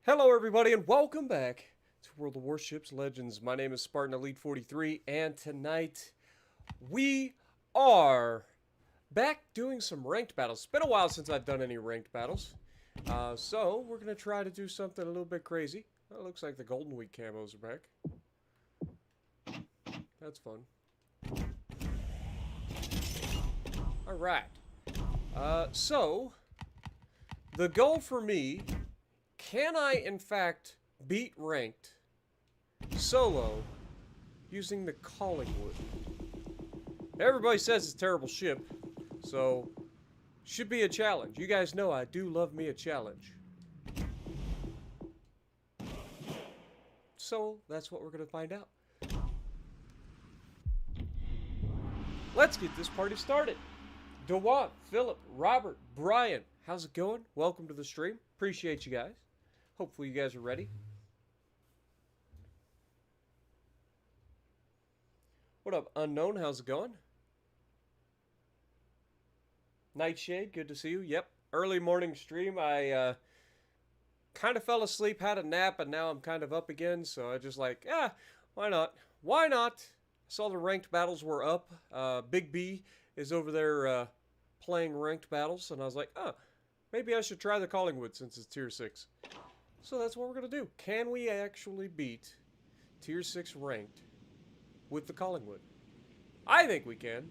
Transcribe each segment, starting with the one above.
Hello everybody and welcome back to World of Warships Legends. My name is Spartan Elite 43 and tonight we are back doing some ranked battles. It's been a while since I've done any ranked battles. So we're going to try to do something a little bit crazy. Well, it looks like the Golden Week camos are back. That's fun. Alright. So the goal for me, can I, in fact, beat ranked solo using the Collingwood? Everybody says it's a terrible ship, so should be a challenge. You guys know I do love me a challenge. So that's what we're going to find out. Let's get this party started. Dewan, Philip, Robert, Brian, how's it going? Welcome to the stream. Appreciate you guys. Hopefully you guys are ready. What up, Unknown? How's it going? Nightshade, good to see you. Yep, early morning stream. I kind of fell asleep, had a nap, and now I'm kind of up again. So I just like, why not? Why not? I saw the ranked battles were up. Big B is over there playing ranked battles, and I was like, maybe I should try the Collingwood since it's tier 6. So that's what we're going to do. Can we actually beat tier 6 ranked with the Collingwood? I think we can.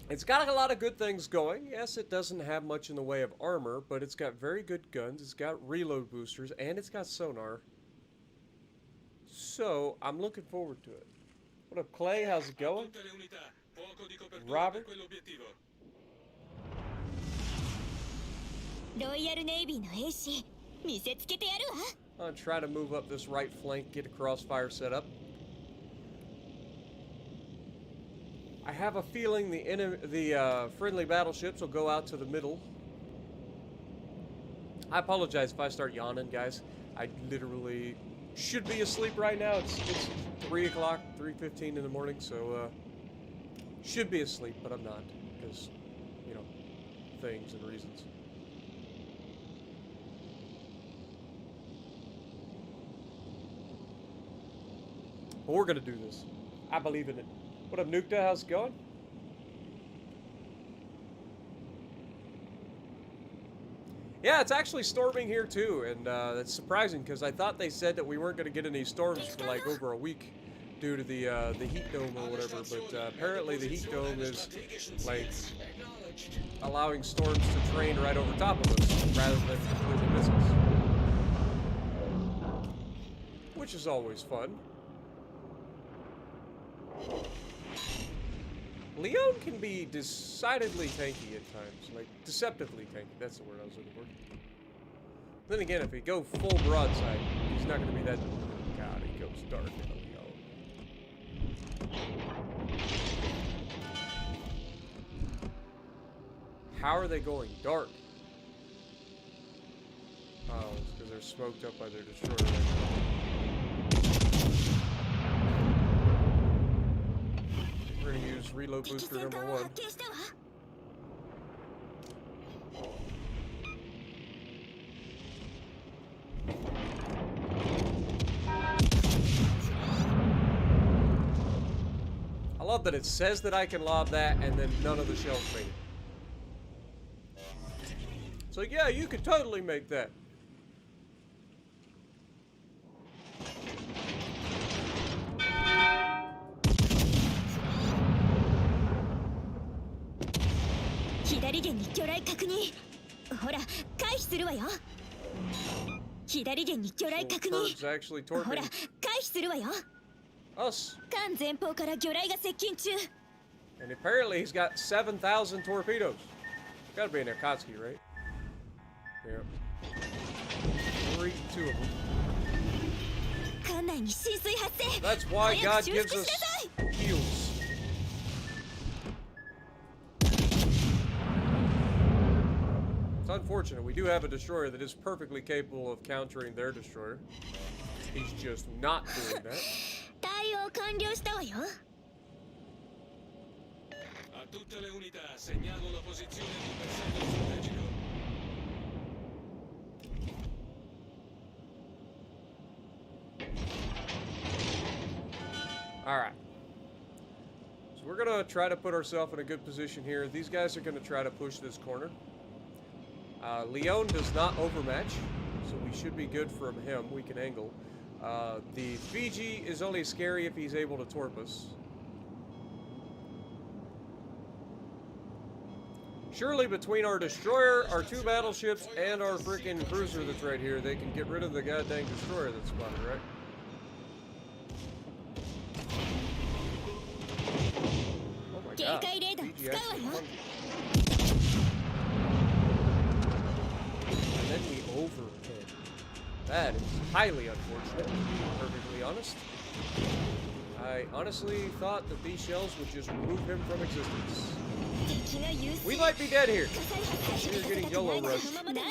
It's got a lot of good things going. Yes, it doesn't have much in the way of armor, but it's got very good guns. It's got reload boosters, and it's got sonar. So I'm looking forward to it. What up, Clay? How's it going? Robert? I'll try to move up this right flank, get a crossfire set up. I have a feeling the friendly battleships will go out to the middle. I apologize if I start yawning, guys. I literally should be asleep right now. It's 3 o'clock, 3:15 in the morning, so should be asleep, but I'm not because, you know, things and reasons. But we're gonna do this. I believe in it. What up, Nukta? How's it going? Yeah, it's actually storming here too, and that's surprising because I thought they said that we weren't going to get any storms for like over a week due to the heat dome or whatever. But apparently the heat dome is like allowing storms to train right over top of us rather than completely miss us, which is always fun. Leon can be decidedly tanky at times, like deceptively tanky. That's the word I was looking for. Then again, if he go full broadside, he's not going to be that. God, he goes dark in Leon. How are they going dark? Oh, it's because they're smoked up by their destroyer. We're going to use reload booster number 1. I love that it says that I can lob that and then none of the shells made it. It's like, yeah, you could totally make that. Birds actually torpedoing us. And apparently he's got 7,000 torpedoes. Gotta be an Akatsuki, right? Yep. 2 of them. That's why God gives us heals. It's unfortunate. We do have a destroyer that is perfectly capable of countering their destroyer. He's just not doing that. Tutte le unità, segnalo la posizione di un bersaglio strategico. Alright. So we're going to try to put ourselves in a good position here. These guys are going to try to push this corner. Leon does not overmatch, so we should be good from him. We can angle. The Fiji is only scary if he's able to torp us. Surely between our destroyer, our 2 battleships, and our freaking cruiser that's right here, they can get rid of the goddamn destroyer that's spotted, right? Oh my god. Fiji actually punched. And then we overhead. That is highly unfortunate, to be perfectly honest. I honestly thought that these shells would just remove him from existence. We might be dead here. We're getting yellow rushed. Oh, this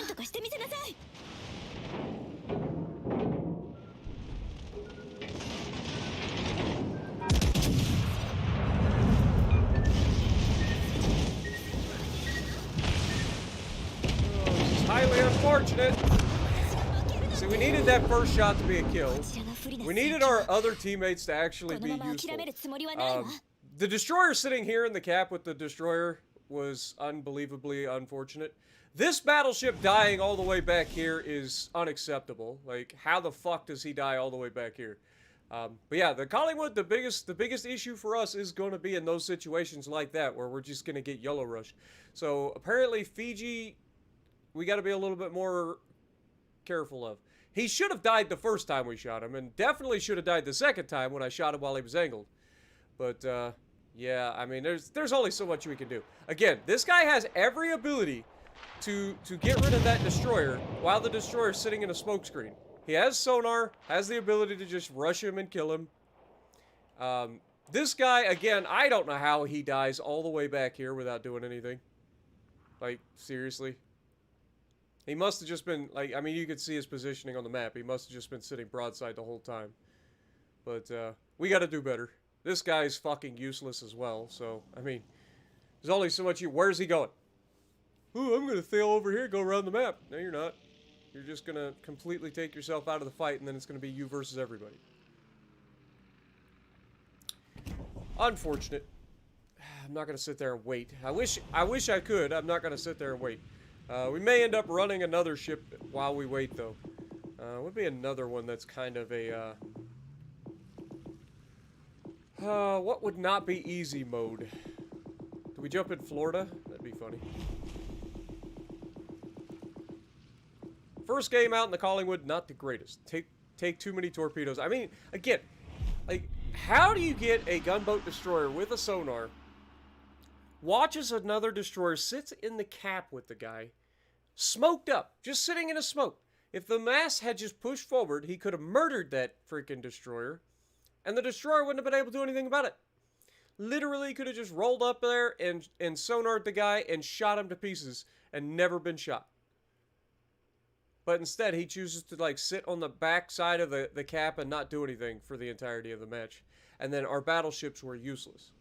is highly unfortunate. See, we needed that first shot to be a kill. We needed our other teammates to actually be useful. The destroyer sitting here in the cap with the destroyer was unbelievably unfortunate. This battleship dying all the way back here is unacceptable. Like, how the fuck does he die all the way back here? But yeah, the Collingwood, the biggest issue for us is going to be in those situations like that where we're just going to get yellow rushed. So apparently Fiji, we got to be a little bit more careful of. He should have died the first time we shot him, and definitely should have died the second time when I shot him while he was angled. But yeah, I mean, there's only so much we can do. Again, this guy has every ability to get rid of that destroyer while the destroyer's sitting in a smoke screen. He has sonar, has the ability to just rush him and kill him. This guy, again, I don't know how he dies all the way back here without doing anything. Like, seriously. He must have just been, like, I mean, you could see his positioning on the map. He must have just been sitting broadside the whole time. But, we gotta do better. This guy's fucking useless as well, so, I mean, there's only so much where's he going? Ooh, I'm gonna sail over here, go around the map. No, you're not. You're just gonna completely take yourself out of the fight, and then it's gonna be you versus everybody. Unfortunate. I'm not gonna sit there and wait. I wish I could. I'm not gonna sit there and wait. We may end up running another ship while we wait, though. Would be another one that's kind of a, what would not be easy mode? Do we jump in Florida? That'd be funny. First game out in the Collingwood, not the greatest. Take too many torpedoes. I mean, again, like, how do you get a gunboat destroyer with a sonar, watches another destroyer, sits in the cap with the guy, smoked up, just sitting in a smoke. If the mast had just pushed forward, he could have murdered that freaking destroyer, and the destroyer wouldn't have been able to do anything about it. Literally could have just rolled up there and sonared the guy and shot him to pieces and never been shot. But instead, he chooses to, like, sit on the back side of the cap and not do anything for the entirety of the match. And then our battleships were useless.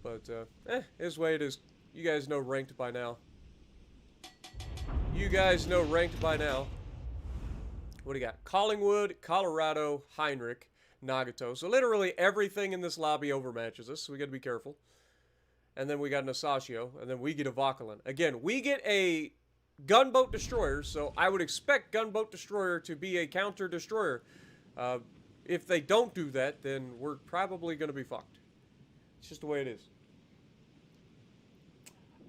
But, is the way it is. You guys know ranked by now. You guys know ranked by now. What do you got? Collingwood, Colorado, Heinrich, Nagato. So literally everything in this lobby overmatches us, so we gotta be careful. And then we got an Asashio, and then we get a Vauquelin. Again, we get a gunboat destroyer, so I would expect gunboat destroyer to be a counter destroyer. If they don't do that, then we're probably gonna be fucked. It's just the way it is.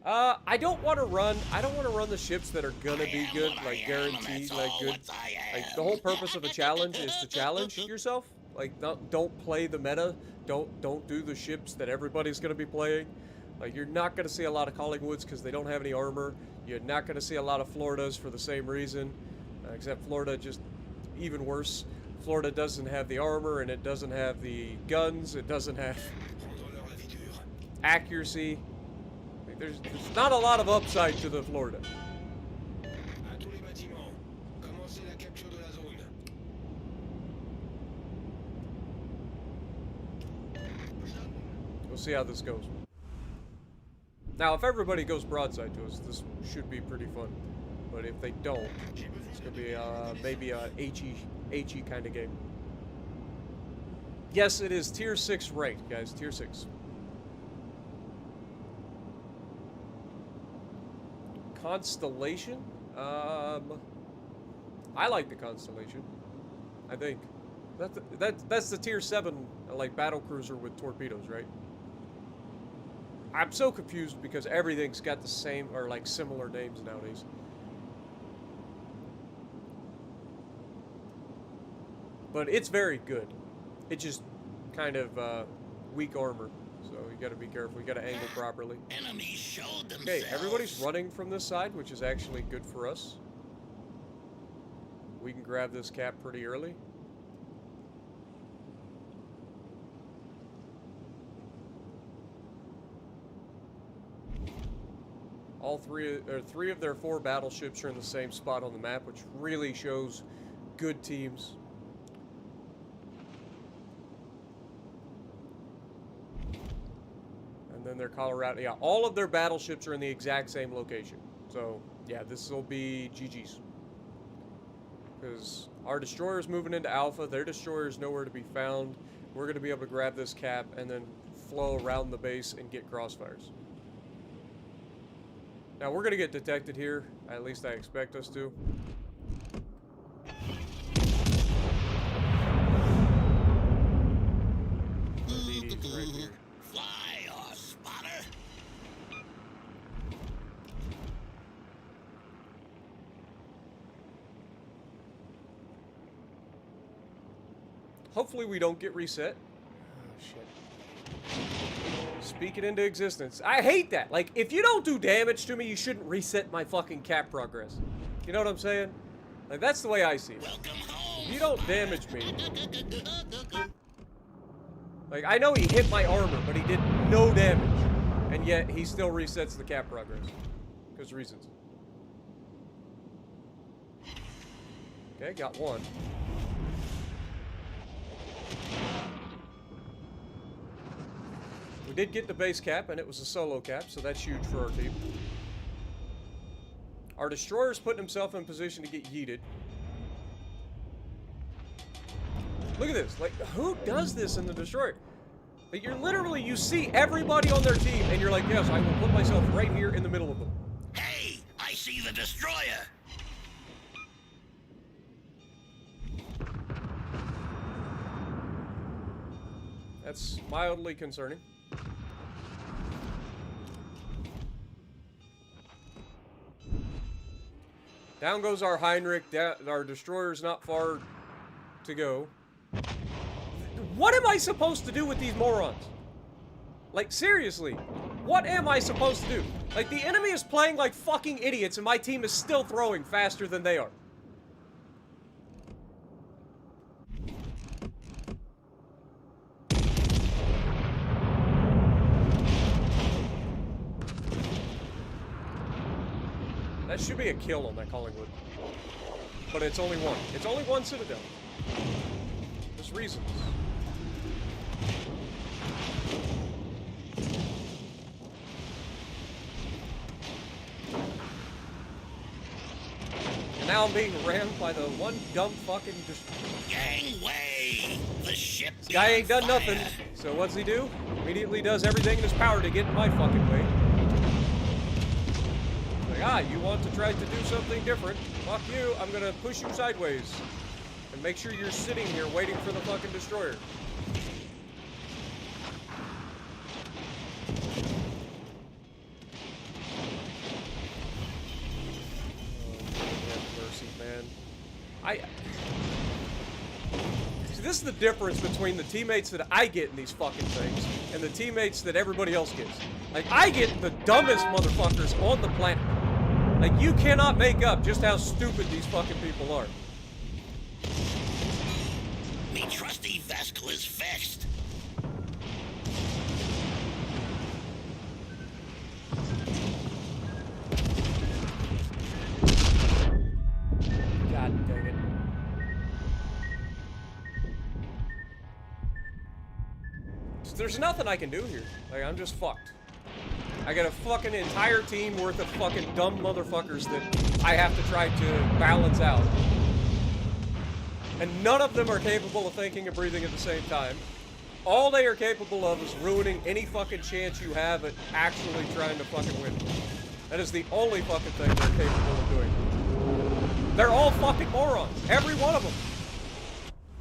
I don't want to run the ships that are gonna be good, like guaranteed, like good. Like, the whole purpose of a challenge is to challenge yourself. Like, don't play the meta. Don't do the ships that everybody's gonna be playing. Like, you're not gonna see a lot of Collingwoods because they don't have any armor. You're not gonna see a lot of Floridas for the same reason, except Florida just even worse. Florida doesn't have the armor, and it doesn't have the guns. It doesn't have accuracy. There's not a lot of upside to the Florida. see how this goes. Now, if everybody goes broadside to us, this should be pretty fun. But if they don't, it's gonna be maybe a HE kind of game. Yes, it is tier 6 ranked, guys. Tier 6. Constellation? I like the Constellation. I think. That's the tier 7, like, battle cruiser with torpedoes, right? I'm so confused because everything's got the same, or, like, similar names nowadays. But it's very good. It's just kind of weak armor, so you gotta be careful. You gotta angle properly. Enemies showed themselves. Okay, everybody's running from this side, which is actually good for us. We can grab this cap pretty early. All three of their 4 battleships are in the same spot on the map, which really shows good teams. And then their Colorado, yeah, all of their battleships are in the exact same location. So, yeah, this will be GG's. Because our destroyer's moving into Alpha, their destroyer's nowhere to be found. We're going to be able to grab this cap and then flow around the base and get crossfires. Now, we're going to get detected here. At least I expect us to. Right here. Fly, or spotter. Hopefully we don't get reset. Oh, shit. Speak it into existence. I hate that. Like, if you don't do damage to me, you shouldn't reset my fucking cap progress. You know what I'm saying? Like, that's the way I see it. Welcome home. If you don't damage me... Like, I know he hit my armor, but he did no damage. And yet, he still resets the cap progress. Because reasons. Okay, got one. We did get the base cap, and it was a solo cap, so that's huge for our team. Our destroyer's putting himself in position to get yeeted. Look at this. Like, who does this in the destroyer? Like, you're literally, you see everybody on their team, and you're like, yes, I will put myself right here in the middle of them. Hey, I see the destroyer. That's mildly concerning. Down goes our Heinrich. Our destroyer's not far to go. What am I supposed to do with these morons? Like, seriously, what am I supposed to do? Like, the enemy is playing like fucking idiots, and my team is still throwing faster than they are. That should be a kill on that Collingwood. But it's only one. It's only one Citadel. There's reasons. And now I'm being rammed by the one dumb fucking... Gangway! The ship. This guy ain't done nothing. So what's he do? Immediately does everything in his power to get in my fucking way. Like, you want to try to do something different? Fuck you, I'm gonna push you sideways. And make sure you're sitting here waiting for the fucking destroyer. Oh, have mercy, man. See, this is the difference between the teammates that I get in these fucking things and the teammates that everybody else gets. Like, I get the dumbest motherfuckers on the planet. Like, you cannot make up just how stupid these fucking people are. Me trusty vessel is fixed. God dang it. there's nothing I can do here. Like, I'm just fucked. I got a fucking entire team worth of fucking dumb motherfuckers that I have to try to balance out. And none of them are capable of thinking and breathing at the same time. All they are capable of is ruining any fucking chance you have at actually trying to fucking win. That is the only fucking thing they're capable of doing. They're all fucking morons. Every one of them.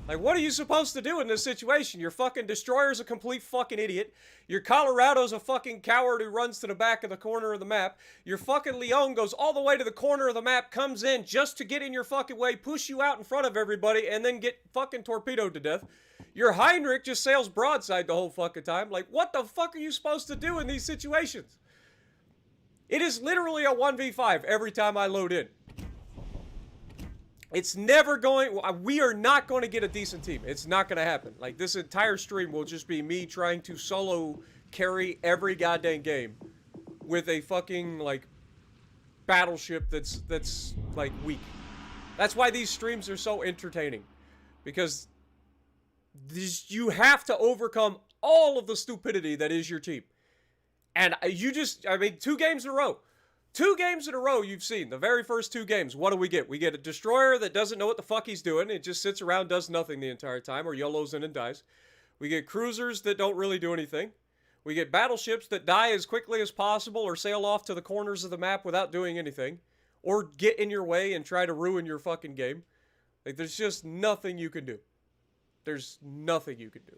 Like, what are you supposed to do in this situation? Your fucking destroyer's a complete fucking idiot. Your Colorado's a fucking coward who runs to the back of the corner of the map. Your fucking Leon goes all the way to the corner of the map, comes in just to get in your fucking way, push you out in front of everybody, and then get fucking torpedoed to death. Your Heinrich just sails broadside the whole fucking time. Like, what the fuck are you supposed to do in these situations? It is literally a 1v5 every time I load in. It's never going... We are not going to get a decent team. It's not going to happen. Like, this entire stream will just be me trying to solo carry every goddamn game with a fucking, like, battleship that's like, weak. That's why these streams are so entertaining. Because you have to overcome all of the stupidity that is your team. And you just... I mean, 2 games in a row. 2 games in a row you've seen. The very first 2 games. What do? We get a destroyer that doesn't know what the fuck he's doing. It just sits around, does nothing the entire time, or YOLOs in and dies. We get cruisers that don't really do anything. We get battleships that die as quickly as possible or sail off to the corners of the map without doing anything. Or get in your way and try to ruin your fucking game. Like, there's just nothing you can do. There's nothing you can do.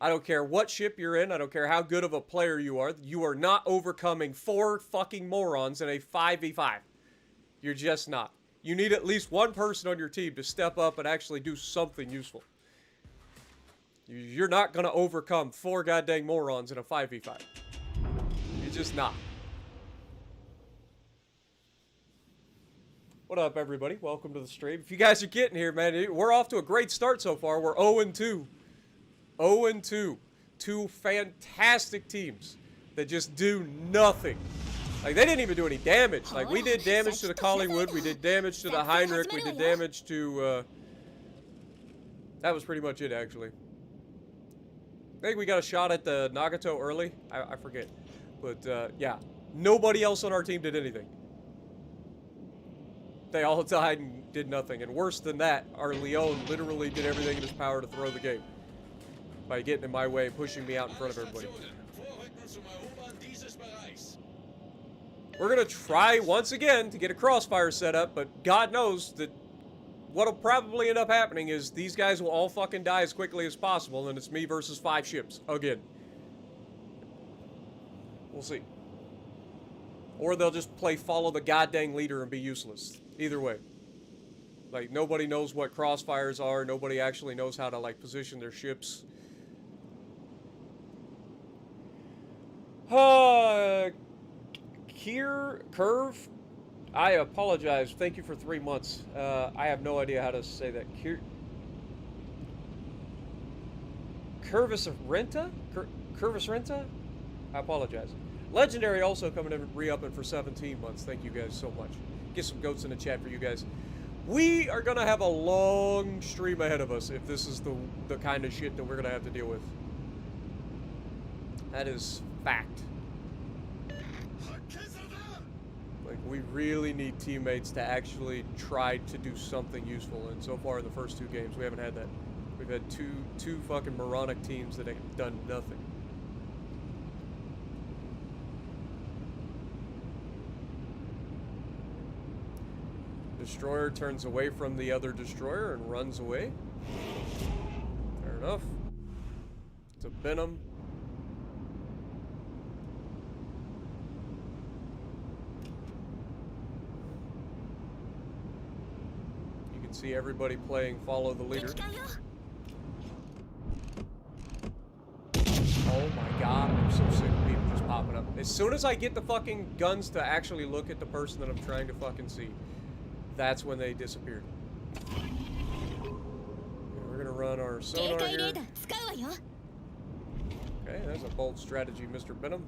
I don't care what ship you're in. I don't care how good of a player you are. You are not overcoming 4 fucking morons in a 5v5. You're just not. You need at least one person on your team to step up and actually do something useful. You're not going to overcome 4 goddamn morons in a 5v5. You're just not. What up, everybody? Welcome to the stream. If you guys are getting here, man, we're off to a great start so far. We're 0-2. 0-2. 2 fantastic teams that just do nothing. Like, they didn't even do any damage. Like, we did damage to the Collingwood. We did damage to the Heinrich. We did damage to, that was pretty much it, actually. I think we got a shot at the Nagato early. I forget. But, yeah. Nobody else on our team did anything. They all died and did nothing. And worse than that, our Leon literally did everything in his power to throw the game. By getting in my way and pushing me out in front of everybody. We're going to try once again to get a crossfire set up, but God knows that what'll probably end up happening is these guys will all fucking die as quickly as possible, and it's me versus 5 ships. Again. We'll see. Or they'll just play follow the goddamn leader and be useless. Either way. Like, nobody knows what crossfires are. Nobody actually knows how to, like, position their ships. Curve. I apologize. Thank you for 3 months. I have no idea how to say that. Curvis Renta? Curvis Renta? I apologize. Legendary also coming in re-upping for 17 months. Thank you guys so much. Get some goats in the chat for you guys. We are going to have a long stream ahead of us if this is the kind of shit that we're going to have to deal with. That is fact. Like, we really need teammates to actually try to do something useful, and so far in the first 2 games we haven't had that. We've had two fucking moronic teams that have done nothing. Destroyer turns away from the other destroyer and runs away. Fair enough. It's a Venom. You can see everybody playing follow the leader. Oh my god, I'm so sick of people just popping up. As soon as I get the fucking guns to actually look at the person that I'm trying to fucking see, that's when they disappeared. Okay, we're gonna run our sonar here. Okay, that's a bold strategy, Mr. Benham.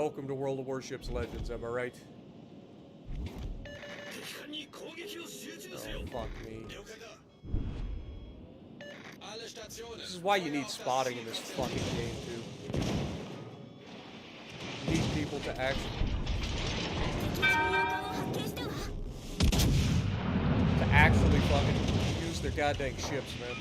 Welcome to World of Warships Legends, am I right? Oh, fuck me. This is why you need spotting in this fucking game, too. You need people to actually fucking use their goddamn ships, man.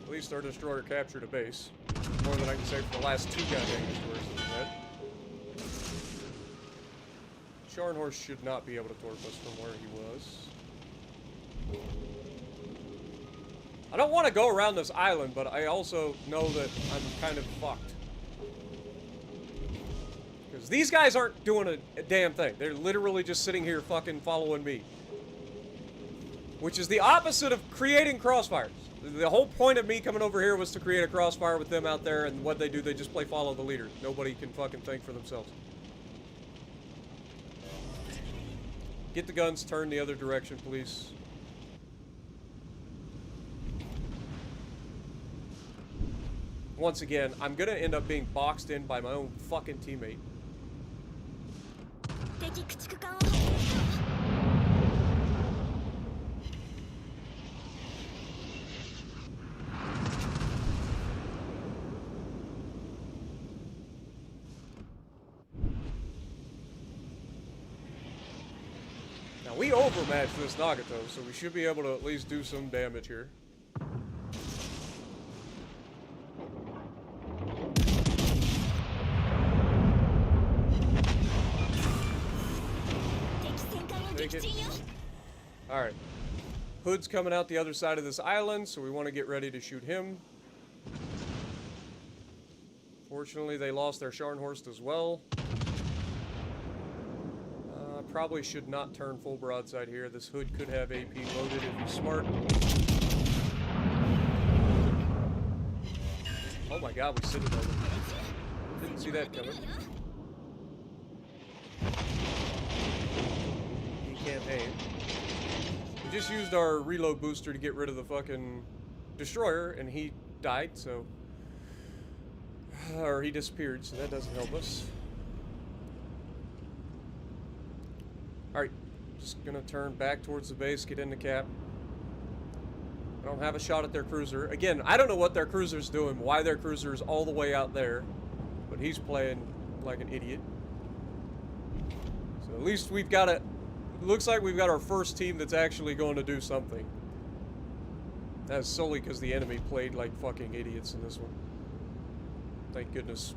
At least our destroyer captured a base. More than I can say for the last 2 goddamn destroyers that we've had. Scharnhorst should not be able to torp us from where he was. I don't want to go around this island, but I also know that I'm kind of fucked. Because these guys aren't doing a damn thing. They're literally just sitting here fucking following me. Which is the opposite of creating crossfires. The whole point of me coming over here was to create a crossfire with them out there, and what they do, they just play follow the leader. Nobody can fucking think for themselves. Get the guns turned the other direction, please. Once again, I'm gonna end up being boxed in by my own fucking teammate. Now, we overmatched this Nagato, so we should be able to at least do some damage here. Alright. Hood's coming out the other side of this island, so we want to get ready to shoot him. Fortunately, they lost their Scharnhorst as well. Probably should not turn full broadside here. This Hood could have AP loaded if he's smart. Oh my god, we sit it over. Didn't see that coming. He can't aim. We just used our reload booster to get rid of the fucking destroyer, and he died, so... Or he disappeared, so that doesn't help us. Alright, just gonna turn back towards the base, get into cap. I don't have a shot at their cruiser. Again, I don't know what their cruiser's doing, why their cruiser's all the way out there, but he's playing like an idiot. So at least we've got it looks like we've got our first team that's actually going to do something. That's solely because the enemy played like fucking idiots in this one. Thank goodness.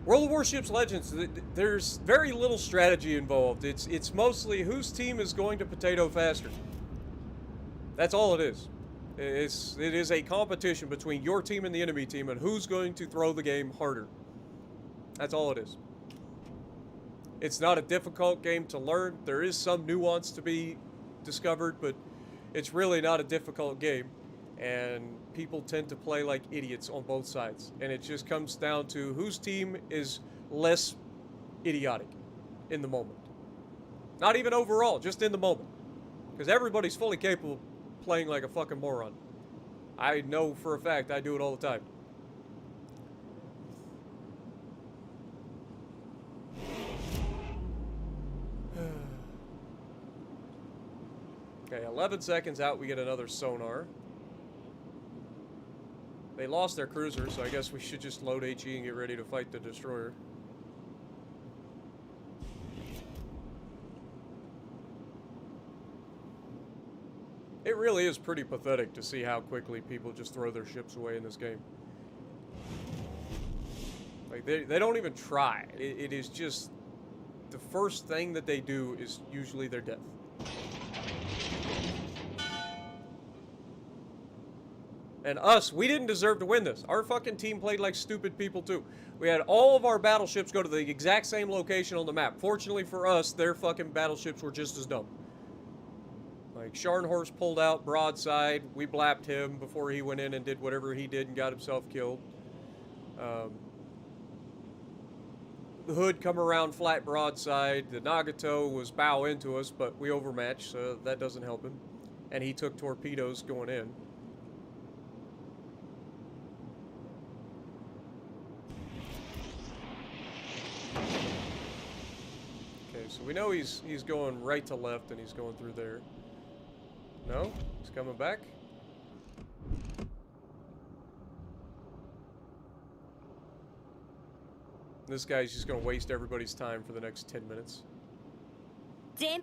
World of Warships Legends, there's very little strategy involved. It's mostly whose team is going to potato faster. That's all it is. It is a competition between your team and the enemy team and who's going to throw the game harder. That's all it is. It's not a difficult game to learn. There is some nuance to be discovered, but it's really not a difficult game. And people tend to play like idiots on both sides. And it just comes down to whose team is less idiotic in the moment. Not even overall, just in the moment. Because everybody's fully capable of playing like a fucking moron. I know for a fact I do it all the time. Okay, 11 seconds out, we get another sonar. They lost their cruiser, so I guess we should just load HE and get ready to fight the destroyer. It really is pretty pathetic to see how quickly people just throw their ships away in this game. Like, they don't even try. It is just... The first thing that they do is usually their death. And us, we didn't deserve to win this. Our fucking team played like stupid people too. We had all of our battleships go to the exact same location on the map. Fortunately for us, their fucking battleships were just as dumb. Like, Scharnhorst pulled out broadside. We blapped him before he went in and did whatever he did and got himself killed. the Hood come around flat broadside. The Nagato was bow into us, but we overmatched, so that doesn't help him. And he took torpedoes going in. Okay, so we know he's going right to left, and he's going through there. No? He's coming back? This guy's just gonna waste everybody's time for the next 10 minutes. He's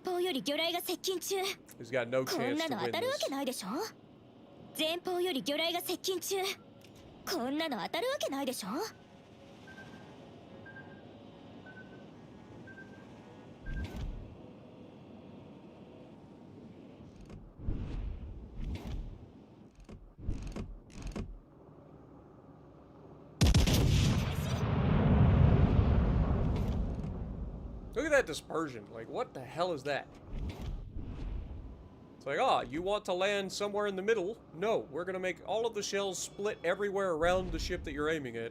got no chance to win this. 前方より魚雷が接近中。こんなの当たるわけないでしょ。Look at that dispersion. Like, what the hell is that? It's like, ah, you want to land somewhere in the middle? No, we're gonna make all of the shells split everywhere around the ship that you're aiming at.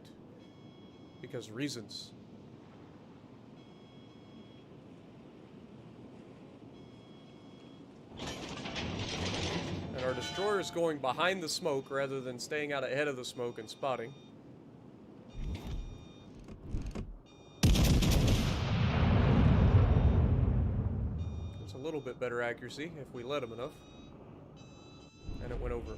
Because reasons. And our destroyer is going behind the smoke rather than staying out ahead of the smoke and spotting. A little bit better accuracy if we let him enough. And it went over.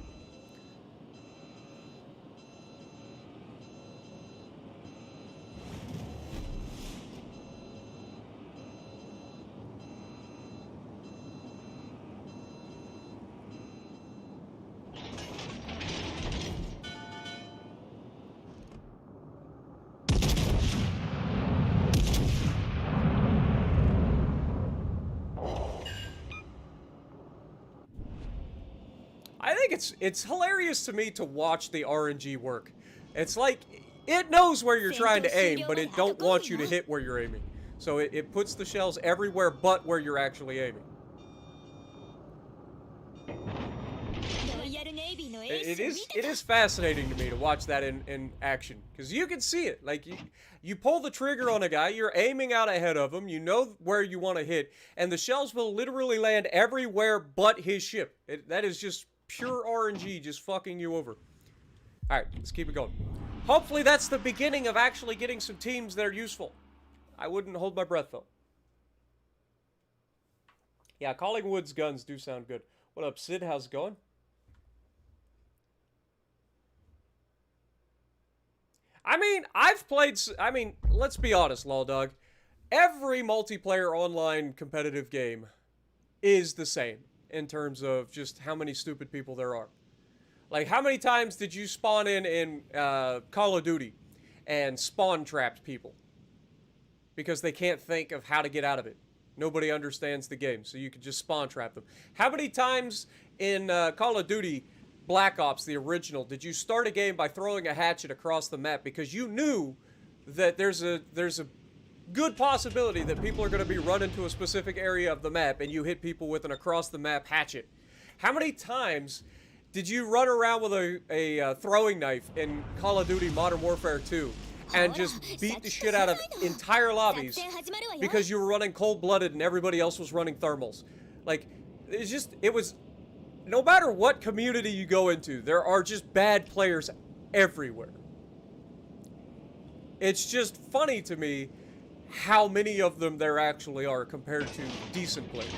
I think it's hilarious to me to watch the RNG work. It's like, it knows where you're trying to aim, but it don't want you to hit where you're aiming. So it puts the shells everywhere but where you're actually aiming. It is fascinating to me to watch that in action. Because you can see it. Like, you pull the trigger on a guy, you're aiming out ahead of him, you know where you want to hit, and the shells will literally land everywhere but his ship. That is just pure RNG, just fucking you over. Alright, let's keep it going. Hopefully that's the beginning of actually getting some teams that are useful. I wouldn't hold my breath, though. Yeah, Collingwood's guns do sound good. What up, Sid? How's it going? I mean, let's be honest, Law Dog. Every multiplayer online competitive game is the same in terms of just how many stupid people there are. Like, how many times did you spawn in Call of Duty and spawn trapped people? Because they can't think of how to get out of it. Nobody understands the game, so you can just spawn trap them. How many times in Call of Duty Black Ops, the original, did you start a game by throwing a hatchet across the map because you knew that there's a good possibility that people are going to be running to a specific area of the map and you hit people with an across-the-map hatchet? How many times did you run around with a throwing knife in Call of Duty Modern Warfare 2 and just beat the shit out of entire lobbies because you were running cold-blooded and everybody else was running thermals? Like, it was, no matter what community you go into, there are just bad players everywhere. It's just funny to me how many of them there actually are compared to decent players.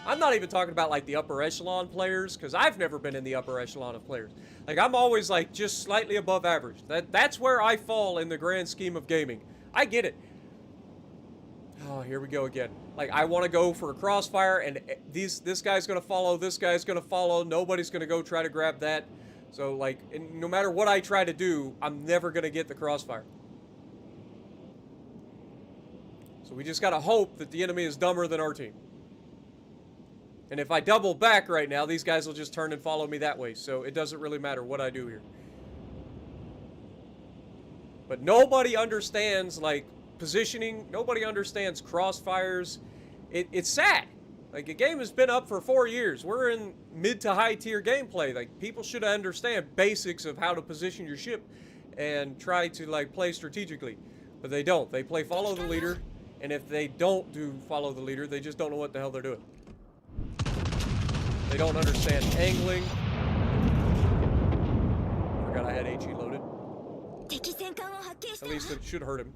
I'm not even talking about like the upper echelon players, because I've never been in the upper echelon of players. Like, I'm always like just slightly above average. That's where I fall in the grand scheme of gaming. I get it. Oh, here we go again. Like, I want to go for a crossfire, and this guy's gonna follow, this guy's gonna follow, nobody's gonna go try to grab that. So like, no matter what I try to do, I'm never gonna get the crossfire. So we just gotta hope that the enemy is dumber than our team. And if I double back right now, these guys will just turn and follow me that way. So it doesn't really matter what I do here. But nobody understands, like, positioning. Nobody understands crossfires. It's sad. Like, a game has been up for 4 years. We're in mid to high tier gameplay. Like, people should understand basics of how to position your ship and try to, like, play strategically. But they don't. They play follow the leader, and if they don't do follow the leader, they just don't know what the hell they're doing. They don't understand angling. Forgot I had HE loaded. 敵戦艦を発見した At わ least it should hurt him.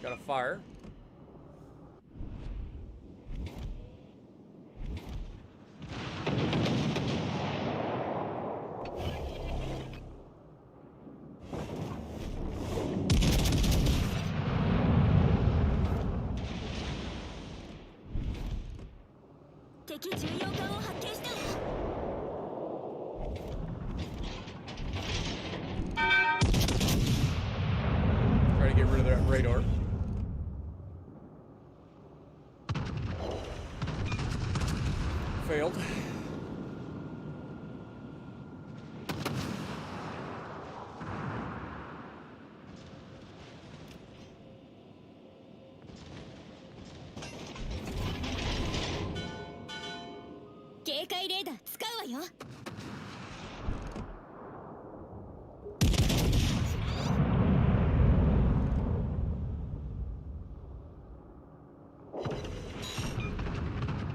Got a fire. "敵重要艦を発見したわ Try to get rid of that radar. Failed. "警戒レーダー使うわよ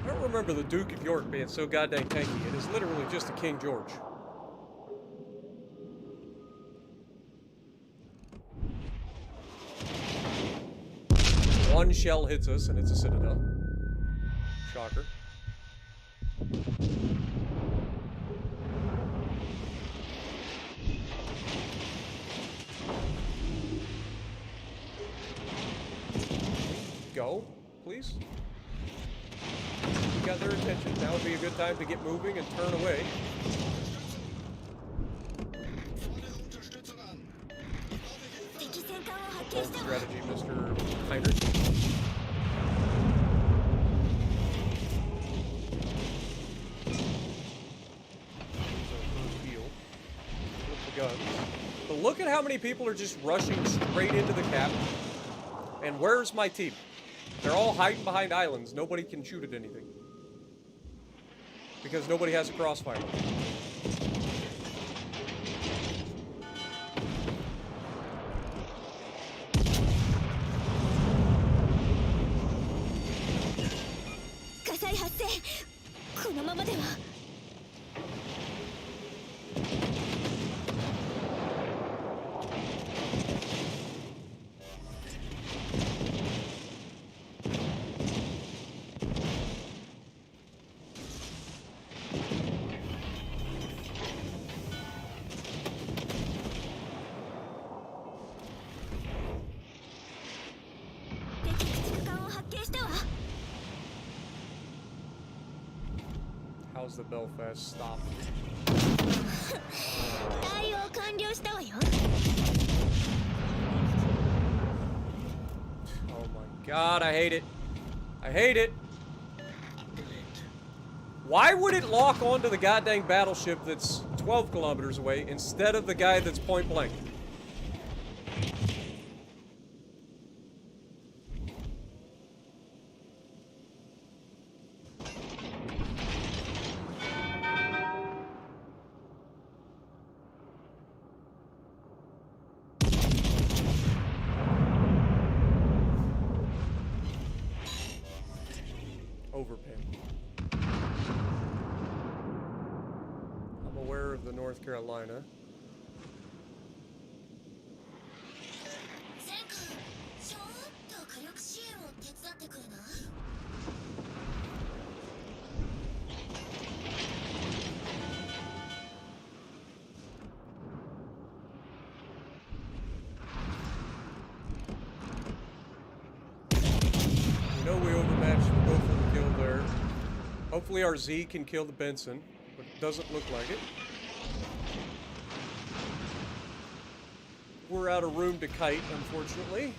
I don't remember the Duke of York being so goddamn tanky. It is literally just a King George. One shell hits us and it's a Citadel. Shocker. Go, please. You got their attention. Now would be a good time to get moving and turn away. "敵戦艦を発見 Bold したわ strategy, Mr. Heinrich. Flip the guns. But look at how many people are just rushing straight into the cap. And where's my team? They're all hiding behind islands. Nobody can shoot at anything. Because nobody has a crossfire. "火災発生このままでは 敵駆逐艦を発見したわ How's the Belfast stop? 対応完了したわよ Oh my god, I hate it. I hate it. Why would it lock onto the goddamn battleship that's 12 kilometers away instead of the guy that's point blank? Overpin. I'm aware of the North Carolina. 戦艦ちょっと火力支援を手伝ってくれない We know we overmatched the both of the kill there. Hopefully our Z can kill the Benson, but it doesn't look like it. We're out of room to kite, unfortunately.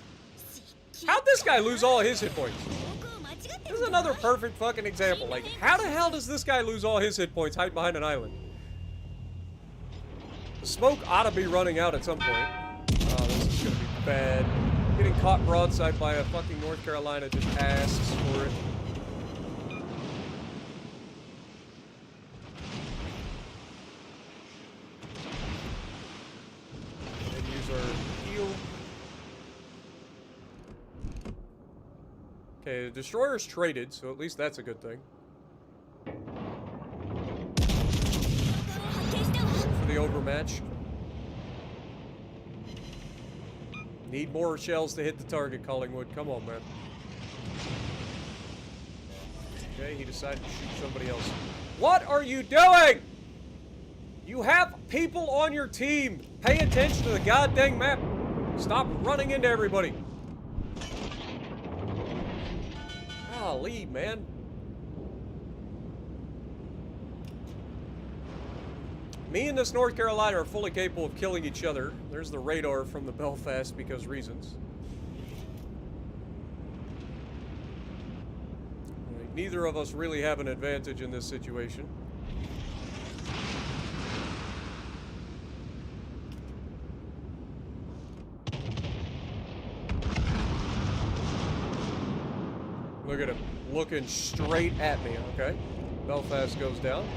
How'd this guy lose all his hit points? 僕を間違ってる This is another perfect fucking example. Like, how the hell does this guy lose all his hit points hiding behind an island? The smoke ought to be running out at some point. Oh, this is gonna be bad. Getting caught broadside by a fucking North Carolina just asks for it. And use our heal. Okay, the destroyer's traded, so at least that's a good thing. For the overmatch. Need more shells to hit the target, Collingwood. Come on, man. Okay, he decided to shoot somebody else. What are you doing? You have people on your team. Pay attention to the goddamn map. Stop running into everybody. Golly, man. Me and this North Carolina are fully capable of killing each other. There's the radar from the Belfast because reasons. Neither of us really have an advantage in this situation. Look at him, looking straight at me, okay? Belfast goes down.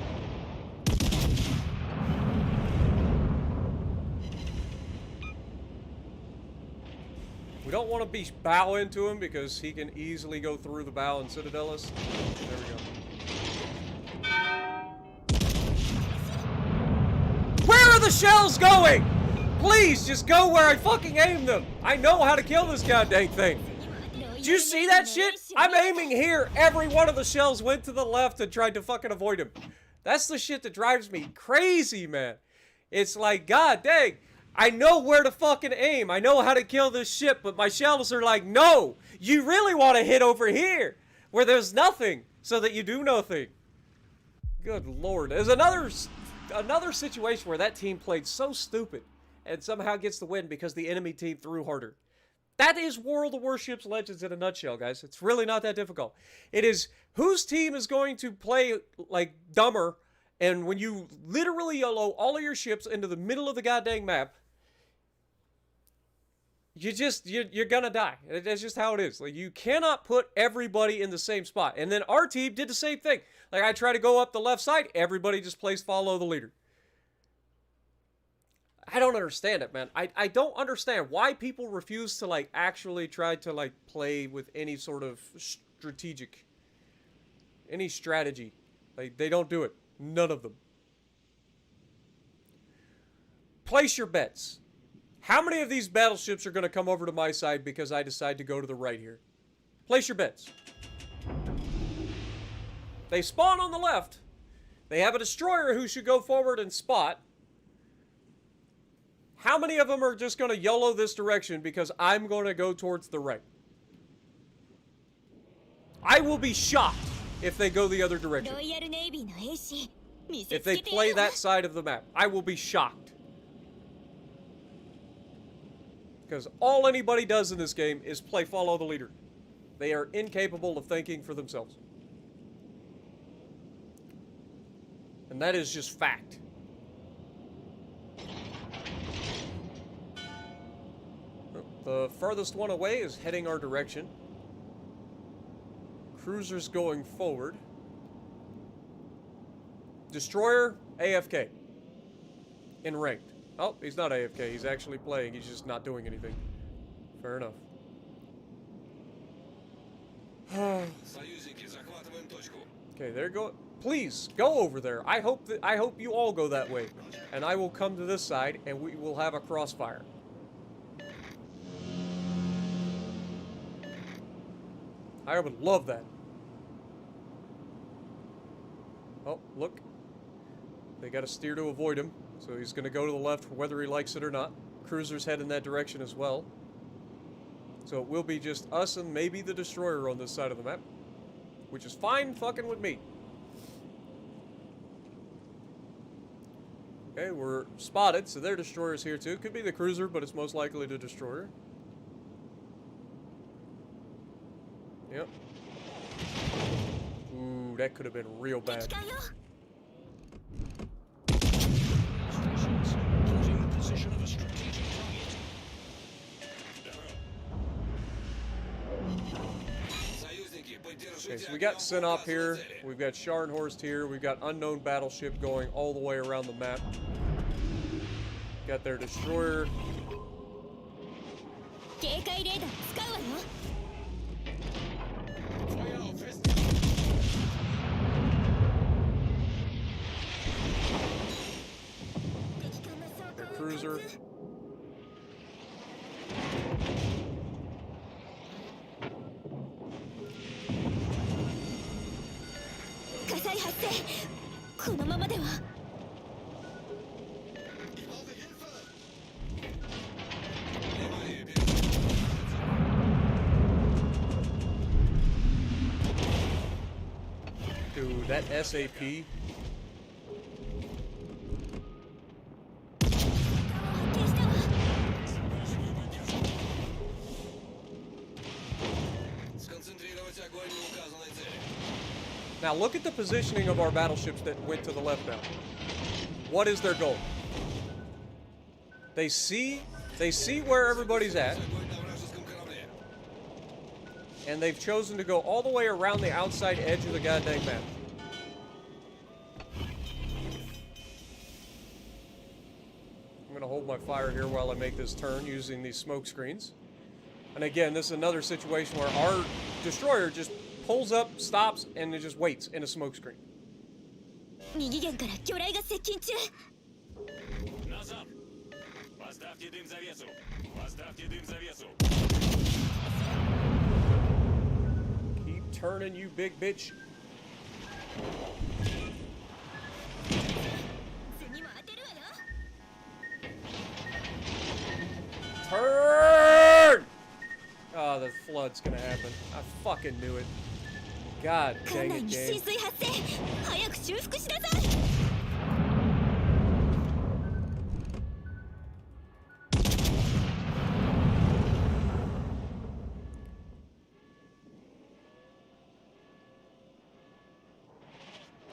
We don't want to be bow into him because he can easily go through the bow and Citadelis. There we go. Where are the shells going? Please, just go where I fucking aim them. I know how to kill this goddamn thing. Did you see that shit? I'm aiming here. Every one of the shells went to the left and tried to fucking avoid him. That's the shit that drives me crazy, man. It's like, god dang. I know where to fucking aim. I know how to kill this ship, but my shells are like, no, you really want to hit over here where there's nothing so that you do nothing. Good lord. There's another situation where that team played so stupid and somehow gets the win because the enemy team threw harder. That is World of Warships Legends in a nutshell, guys. It's really not that difficult. It is whose team is going to play like dumber, and when you literally YOLO all of your ships into the middle of the goddamn map, you're gonna die. That's just how it is. Like, you cannot put everybody in the same spot. And then our team did the same thing. Like, I try to go up the left side, everybody just plays follow the leader. I don't understand it, man. I don't understand why people refuse to, like, actually try to, like, play with any sort of any strategy. Like, they don't do it. None of them. Place your bets. How many of these battleships are going to come over to my side because I decide to go to the right here? Place your bets. They spawn on the left. They have a destroyer who should go forward and spot. How many of them are just going to YOLO this direction because I'm going to go towards the right? I will be shocked if they go the other direction. If they play that side of the map, I will be shocked. Because all anybody does in this game is play follow the leader. They are incapable of thinking for themselves. And that is just fact. The farthest one away is heading our direction. Cruiser's going forward. Destroyer, AFK. In ranked. Oh, he's not AFK. He's actually playing. He's just not doing anything. Fair enough. Okay, there go. Please go over there. I hope you all go that way, and I will come to this side, and we will have a crossfire. I would love that. Oh, look. They got to steer to avoid him. So he's going to go to the left whether he likes it or not. Cruisers head in that direction as well. So it will be just us and maybe the destroyer on this side of the map. Which is fine fucking with me. Okay, we're spotted, so their destroyer's here too. Could be the cruiser, but it's most likely the destroyer. Yep. Ooh, that could have been real bad. Okay, so we got Sinop here, we've got Scharnhorst here, we've got unknown battleship going all the way around the map. Got their destroyer. 災発生。このままでは。 Dude, that SAP. Now look at the positioning of our battleships that went to the left now. What is their goal? They see where everybody's at, and they've chosen to go all the way around the outside edge of the goddamn map. I'm gonna hold my fire here while I make this turn using these smoke screens. And again, this is another situation where our destroyer just pulls up, stops, and it just waits in a smoke screen. 右舷から魚雷が接近中。 Назад! Поставьте дым завесу! Поставьте дым завесу! Keep turning, you big bitch. 次も当てるわよ。 Turn! Oh, the flood's gonna happen. I fucking knew it. God 艦 dang 内 it, に浸 game. 水発生。早く修復しなさい。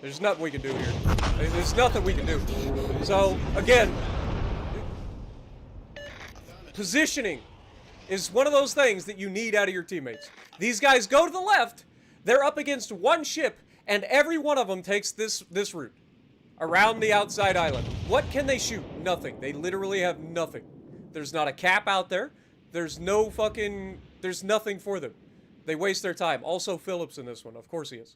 There's nothing we can do here. There's nothing we can do. So, again, positioning is one of those things that you need out of your teammates. These guys go to the left, they're up against one ship, and every one of them takes this route around the outside island. What can they shoot? Nothing. They literally have nothing. There's not a cap out there. There's nothing for them. They waste their time. Also, Phillips in this one. Of course he is.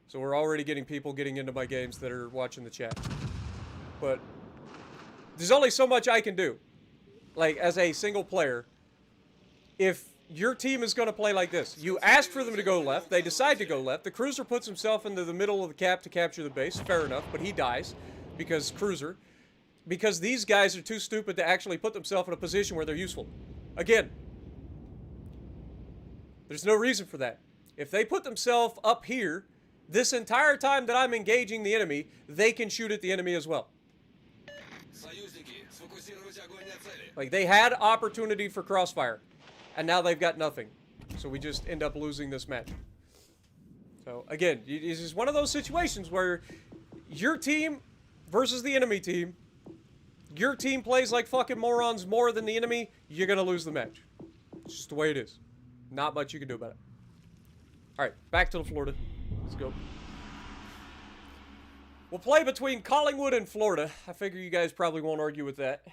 So we're already getting people getting into my games that are watching the chat. But there's only so much I can do. Like, as a single player, if your team is going to play like this, you ask for them to go left, they decide to go left, the cruiser puts himself into the middle of the cap to capture the base, fair enough, but he dies because these guys are too stupid to actually put themselves in a position where they're useful. Again, there's no reason for that. If they put themselves up here, this entire time that I'm engaging the enemy, they can shoot at the enemy as well. Like, they had opportunity for crossfire, and now they've got nothing. So we just end up losing this match. So, again, this is one of those situations where your team versus the enemy team, your team plays like fucking morons more than the enemy, you're gonna lose the match. It's just the way it is. Not much you can do about it. Alright, back to the Florida. Let's go. We'll play between Collingwood and Florida. I figure you guys probably won't argue with that.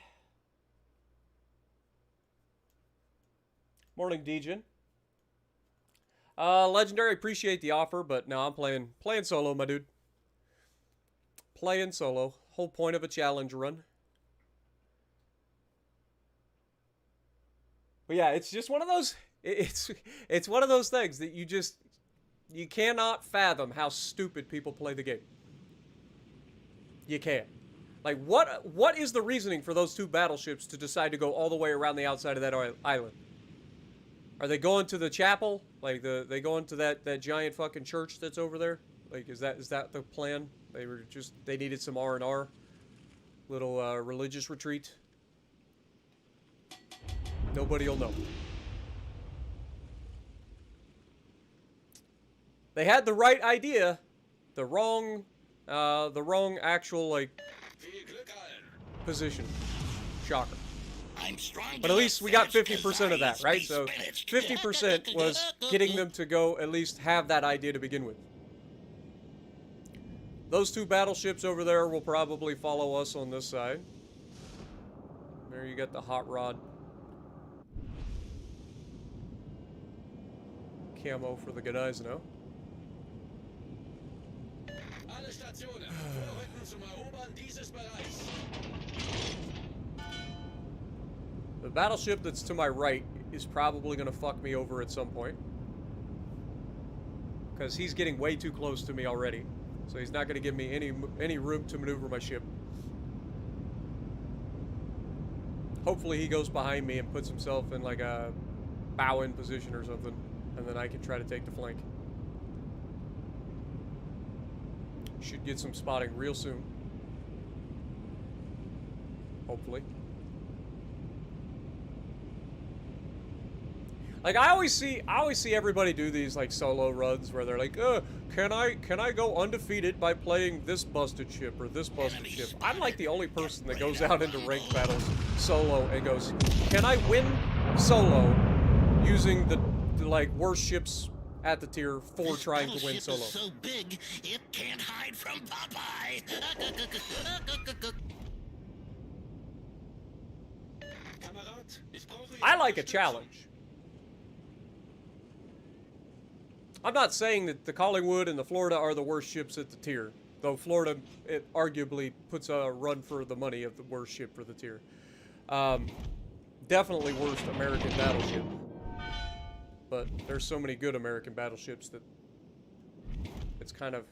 Morning, Dejin. Legendary, appreciate the offer, but no, I'm playing solo, my dude. Playing solo. Whole point of a challenge run. But yeah, it's just one of those. It's one of those things that you cannot fathom how stupid people play the game. You can't. Like, what is the reasoning for those two battleships to decide to go all the way around the outside of that island? Are they going to the chapel? Like, they going to that giant fucking church that's over there? Like, is that the plan? They needed some R&R, little religious retreat. Nobody will know. They had the right idea, the wrong actual, like, position. Shocker. But at least we got 50% of that, right? So 50% was getting them to go at least have that idea to begin with. Those two battleships over there will probably follow us on this side. There you got the hot rod. Camo for the good eyes now. The battleship that's to my right is probably going to fuck me over at some point. Because he's getting way too close to me already. So he's not going to give me any room to maneuver my ship. Hopefully he goes behind me and puts himself in like a bow-in position or something, and then I can try to take the flank. Should get some spotting real soon. Hopefully. Like I always see everybody do these like solo runs where they're like, can I go undefeated by playing this busted ship or this busted ship? I'm like the only person that goes out into ranked battles solo and goes, can I win solo using the like worst ships at the tier 4 trying to win solo? Is so big it can't hide from Popeye. I like a challenge. I'm not saying that the Collingwood and the Florida are the worst ships at the tier, though Florida, it arguably puts a run for the money of the worst ship for the tier. Definitely worst American battleship. But there's so many good American battleships that it's kind of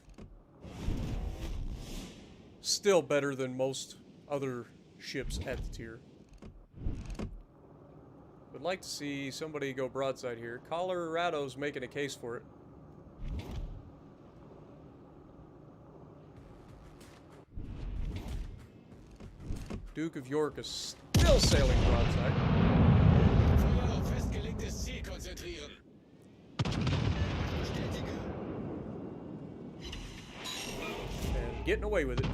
still better than most other ships at the tier. Would like to see somebody go broadside here. Colorado's making a case for it. Duke of York is still sailing broadside. And getting away with it.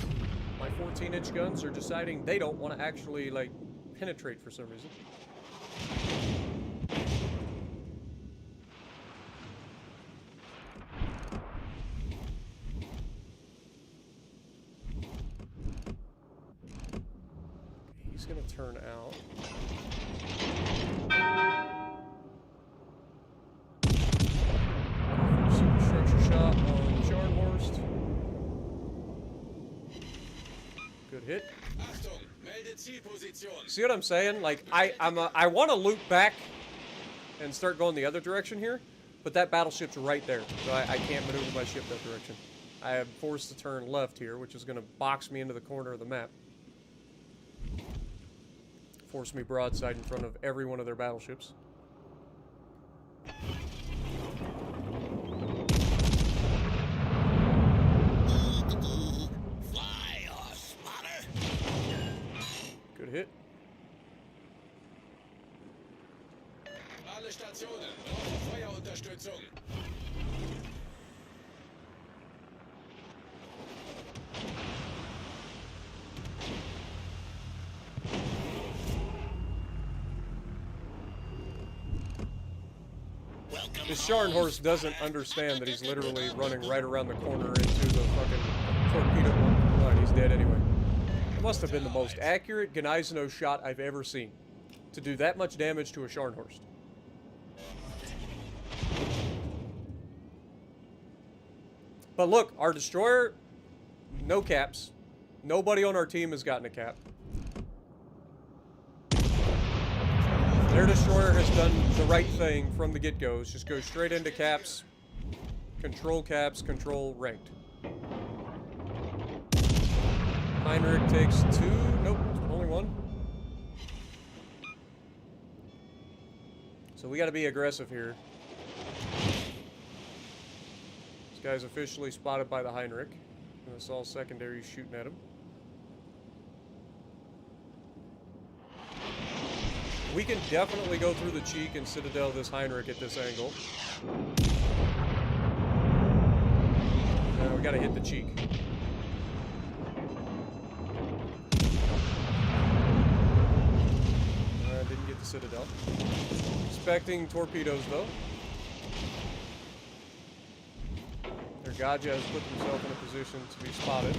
My 14-inch guns are deciding they don't want to actually, like, penetrate for some reason. He's gonna turn out. Superstructure shot on Scharnhorst. Good hit. See what I'm saying? Like I want to loop back and start going the other direction here, but that battleship's right there, so I can't maneuver my ship that direction. I am forced to turn left here, which is going to box me into the corner of the map. Force me broadside in front of every one of their battleships. Fly, or spotter. Good hit. Alle Stationen brauchen Feuerunterstützung. This Scharnhorst doesn't understand that he's literally running right around the corner into the fucking torpedo line. He's dead anyway. It must have been the most accurate Gneisenau shot I've ever seen to do that much damage to a Scharnhorst. But look, our destroyer, no caps. Nobody on our team has gotten a cap. Their destroyer has done the right thing from the get-go. It's just go straight into caps, control ranked. Heinrich takes 2. Nope, only 1. So we got to be aggressive here. This guy's officially spotted by the Heinrich. And it's all secondary shooting at him. We can definitely go through the cheek and citadel this Heinrich at this angle. We gotta hit the cheek. Didn't get the citadel. Expecting torpedoes though. Their Gaja has put himself in a position to be spotted.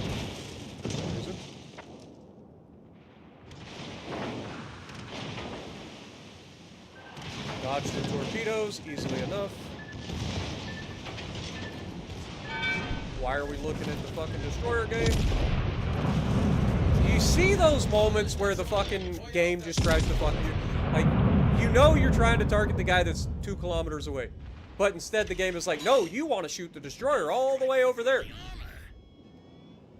For some reason. Dodge the torpedoes easily enough. Why are we looking at the fucking destroyer game? You see those moments where the fucking game just tries to fuck you? Like, you know you're trying to target the guy that's 2 kilometers away. But instead the game is like, no, you want to shoot the destroyer all the way over there.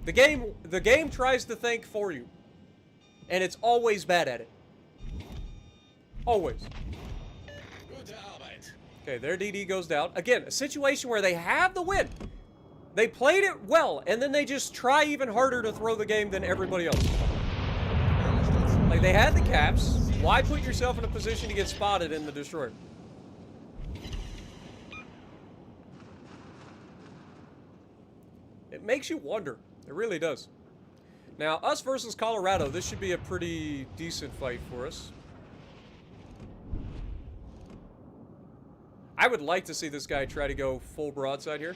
The game tries to think for you. And it's always bad at it. Always. Gute Arbeit. Okay, their DD goes down. Again, a situation where they have the win. They played it well, and then they just try even harder to throw the game than everybody else. Like, they had the caps. Why put yourself in a position to get spotted in the destroyer? It makes you wonder. It really does. Now, us versus Colorado, this should be a pretty decent fight for us. I would like to see this guy try to go full broadside here.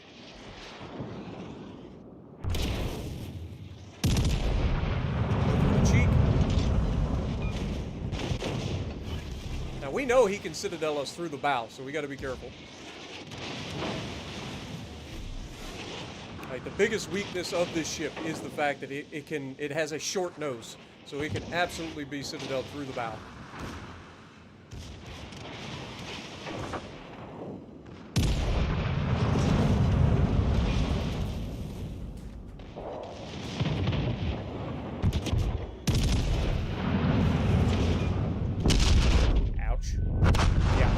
Cheek. Now, we know he can Citadel us through the bow, so we got to be careful. Like, the biggest weakness of this ship is the fact that it has a short nose, so it can absolutely be Citadel through the bow. Ouch. Yeah.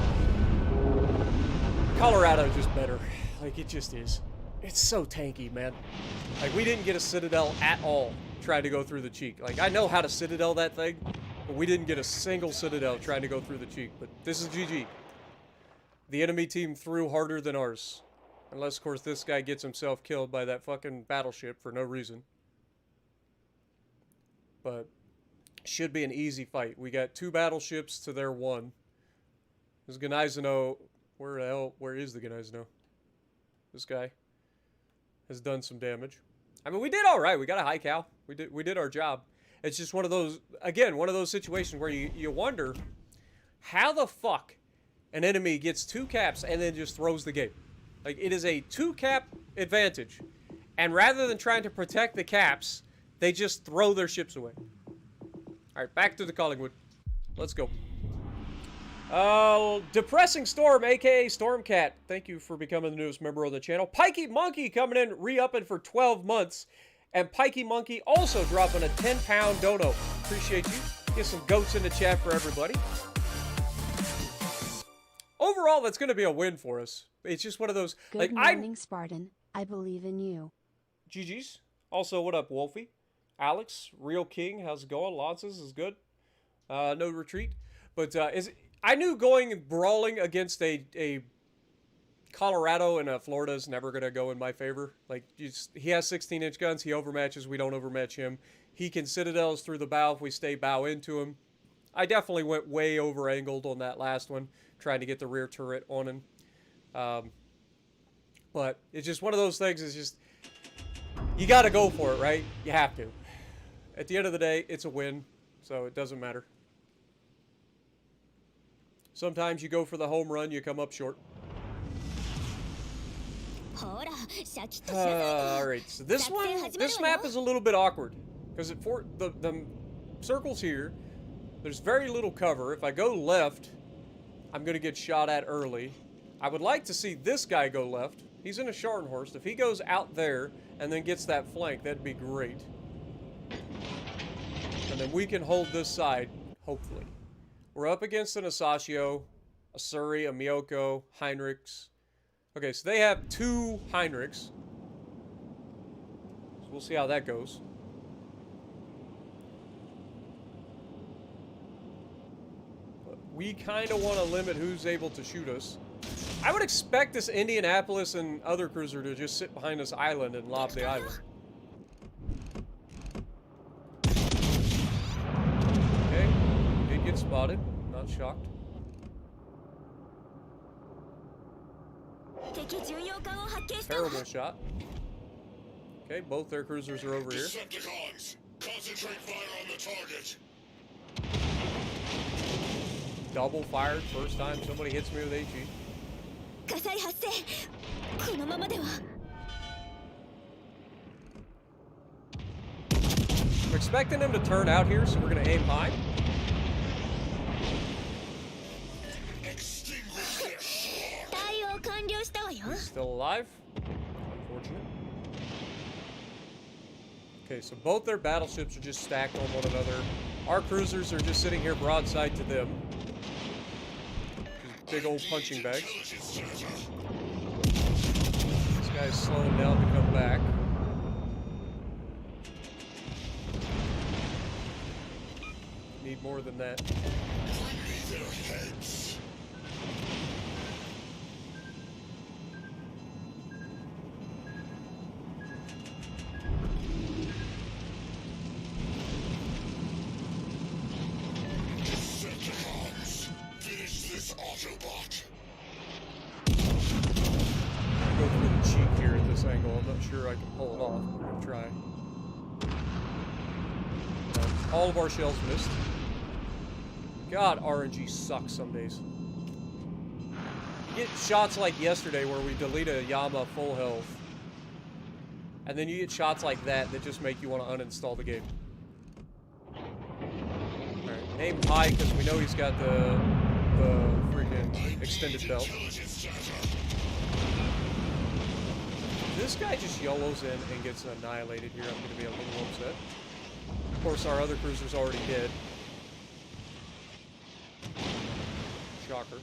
Colorado is just better. Like, it just is. It's so tanky, man. Like, we didn't get a Citadel at all trying to go through the cheek. Like, I know how to Citadel that thing, but we didn't get a single Citadel trying to go through the cheek. But this is GG. The enemy team threw harder than ours. Unless, of course, this guy gets himself killed by that fucking battleship for no reason. But should be an easy fight. We got 2 battleships to their 1. This Gneiseno... Where is the Gneiseno? This guy has done some damage. I mean, we did all right. We got a high cal. We did our job. It's just one of those, again, one of those situations where you wonder how the fuck an enemy gets 2 caps and then just throws the game. Like, it is a 2 cap advantage, and rather than trying to protect the caps, they just throw their ships away. All right, back to the Collingwood. Let's go. Depressing Storm, aka Stormcat. Thank you for becoming the newest member of the channel. Pikey Monkey coming in, re-upping for 12 months. And Pikey Monkey also dropping a 10-pound dono. Appreciate you. Get some goats in the chat for everybody. Overall, that's going to be a win for us. It's just one of those... Good morning, Spartan. I believe in you. GG's. Also, what up, Wolfie? Alex, Real King, how's it going? Lances is good. No retreat. But I knew going brawling against a Colorado and a Florida is never going to go in my favor. Like, he has 16-inch guns. He overmatches. We don't overmatch him. He can Citadels through the bow if we stay bow into him. I definitely went way over-angled on that last one, trying to get the rear turret on him. But it's just one of those things. It's just, you got to go for it, right? You have to. At the end of the day, it's a win, so it doesn't matter. Sometimes you go for the home run, you come up short. Alright, so this map is a little bit awkward. Because the circle's here. There's very little cover. If I go left, I'm going to get shot at early. I would like to see this guy go left. He's in a Scharnhorst. If he goes out there and then gets that flank, that'd be great. And then we can hold this side, hopefully. We're up against an Asashio, a Surrey, a Miyoko, Heinrichs. Okay, so they have 2 Heinrichs. So we'll see how that goes. But we kind of want to limit who's able to shoot us. I would expect this Indianapolis and other cruiser to just sit behind this island and lob the island. Okay, did get spotted. Not shocked. Terrible shot. Okay, both their cruisers are over here. Decepticons, concentrate fire on the target. Double fired first time somebody hits me with HE. I'm expecting him to turn out here, so we're going to aim high. He's still alive. Unfortunate. Okay, so both their battleships are just stacked on one another. Our cruisers are just sitting here broadside to them. Just big old punching bags. This guy's slowing down to come back. Need more than that. Go through the cheek here at this angle. I'm not sure I can pull it off. I'm gonna try. All of our shells missed. God, RNG sucks some days. You get shots like yesterday where we delete a Yama full health. And then you get shots like that that just make you want to uninstall the game. Alright, aim high because we know he's got the freaking extended belt. This guy just YOLOs in and gets annihilated here. I'm going to be a little upset. Of course, our other cruiser's already dead. Shocker.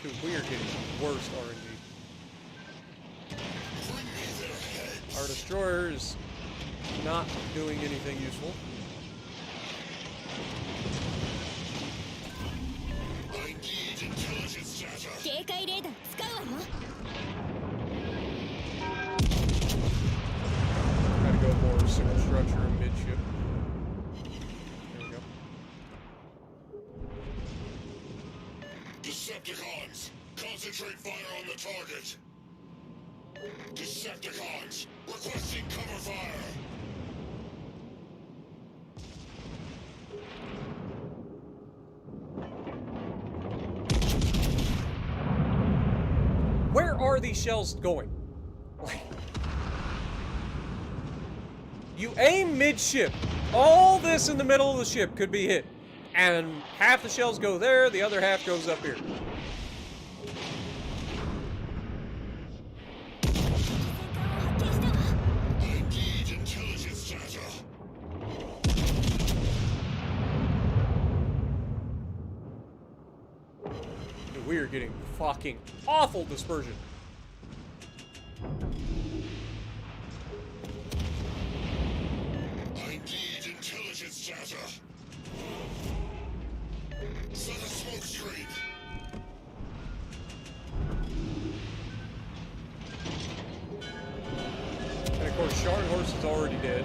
Dude, we are getting worse RNG. Our destroyer is not doing anything useful. Gotta go more single structure and midship. There we go. Decepticons, concentrate fire on the target. Decepticons, requesting cover fire. Where are these shells going? You aim midship. All this in the middle of the ship could be hit. And half the shells go there, the other half goes up here. We are getting fucking awful dispersion. I need intelligence data. Set a smoke screen. And of course, Scharnhorst is already dead.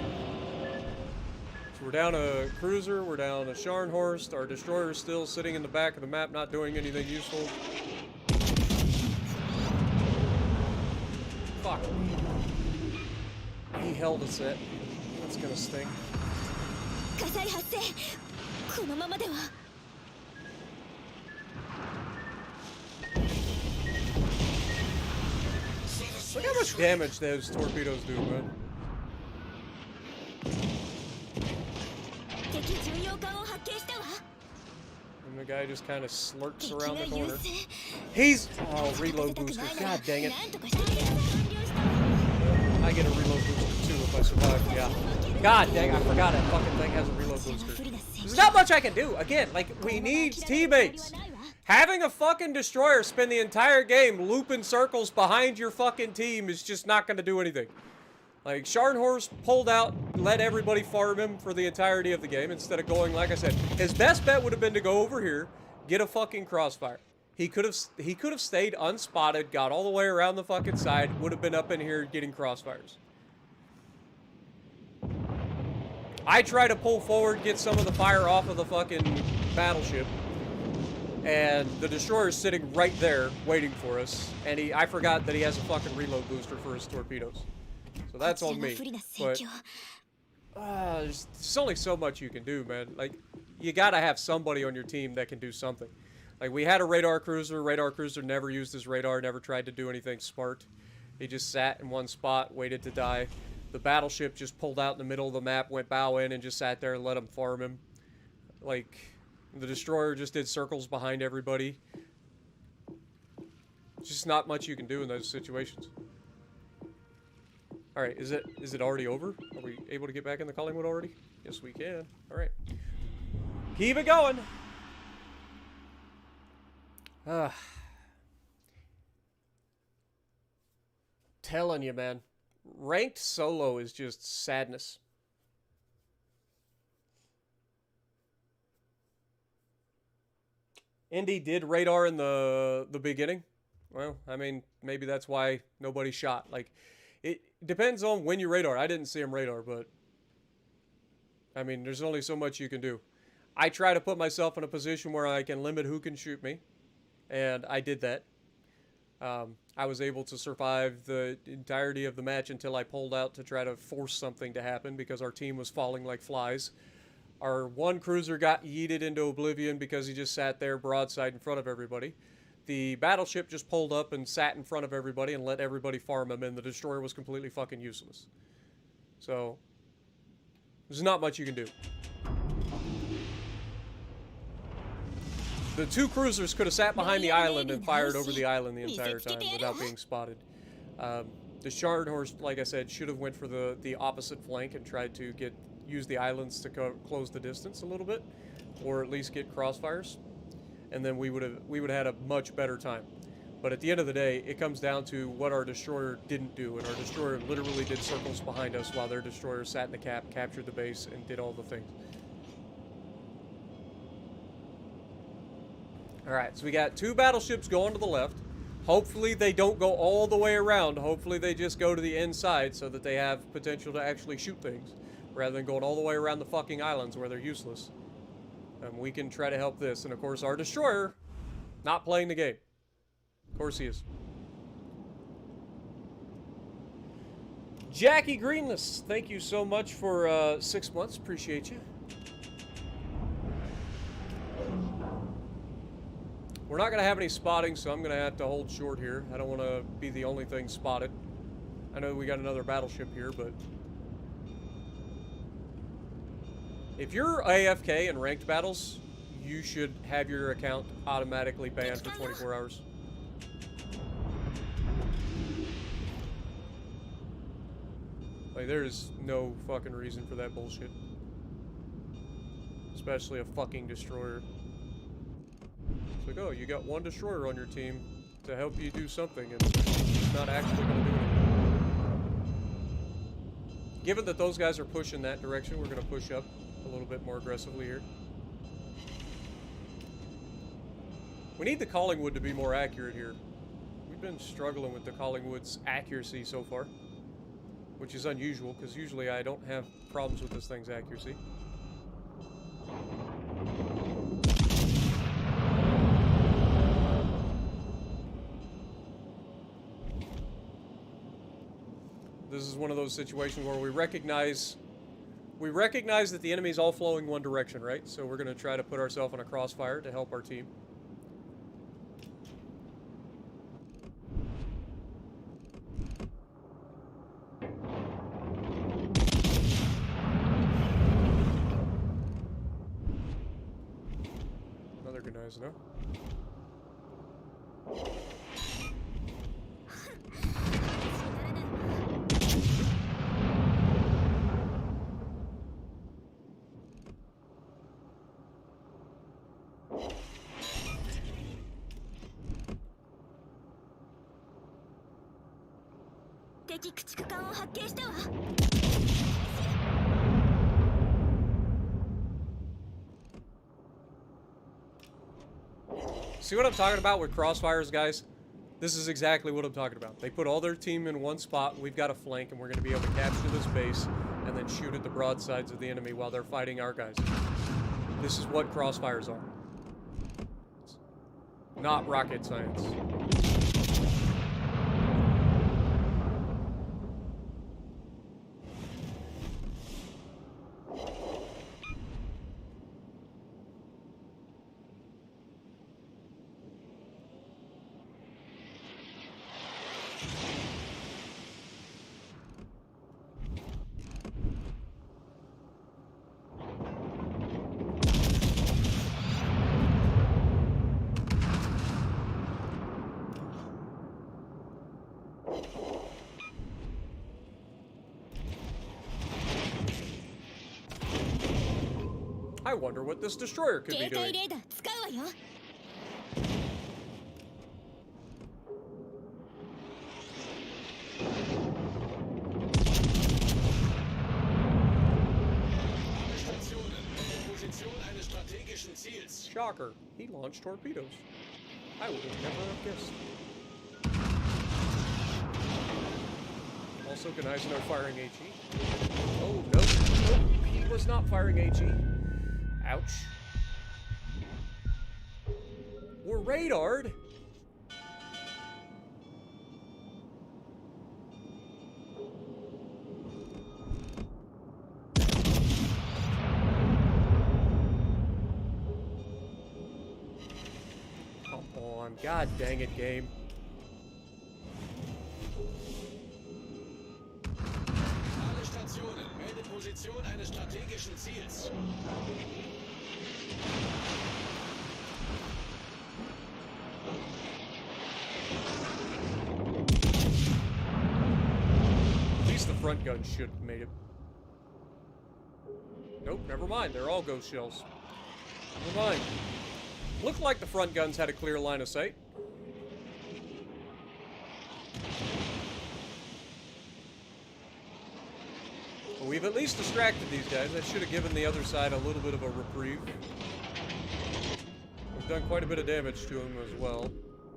So we're down a cruiser, we're down a Scharnhorst, our destroyer is still sitting in the back of the map, not doing anything useful. Fuck. He held us at. That's gonna sting. Look how much damage those torpedoes do, man. And the guy just kind of slurps around the corner. He's... Oh, reload booster. God dang it. I get a reload booster too if I survive. Yeah. God dang, I forgot that fucking thing has a reload booster. There's not much I can do. Again, like, we need teammates. Having a fucking destroyer spend the entire game looping circles behind your fucking team is just not going to do anything. Like, Scharnhorst pulled out, let everybody farm him for the entirety of the game instead of going, like I said, his best bet would have been to go over here, get a fucking crossfire. He could have stayed unspotted, got all the way around the fucking side, would have been up in here getting crossfires. I try to pull forward, get some of the fire off of the fucking battleship. And the destroyer's sitting right there, waiting for us. And I forgot that he has a fucking reload booster for his torpedoes. So that's on me. But there's only so much you can do, man. Like, you gotta have somebody on your team that can do something. Like, we had a radar cruiser. Radar cruiser never used his radar, never tried to do anything smart. He just sat in one spot, waited to die. The battleship just pulled out in the middle of the map, went bow in, and just sat there and let them farm him. Like, the destroyer just did circles behind everybody. Just not much you can do in those situations. Alright, is it already over? Are we able to get back in the Collingwood already? Yes, we can. Alright. Keep it going! Telling you, man. Ranked solo is just sadness. Indy did radar in the beginning. Well, I mean, maybe that's why nobody shot. Like, it depends on when you radar. I didn't see him radar, but I mean, there's only so much you can do. I try to put myself in a position where I can limit who can shoot me, and I did that. I was able to survive the entirety of the match until I pulled out to try to force something to happen because our team was falling like flies. Our one cruiser got yeeted into oblivion because he just sat there broadside in front of everybody. The battleship just pulled up and sat in front of everybody and let everybody farm him, and the destroyer was completely fucking useless. So, there's not much you can do. The two cruisers could have sat behind the island and fired over the island the entire time without being spotted. The Shard Horse, like I said, should have went for the opposite flank and tried to use the islands to close the distance a little bit, or at least get crossfires, and then we would have had a much better time. But at the end of the day, it comes down to what our destroyer didn't do, and our destroyer literally did circles behind us while their destroyer sat in the cap, captured the base, and did all the things. Alright, so we got two battleships going to the left. Hopefully they don't go all the way around. Hopefully they just go to the inside so that they have potential to actually shoot things, rather than going all the way around the fucking islands where they're useless. We can try to help this. And of course, our destroyer, not playing the game. Of course he is. Jackie Greenless, thank you so much for 6 months. Appreciate you. We're not going to have any spotting, so I'm going to have to hold short here. I don't want to be the only thing spotted. I know we got another battleship here, but if you're AFK in ranked battles, you should have your account automatically banned for 24 hours. Like, there's no fucking reason for that bullshit. Especially a fucking destroyer. It's like, oh, you got one destroyer on your team to help you do something, and it's not actually going to do anything. Given that those guys are pushing that direction, we're going to push up a little bit more aggressively here. We need the Collingwood to be more accurate here. We've been struggling with the Collingwood's accuracy so far, which is unusual, because usually I don't have problems with this thing's accuracy. This is one of those situations where we recognize that the enemy's all flowing one direction, right? So we're going to try to put ourselves on a crossfire to help our team. Another good noise, no? See what I'm talking about with crossfires, guys? This is exactly what I'm talking about. They put all their team in one spot, we've got a flank, and we're going to be able to capture this base and then shoot at the broadsides of the enemy while they're fighting our guys. This is what crossfires are. It's not rocket science. I wonder what this destroyer could be 警戒 doing. レーダー使うわよ。 Stationen in Position eines strategischen Ziels. Shocker, he launched torpedoes. I would have never have guessed. Also, Gneisenau firing HE. Oh, no. Nope, he was not firing HE. Ouch. We're radared. Come on, god dang it, game. Alle Stationen, melde Position eines strategischen Ziels. At least the front gun should have made it. Nope, never mind. They're all ghost shells. Never mind. Looked like the front guns had a clear line of sight. But we've at least distracted these guys. That should have given the other side a little bit of a reprieve. We've done quite a bit of damage to him as well.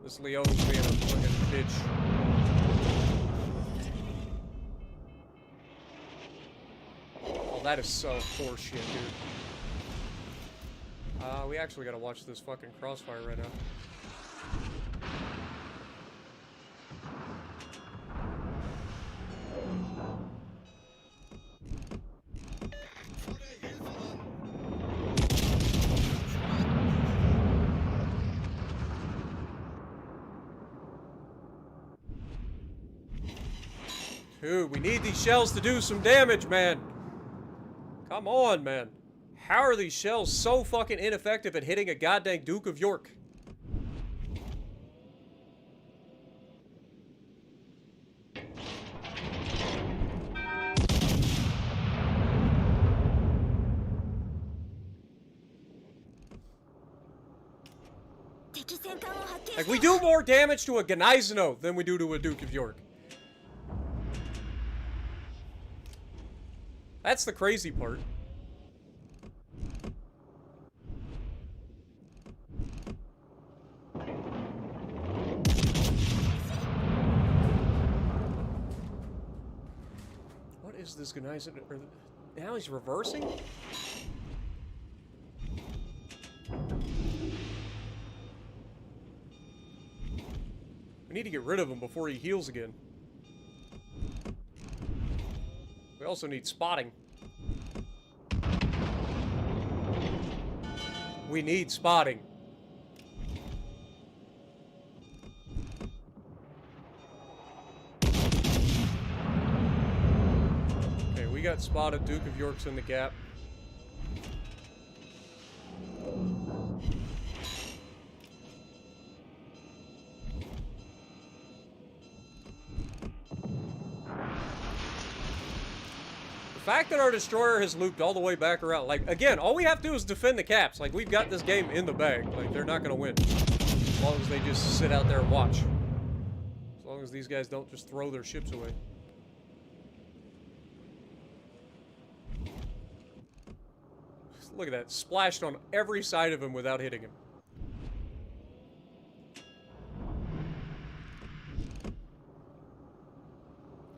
This Leo's being a fucking bitch. Oh, that is so horseshit, dude. We actually gotta watch this fucking crossfire right now. Dude, we need these shells to do some damage, man. Come on, man. How are these shells so fucking ineffective at hitting a goddamn Duke of York? Like, we do more damage to a Gneisenau than we do to a Duke of York. That's the crazy part. What is this Gneisenau? Now he's reversing? We need to get rid of him before he heals again. We also need spotting. We need spotting. Okay, we got spotted. Duke of York's in the gap. The fact that our destroyer has looped all the way back around, like, again, all we have to do is defend the caps. Like, we've got this game in the bag. Like, they're not gonna win. As long as they just sit out there and watch. As long as these guys don't just throw their ships away. Look at that. Splashed on every side of him without hitting him.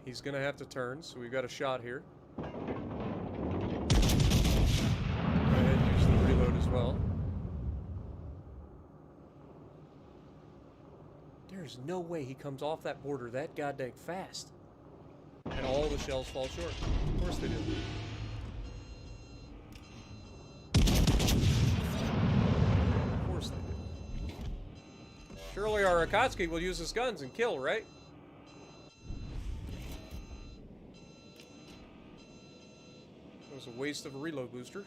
He's gonna have to turn, so we've got a shot here. Go ahead and use the reload as well. There's no way he comes off that border that goddamn fast. And all the shells fall short. Of course they do. Of course they do. Surely our Akatsuki will use his guns and kill, right? That was a waste of a reload booster.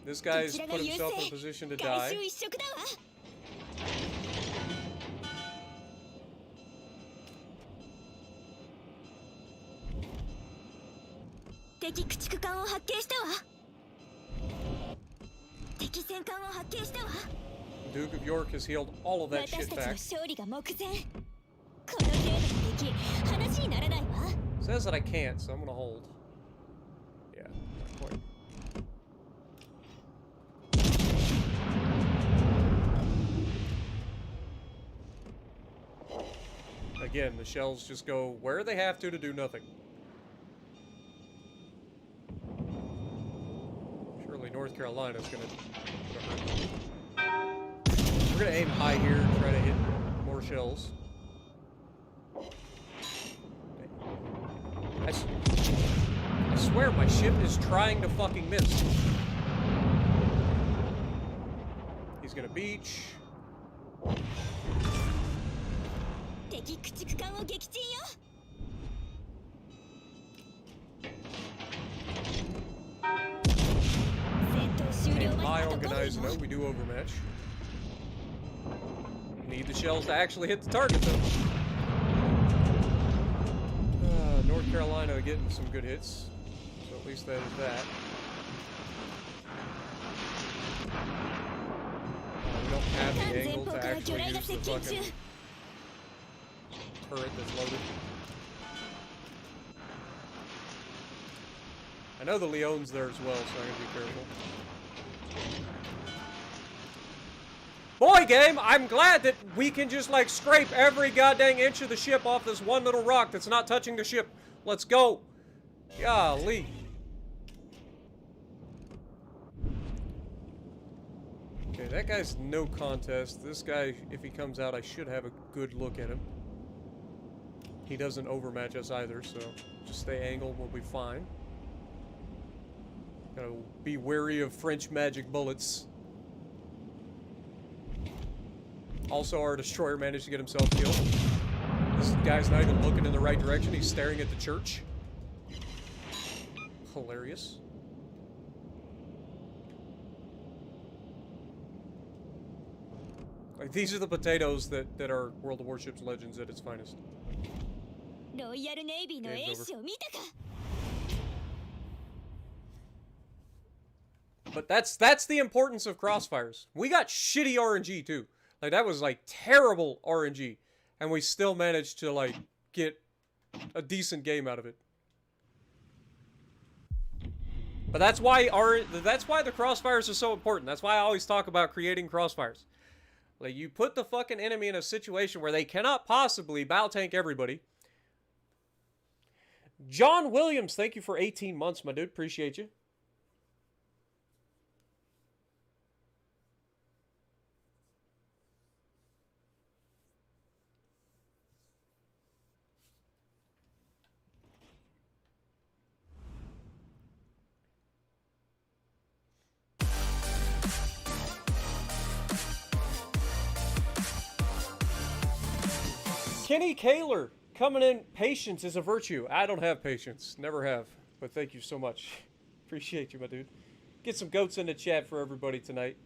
This guy's put himself in a position to die. 敵戦艦を発見したわ。 Duke of York has healed all of that 私 shit たちの back. 勝利が目前。この程度の敵、話にならないわ。 Says that I can't, so I'm gonna hold. Yeah, not quite. Again, the shells just go where they have to do nothing. Surely North Carolina's gonna hurt. We're gonna aim high here and try to hit more shells. I swear my ship is trying to fucking miss. He's gonna beach. 敵駆逐艦を撃沈よ。 In my organized note, we do overmatch. Need the shells to actually hit the target, though. North Carolina getting some good hits, so at least that is that. We don't have the angle to actually use the fucking turret that's loaded. I know the Leon's there as well, so I gotta be careful. Boy, game, I'm glad that we can just, like, scrape every goddamn inch of the ship off this one little rock that's not touching the ship. Let's go. Golly. Okay, that guy's no contest. This guy, if he comes out, I should have a good look at him. He doesn't overmatch us either, so just stay angled, we'll be fine. Gotta be wary of French magic bullets. Also, our destroyer managed to get himself killed. This guy's not even looking in the right direction. He's staring at the church. Hilarious. Like, these are the potatoes that are World of Warships Legends at its finest. ロイヤルネイビーの英士を見たか。 But that's the importance of crossfires. We got shitty RNG too. Like, that was like terrible RNG, and we still managed to like get a decent game out of it. But that's why the crossfires are so important. That's why I always talk about creating crossfires. Like, you put the fucking enemy in a situation where they cannot possibly bow tank everybody. John Williams, thank you for 18 months, my dude. Appreciate you. Kenny Kaler coming in. Patience is a virtue. I don't have patience. Never have. But thank you so much. Appreciate you, my dude. Get some goats in the chat for everybody tonight.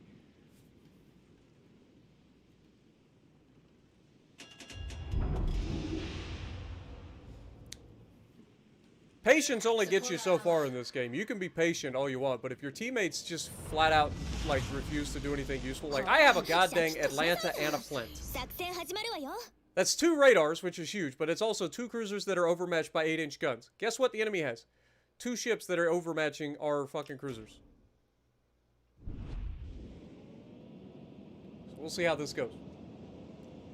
Patience only gets you so far in this game. You can be patient all you want, but if your teammates just flat out, like, refuse to do anything useful, like, I have a goddamn Atlanta and a Flint. 作戦始まるわよ。 That's 2 radars, which is huge, but it's also 2 cruisers that are overmatched by 8-inch guns. Guess what the enemy has? 2 ships that are overmatching our fucking cruisers. So we'll see how this goes.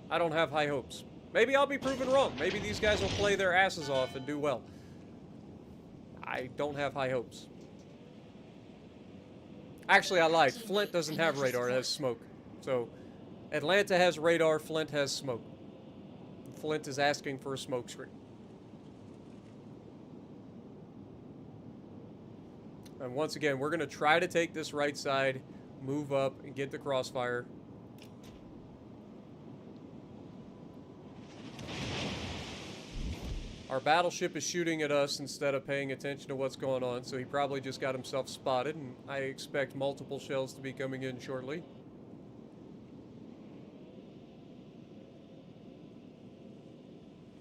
I don't have high hopes. Maybe I'll be proven wrong. Maybe these guys will play their asses off and do well. I don't have high hopes. Actually, I lied. Flint doesn't have radar, it has smoke. So, Atlanta has radar, Flint has smoke. Flint is asking for a smoke screen. And once again, we're going to try to take this right side, move up, and get the crossfire. Our battleship is shooting at us instead of paying attention to what's going on, so he probably just got himself spotted, and I expect multiple shells to be coming in shortly.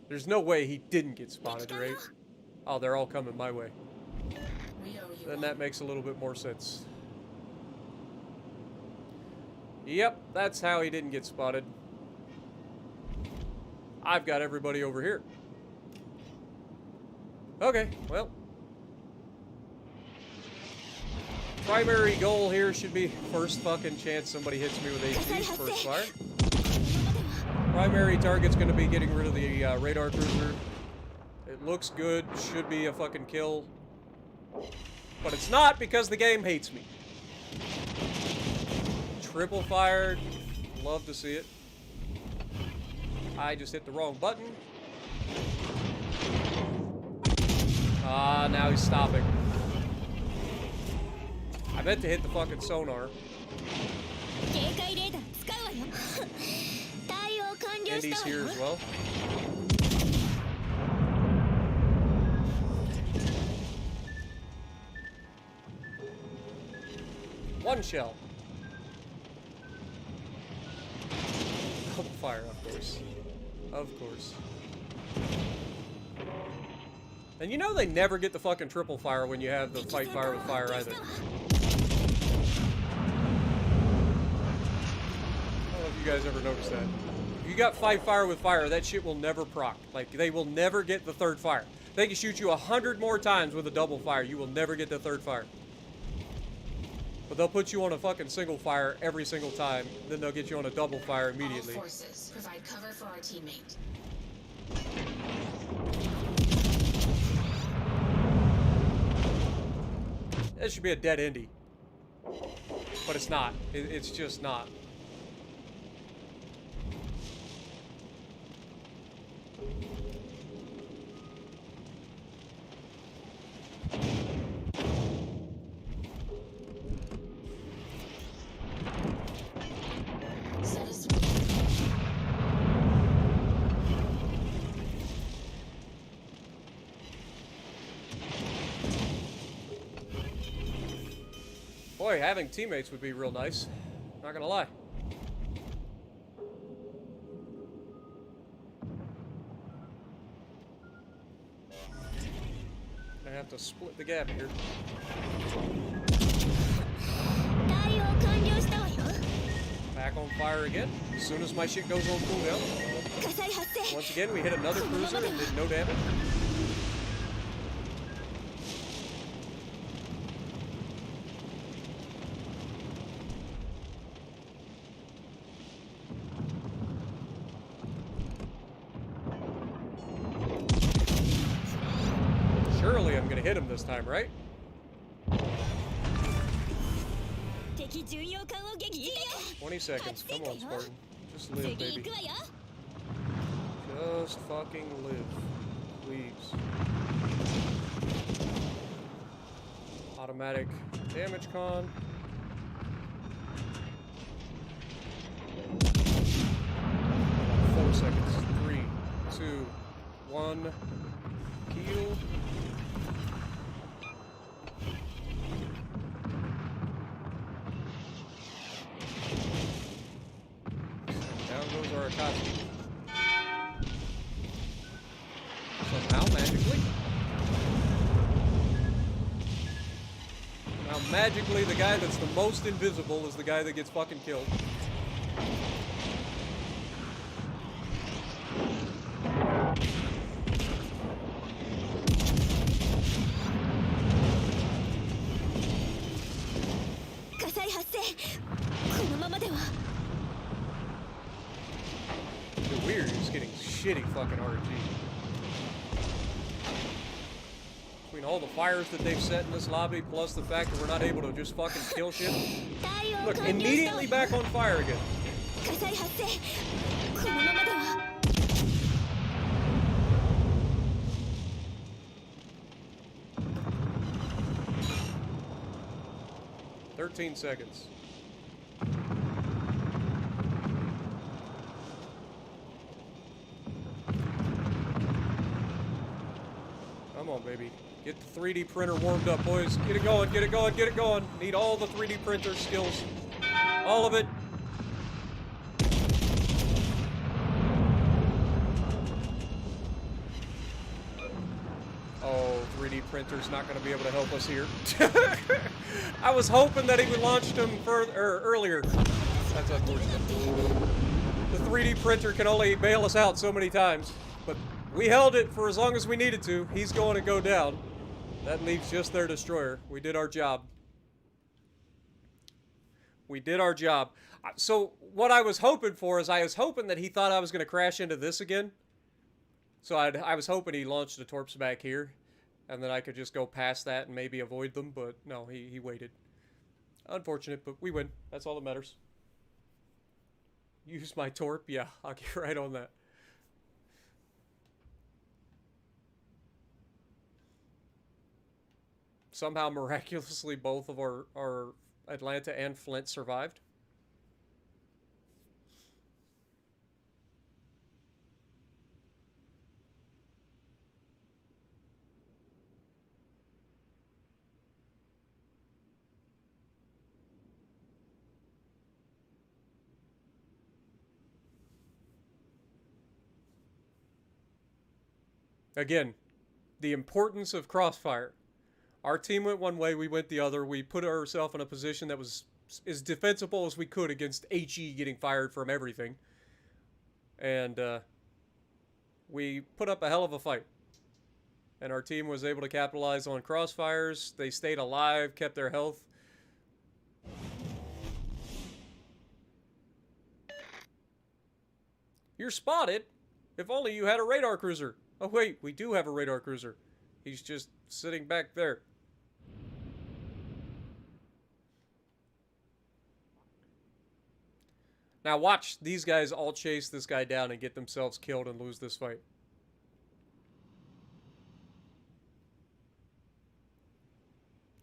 There's no way he didn't get spotted, right? Oh, they're all coming my way. Then that makes a little bit more sense. Yep, that's how he didn't get spotted. I've got everybody over here. Okay, well. Primary goal here should be first fucking chance somebody hits me with HE, first fire. Primary target's gonna be getting rid of the radar cruiser. It looks good, should be a fucking kill. But it's not because the game hates me. Triple fired, love to see it. I just hit the wrong button. Ah, now he's stopping. I meant to hit the fucking sonar. And he's here as well. One shell. Double fire, of course. Of course. And you know they never get the fucking triple fire when you have the fight fire with fire either. I don't know if you guys ever noticed that. If you got fight fire with fire, that shit will never proc. Like, they will never get the third fire. They can shoot you 100 more times with a double fire. You will never get the third fire. But they'll put you on a fucking single fire every single time. Then they'll get you on a double fire immediately. All forces, provide cover for our teammate. That should be a dead Indy. But it's not. It's just not. Boy, having teammates would be real nice. Not gonna lie. I have to split the gap here. Back on fire again. As soon as my shit goes on cooldown. Once again, we hit another cruiser and did no damage. Surely I'm gonna hit him this time, right? 20 seconds. Come on, Spartan. Just live, baby. Just fucking live. Please. Automatic damage con. About 4 seconds. 3, 2, 1. Keel. Somehow, magically. Now, magically, the guy that's the most invisible is the guy that gets fucking killed. It's weird, he's getting shitty fucking RG. Between all the fires that they've set in this lobby, plus the fact that we're not able to just fucking kill shit. Look, immediately back on fire again. "13 seconds. Come on, baby. Get the 3D printer warmed up, boys. Get it going, get it going, get it going. Need all the 3D printer skills. All of it. Oh, 3D printer's not going to be able to help us here. I was hoping that he would launch them further, earlier. That's unfortunate. The 3D printer can only bail us out so many times. But we held it for as long as we needed to. He's going to go down. That leaves just their destroyer. We did our job. We did our job. So what I was hoping for is I was hoping that he thought I was going to crash into this again. So I was hoping he launched the torps back here. And then I could just go past that and maybe avoid them. But no, he waited. Unfortunate, but we win. That's all that matters. Use my torp? Yeah, I'll get right on that. Somehow, miraculously, both of our Atlanta and Flint survived. Again, the importance of crossfire. Our team went one way, we went the other. We put ourselves in a position that was as defensible as we could against HE getting fired from everything. And we put up a hell of a fight. And our team was able to capitalize on crossfires. They stayed alive, kept their health. You're spotted. If only you had a radar cruiser. Oh wait, we do have a radar cruiser. He's just sitting back there. Now watch these guys all chase this guy down and get themselves killed and lose this fight.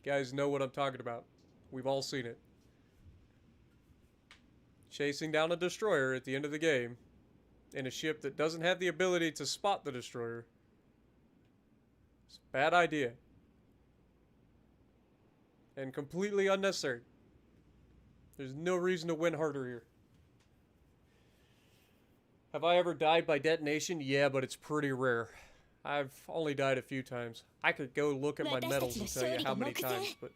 You guys know what I'm talking about. We've all seen it. Chasing down a destroyer at the end of the game in a ship that doesn't have the ability to spot the destroyer. It's a bad idea. And completely unnecessary. There's no reason to win harder here. Have I ever died by detonation? Yeah, but it's pretty rare. I've only died a few times. I could go look at my medals and tell you how many times, but...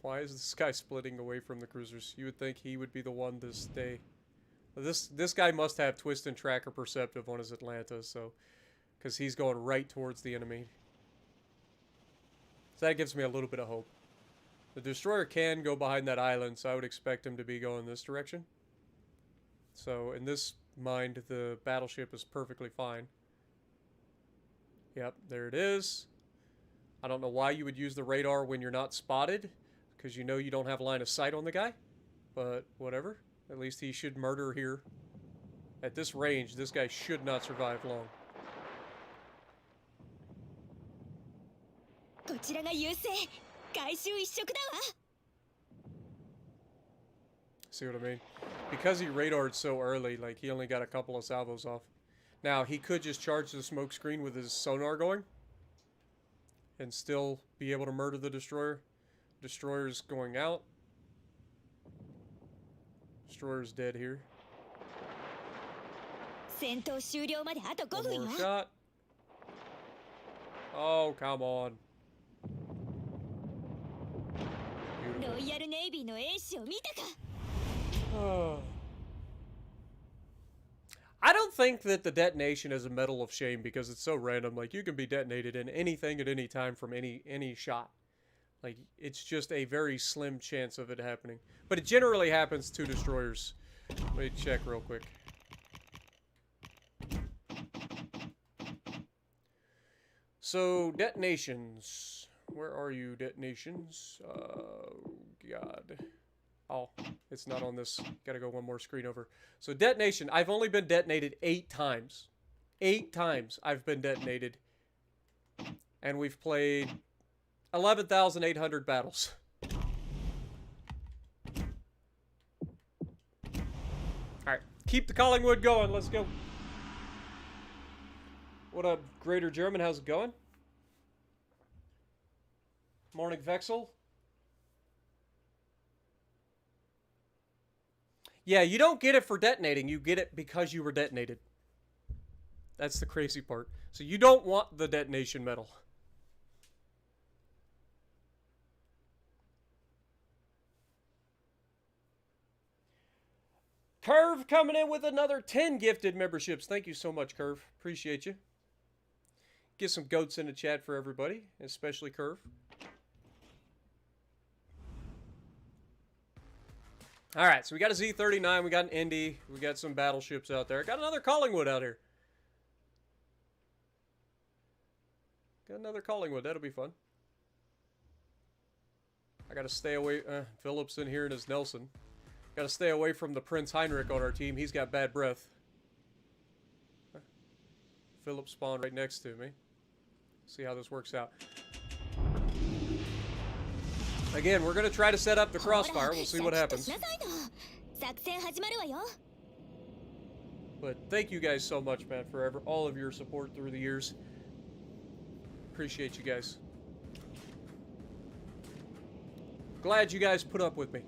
Why is this guy splitting away from the cruisers? You would think he would be the one to stay. This guy must have twist and tracker perceptive on his Atlanta, so... Because he's going right towards the enemy. So that gives me a little bit of hope. The destroyer can go behind that island, so I would expect him to be going this direction. So in this mind, the battleship is perfectly fine. Yep, there it is. I don't know why you would use the radar when you're not spotted, because you know you don't have line of sight on the guy. But whatever. At least he should murder here. At this range, this guy should not survive long. See what I mean? Because he radared so early, like, he only got a couple of salvos off. Now, he could just charge the smoke screen with his sonar going and still be able to murder the destroyer. Destroyer's going out. Destroyer's dead here. One more shot. Oh, come on. I don't think that the detonation is a medal of shame because it's so random. Like, you can be detonated in anything at any time from any shot. Like, it's just a very slim chance of it happening. But it generally happens to destroyers. Let me check real quick. So, detonations. Where are you, detonations? God. Oh, it's not on this. Gotta go one more screen over. So, detonation. I've only been detonated 8 times. 8 times I've been detonated. And we've played 11,800 battles. Alright, keep the Collingwood going. Let's go. What up, Greater German? How's it going? Morning, Vexel. Yeah, you don't get it for detonating. You get it because you were detonated. That's the crazy part. So you don't want the detonation medal. Curve coming in with another 10 gifted memberships. Thank you so much, Curve. Appreciate you. Get some goats in the chat for everybody, especially Curve. All right, so we got a Z-39, we got an Indy, we got some battleships out there. Got another Collingwood out here. Got another Collingwood, that'll be fun. I gotta stay away, Phillips in here and his Nelson. Gotta stay away from the Prince Heinrich on our team, he's got bad breath. Phillips spawned right next to me. See how this works out. Again, we're going to try to set up the crossfire. We'll see what happens. But thank you guys so much, man, for all of your support through the years. Appreciate you guys. Glad you guys put up with me.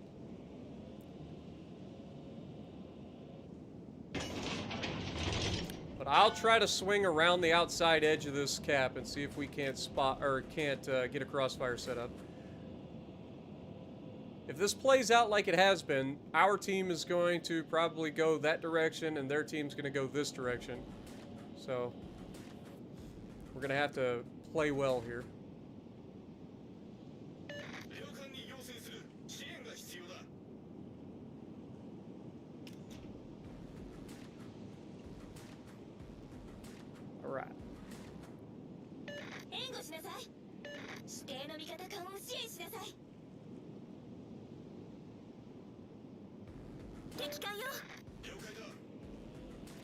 But I'll try to swing around the outside edge of this cap and see if we can't spot or can't get a crossfire set up. If this plays out like it has been, our team is going to probably go that direction and their team's going to go this direction. So, we're going to have to play well here. All right.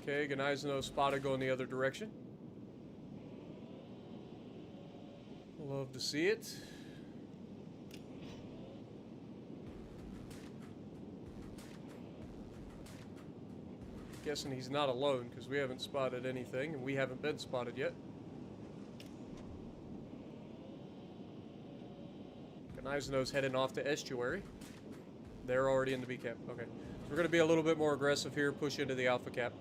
Okay, Gneisenau spotted going the other direction. Love to see it. Guessing he's not alone because we haven't spotted anything and we haven't been spotted yet. Gneisenau's heading off to estuary. They're already in the B cap. Okay. So we're going to be a little bit more aggressive here, push into the alpha cap.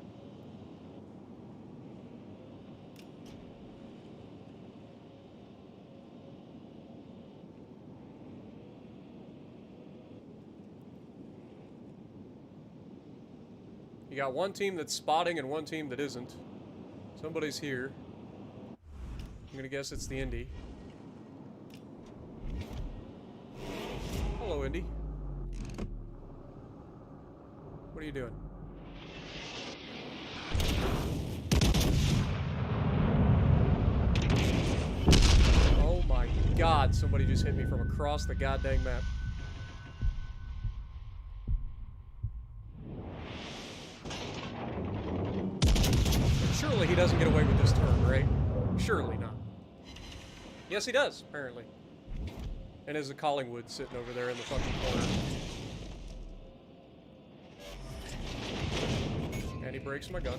You got one team that's spotting and one team that isn't. Somebody's here. I'm going to guess it's the Indy. Hello, Indy. What are you doing? Oh my God, somebody just hit me from across the goddamn map. Surely he doesn't get away with this turn, right? Surely not. Yes, he does, apparently. And there's a Collingwood sitting over there in the fucking corner. And he breaks my gun.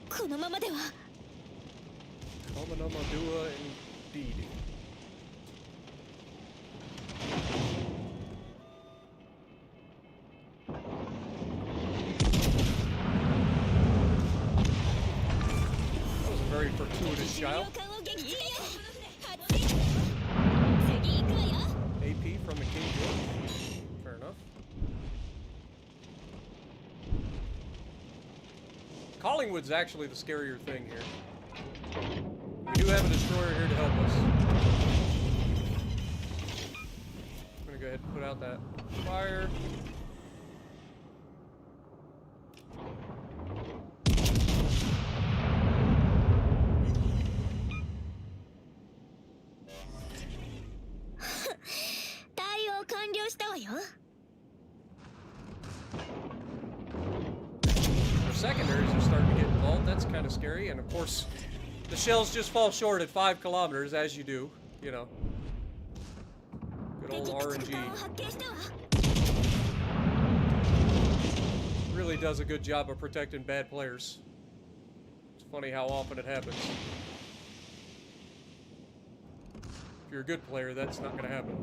Komanoma indeed. That was a very fortuitous shot. AP from the King George. Fair enough. Collingwood's actually the scarier thing here. We do have a destroyer here to help us. I'm gonna go ahead and put out that fire. Our secondaries are starting to get involved. That's kind of scary, and of course, the shells just fall short at 5 kilometers, as you do, you know. Good old RNG. Really does a good job of protecting bad players. It's Funny how often it happens. If you're a good player, that's not gonna happen.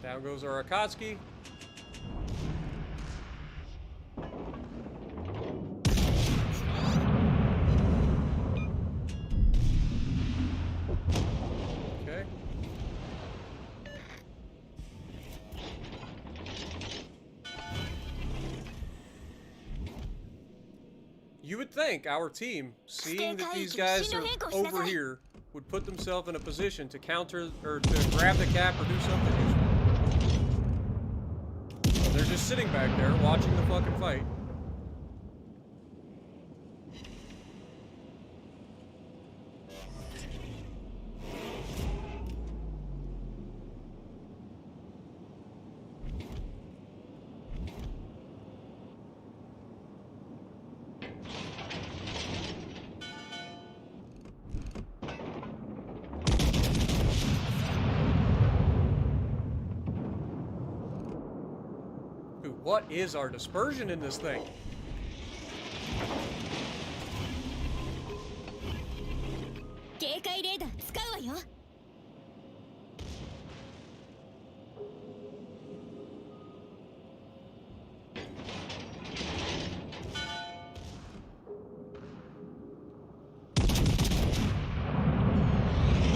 Down goes our Akatsuki. Okay. You would think our team, seeing that these guys are over here, would put themselves in a position to counter or to grab the cap or do something useful. They're just sitting back there watching the fucking fight. What is our dispersion in this thing?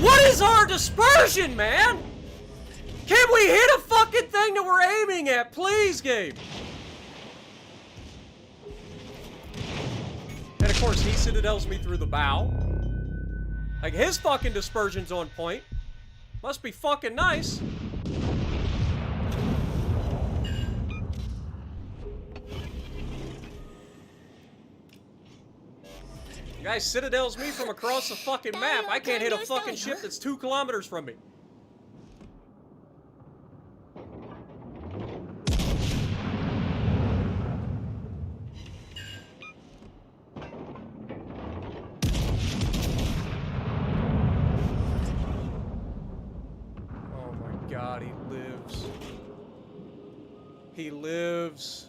What is our dispersion, man? Can we hit a fucking thing that we're aiming at, please, game? And of course, he citadels me through the bow. Like, his fucking dispersion's on point. Must be fucking nice. You guys citadels me from across the fucking map. I can't hit a fucking ship that's 2 kilometers from me. God, he lives. He lives.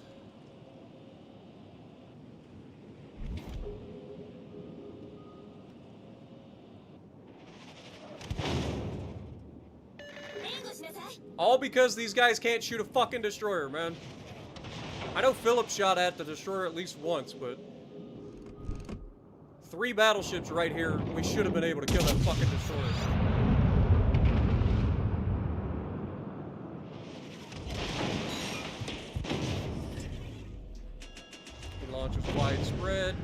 All because these guys can't shoot a fucking destroyer, man. I know Philip shot at the destroyer at least once, but 3 battleships right here, we should have been able to kill that fucking destroyer. Launch is widespread.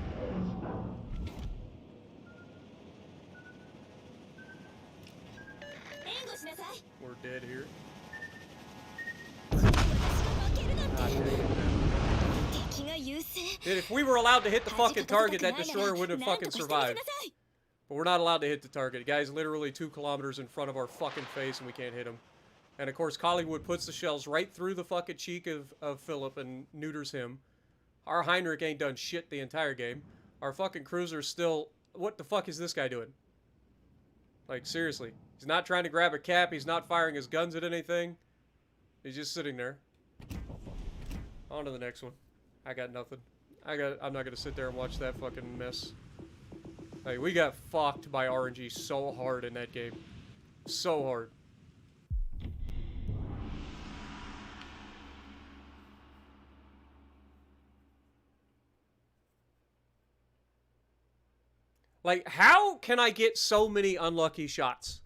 We're dead here. Dude, if we were allowed to hit the fucking target, that destroyer wouldn't have fucking survived. But we're not allowed to hit the target. The guy's literally 2 kilometers in front of our fucking face and we can't hit him. And of course, Collingwood puts the shells right through the fucking cheek of Philip and neuters him. Our Heinrich ain't done shit the entire game. Our fucking cruiser's still... What the fuck is this guy doing? Like, seriously. He's not trying to grab a cap. He's not firing his guns at anything. He's just sitting there. On to the next one. I got nothing. I'm not gonna sit there and watch that fucking mess. Like, we got fucked by RNG so hard in that game. So hard. Like, how can I get so many unlucky shots?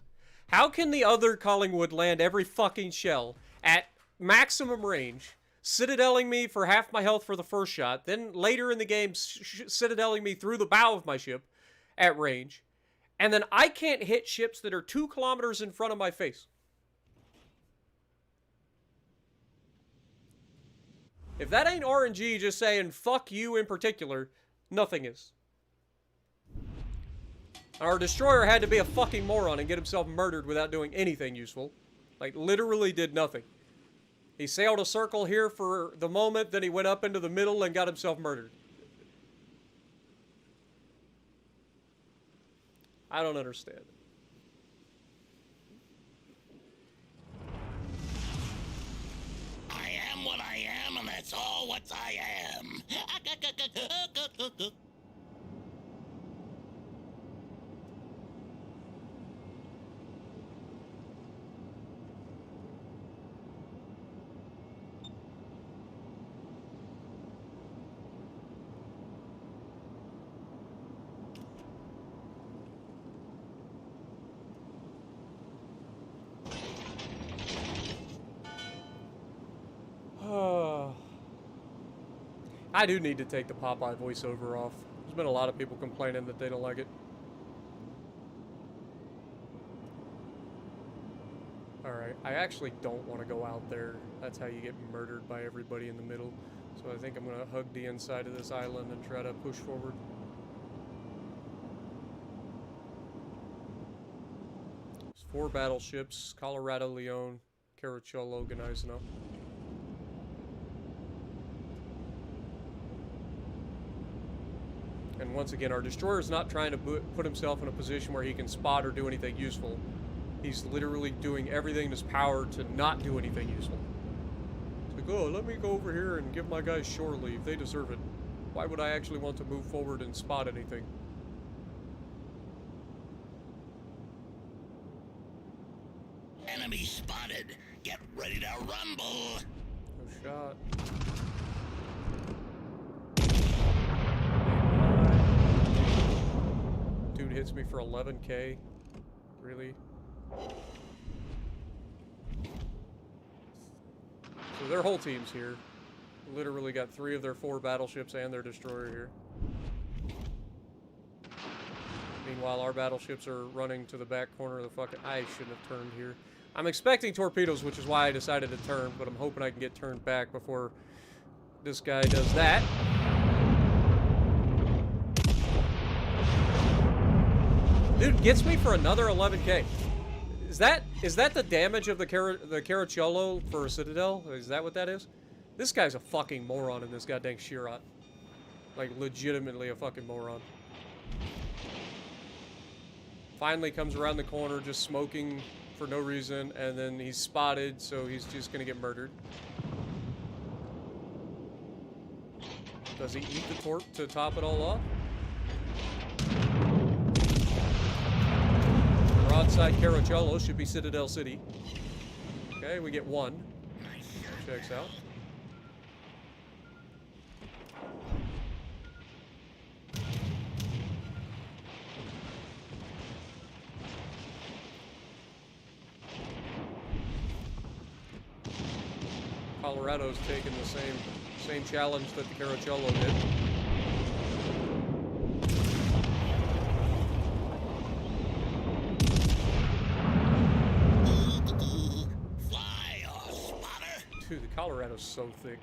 How can the other Collingwood land every fucking shell at maximum range, citadeling me for half my health for the first shot, then later in the game citadeling me through the bow of my ship at range, and then I can't hit ships that are 2 kilometers in front of my face? If that ain't RNG just saying, fuck you in particular, nothing is. Our destroyer had to be a fucking moron and get himself murdered without doing anything useful. Like, literally did nothing. He sailed a circle here for the moment, then he went up into the middle and got himself murdered. I don't understand. I am what I am, and that's all what I am. I do need to take the Popeye voiceover off. There's been a lot of people complaining that they don't like it. Alright, I actually don't want to go out there. That's how you get murdered by everybody in the middle. So I think I'm going to hug the inside of this island and try to push forward. There's 4 battleships: Colorado, Leon, Caracciolo, Gnaisano. And once again, our destroyer is not trying to put himself in a position where he can spot or do anything useful. He's literally doing everything in his power to not do anything useful. It's like, oh, let me go over here and give my guys shore leave. They deserve it. Why would I actually want to move forward and spot anything? Enemy spotted. Get ready to rumble. No shot. Dude hits me for 11k. Really? So their whole team's here. Literally got 3 of their 4 battleships and their destroyer here. Meanwhile, our battleships are running to the back corner of the fucking... I shouldn't have turned here. I'm expecting torpedoes, which is why I decided to turn, but I'm hoping I can get turned back before this guy does that. Dude gets me for another 11k. Is that the damage of the Caracciolo for a Citadel? Is that what that is? This guy's a fucking moron in this goddamn Shirat. Like, legitimately a fucking moron. Finally comes around the corner, just smoking for no reason, and then he's spotted, so he's just gonna get murdered. Does he eat the torp to top it all off? Broadside Caracciolo should be Citadel City. Okay, we get 1. Checks out. Colorado's taking the same challenge that the Caracciolo did. Dude, the Colorado's so thick.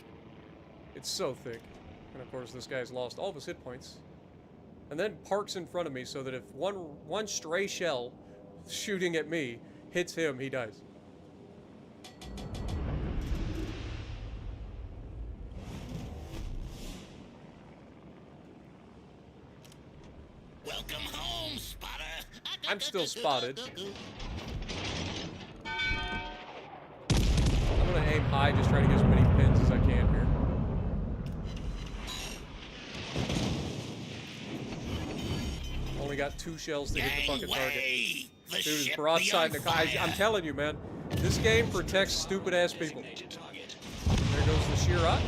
It's so thick. And of course, this guy's lost all of his hit points. And then parks in front of me so that if one stray shell shooting at me hits him, he dies. Welcome home, spotter. I'm still spotted. I'm gonna aim high, just trying to get as many pins as I can here. Only got 2 shells to hit the fucking target. Dude, it's broadside in the car. I'm telling you, man. This game protects stupid ass people. There goes the Shirat.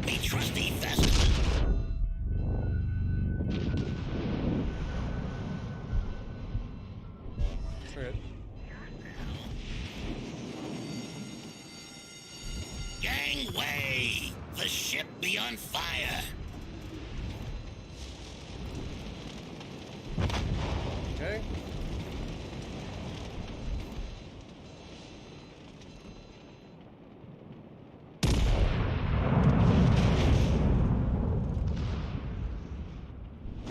Me trusty vessel. Okay. Gangway! The ship be on fire! Okay.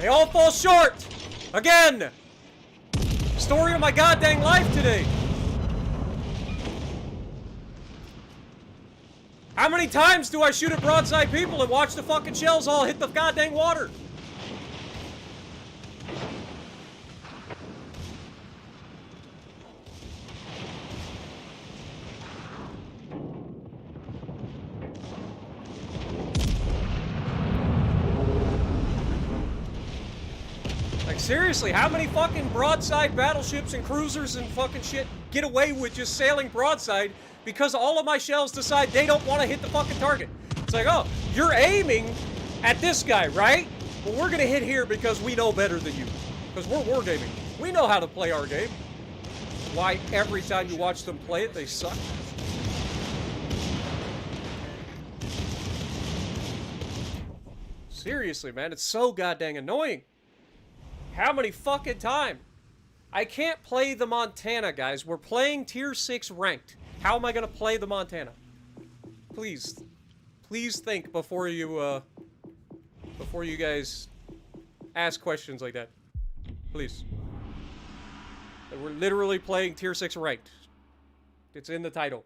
They all fall short! Again! Story of my goddamn life today! How many times do I shoot at broadside people and watch the fucking shells all hit the goddamn water? Like, seriously, how many fucking broadside battleships and cruisers and fucking shit get away with just sailing broadside because all of my shells decide they don't want to hit the fucking target? It's like, oh, you're aiming at this guy, right? Well, we're gonna hit here because we know better than you. Because we're wargaming. We know how to play our game. Why every time you watch them play it, they suck? Seriously, man, it's so goddamn annoying. How many fucking time? I can't play the Montana, guys. We're playing tier 6 ranked. How am I gonna play the Montana? Please think before you guys ask questions like that. Please. We're literally playing tier 6 ranked. It's in the title.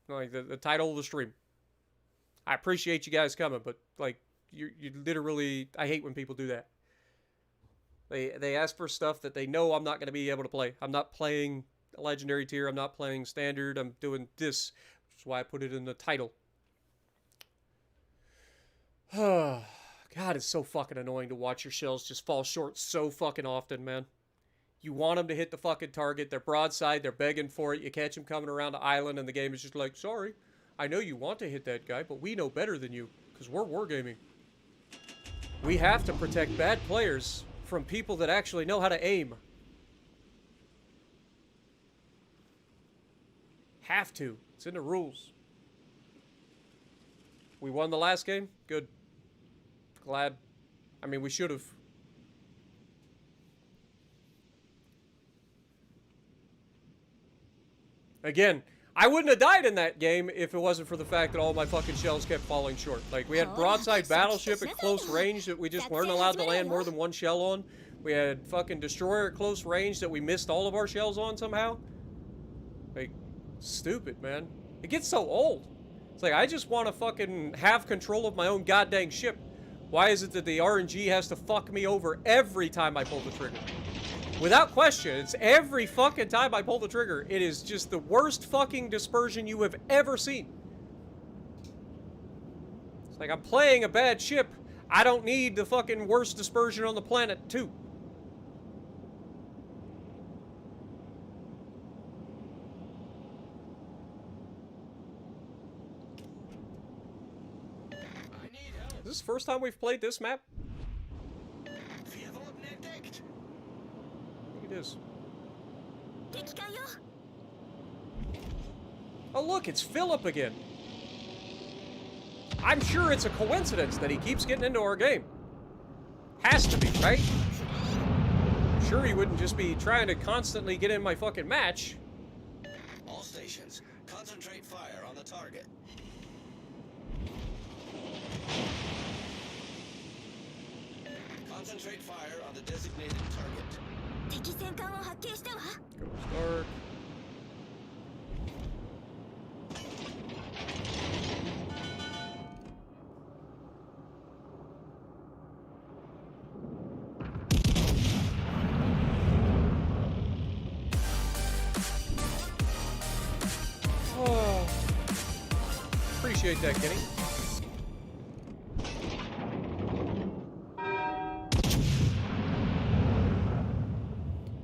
Like, the title of the stream. I appreciate you guys coming, but, like, you literally... I hate when people do that. They ask for stuff that they know I'm not going to be able to play. I'm not playing Legendary tier. I'm not playing Standard. I'm doing this. That's why I put it in the title. God, it's so fucking annoying to watch your shells just fall short so fucking often, man. You want them to hit the fucking target. They're broadside. They're begging for it. You catch them coming around the island, and the game is just like, sorry, I know you want to hit that guy, but we know better than you, because we're wargaming. We have to protect bad players from people that actually know how to aim. Have to. It's in the rules. We won the last game? Good. Glad. I mean, we should have. Again, I wouldn't have died in that game if it wasn't for the fact that all my fucking shells kept falling short. Like, we had broadside battleship at close range that we just weren't allowed to land more than one shell on. We had fucking destroyer at close range that we missed all of our shells on somehow. Like, stupid, man. It gets so old. It's like, I just want to fucking have control of my own goddamn ship. Why is it that the RNG has to fuck me over every time I pull the trigger? Without question, it's every fucking time I pull the trigger. It is just the worst fucking dispersion you have ever seen. It's like, I'm playing a bad ship. I don't need the fucking worst dispersion on the planet, too. Is this the first time we've played this map? It is. Oh look, it's Philip again. I'm sure it's a coincidence that he keeps getting into our game. Has to be, right? I'm sure he wouldn't just be trying to constantly get in my fucking match. All stations, concentrate fire on the target. Concentrate fire on the designated target. Go start. Oh, appreciate that, Kenny.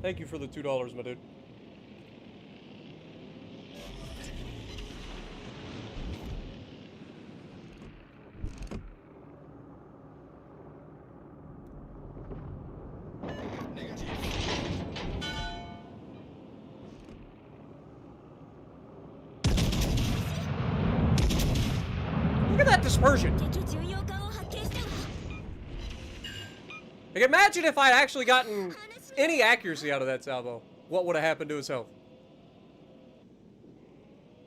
Thank you for the $2, my dude. Negative. Look at that dispersion. Like, imagine if I'd actually gotten any accuracy out of that salvo. What would have happened to his health?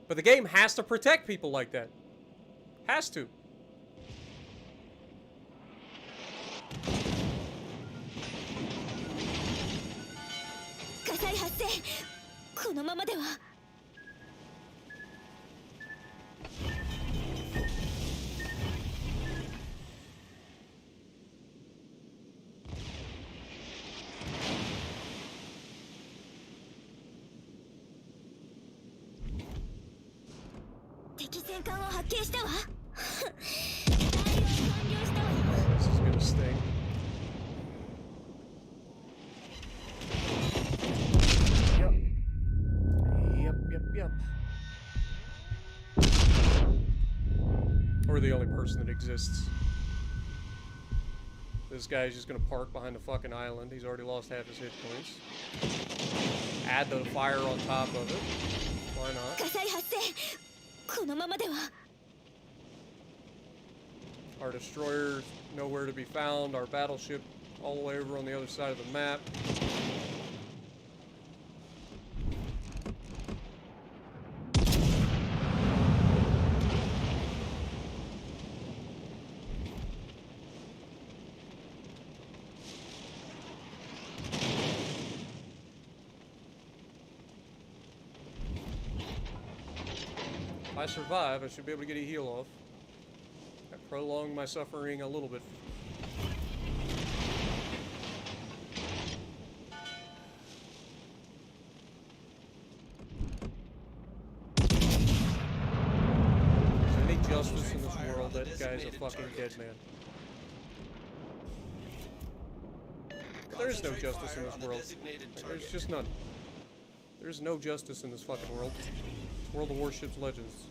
But the game has to protect people like that. Has to. せこのままでは敵戦艦を発見したわ対応完了したわ This is gonna sting. Yep. We're the only person that exists. This guy's just gonna park behind the fucking island. He's already lost half his hit points. Add the fire on top of it. Why not? 火災発生このままでは Our destroyer's nowhere to be found. Our battleship all the way over on the other side of the map. If I survive, I should be able to get a heal off. I prolong my suffering a little bit. If there's any justice in this world, that guy's a fucking dead man. There's no justice in this world. There's just none. There's no justice in this fucking world. It's World of Warships Legends.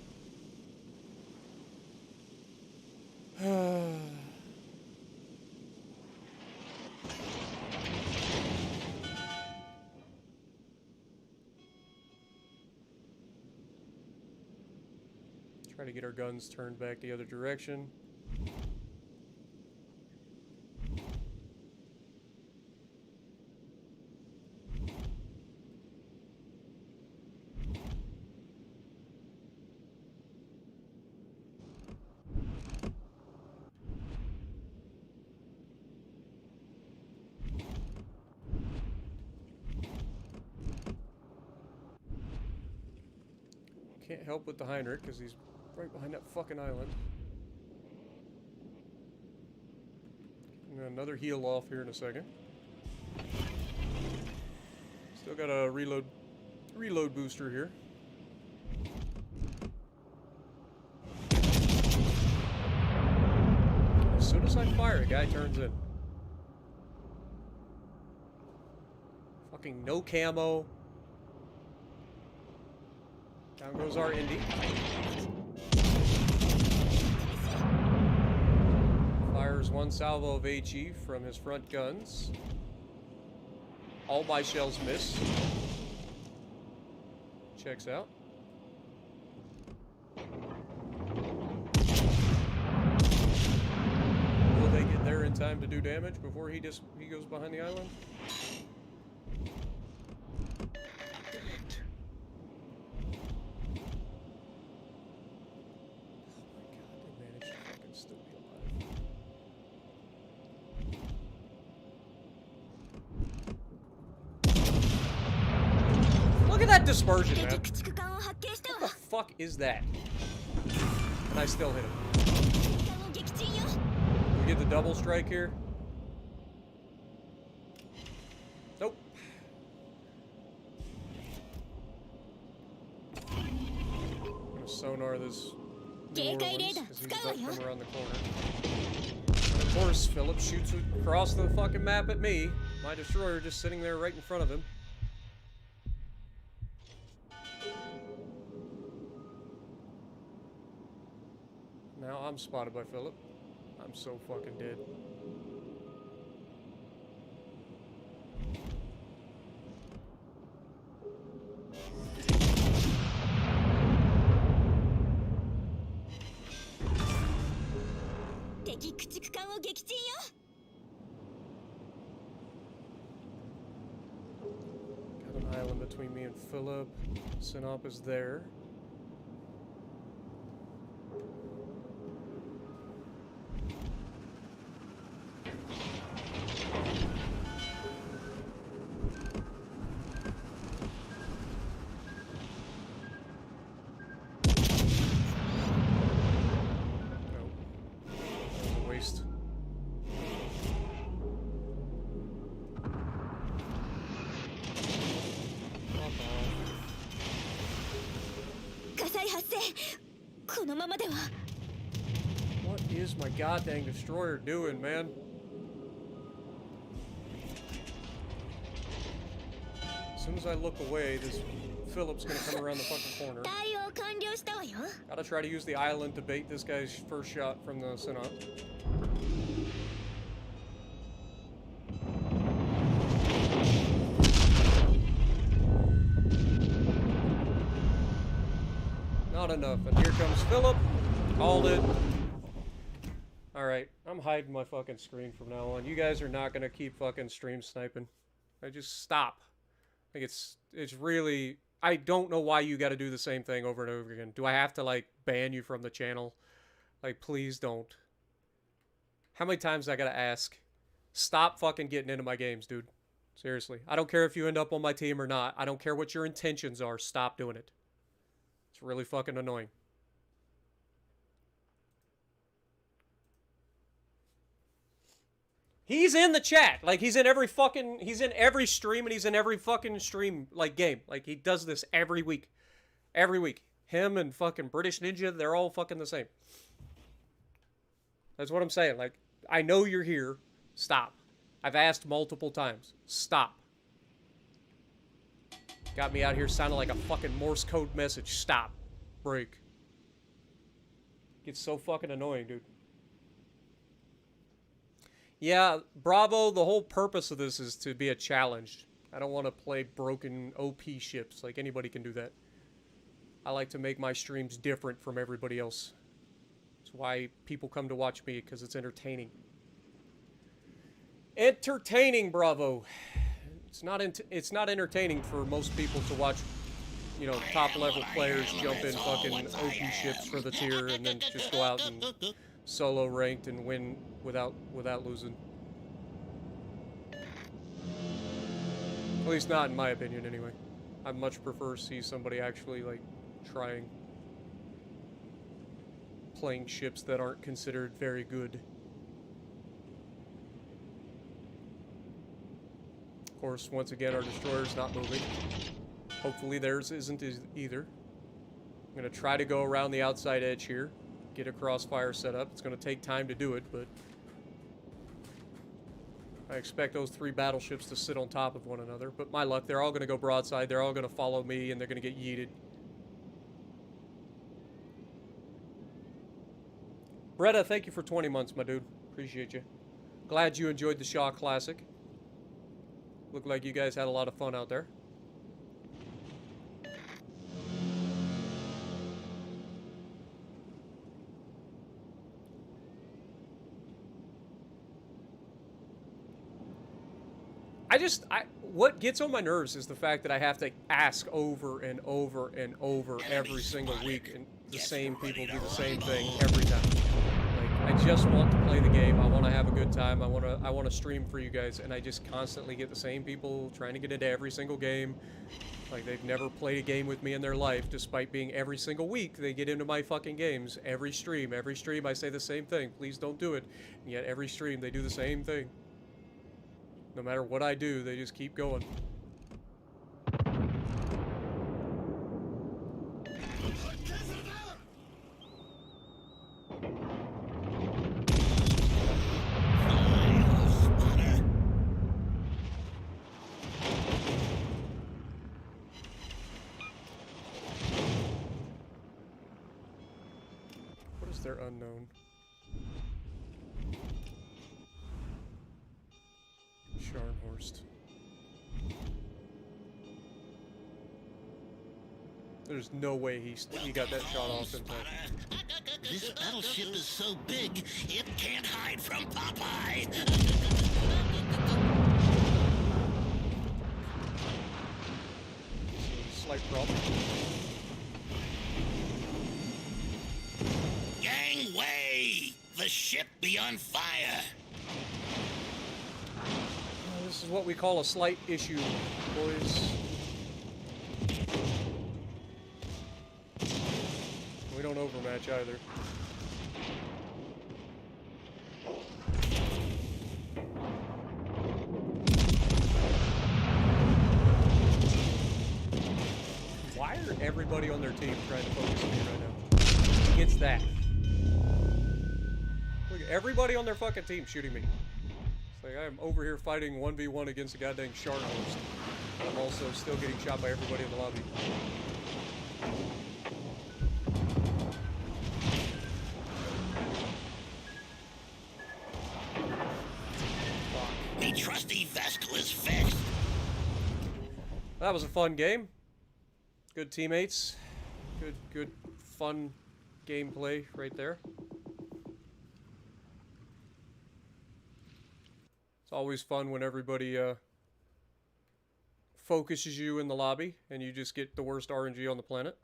Try to get our guns turned back the other direction. Can't help with the Heinrich because he's right behind that fucking island. And another heal off here in a second. Still got a reload booster here. As soon as I fire, a guy turns in. Fucking no camo. Down goes our Indy. Fires one salvo of HE from his front guns. All my shells miss. Checks out. Will they get there in time to do damage before he goes behind the island? Look at that dispersion, man. What the fuck is that? And I still hit him. We get the double strike here? Nope. I'm gonna sonar this New Orleans because he's about to come around the corner. And of course, Philip shoots across the fucking map at me. My destroyer just sitting there right in front of him. Now I'm spotted by Philip. I'm so fucking dead. Got an island between me and Philip. Sinop is there. このままでは。 What is my goddamn destroyer doing, man? As soon as I look away, this Philip's gonna come around the fucking corner. 対応完了したわよ。 Gotta try to use the island to bait this guy's first shot from the Senate. Not enough, and here comes Philip. Called it. Alright, I'm hiding my fucking screen from now on. You guys are not gonna keep fucking stream sniping. I just stop. Like it's really... I don't know why you gotta do the same thing over and over again. Do I have to, like, ban you from the channel? Like, please don't. How many times I gotta ask? Stop fucking getting into my games, dude. Seriously. I don't care if you end up on my team or not. I don't care what your intentions are. Stop doing it. It's really fucking annoying. He's in the chat. Like, he's in every stream and he's in every fucking stream, like, game. Like, he does this every week. Every week. Him and fucking British Ninja, they're all fucking the same. That's what I'm saying. Like, I know you're here. Stop. I've asked multiple times. Stop. Got me out here sounding like a fucking Morse code message. Stop. Break. Gets so fucking annoying, dude. Yeah, Bravo, the whole purpose of this is to be a challenge. I don't want to play broken OP ships. Like, anybody can do that. I like to make my streams different from everybody else. That's why people come to watch me, because it's entertaining. Entertaining, Bravo. It's not entertaining for most people to watch, you know, top-level players jump in fucking OP ships for the tier and then just go out and solo ranked and win without losing. At least not in my opinion, anyway. I much prefer to see somebody actually, like, trying. Playing ships that aren't considered very good. Of course, once again, our destroyer's not moving. Hopefully theirs isn't either. I'm going to try to go around the outside edge here. Get a crossfire set up. It's going to take time to do it, but I expect those 3 battleships to sit on top of one another. But my luck, they're all going to go broadside. They're all going to follow me, and they're going to get yeeted. Bretta, thank you for 20 months, my dude. Appreciate you. Glad you enjoyed the Shaw Classic. Looked like you guys had a lot of fun out there. What gets on my nerves is the fact that I have to ask over and over and over every single week, and the same people do the same thing every time. Like, I just want to play the game. I want to have a good time. I want to stream for you guys, and I just constantly get the same people trying to get into every single game. Like, they've never played a game with me in their life, despite being every single week they get into my fucking games. Every stream I say the same thing. Please don't do it. And yet every stream they do the same thing. No matter what I do, they just keep going. What is their unknown? Scharnhorst. There's no way he got that shot off in time. This battleship is so big, it can't hide from Popeye. Slight problem. Gangway! The ship be on fire. This is what we call a slight issue, boys. We don't overmatch either. Why are everybody on their team trying to focus on me right now? gets that. Look, everybody on their fucking team shooting me. It's like I'm over here fighting 1v1 against a goddamn shark host. I'm also still getting shot by everybody in the lobby. The trusty Vestal is fixed. That was a fun game. Good teammates. Good, fun gameplay right there. It's always fun when everybody focuses you in the lobby and you just get the worst RNG on the planet.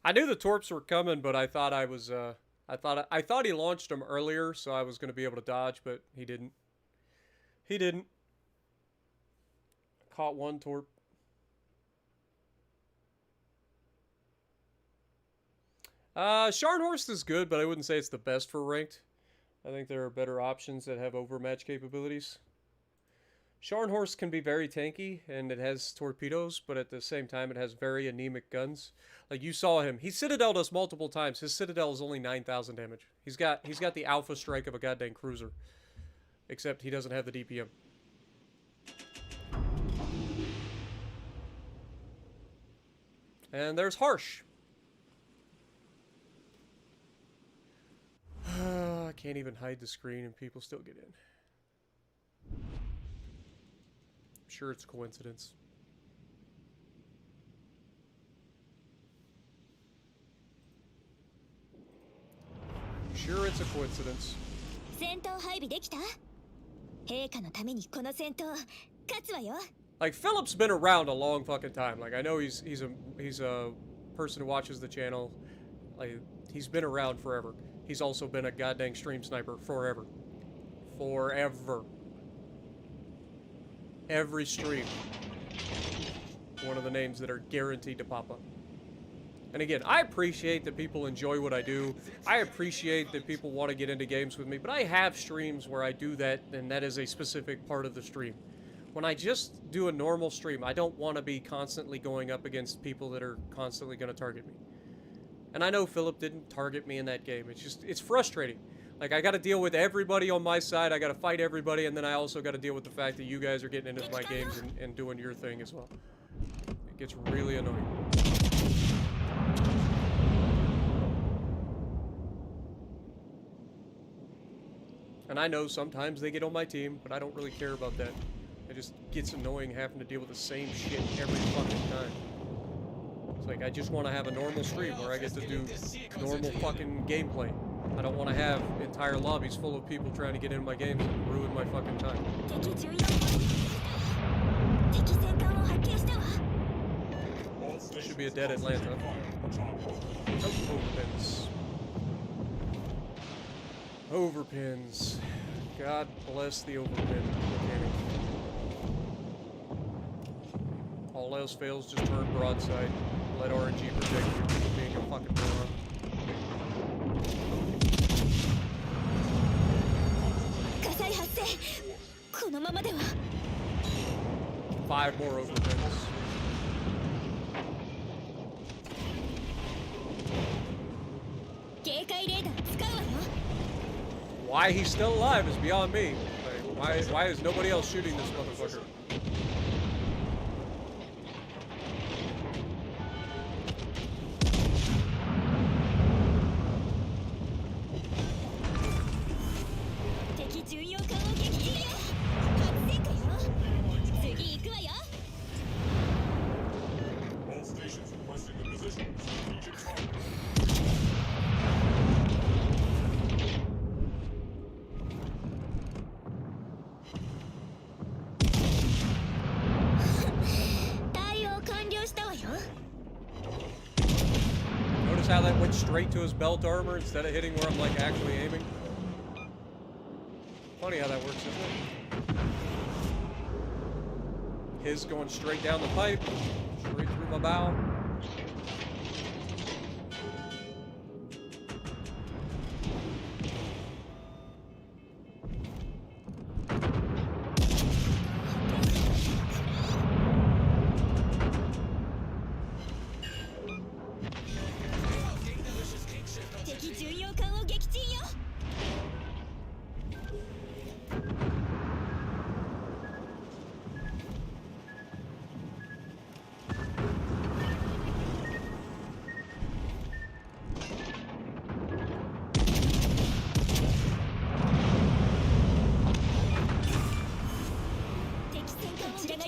I knew the torps were coming, but I thought I thought he launched them earlier, so I was going to be able to dodge, but he didn't. He didn't. Caught one torp. Scharnhorst is good, but I wouldn't say it's the best for ranked. I think there are better options that have overmatch capabilities. Scharnhorst can be very tanky, and it has torpedoes, but at the same time, it has very anemic guns. Like, you saw him. He Citadelled us multiple times. His Citadel is only 9,000 damage. He's got the alpha strike of a goddamn cruiser. Except he doesn't have the DPM. And there's Harsh. I can't even hide the screen and people still get in. I'm sure it's a coincidence. Sure, it's a coincidence. 戦闘配備できた？陛下のためにこの戦闘勝つわよ。 Like, Philip's been around a long fucking time. Like, I know he's a person who watches the channel. Like, he's been around forever. He's also been a goddamn stream sniper forever. Forever. Every stream. One of the names that are guaranteed to pop up. And again, I appreciate that people enjoy what I do. I appreciate that people want to get into games with me, but I have streams where I do that, and that is a specific part of the stream. When I just do a normal stream, I don't want to be constantly going up against people that are constantly going to target me. And I know Philip didn't target me in that game. It's frustrating. Like, I got to deal with everybody on my side. I got to fight everybody, and then I also got to deal with the fact that you guys are getting into my games and doing your thing as well. It gets really annoying. And I know sometimes they get on my team, but I don't really care about that. It just gets annoying having to deal with the same shit every fucking time. It's like, I just want to have a normal stream where I get to do normal fucking gameplay. I don't want to have entire lobbies full of people trying to get into my games and ruin my fucking time. This should be a dead Atlanta. Oh, overpins. Overpins. God bless the overpin mechanic. All else fails, just turn broadside. Let RNG protect you from being a fucking moron. Five more overpins. Why he's still alive is beyond me. Like, why is nobody else shooting this motherfucker? All stations requesting the position of strategic target. Notice how that went straight to his belt armor instead of hitting where I'm like actually aiming? Funny how that works, isn't it? His going straight down the pipe, straight through my bow.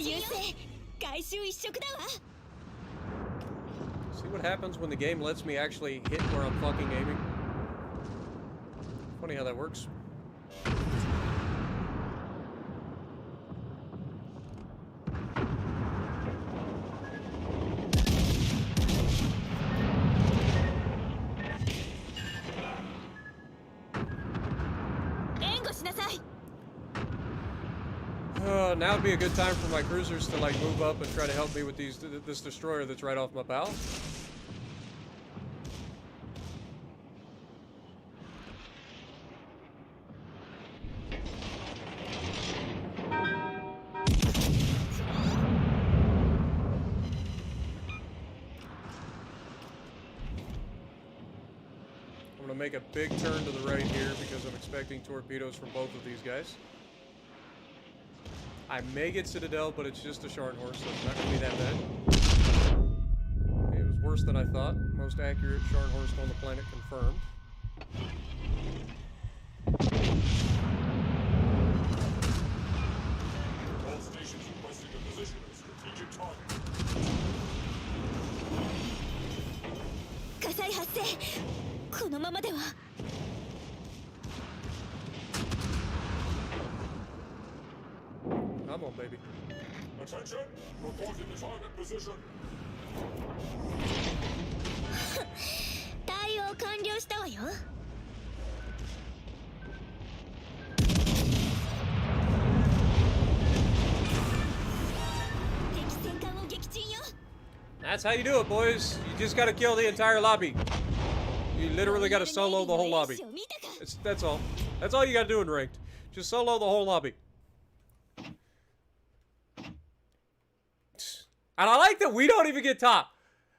優勢回収一色だわ See what happens when the game lets me actually hit where I'm fucking aiming? Funny how that works. Now would be a good time for my cruisers to like move up and try to help me with this destroyer that's right off my bow. I'm gonna make a big turn to the right here because I'm expecting torpedoes from both of these guys. I may get Citadel, but it's just a Scharnhorst, so it's not going to be that bad. It was worse than I thought. Most accurate Scharnhorst on the planet confirmed. All stations requesting a position of strategic target. 火災発生このままでは Come on, baby. Attention! Reporting the target position. 対応完了したわよ敵戦艦を撃沈よ That's how you do it, boys. You just gotta kill the entire lobby. You literally gotta solo the whole lobby. That's all. That's all you gotta do in ranked. Just solo the whole lobby. And I like that we don't even get top.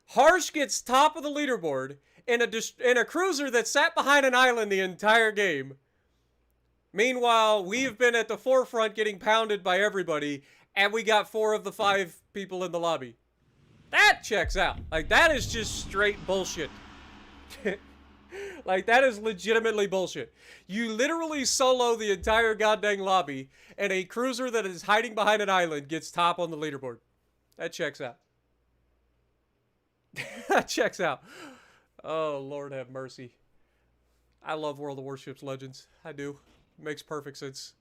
Harsh gets top of the leaderboard in a cruiser that sat behind an island the entire game. Meanwhile, we've been at the forefront getting pounded by everybody, and we got 4 of the 5 people in the lobby. That checks out. Like, that is just straight bullshit. Like, that is legitimately bullshit. You literally solo the entire goddamn lobby, and a cruiser that is hiding behind an island gets top on the leaderboard. That checks out. That checks out. Oh, Lord have mercy. I love World of Warships Legends. I do. Makes perfect sense.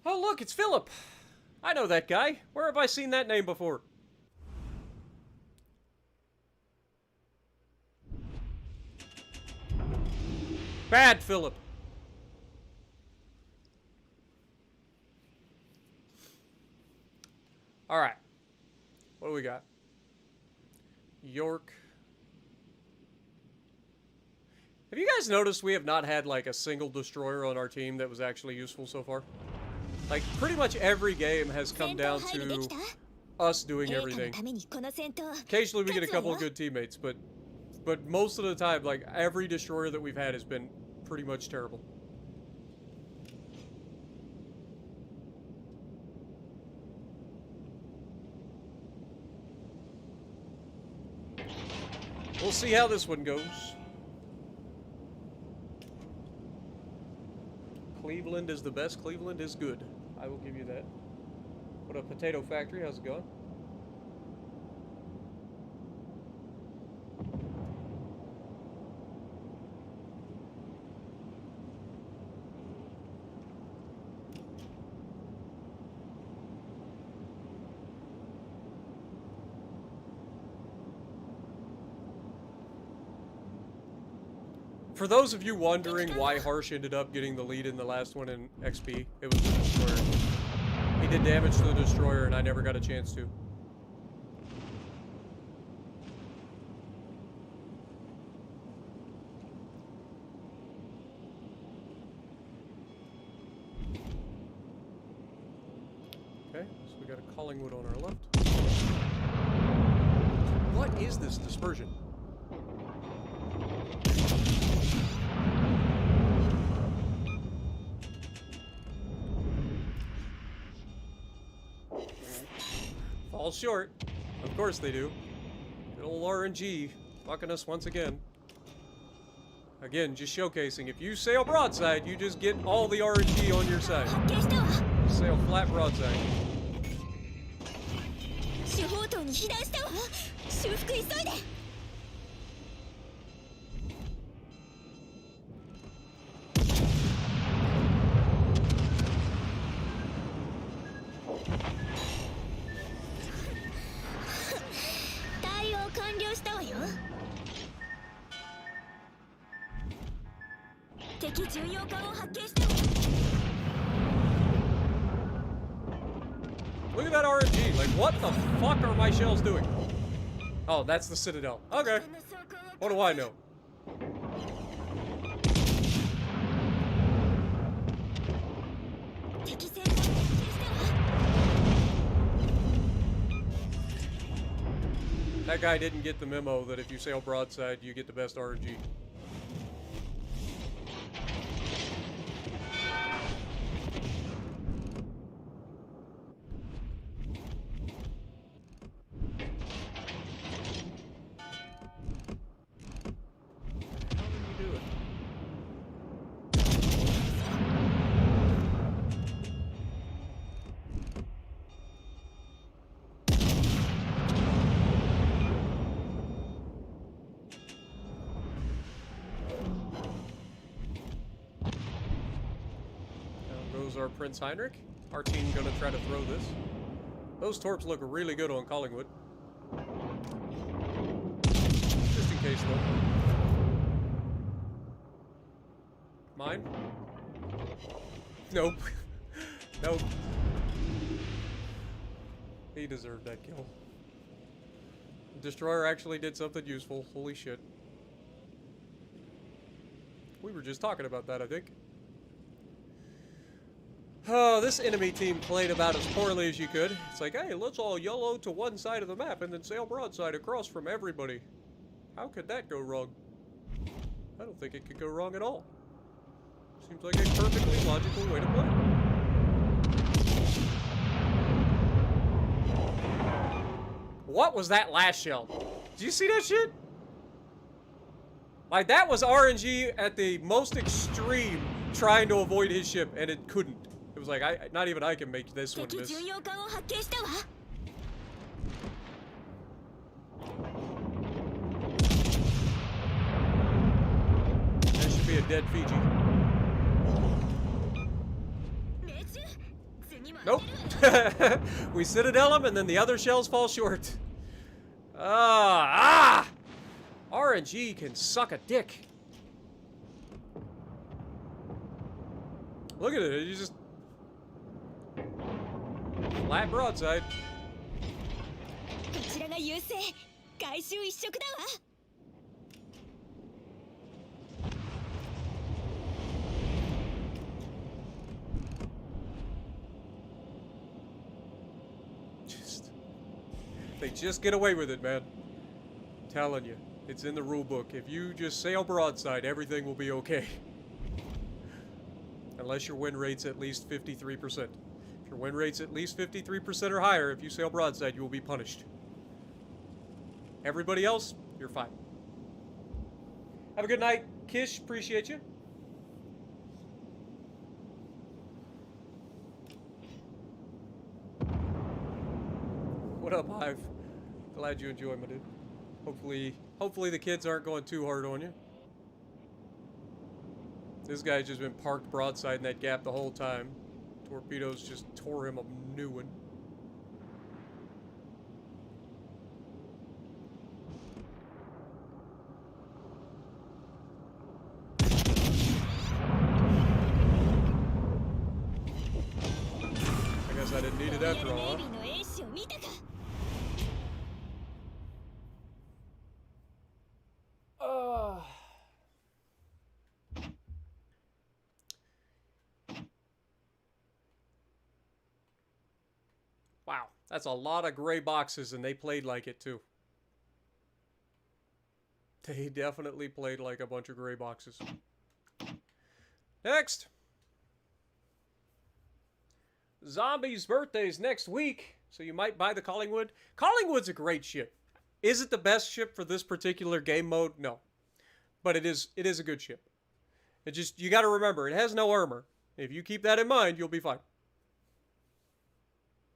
Oh, look, it's Philip. I know that guy. Where have I seen that name before? Bad Philip. All right. What do we got? York. Have you guys noticed we have not had like a single destroyer on our team that was actually useful so far? Like pretty much every game has come down to us doing everything. Occasionally we get a couple of good teammates, but most of the time, like every destroyer that we've had has been pretty much terrible. We'll see how this one goes. Cleveland is the best. Cleveland is good. I will give you that. What up, Potato Factory? How's it going? For those of you wondering why Harsh ended up getting the lead in the last one in XP, it was the destroyer. He did damage to the destroyer and I never got a chance to. Okay, so we got a Collingwood on our left. What is this dispersion? Fall short. Of course they do. Good old RNG fucking us once again. Again, just showcasing. If you sail broadside, you just get all the RNG on your side. 発見したわ。 Sail flat broadside. 四方島に避難したわ。修復急いで。対応完了したわよ。敵巡洋艦を発見したわ。 Look at that RNG. Like, what the fuck are my shells doing? Oh, that's the Citadel. Okay. What do I know? That guy didn't get the memo that if you sail broadside, you get the best RNG. Our Prince Heinrich. Our team gonna try to throw this. Those torps look really good on Collingwood. Just in case though. Mine? Nope. Nope. He deserved that kill. The destroyer actually did something useful. Holy shit. We were just talking about that, I think. Oh, this enemy team played about as poorly as you could. It's like, hey, let's all YOLO to one side of the map and then sail broadside across from everybody. How could that go wrong? I don't think it could go wrong at all. Seems like a perfectly logical way to play. What was that last shell? Did you see that shit? Like, that was RNG at the most extreme trying to avoid his ship, and it couldn't. It was like, not even I can make this one miss. That should be a dead Fiji. Nope. We Citadel him, and then the other shells fall short. RNG can suck a dick. Look at it. You just flat broadside. They just get away with it, man. I'm telling you, it's in the rule book. If you just sail broadside, everything will be okay. Unless your win rate's at least 53%. If your win rate's at least 53% or higher, if you sail broadside, you will be punished. Everybody else, you're fine. Have a good night, Kish. Appreciate you. What up, Hive? Glad you enjoy, my dude. Hopefully the kids aren't going too hard on you. This guy's just been parked broadside in that gap the whole time. Torpedoes just tore him a new one. I guess I didn't need it after all, huh? Wow, that's a lot of gray boxes, and they played like it, too. They definitely played like a bunch of gray boxes. Next! Zombie's birthday's next week, so you might buy the Collingwood. Collingwood's a great ship. Is it the best ship for this particular game mode? No. but it is a good ship. It just, you got to remember, it has no armor. If you keep that in mind, you'll be fine.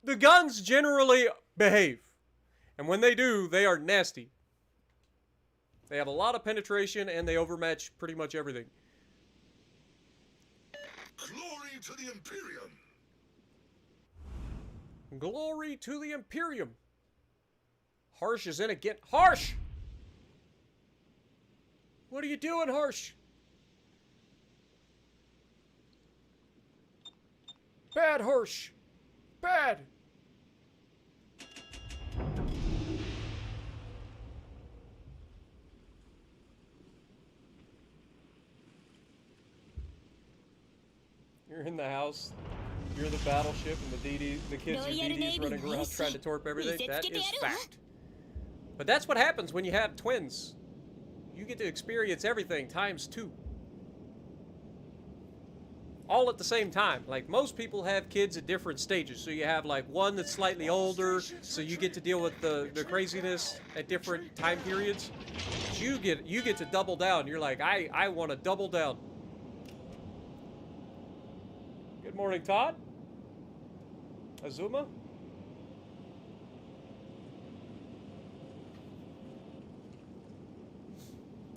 The guns generally behave. And when they do, they are nasty. They have a lot of penetration, and they overmatch pretty much everything. Glory to the Imperium! Glory to the Imperium! Harsh is in again. Harsh! What are you doing, Harsh? Bad, Harsh! Bad! You're in the house. You're the battleship, and the kids are DDs running around trying to torp everything. That is fact. But that's what happens when you have twins. You get to experience everything times 2. All at the same time. Like, most people have kids at different stages. So you have, like, one that's slightly older, so you get to deal with the craziness at different time periods. But you get to double down. You're like, I want to double down. Good morning, Todd. Azuma.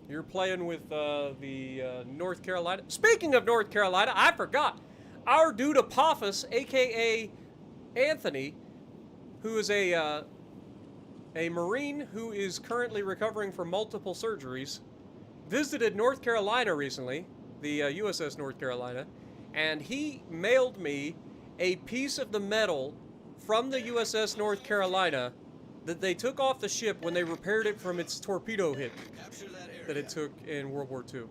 You're playing with the North Carolina. Speaking of North Carolina, I forgot. Our dude Apophis, a.k.a. Anthony, who is a Marine who is currently recovering from multiple surgeries, visited North Carolina recently, the USS North Carolina, and he mailed me a piece of the metal from the USS North Carolina that they took off the ship when they repaired it from its torpedo hit that it took in World War II.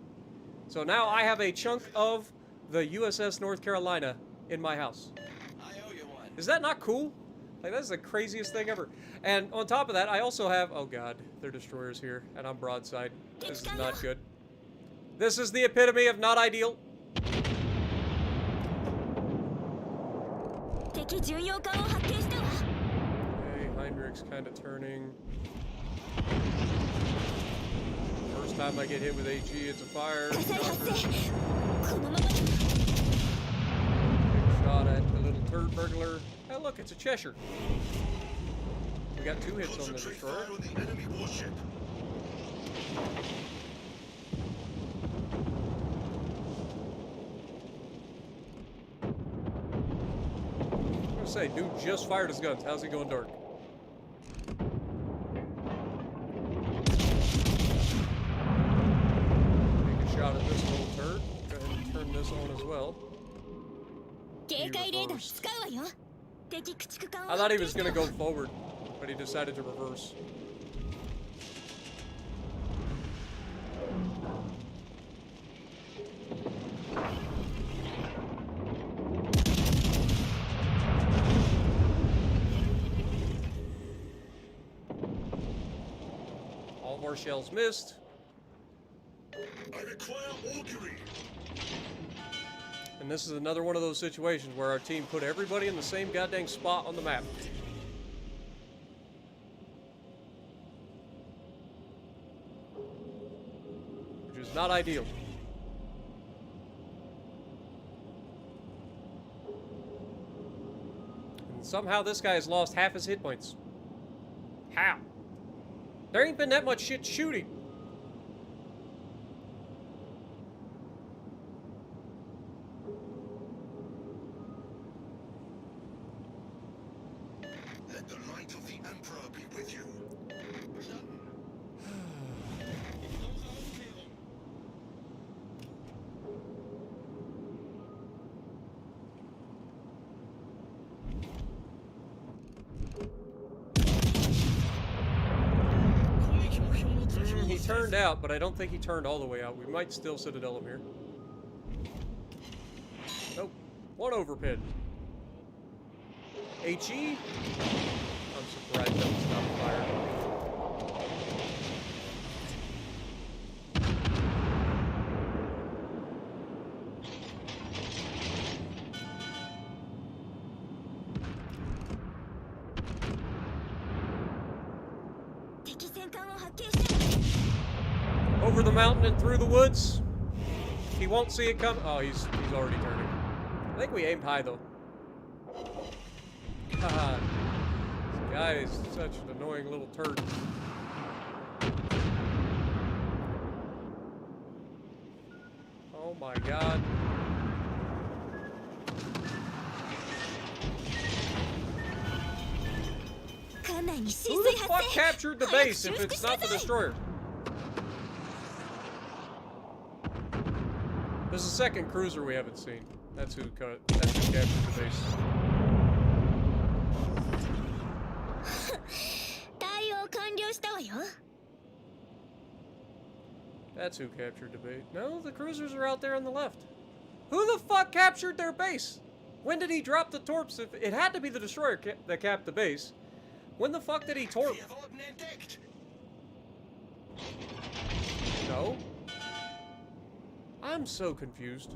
So now I have a chunk of the USS North Carolina in my house. I owe you one. Is that not cool? Like, that's the craziest thing ever. And on top of that, I also have... Oh, God. Their destroyers here, and I'm broadside. This is not good. This is the epitome of not ideal. Okay, Heinrich's kind of turning. First time I get hit with AG, it's a fire. Shot at the little turd burglar. Oh, look, it's a Cheshire. We got 2 hits on the Concentrate destroyer. fire on the enemy warship. I'm gonna say, dude just fired his guns. How's he going dark? Take a shot at this little turd. Go ahead and turn this on as well. I thought he was gonna go forward, but he decided to reverse. All of our shells missed. I require augury. And this is another one of those situations where our team put everybody in the same goddamn spot on the map. Which is not ideal. And somehow this guy has lost half his hit points. How? There ain't been that much shit shooting. Let the light of the Emperor be with you. He turned out, but I don't think he turned all the way out. We might still Citadel him here. Nope. 1 overpin. HE? I'm surprised that was not fired. over the mountain and through the woods. He won't see it come. Oh, he's already turning. I think we aimed high though. God, this guy is such an annoying little turd. Oh my God. Who the fuck captured the base if it's not the destroyer? There's a second cruiser we haven't seen. That's who captured the base. That's who captured the base. No, the cruisers are out there on the left. Who the fuck captured their base? When did he drop the torps? If it had to be the destroyer that capped the base. When the fuck did he torp? Wir wurden entdeckt. No. I'm so confused.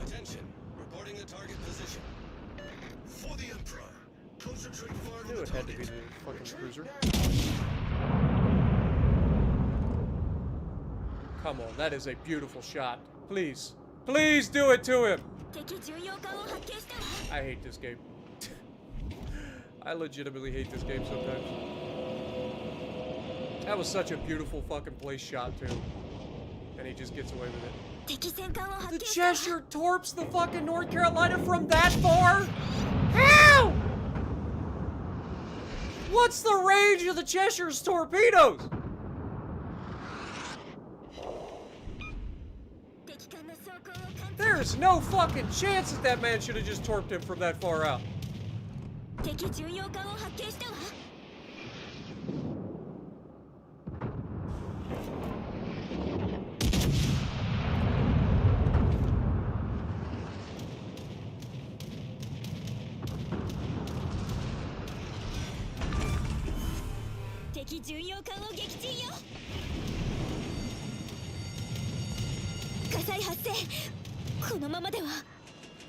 Attention. Reporting the target position. For the Emperor. Concentrate fire I knew on it the had to be target. the fucking cruiser. Come on, that is a beautiful shot. Please. Please do it to him! I hate this game. I legitimately hate this game sometimes. That was such a beautiful fucking place shot, too. And he just gets away with it. The Cheshire torps the fucking North Carolina from that far? How? What's the range of the Cheshire's torpedoes? There's no fucking chance that that man should have just torped him from that far out.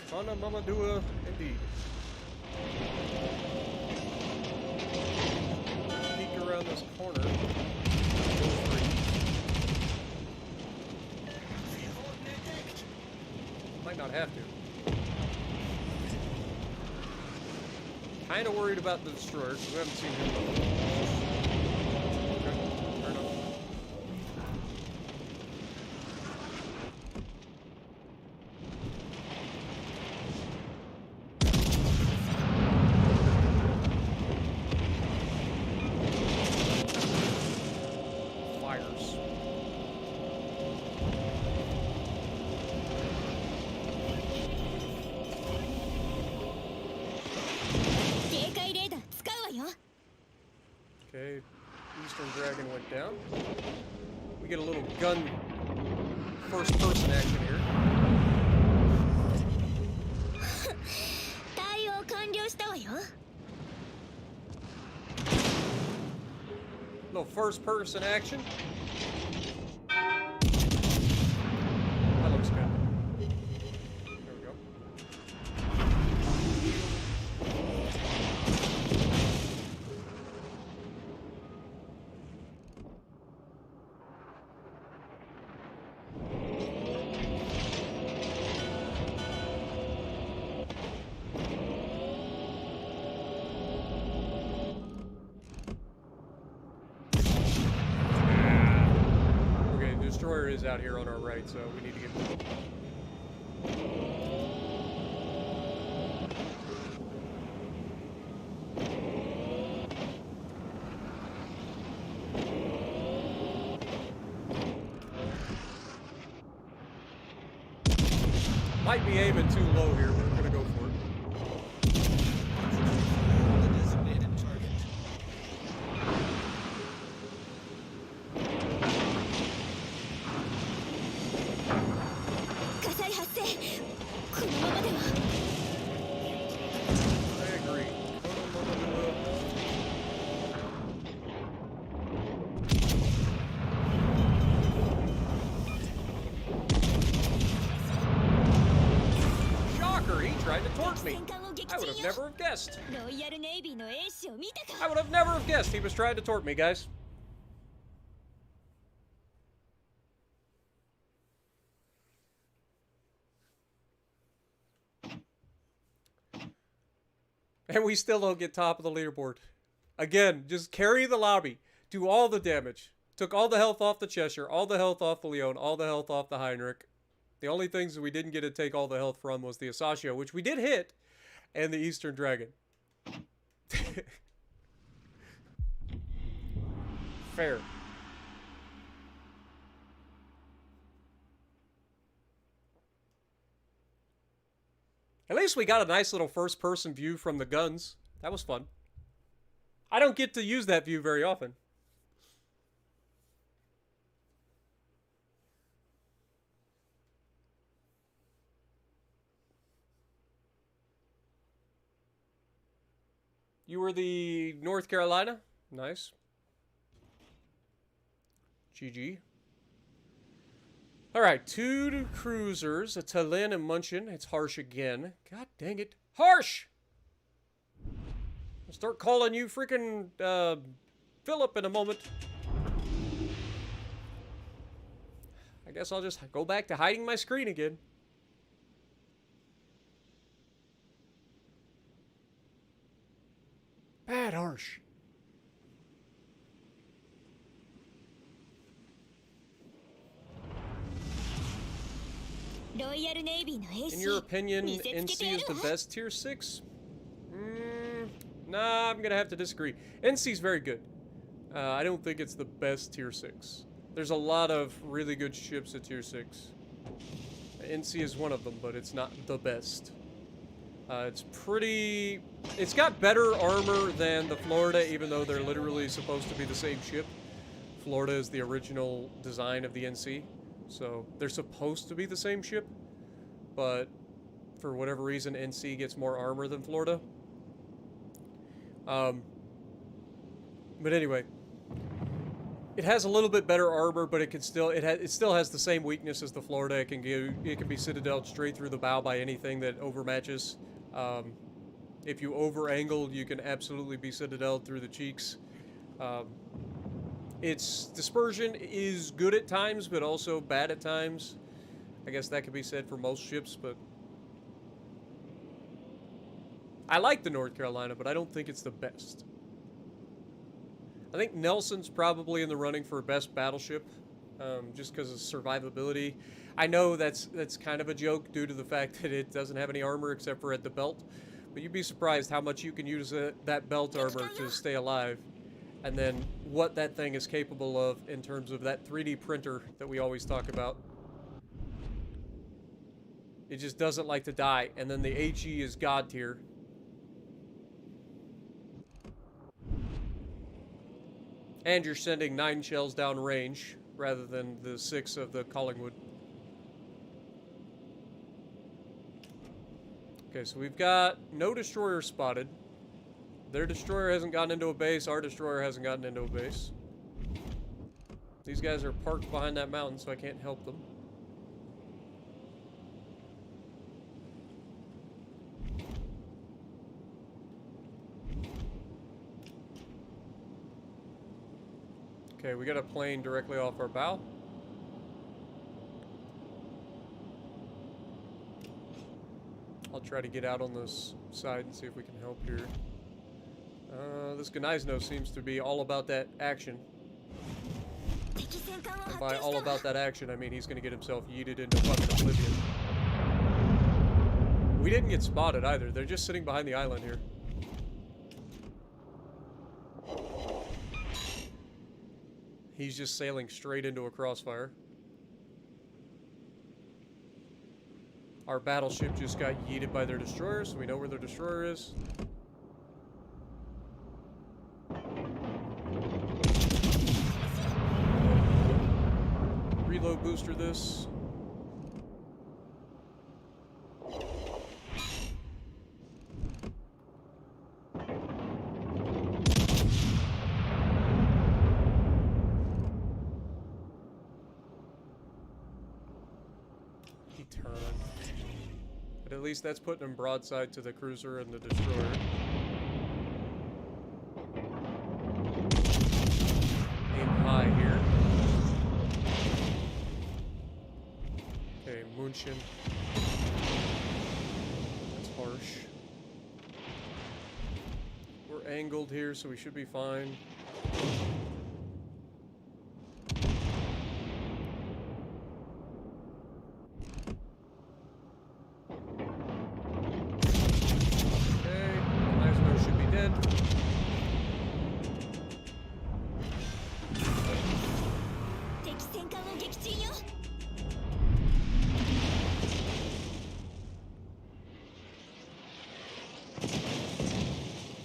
Kana Mamadua, indeed. Peek around this corner. Might not have to. Kinda worried about the destroyer, because we haven't seen him. Okay, fair enough. Fires. Okay, Eastern Dragon went down. We get a little gun first-person action here. Little first-person action. That looks good. There we go. Okay, the destroyer is out here on our right, so we need to get moving. Might be aiming too low here, but we're gonna go for it. The designated target. I agree. Shocker, he tried to torch me. I would have never have guessed. I would have never have guessed he was trying to torch me, guys. And we still don't get top of the leaderboard. Again, just carry the lobby. Do all the damage. Took all the health off the Cheshire, all the health off the Leon, all the health off the Heinrich. The only things that we didn't get to take all the health from was the Asashio, which we did hit, and the Eastern Dragon. Fair. At least we got a nice little first-person view from the guns. That was fun. I don't get to use that view very often. You were the North Carolina? Nice. GG. Alright, 2 cruisers, a Tallinn and Munchen. It's Harsh again. God dang it. Harsh! I'll start calling you freaking Philip in a moment. I guess I'll just go back to hiding my screen again. Bad Harsh. In your opinion, NC is the best tier 6? Nah, I'm gonna have to disagree. NC's very good. I don't think it's the best tier 6. There's a lot of really good ships at tier 6. NC is one of them, but it's not the best. It's got better armor than the Florida, even though they're literally supposed to be the same ship. Florida is the original design of the NC, so they're supposed to be the same ship, but for whatever reason, NC gets more armor than Florida. But anyway, it has a little bit better armor, but it still has the same weakness as the Florida. It can be citadeled straight through the bow by anything that overmatches. If you over-angle, you can absolutely be citadeled through the cheeks. Its dispersion is good at times, but also bad at times. I guess that could be said for most ships, but I like the North Carolina, but I don't think it's the best. I think Nelson's probably in the running for best battleship, just because of survivability. I know that's kind of a joke due to the fact that it doesn't have any armor except for at the belt, but you'd be surprised how much you can use that belt armor to stay alive, and then what that thing is capable of in terms of that 3D printer that we always talk about. It just doesn't like to die, and then the HE is god tier. And you're sending 9 shells down range rather than the 6 of the Collingwood. Okay, so we've got no destroyer spotted. Their destroyer hasn't gotten into a base. Our destroyer hasn't gotten into a base. These guys are parked behind that mountain, so I can't help them. Okay, we got a plane directly off our bow. I'll try to get out on this side and see if we can help here. This Gneisno seems to be all about that action. And by all about that action, I mean he's going to get himself yeeted into fucking oblivion. We didn't get spotted either. They're just sitting behind the island here. He's just sailing straight into a crossfire. Our battleship just got yeeted by their destroyer, so we know where their destroyer is. Reload booster this. He turned. But at least that's putting him broadside to the cruiser and the destroyer. Aim high here. Okay, Munchen. That's harsh. angled here, so we should be fine. Okay, Laszlo should be dead.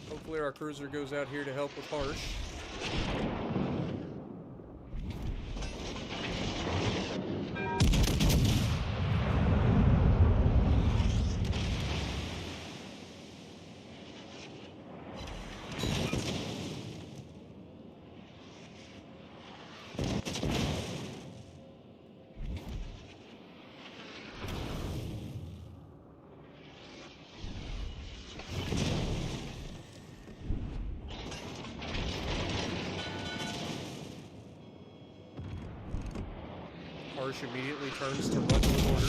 Hopefully our cruiser goes out here to help with Harsh. Harsh immediately turns to run to the border.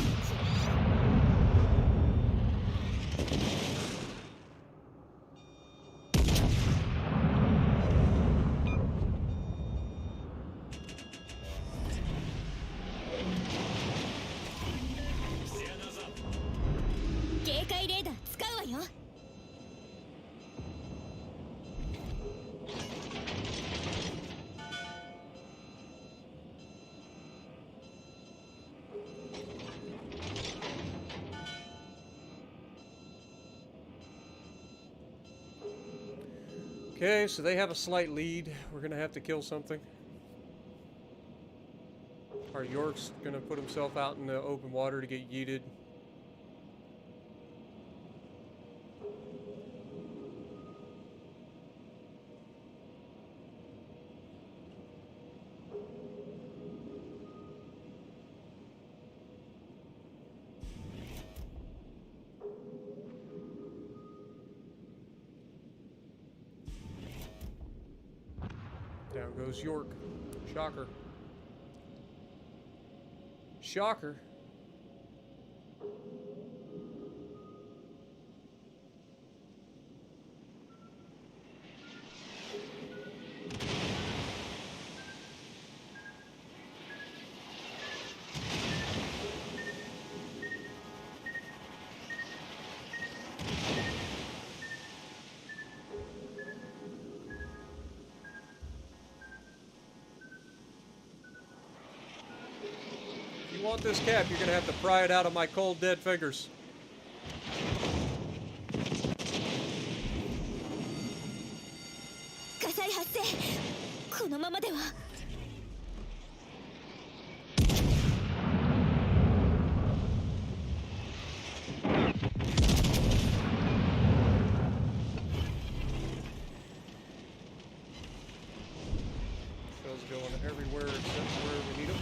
Okay, so they have a slight lead. We're gonna have to kill something. Our York's gonna put himself out in the open water to get yeeted. Down goes York. Shocker. Shocker. If you want this cap, you're gonna have to pry it out of my cold, dead fingers. Shells going everywhere except where we need them.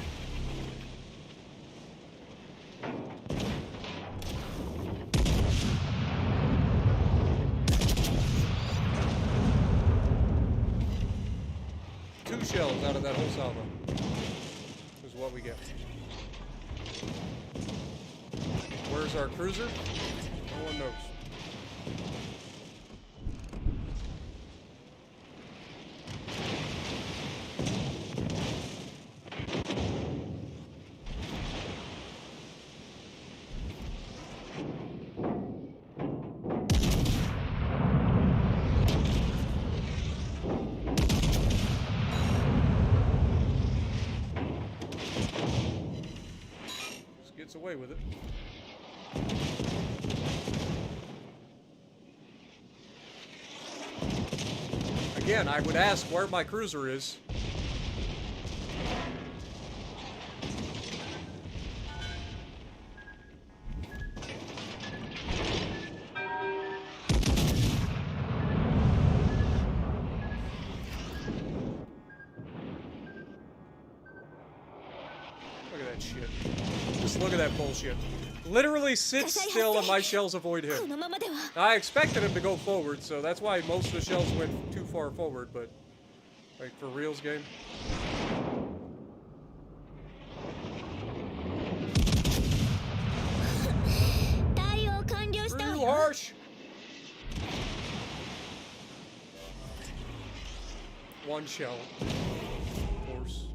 Two shells out of that whole salvo is what we get. Where's our cruiser? No one knows. Gets away with it. Again, I would ask where my cruiser is. Look at that shit. Just look at that bullshit. Literally sits still and my shells avoid him. I expected him to go forward, so that's why most of the shells went too far forward, but like for reals game. Real harsh. one shell. Of course.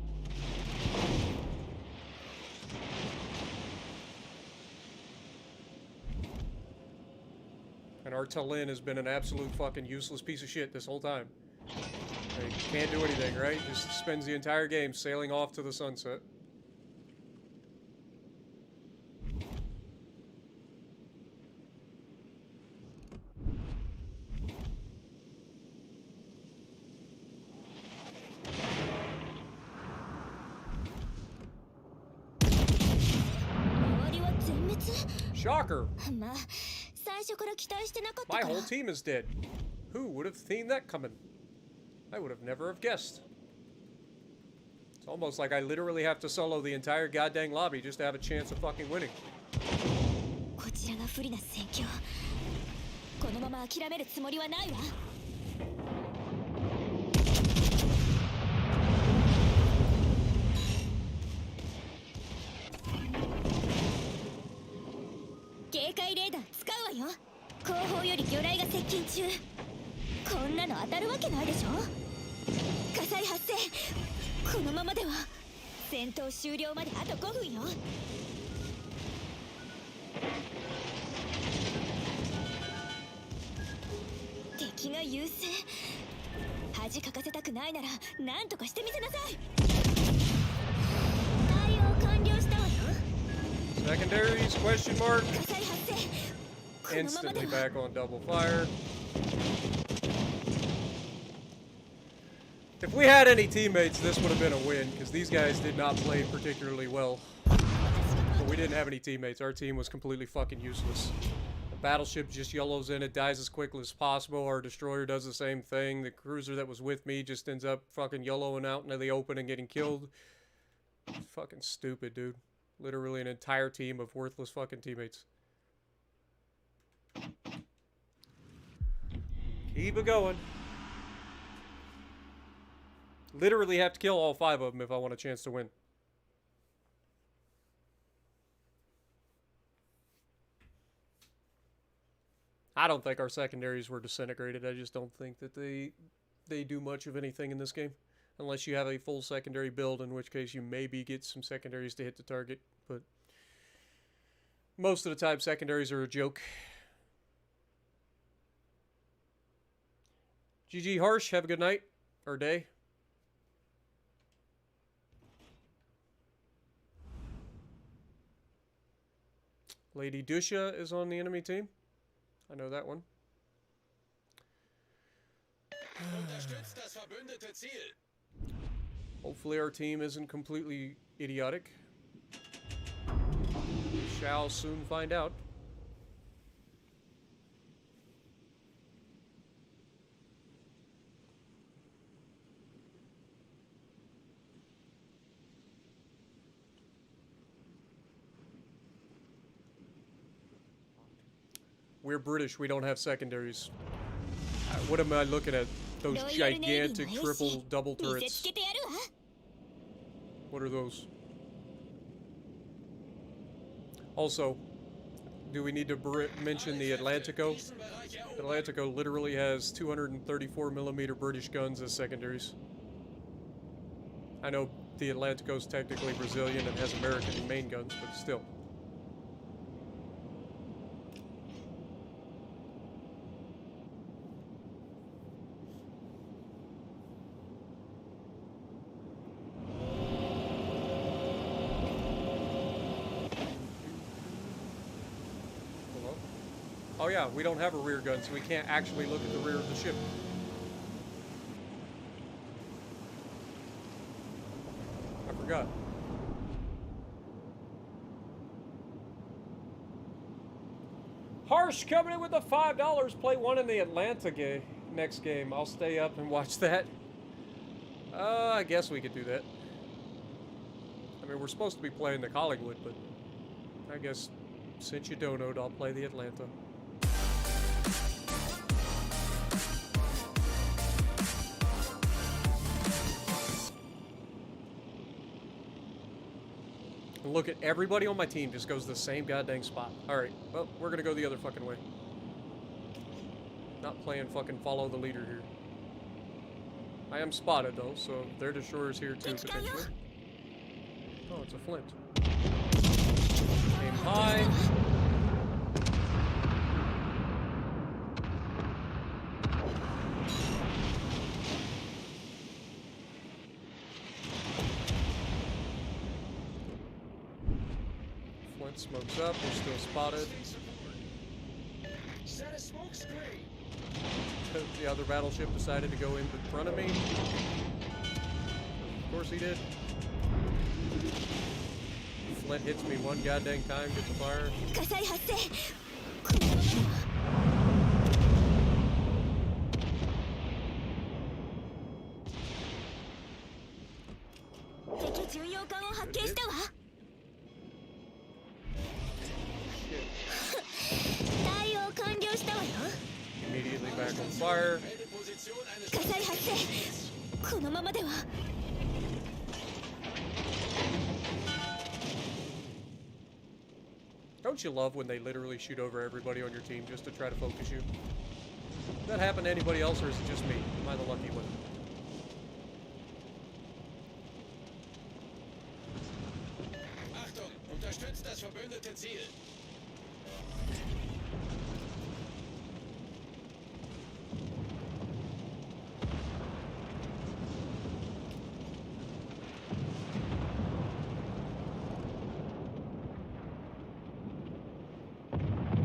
And our Talin has been an absolute fucking useless piece of shit this whole time. Like, can't do anything, right? Just spends the entire game sailing off to the sunset. Shocker! まあ最初から期待してなかった My から whole team is dead. Who would have seen that coming? I would have never have guessed. It's almost like I literally have to solo the entire goddamn lobby just to have a chance of fucking winning. こちらが不利な戦況このまま諦めるつもりはないわ警戒レーダー使うわよ後方より魚雷が接近中こんなの当たるわけないでしょ火災発生このままでは戦闘終了まであと5分よ敵が優勢恥かかせたくないなら何とかしてみせなさい対応完了したわよ Secondaries, question mark. 火災発生このままで Instantly は back on double fire. If we had any teammates, this would have been a win, because these guys did not play particularly well. But we didn't have any teammates. Our team was completely fucking useless. The battleship just yellows in, it dies as quickly as possible. Our destroyer does the same thing. The cruiser that was with me just ends up fucking yellowing out into the open and getting killed. It's fucking stupid, dude. Literally an entire team of worthless fucking teammates. Keep it going. Literally have to kill all 5 of them if I want a chance to win. I don't think our secondaries were disintegrated. I just don't think that they do much of anything in this game. Unless you have a full secondary build, in which case you maybe get some secondaries to hit the target. But most of the time, secondaries are a joke. GG Harsh, have a good night. Or day. Lady Dusha is on the enemy team. I know that one. Unterstützt das verbündete Ziel. Hopefully our team isn't completely idiotic. We shall soon find out. We're British, we don't have secondaries. What am I looking at? Those gigantic triple double turrets. What are those? Also, do we need to mention the Atlantico? The Atlantico literally has 234mm British guns as secondaries. I know the Atlantico is technically Brazilian and has American main guns, but still. Oh yeah, we don't have a rear gun, so we can't actually look at the rear of the ship. I forgot. Harsh coming in with the $5. Play one in the Atlanta next game. I'll stay up and watch that. I guess we could do that. I mean, we're supposed to be playing the Collingwood, but I guess since you don't know, I'll play the Atlanta. Look at everybody on my team just goes the same goddamn spot. Alright, well, we're gonna go the other fucking way. Not playing fucking follow the leader here. I am spotted though, so their destroyer's here too potentially. Oh, it's a Flint. Aim high. Flint smokes up, we're still spotted. Set a smoke screen. The other battleship decided to go in front of me. Of course he did. Flint hits me one goddamn time, gets a fire. 火災発生このままでは敵巡洋艦を発見したわ対応完了したわよ Immediately back on fire. 火災発生このままでは Don't you love when they literally shoot over everybody on your team just to try to focus you? Does that happen to anybody else, or is it just me? Am I the lucky one? Achtung, unterstützt das verbündete Ziel.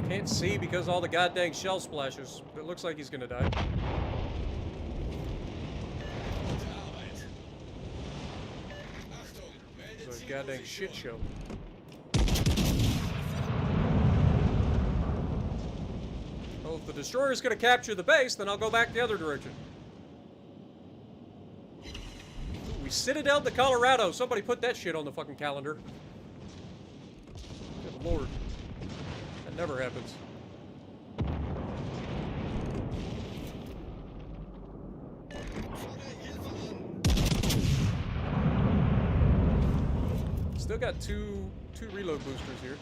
Can't see because all the goddamn shell splashes. It looks like he's gonna die. Gute Arbeit. Achtung, meldet It's a goddamn shit Zielposition. show. Well, if the destroyer's gonna capture the base, then I'll go back the other direction. Ooh, we citadeled the Colorado. Somebody put that shit on the fucking calendar. Good lord. That never happens. Still got two reload boosters here.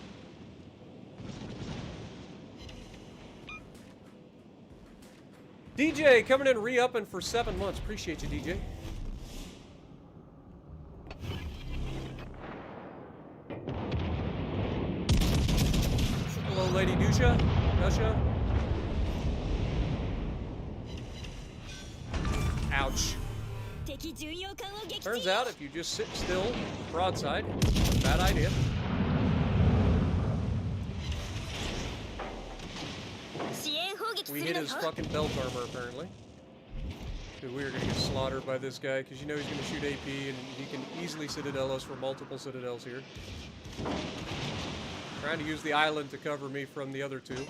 DJ coming in re-upping for 7 months. Appreciate you, DJ. Hello, Lady Dusha. Dusha. Ouch. 敵巡洋艦を撃 Turns 沈 out if you just sit still, broadside, bad idea. We hit his fucking belt armor apparently. Dude, we are gonna get slaughtered by this guy because you know he's gonna shoot AP and he can easily citadel us for multiple citadels here. Trying to use the island to cover me from the other two.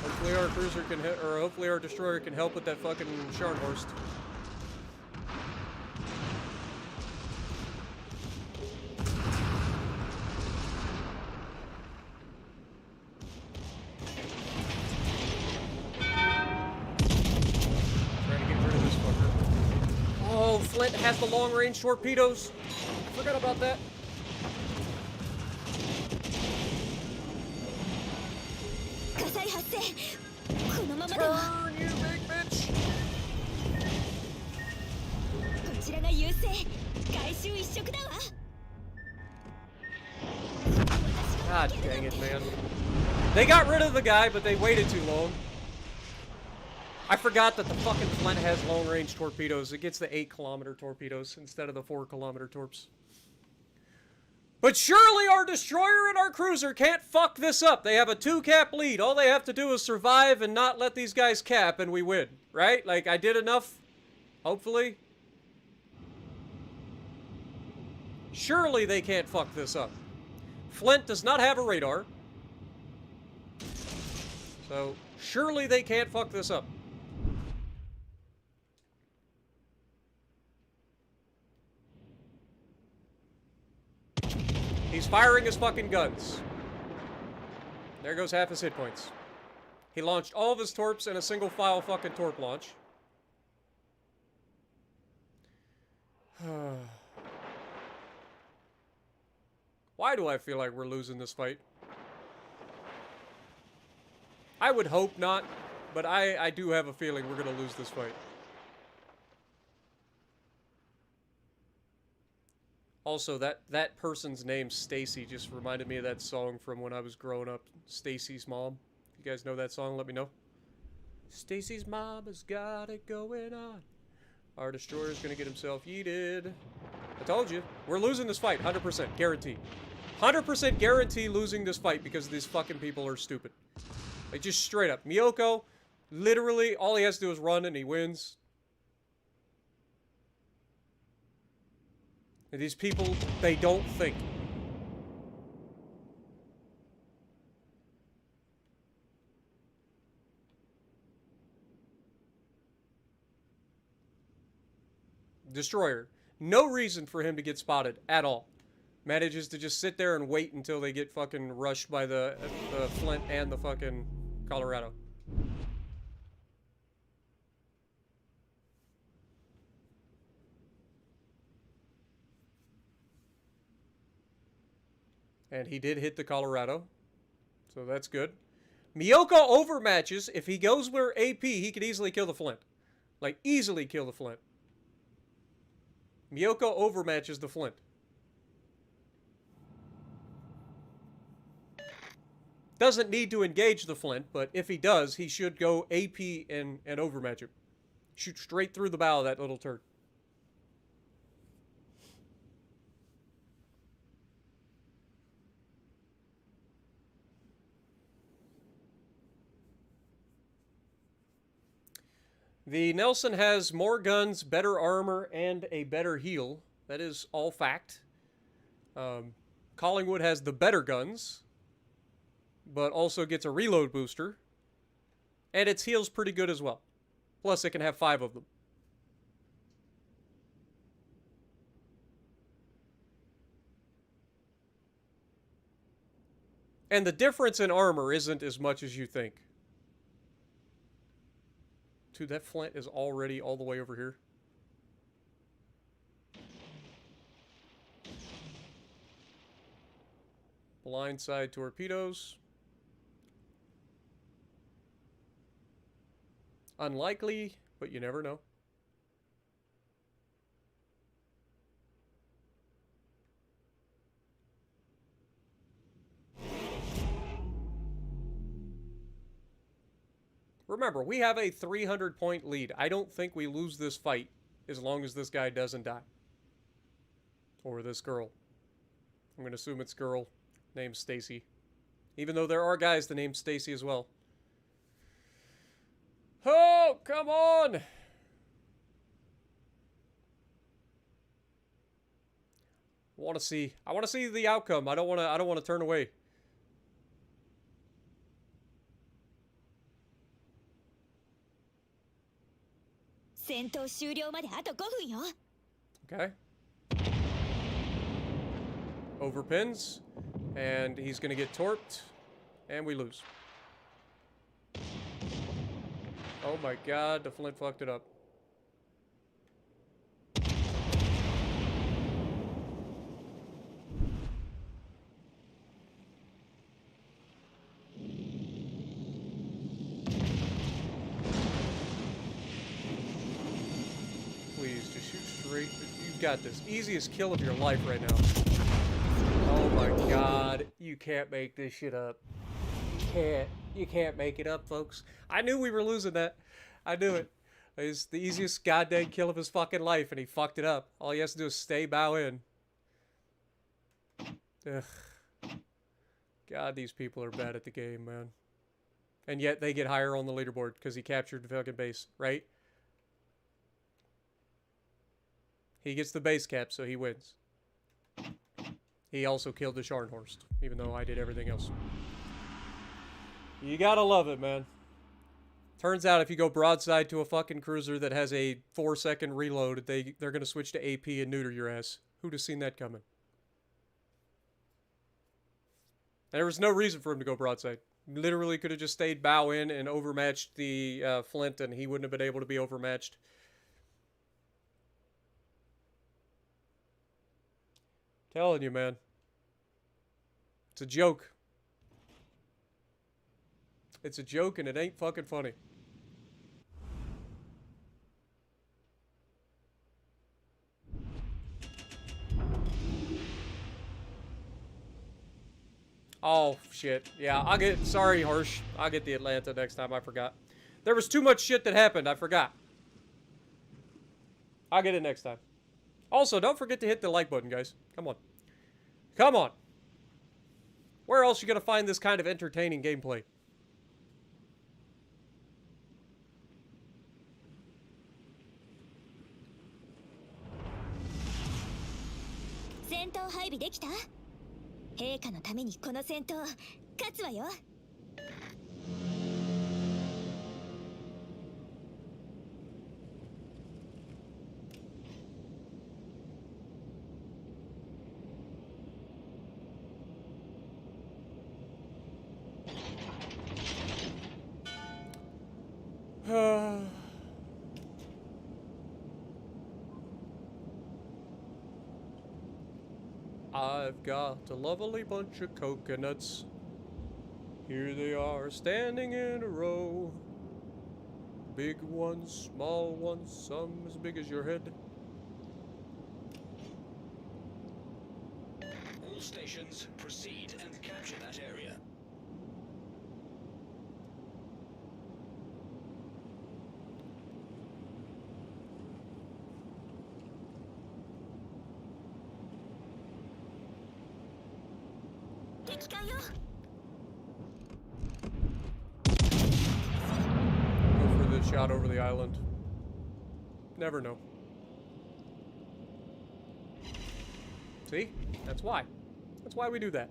Hopefully our cruiser can hit, or hopefully our destroyer can help with that fucking Scharnhorst. Trying to get rid of this fucker. Oh, Flint has the long-range torpedoes. I forgot about that. Turn, you big bitch! God dang it, man. They got rid of the guy, but they waited too long. I forgot that the fucking Flint has long-range torpedoes. It gets the 8-kilometer torpedoes instead of the 4-kilometer torps. But surely our destroyer and our cruiser can't fuck this up. They have a 2-cap lead. All they have to do is survive and not let these guys cap and we win. Right? Like, I did enough. Hopefully. Surely they can't fuck this up. Flint does not have a radar. So, surely they can't fuck this up. He's firing his fucking guns. There goes half his hit points. He launched all of his torps in a single file fucking torp launch. Why do I feel like we're losing this fight? I would hope not, but I do have a feeling we're going to lose this fight. Also, that person's name, Stacy, just reminded me of that song from when I was growing up. Stacy's Mom. If you guys know that song, let me know. Stacy's mom has got it going on. Our destroyer's gonna get himself yeeted. I told you, we're losing this fight, 100%, guaranteed. 100% guarantee losing this fight because these fucking people are stupid. Like, just straight up. Miyoko, literally, all he has to do is run and he wins. And these people, they don't think. Destroyer. No reason for him to get spotted at all. Manages to just sit there and wait until they get fucking rushed by the Flint and the fucking Colorado. And he did hit the Colorado. So that's good. Miyoko overmatches. If he goes where AP, he could easily kill the Flint. Like, easily kill the Flint. Miyoko overmatches the Flint. Doesn't need to engage the Flint, but if he does, he should go AP and overmatch him. Shoot straight through the bow of that little turd. The Nelson has more guns, better armor, and a better heal. That is all fact. Collingwood has the better guns, but also gets a reload booster. And its heal's pretty good as well. Plus, it can have 5 of them. And the difference in armor isn't as much as you think. Dude, that Flint is already all the way over here. Blindside torpedoes. Unlikely, but you never know. Remember, we have a 300-point lead. I don't think we lose this fight as long as this guy doesn't die. Or this girl. I'm going to assume it's girl named Stacy. Even though there are guys that name Stacy as well. Oh, come on! I want to see the outcome. I don't want to turn away. Okay. Overpins. And he's going to get torped. And we lose. Oh my god, the Flint fucked it up. Please, just shoot straight. You've got this. Easiest kill of your life right now. Oh my god. You can't make this shit up. You can't make it up, folks. I knew we were losing that. I knew it. It's the easiest goddamn kill of his fucking life, and he fucked it up. All he has to do is stay bow in. Ugh. God, these people are bad at the game, man. And yet they get higher on the leaderboard because he captured the fucking base, right? He gets the base cap, so he wins. He also killed the Scharnhorst, even though I did everything else. You gotta love it, man. Turns out if you go broadside to a fucking cruiser that has a 4-second reload, they're gonna switch to AP and neuter your ass. Who'd have seen that coming? There was no reason for him to go broadside. Literally could have just stayed bow in and overmatched the Flint, and he wouldn't have been able to be overmatched. Telling you, man. It's a joke. It's a joke and it ain't fucking funny. Oh, shit. Yeah, I'll get... Sorry, Harsh. I'll get the Atlanta next time. I forgot. There was too much shit that happened. I forgot. I'll get it next time. Also, don't forget to hit the like button, guys. Come on. Come on. Where else are you going to find this kind of entertaining gameplay? I've got a lovely bunch of coconuts. Here they are, standing in a row. Big ones, small ones, some as big as your head. All stations, proceed and capture that area. Go for the shot over the island. Never know. See? That's why. That's why we do that.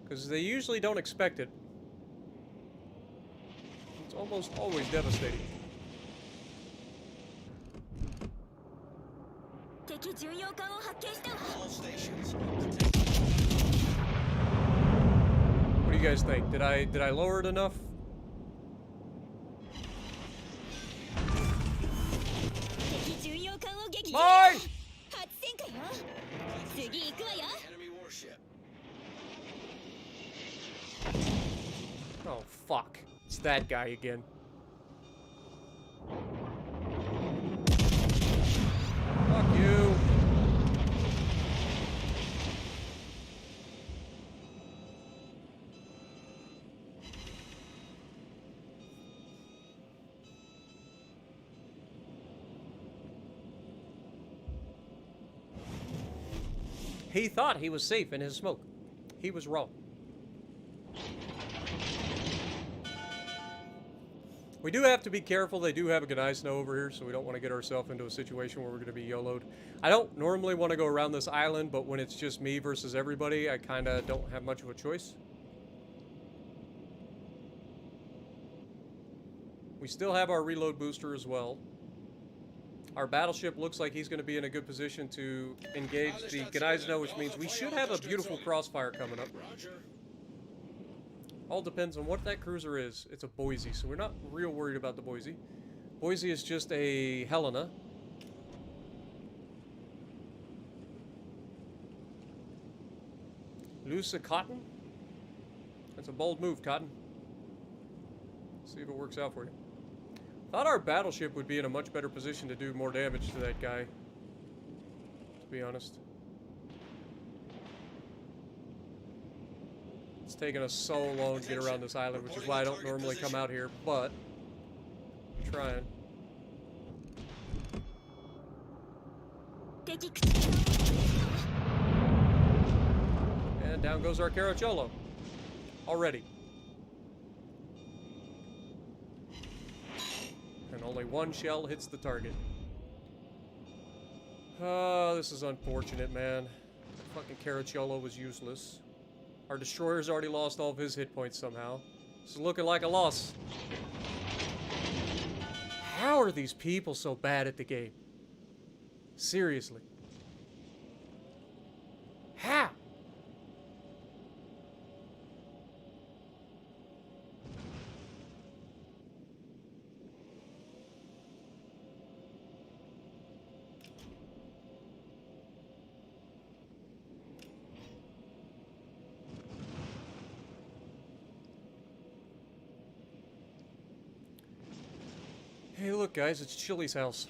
Because they usually don't expect it. It's almost always devastating. All stations. What do you guys think? Did I lower it enough? Mine! Enemy warship. Oh, fuck. It's that guy again. Fuck you. He thought he was safe in his smoke. He was wrong. We do have to be careful. They do have a Ganai snow over here, so we don't want to get ourselves into a situation where we're going to be YOLO'd. I don't normally want to go around this island, but when it's just me versus everybody, I kind of don't have much of a choice. We still have our reload booster as well. Our battleship looks like he's going to be in a good position to engage the Ganai snow, which means we should have a beautiful crossfire coming up. All depends on what that cruiser is. It's a Boise, so we're not real worried about the Boise. Boise is just a Helena. Loose a Cotton? That's a bold move, Cotton. See if it works out for you. Thought our battleship would be in a much better position to do more damage to that guy. To be honest. It's taken us so long to get around this island, which is why I don't normally come out here, but I'm trying. And down goes our Caracciolo. Already. And only one shell hits the target. Oh, this is unfortunate, man. Fucking Caracciolo was useless. Our destroyer's already lost all of his hit points somehow. This is looking like a loss. How are these people so bad at the game? Seriously. How? Hey, look, guys, it's Chili's house.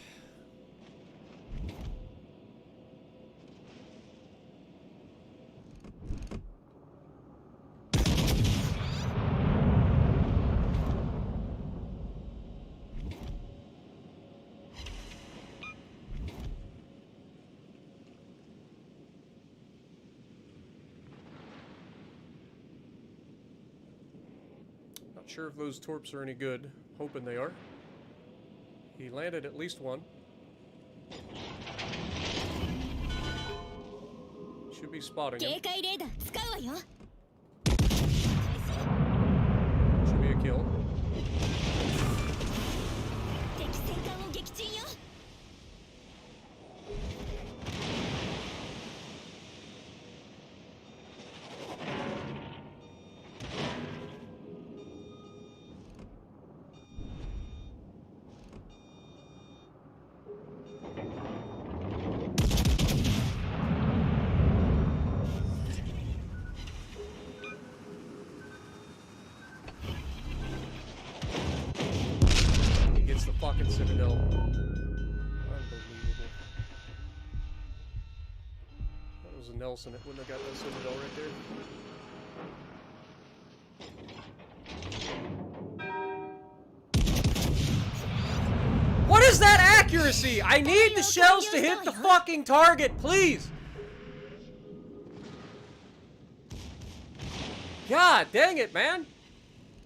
Not sure if those torps are any good. Hoping they are. He landed at least one. Should be spotting 警 him. 戒レーダー使うわよ。 Should be a kill. 敵戦艦を撃沈よ。 He gets the fucking Citadel. Unbelievable. That was a Nelson. It wouldn't have got that Citadel right there. What is that accuracy? I need the shells to hit the fucking target, please! God dang it, man!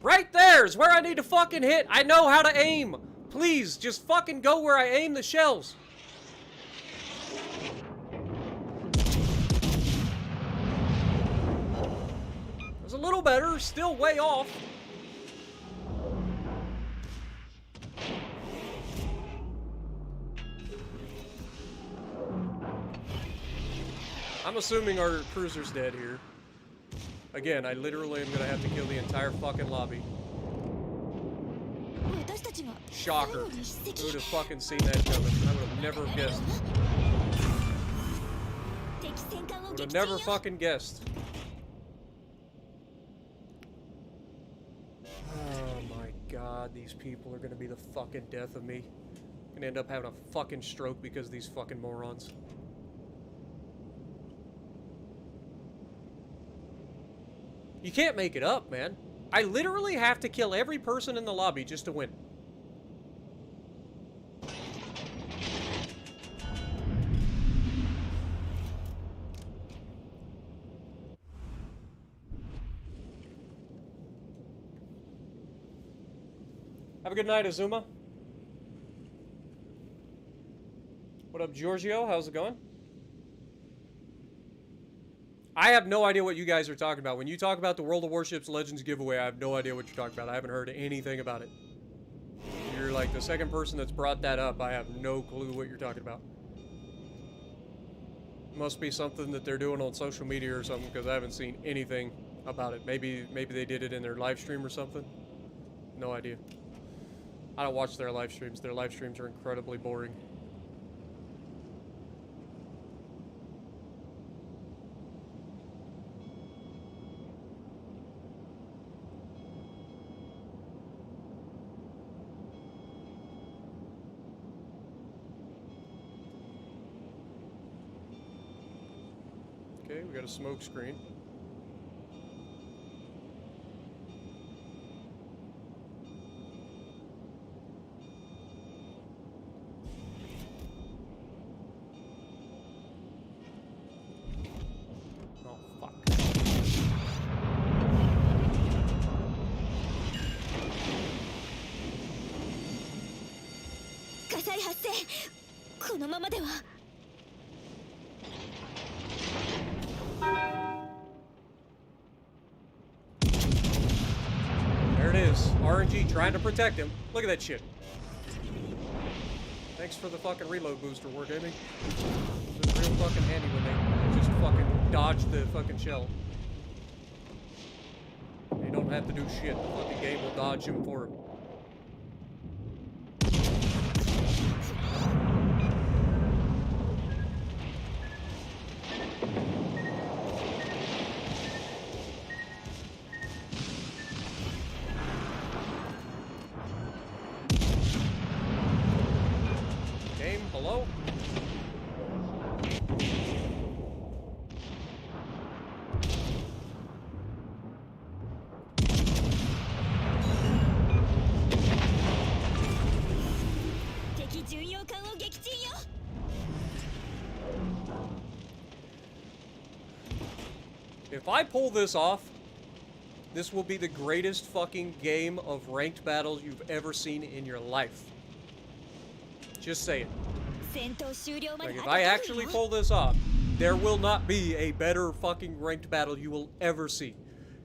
Right there is where I need to fucking hit. I know how to aim. Please, just fucking go where I aim the shells. It was a little better, still way off. I'm assuming our cruiser's dead here. Again, I literally am gonna have to kill the entire fucking lobby. 私たちが Shocker. 最後に一 Who 隻 would have fucking seen that coming? I would have never guessed. 敵戦艦を Would 撃 have 沈 never よ。 fucking guessed. Oh my god, these people are gonna be the fucking death of me. I'm gonna end up having a fucking stroke because of these fucking morons. You can't make it up, man. I literally have to kill every person in the lobby just to win. Have a good night, Azuma. What up, Giorgio? How's it going? I have no idea what you guys are talking about. When you talk about the World of Warships Legends giveaway, I have no idea what you're talking about. I haven't heard anything about it. You're like the second person that's brought that up. I have no clue what you're talking about. Must be something that they're doing on social media or something, because I haven't seen anything about it. Maybe they did it in their live stream or something. No idea. I don't watch their live streams. Their live streams are incredibly boring. Okay, we got a smoke screen. Oh, fuck. 火災発生。このままでは。 There it is. RNG trying to protect him. Look at that shit. Thanks for the fucking reload booster, Wargaming. It was real fucking handy when they just fucking dodged the fucking shell. You don't have to do shit. The fucking game will dodge him for him. If I pull this off, this will be the greatest fucking game of ranked battles you've ever seen in your life. Just say it. 戦闘終了まで Like, あ if と I 5 actually 分よ pull this off, there will not be a better fucking ranked battle you will ever see.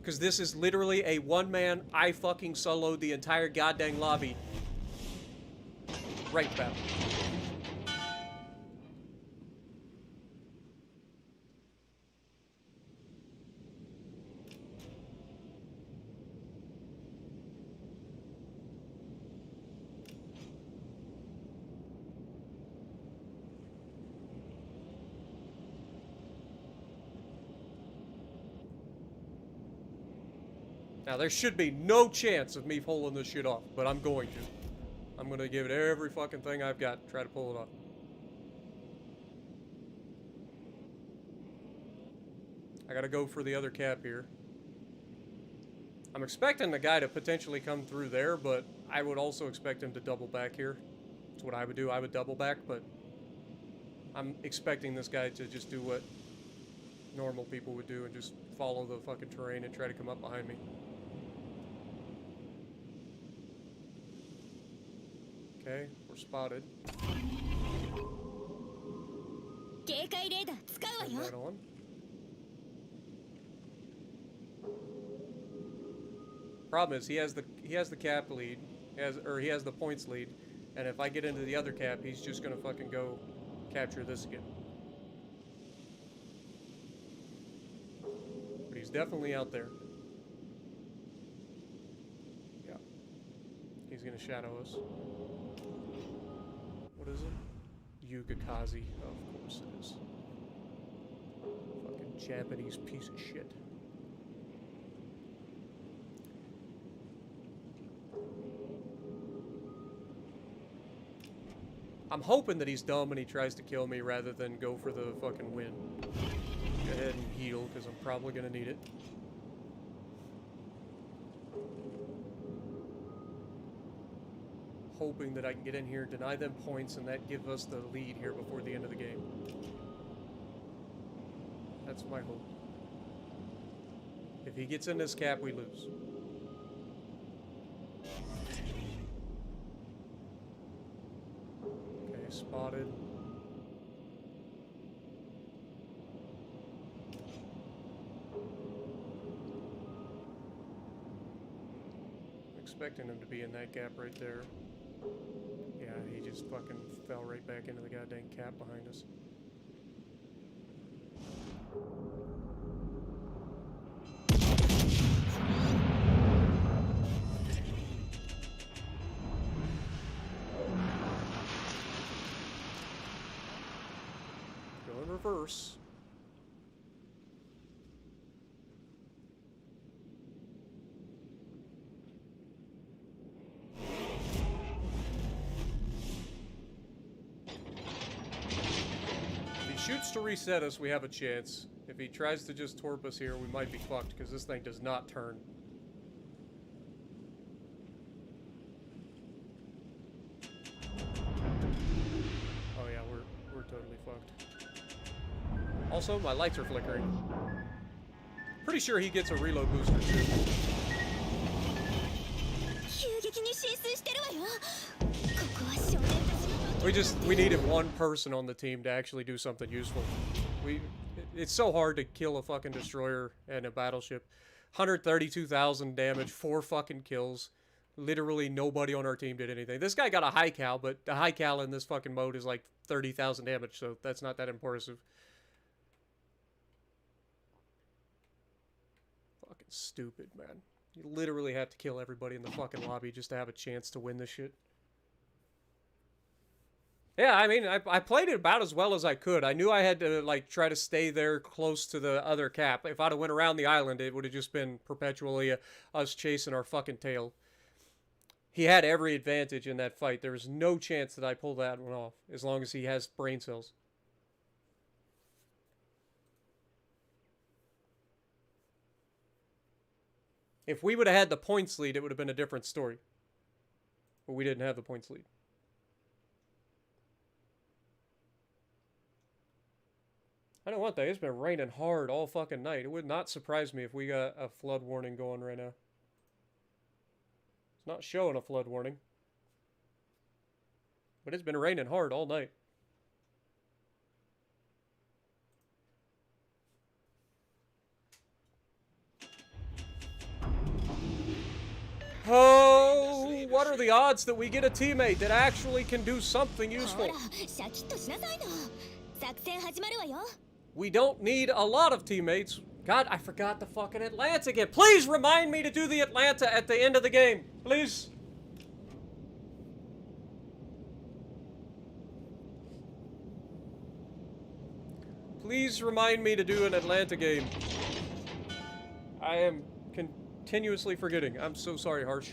Because this is literally a one-man, I fucking soloed the entire goddamn lobby ranked battle. Now, there should be no chance of me pulling this shit off, but I'm going to. I'm going to give it every fucking thing I've got to try to pull it off. I gotta go for the other cap here. I'm expecting the guy to potentially come through there, but I would also expect him to double back here. That's what I would do. I would double back, but I'm expecting this guy to just do what normal people would do and just follow the fucking terrain and try to come up behind me. Okay, we're spotted. 警戒レーダー使うわ Turn よ that on. Problem is, he has the cap lead, he has the points lead, and if I get into the other cap, he's just gonna fucking go capture this again. But he's definitely out there. Yeah, he's gonna shadow us. What is it? Yugakazi. Oh, of course it is. Fucking Japanese piece of shit. I'm hoping that he's dumb and he tries to kill me rather than go for the fucking win. Go ahead and heal, because I'm probably going to need it. Hoping that I can get in here, deny them points, and that gives us the lead here before the end of the game. That's my hope. If he gets in this cap, we lose. Okay, spotted. I'm expecting him to be in that gap right there. Yeah, he just fucking fell right back into the goddamn cap behind us. Go in reverse. Shoots to reset us, we have a chance. If he tries to just torp us here, we might be fucked, because this thing does not turn. Oh yeah, we're totally fucked. Also, my lights are flickering. Pretty sure he gets a reload booster too. 急激に浸水してるわよここは少年たちの We needed one person on the team to actually do something useful. It's so hard to kill a fucking destroyer and a battleship. 132,000 damage, 4 fucking kills. Literally nobody on our team did anything. This guy got a high cal, but the high cal in this fucking mode is like 30,000 damage, so that's not that impressive. Fucking stupid, man. You literally have to kill everybody in the fucking lobby just to have a chance to win this shit. Yeah, I mean, I played it about as well as I could. I knew I had to, like, try to stay there close to the other cap. If I'd have went around the island, it would have just been perpetually us chasing our fucking tail. He had every advantage in that fight. There was no chance that I pulled that one off, as long as he has brain cells. If we would have had the points lead, it would have been a different story. But we didn't have the points lead. I don't want that. It's been raining hard all fucking night. It would not surprise me if we got a flood warning going right now. It's not showing a flood warning. But it's been raining hard all night. Oh, what are the odds that we get a teammate that actually can do something ほ useful? らシャキッとしなさいの。作戦始まるわよ。 We don't need a lot of teammates. God, I forgot the fucking Atlanta again. Please remind me to do the Atlanta at the end of the game. Please. Please remind me to do an Atlanta game. I am continuously forgetting. I'm so sorry, Harsh.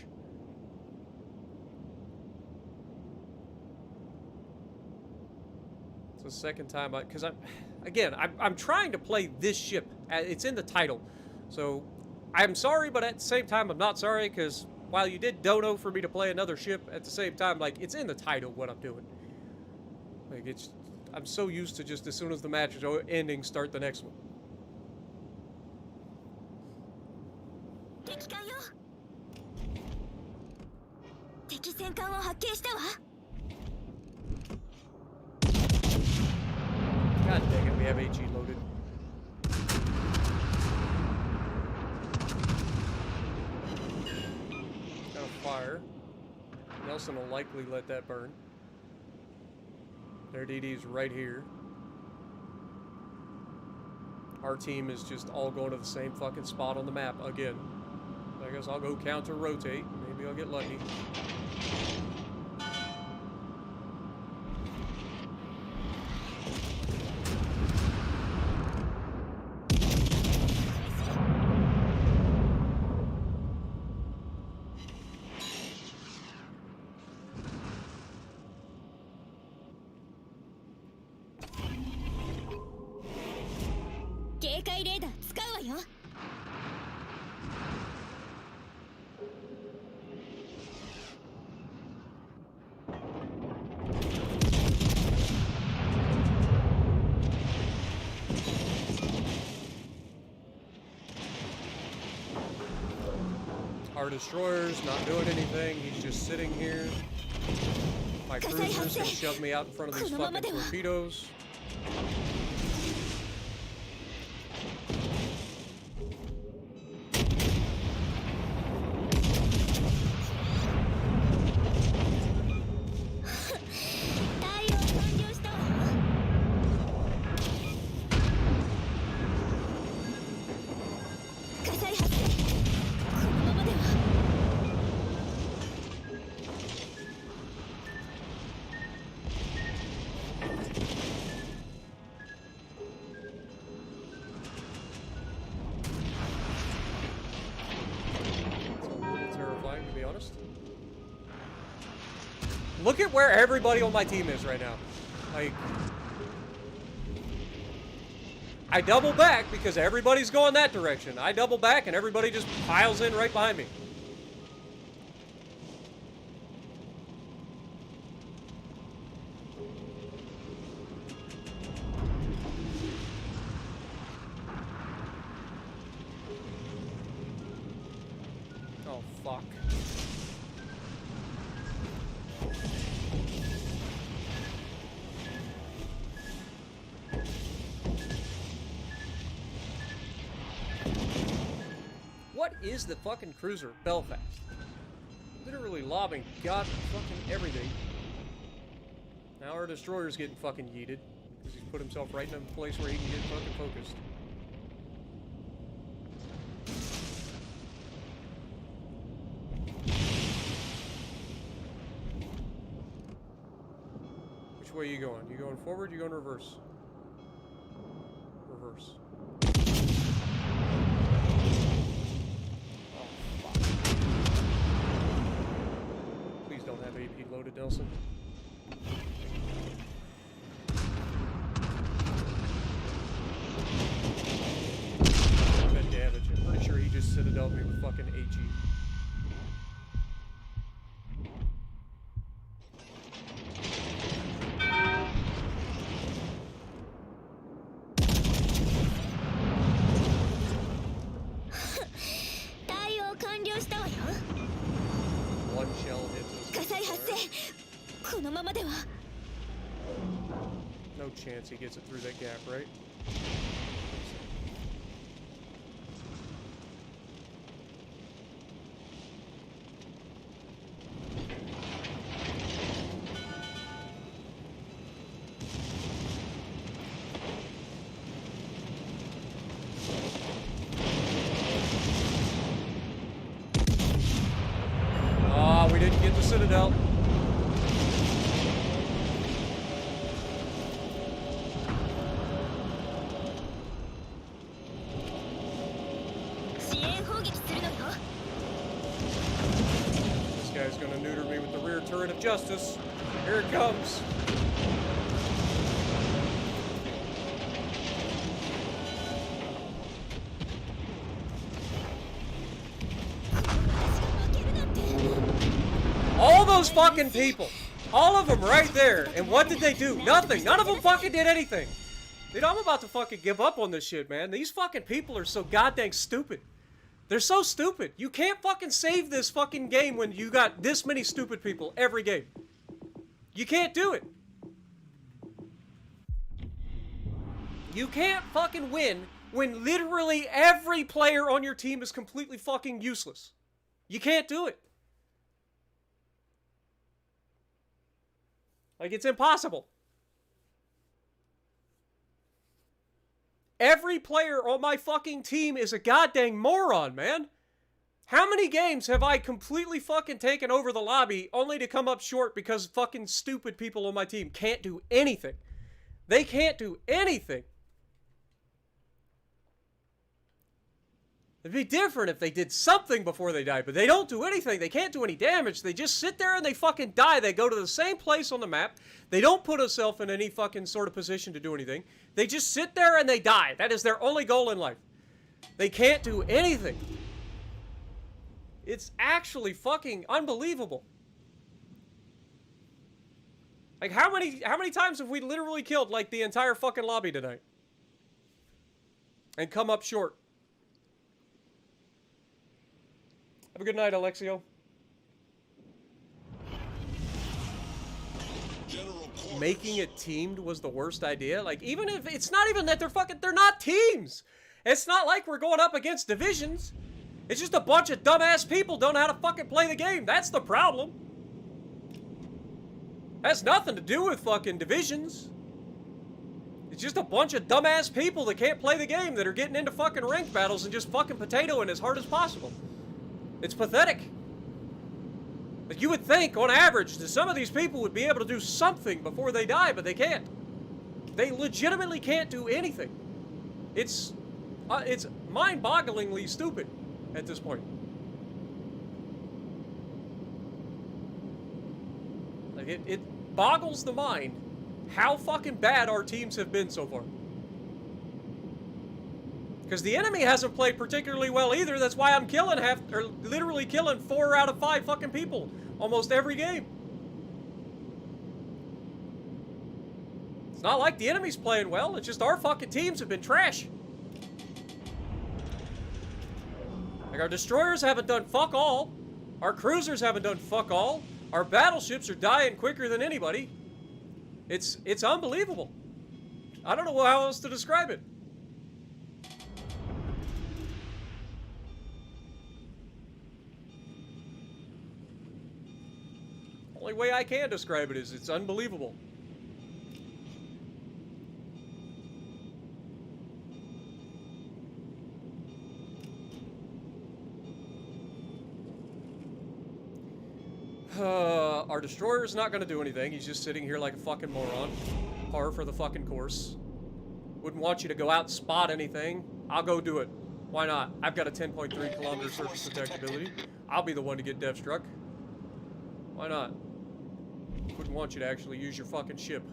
It's the second time because I'm trying to play this ship. It's in the title. So I'm sorry, but at the same time, I'm not sorry because while you did dono for me to play another ship, at the same time, like, it's in the title what I'm doing. Like, I'm so used to just as soon as the match is ending, start the next one. 敵艦よ。敵戦艦を発見したわ。 God dang it, we have HE loaded. Got a fire. Nelson will likely let that burn. Their DD's right here. Our team is just all going to the same fucking spot on the map again. I guess I'll go counter rotate. Maybe I'll get lucky. Our destroyer's not doing anything. He's just sitting here. My cruisers can shove me out in front of these fucking torpedoes. Look at where everybody on my team is right now. Like, I double back because everybody's going that direction. I double back and everybody just piles in right behind me. Oh, fuck. What is the fucking cruiser? Belfast. Literally lobbing god fucking everything. Now our destroyer's getting fucking yeeted. Because he's put himself right in a place where he can get fucking focused. Which way are you going? You going forward? You going reverse? Reverse. Don't have AP loaded, Nelson. Bad damage. I'm pretty sure he just citadeled me with fucking HE. shell hits 火 us. 災発生。このままでは No chance he gets it through that gap, right? Ah, we didn't get the Citadel. This guy's gonna neuter me with the rear turret of justice. Here it comes. All those fucking people. All of them right there. And what did they do? Nothing. None of them fucking did anything. Dude, I'm about to fucking give up on this shit, man. These fucking people are so goddamn stupid. They're so stupid. You can't fucking save this fucking game when you got this many stupid people every game. You can't do it. You can't fucking win when literally every player on your team is completely fucking useless. You can't do it. Like, it's impossible. Every player on my fucking team is a goddamn moron, man. How many games have I completely fucking taken over the lobby only to come up short because fucking stupid people on my team can't do anything? They can't do anything. It'd be different if they did something before they died, but they don't do anything. They can't do any damage. They just sit there and they fucking die. They go to the same place on the map. They don't put themselves in any fucking sort of position to do anything. They just sit there and they die. That is their only goal in life. They can't do anything. It's actually fucking unbelievable. Like, how many times have we literally killed, like, the entire fucking lobby tonight? And come up short? Have a good night, Alexio. Making it teamed was the worst idea. Like, even if it's not even that they're not teams. It's not like we're going up against divisions. It's just a bunch of dumbass people don't know how to fucking play the game. That's the problem. Has nothing to do with fucking divisions. It's just a bunch of dumbass people that can't play the game that are getting into fucking ranked battles and just fucking potatoing as hard as possible. It's pathetic. Like, you would think, on average, that some of these people would be able to do something before they die, but they can't. They legitimately can't do anything. It's mind-bogglingly stupid at this point. Like, it boggles the mind how fucking bad our teams have been so far. Because the enemy hasn't played particularly well either. That's why I'm literally killing 4 out of 5 fucking people almost every game. It's not like the enemy's playing well. It's just our fucking teams have been trash. Like, our destroyers haven't done fuck all. Our cruisers haven't done fuck all. Our battleships are dying quicker than anybody. It's unbelievable. I don't know how else to describe it. Only way I can describe it is it's unbelievable. Our destroyer's not gonna do anything. He's just sitting here like a fucking moron. Par for the fucking course. Wouldn't want you to go out and spot anything. I'll go do it. Why not? I've got a 10.3 kilometer surface detectability. I'll be the one to get dev struck. Why not? Wouldn't want you to actually use your fucking ship.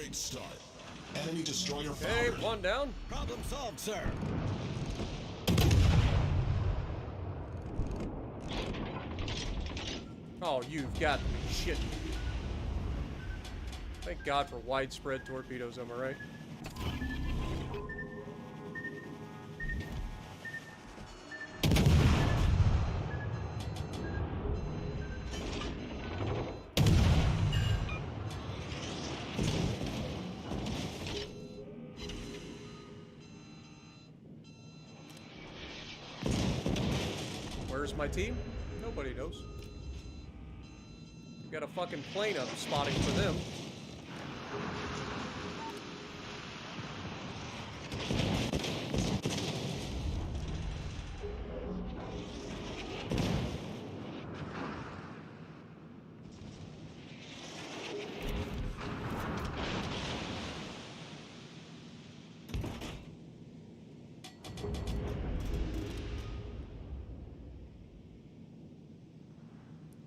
Great start. Enemy destroyer Okay, foundered. one down. Problem solved, sir. Oh, you've got to be shitting me. Thank God for widespread torpedoes, am I right? Where's my team? Nobody knows. Got a fucking plane up spotting for them.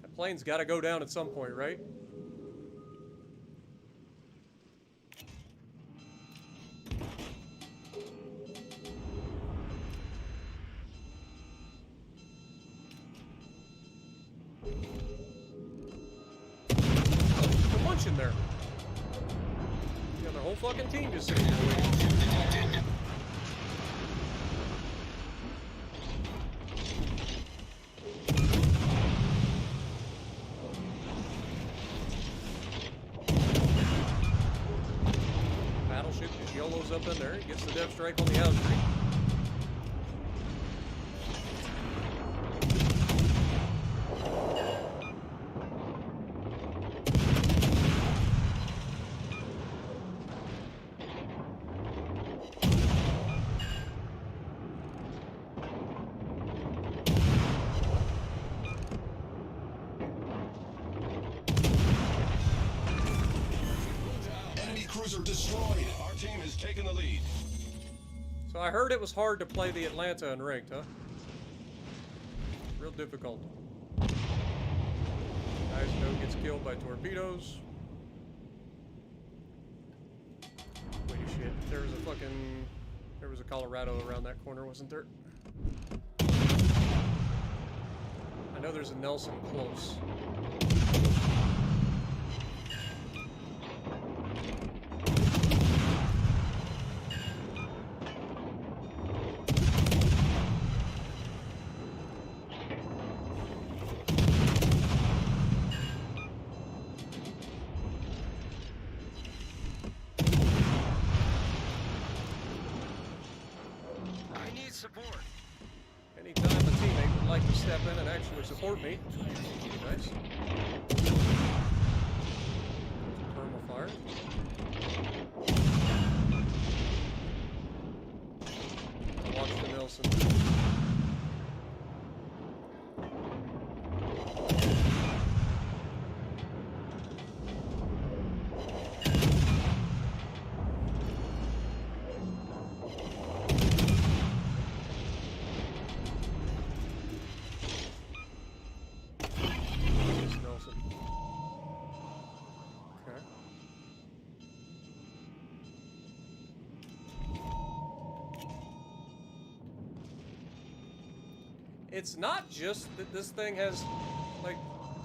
That plane's got to go down at some point, right? In there. You got the whole fucking team just sitting there waiting. Battleship just YOLOs up in there, gets the dev strike on the outstream. Cruiser destroyed. Our team has taken the lead. So I heard it was hard to play the Atlanta in ranked, huh? Real difficult. Guys gets killed by torpedoes. Wait, shit. There was a Colorado around that corner, wasn't there? I know there's a Nelson close. Support. Anytime a teammate would like to step in and actually support me, would be nice. Thermal fire. I'll watch the Nelson. It's not just that this thing has, like,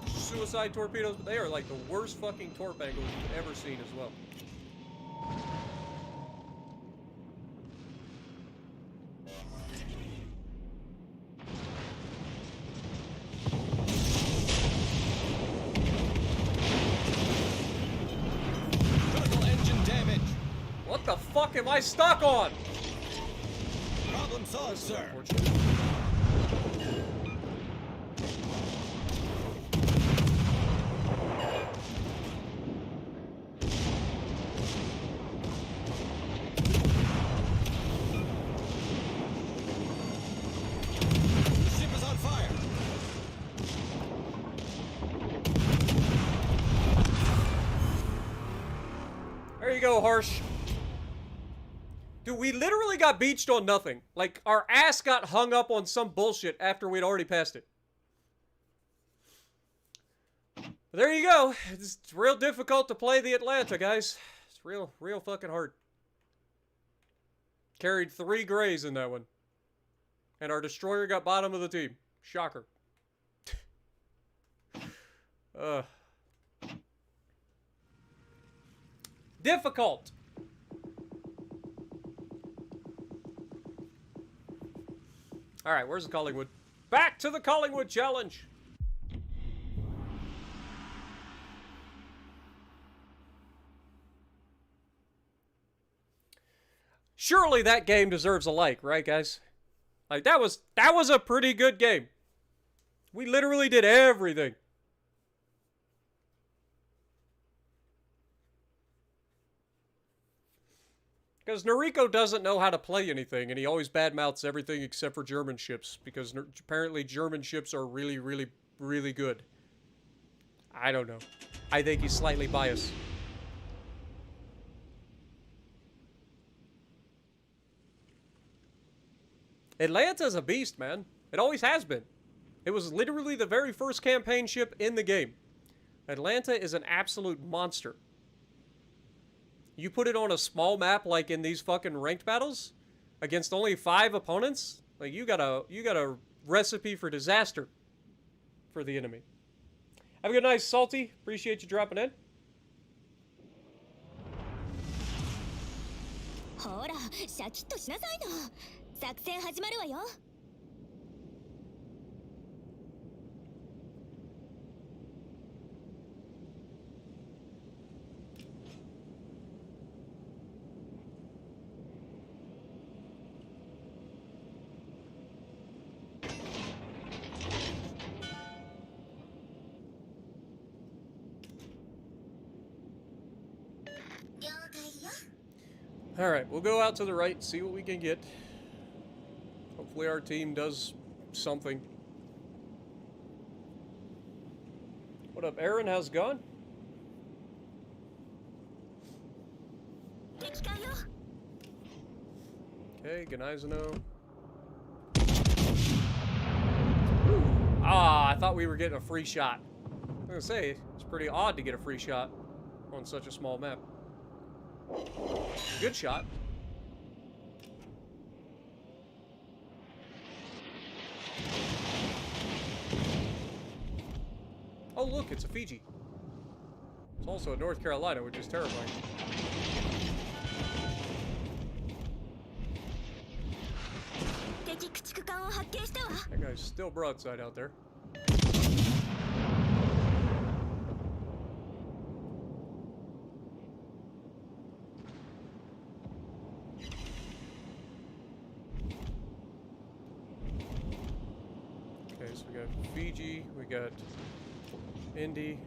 suicide torpedoes, but they are, like, the worst fucking torp angles you've ever seen as well. Critical engine damage. What the fuck am I stuck on? Problem solved, sir. There you go, Harsh. Dude, we literally got beached on nothing. Like, our ass got hung up on some bullshit after we'd already passed it. But there you go. It's real difficult to play the Atlanta, guys. It's It's real fucking hard. Carried 3 grays in that one. And our destroyer got bottom of the team. Shocker. Difficult. Alright, where's the Collingwood? Back to the Collingwood challenge! Surely that game deserves a like, right guys? Like, that was a pretty good game. We literally did everything. Because Noriko doesn't know how to play anything, and he always badmouths everything except for German ships, because apparently German ships are really, really, really good. I don't know. I think he's slightly biased. Atlanta's a beast, man. It always has been. It was literally the very first campaign ship in the game. Atlanta is an absolute monster. You put it on a small map like in these fucking ranked battles against only 5 opponents, like you got a recipe for disaster for the enemy. Have a good night, Salty. Appreciate you dropping in. ほら、シャキッとしなさいの。作戦始まるわよ。Alright, we'll go out to the right, see what we can get. Hopefully our team does something. What up, Aaron? How's it going? Okay, Ganizano. Ah, I thought we were getting a free shot. I was gonna say, it's pretty odd to get a free shot on such a small map. Good shot. Oh look, it's a Fiji. It's also a North Carolina, which is terrifying. That guy's still broadside out there. Okay, so we got Fiji, we got Indy.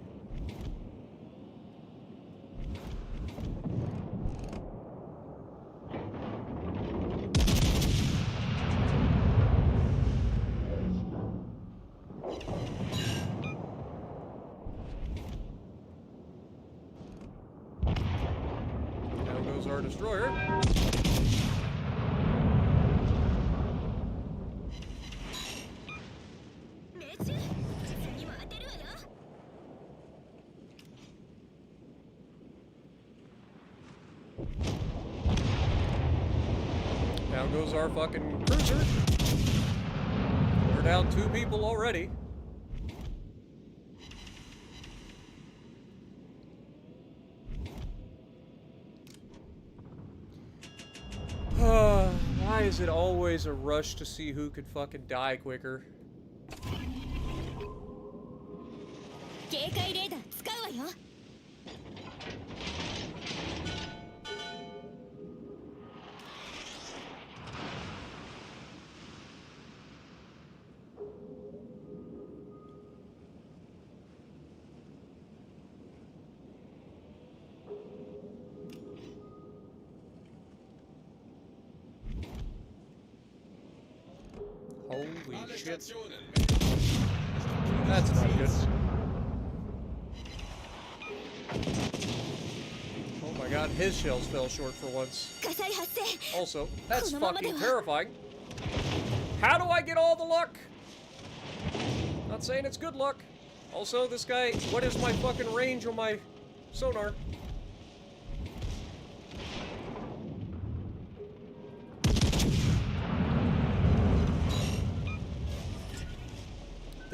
Down goes our destroyer. Down goes our fucking cruiser. We're down 2 people already. Why is it always a rush to see who could fucking die quicker? 警戒レーダー使うわよ。Holy shit. That's not good. Oh my god, his shells fell short for once. 火災発生。 Also, that's fucking terrifying. How do I get all the luck? Not saying it's good luck. Also, this guy, what is my fucking range on my sonar?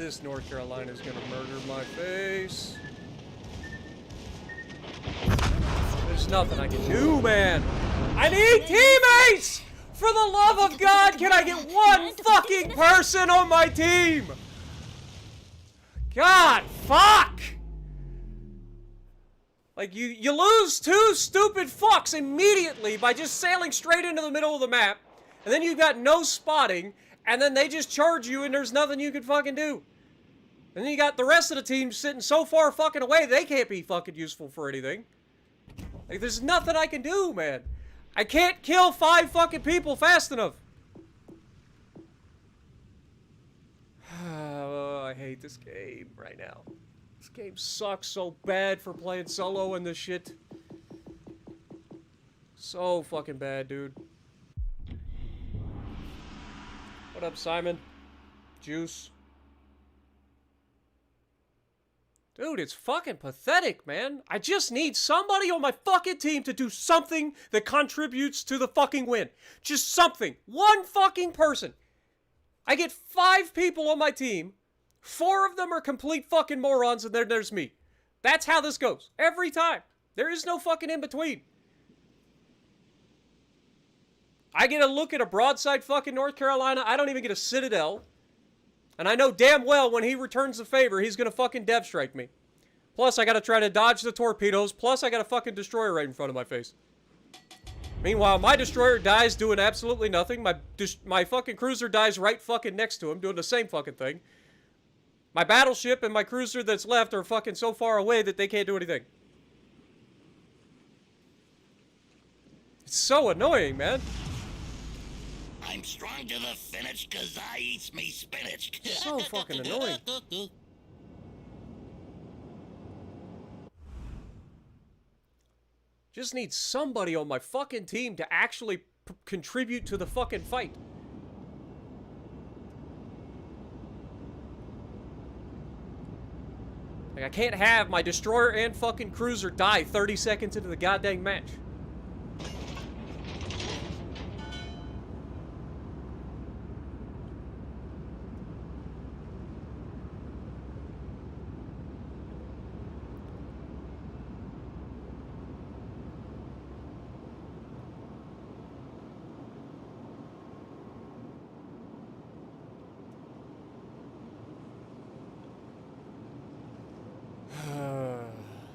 This North Carolina is gonna murder my face. There's nothing I can do, man. I need teammates! For the love of God, can I get one fucking person on my team? God, fuck! Like, you lose two stupid fucks immediately by just sailing straight into the middle of the map, and then you've got no spotting, and then they just charge you and there's nothing you can fucking do. And then you got the rest of the team sitting so far fucking away, they can't be fucking useful for anything. Like, there's nothing I can do, man. I can't kill 5 fucking people fast enough. Oh, I hate this game right now. This game sucks so bad for playing solo and this shit. So fucking bad, dude. What up, Simon? Juice. Dude, it's fucking pathetic, man. I just need somebody on my fucking team to do something that contributes to the fucking win. Just something. One fucking person. I get 5 people on my team. 4 of them are complete fucking morons, and then there's me. That's how this goes. Every time. There is no fucking in between. I get a look at a broadside fucking North Carolina. I don't even get a Citadel. And I know damn well when he returns the favor, he's gonna fucking dev strike me. Plus, I gotta try to dodge the torpedoes. Plus, I got a fucking destroyer right in front of my face. Meanwhile, my destroyer dies doing absolutely nothing. My fucking cruiser dies right fucking next to him, doing the same fucking thing. My battleship and my cruiser that's left are fucking so far away that they can't do anything. It's so annoying, man. I'm strong to the finish 'cause I eats me spinach. So fucking annoying. Just need somebody on my fucking team to actually contribute to the fucking fight. Like, I can't have my destroyer and fucking cruiser die 30 seconds into the goddamn match.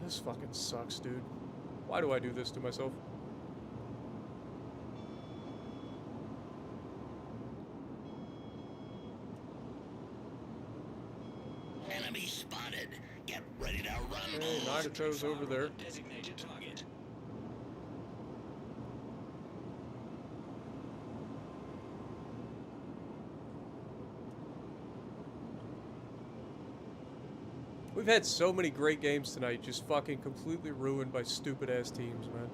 This fucking sucks, dude. Why do I do this to myself? Enemy spotted. Get ready to run. Okay, Nagato's over there. Designated target. We've had so many great games tonight, just fucking completely ruined by stupid-ass teams, man.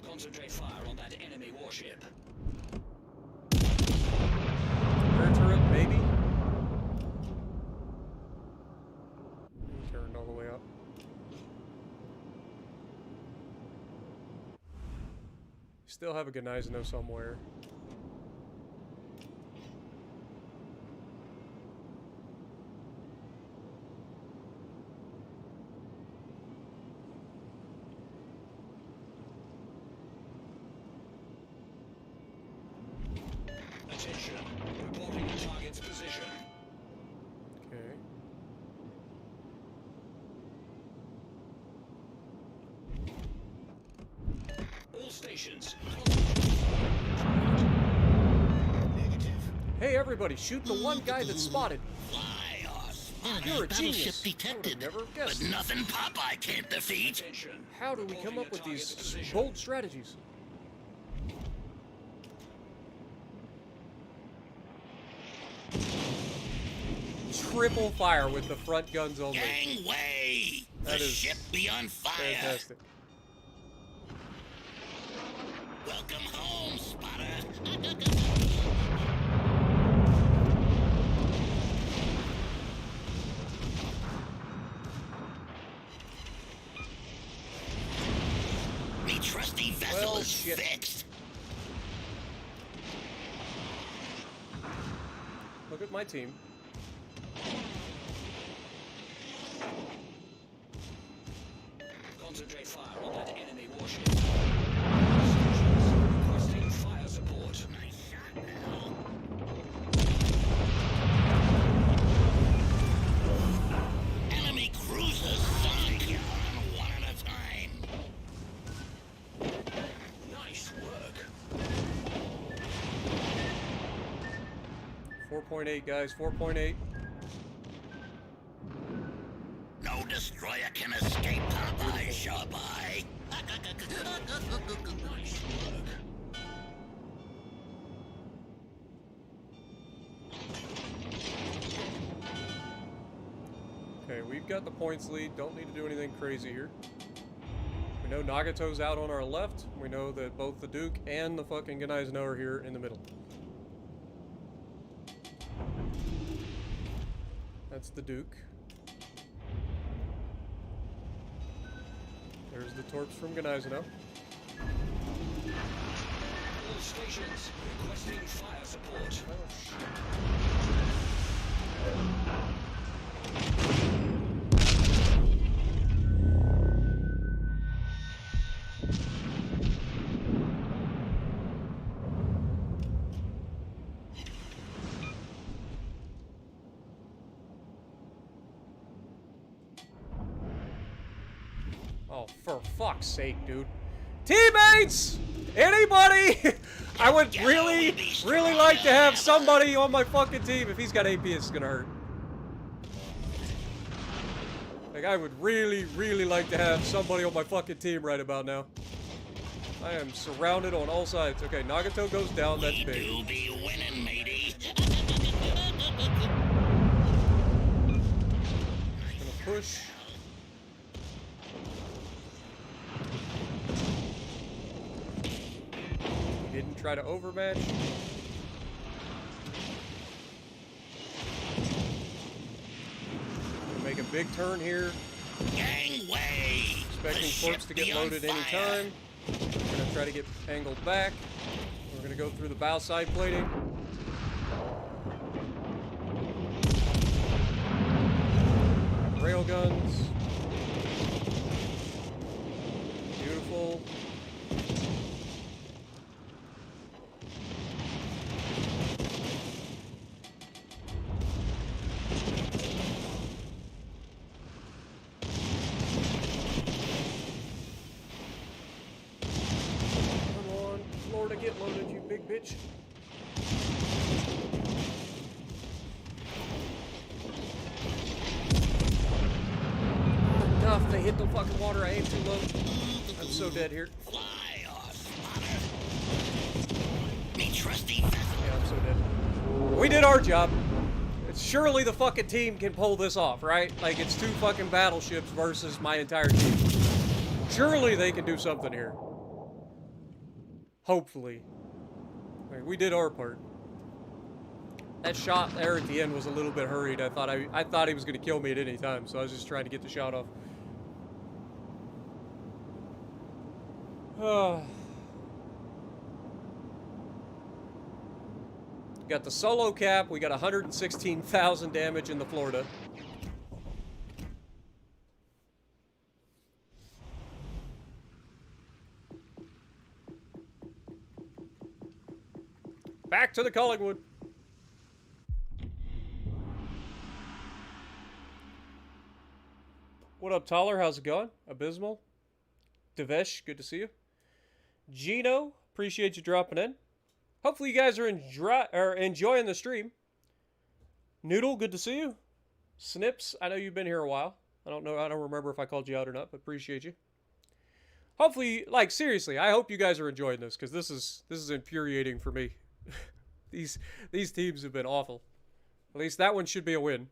Concentrate fire on that enemy warship. Rear turret, maybe? Turned all the way up. Still have a Gnizno somewhere. Attention. Reporting the target's position. Okay. All stations. Hey, everybody, shoot the one guy that's spotted. Fly off. You're a Battleship genius. detected. I would've never But guessed. nothing Popeye can't defeat. Attention. How do we come up with these bold strategies? Triple fire with the front guns only. Gangway! The That is- ship be on fire! fire. Fantastic. Welcome home, spotter. Me trusty vessel Well, is shit. fixed. Look at my team. Concentrate fire on that enemy warship. Requesting fire support. Nice shot, Bill. Enemy cruisers sunk. One at a time. Nice work. 4.8, guys. 4.8. No destroyer can escape Popeye, Shawbye. Nice work. Okay, we've got the points lead. Don't need to do anything crazy here. We know Nagato's out on our left. We know that both the Duke and the fucking Gneisenau are here in the middle. That's the Duke. There's the torps from Gneisenau. All stations requesting fire support. Oh, for fuck's sake, dude. Teammates! Anybody? I would really, really like to have somebody on my fucking team. If he's got AP, it's gonna hurt. Like, I would really, really like to have somebody on my fucking team right about now. I am surrounded on all sides. Okay, Nagato goes down. That's We big. do be winning, matey. Gonna push. Didn't try to overmatch. Gonna make a big turn here. Gangway. Expecting The torps ship to get be on loaded fire. anytime. We're gonna try to get angled back. We're gonna go through the bow side plating. Rail guns. Beautiful. Come on, Florida, get loaded, you big bitch. Enough, they hit the fucking water. I aim too low. I'm so dead here. Fly off, spotter. Me trusty vessel. Yeah, I'm so dead. We did our job. Surely the fucking team can pull this off, right? Like, it's 2 fucking battleships versus my entire team. Surely they can do something here. Hopefully. Like, we did our part. That shot there at the end was a little bit hurried. I thought he was going to kill me at any time, so I was just trying to get the shot off. Got the solo cap. We got 116,000 damage in the Florida. Back to the Collingwood. What up, Toller? How's it going? Abysmal. Devesh, good to see you. Gino, appreciate you dropping in. Hopefully you guys are enjoying the stream. Noodle, good to see you. Snips, I know you've been here a while. I don't remember if I called you out or not, but appreciate you. Hopefully, like, seriously, I hope you guys are enjoying this, because this is infuriating for me. These teams have been awful. At least that one should be a win.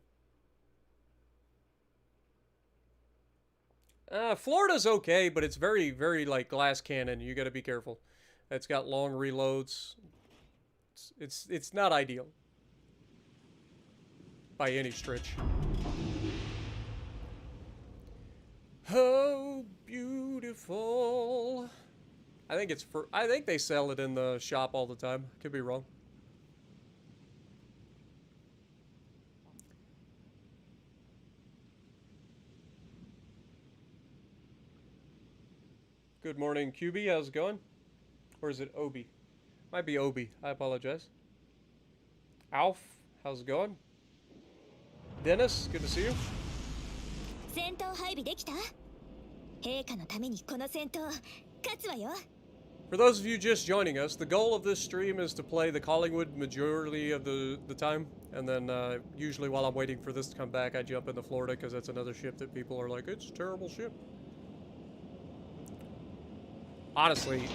Florida's okay, but it's very, very like glass cannon. You got to be careful. It's got long reloads. It's not ideal by any stretch. Oh, beautiful. I think they sell it in the shop all the time. Could be wrong. Good morning, QB. How's it going? Or is it Obi? Might be Obi. I apologize. Alf, how's it going? Dennis, good to see you. 戦闘配備できた？陛下のためにこの戦闘勝つわよ。For those of you just joining us, the goal of this stream is to play the Collingwood majority of the time, and then usually while I'm waiting for this to come back, I jump into Florida because that's another ship that people are like, it's a terrible ship. Honestly,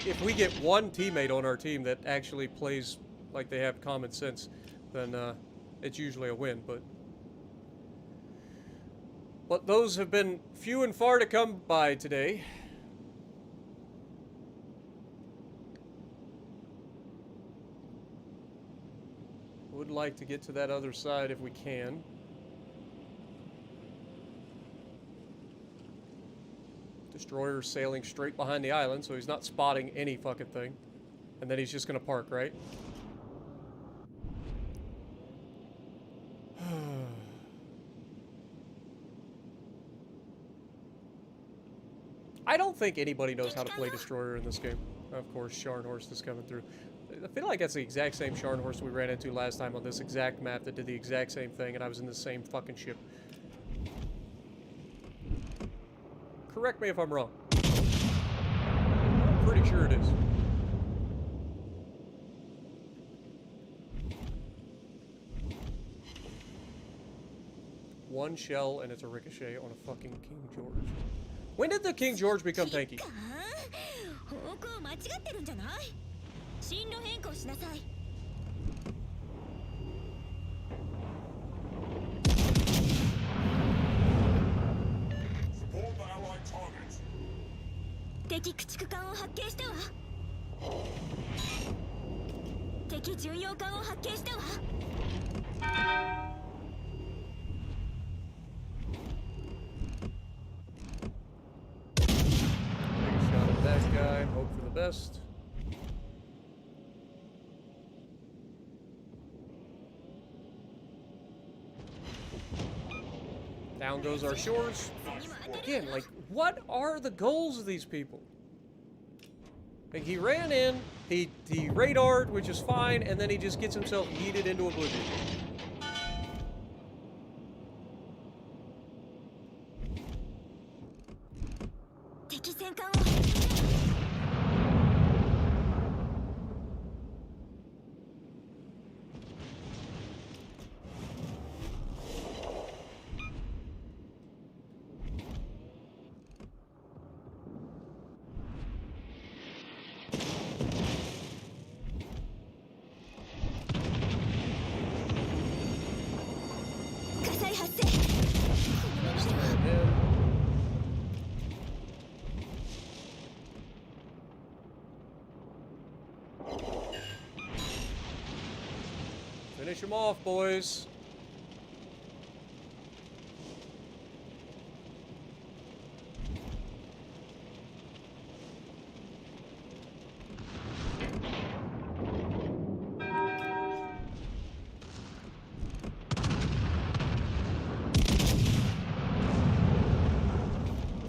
if we get one teammate on our team that actually plays like they have common sense, then it's usually a win, but those have been few and far to come by today. Would like to get to that other side if we can. Destroyer sailing straight behind the island, so he's not spotting any fucking thing. And then he's just gonna park, right? I don't think anybody knows how to play Destroyer in this game. Of course, Scharnhorst is coming through. I feel like that's the exact same Scharnhorst we ran into last time on this exact map that did the exact same thing, and I was in the same fucking ship. Correct me if I'm wrong. I'm pretty sure it is. One shell and it's a ricochet on a fucking King George. When did the King George become tanky? 方向間違ってるんじゃない？進路変更しなさい。Support the Allied targets. 敵駆逐艦を発見したわ。敵巡洋艦を発見したわ。Shot at that guy. Hope for the best. Down goes our shores. Again, like, what are the goals of these people? Like, he ran in, he radared, which is fine, and then he just gets himself yeeted into oblivion. Finish him off, boys.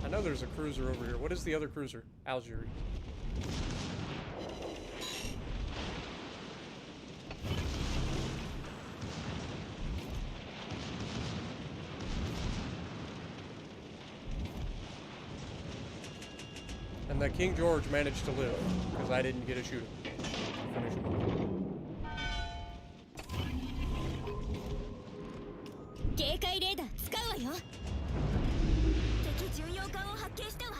I know there's a cruiser over here. What is the other cruiser? Algeria. And the King George managed to live, because I didn't get a shoot him. Finish him off. 警戒レーダー使うわよ。敵巡洋艦を発見したわ。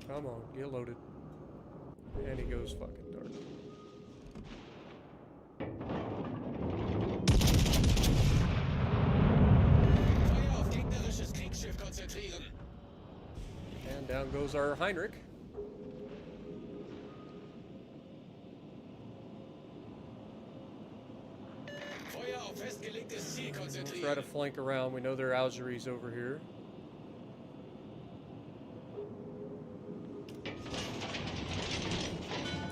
Come on, get loaded. And he goes fucking dark. Feuer auf gegnerisches Kriegsschiff konzentrieren. And down goes our Heinrich. Feuer auf festgelegtes Ziel We'll try to konzentrieren. flank around. We know their Algeries over here.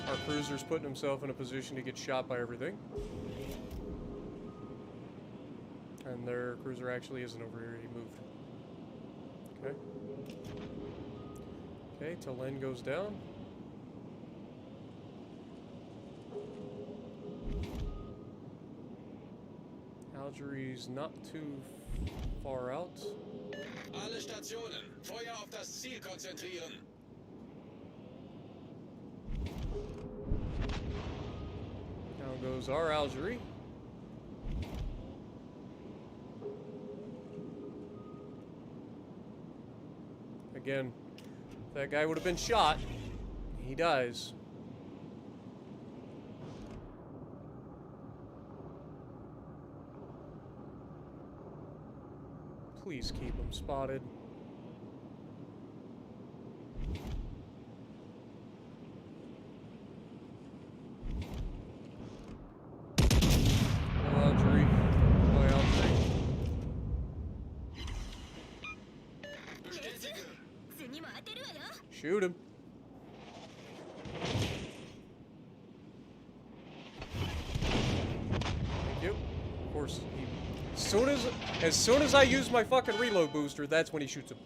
Our cruiser's putting himself in a position to get shot by everything. And their cruiser actually isn't over here. He moved. Okay. Okay, Talen goes down. Algeries not too far out. Alle Stationen, Feuer auf das Ziel konzentrieren. Down goes our Algerie. Again, if that guy would have been shot, he dies. Please keep him spotted. Oh, Algerie. Oh, Algerie. Bestätige. 次も当てるわよ。 Shoot him. Thank you. Of course, as soon as I use my fucking reload booster, that's when he shoots him.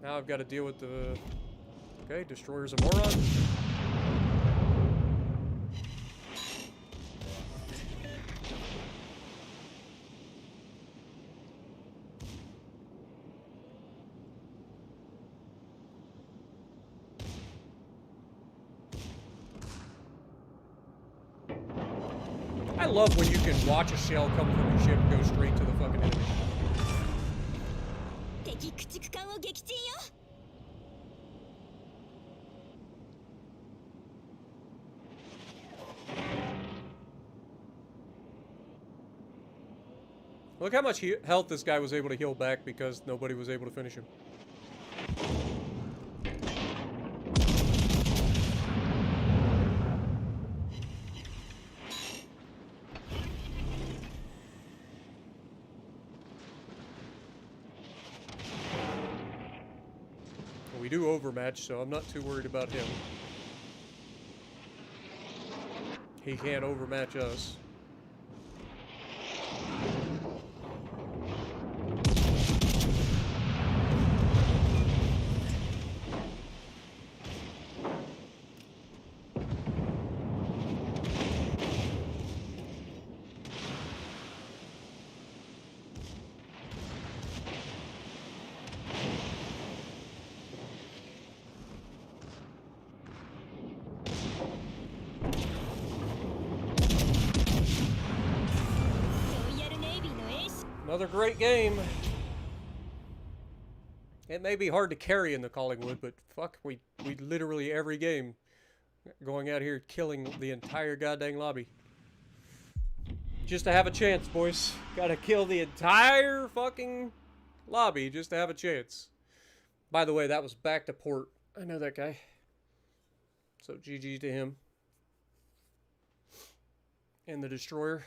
Now I've got to deal with the... Okay, destroyer's a moron. I love when you can watch a shell come from your ship and go straight to the fucking enemy. 敵駆逐艦を撃沈よ。 Look how much health this guy was able to heal back because nobody was able to finish him. We do overmatch, so I'm not too worried about him. He can't overmatch us. Another great game. It may be hard to carry in the Collingwood, but fuck, we literally every game going out here killing the entire goddamn lobby. Just to have a chance, boys. Gotta kill the entire fucking lobby just to have a chance. By the way, that was back to port. I know that guy. So GG to him. And the destroyer.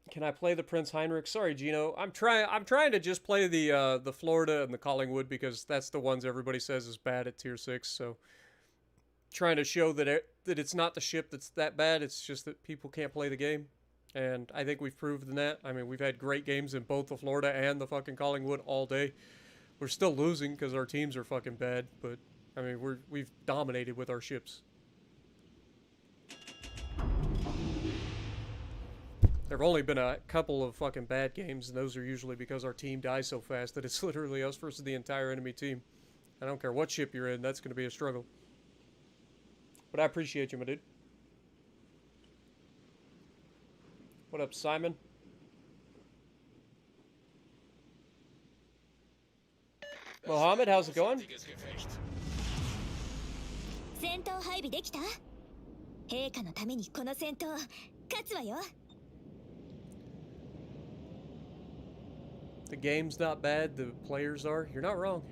Can I play the Prince Heinrich? Sorry, Gino. I'm trying to just play the Florida and the Collingwood because that's the ones everybody says is bad at tier 6. So trying to show that it's not the ship that's that bad. It's just that people can't play the game. And I think we've proven that. I mean, we've had great games in both the Florida and the fucking Collingwood all day. We're still losing because our teams are fucking bad, but I mean, we've dominated with our ships. There have only been a couple of fucking bad games, and those are usually because our team dies so fast that it's literally us versus the entire enemy team. I don't care what ship you're in, that's going to be a struggle. But I appreciate you, my dude. What up, Simon? Mohammed, how's it going? Großartiges Gefecht. 戦闘配備できた？陛下のためにこの戦闘勝つわよ。 The game's not bad, the players are. You're not wrong.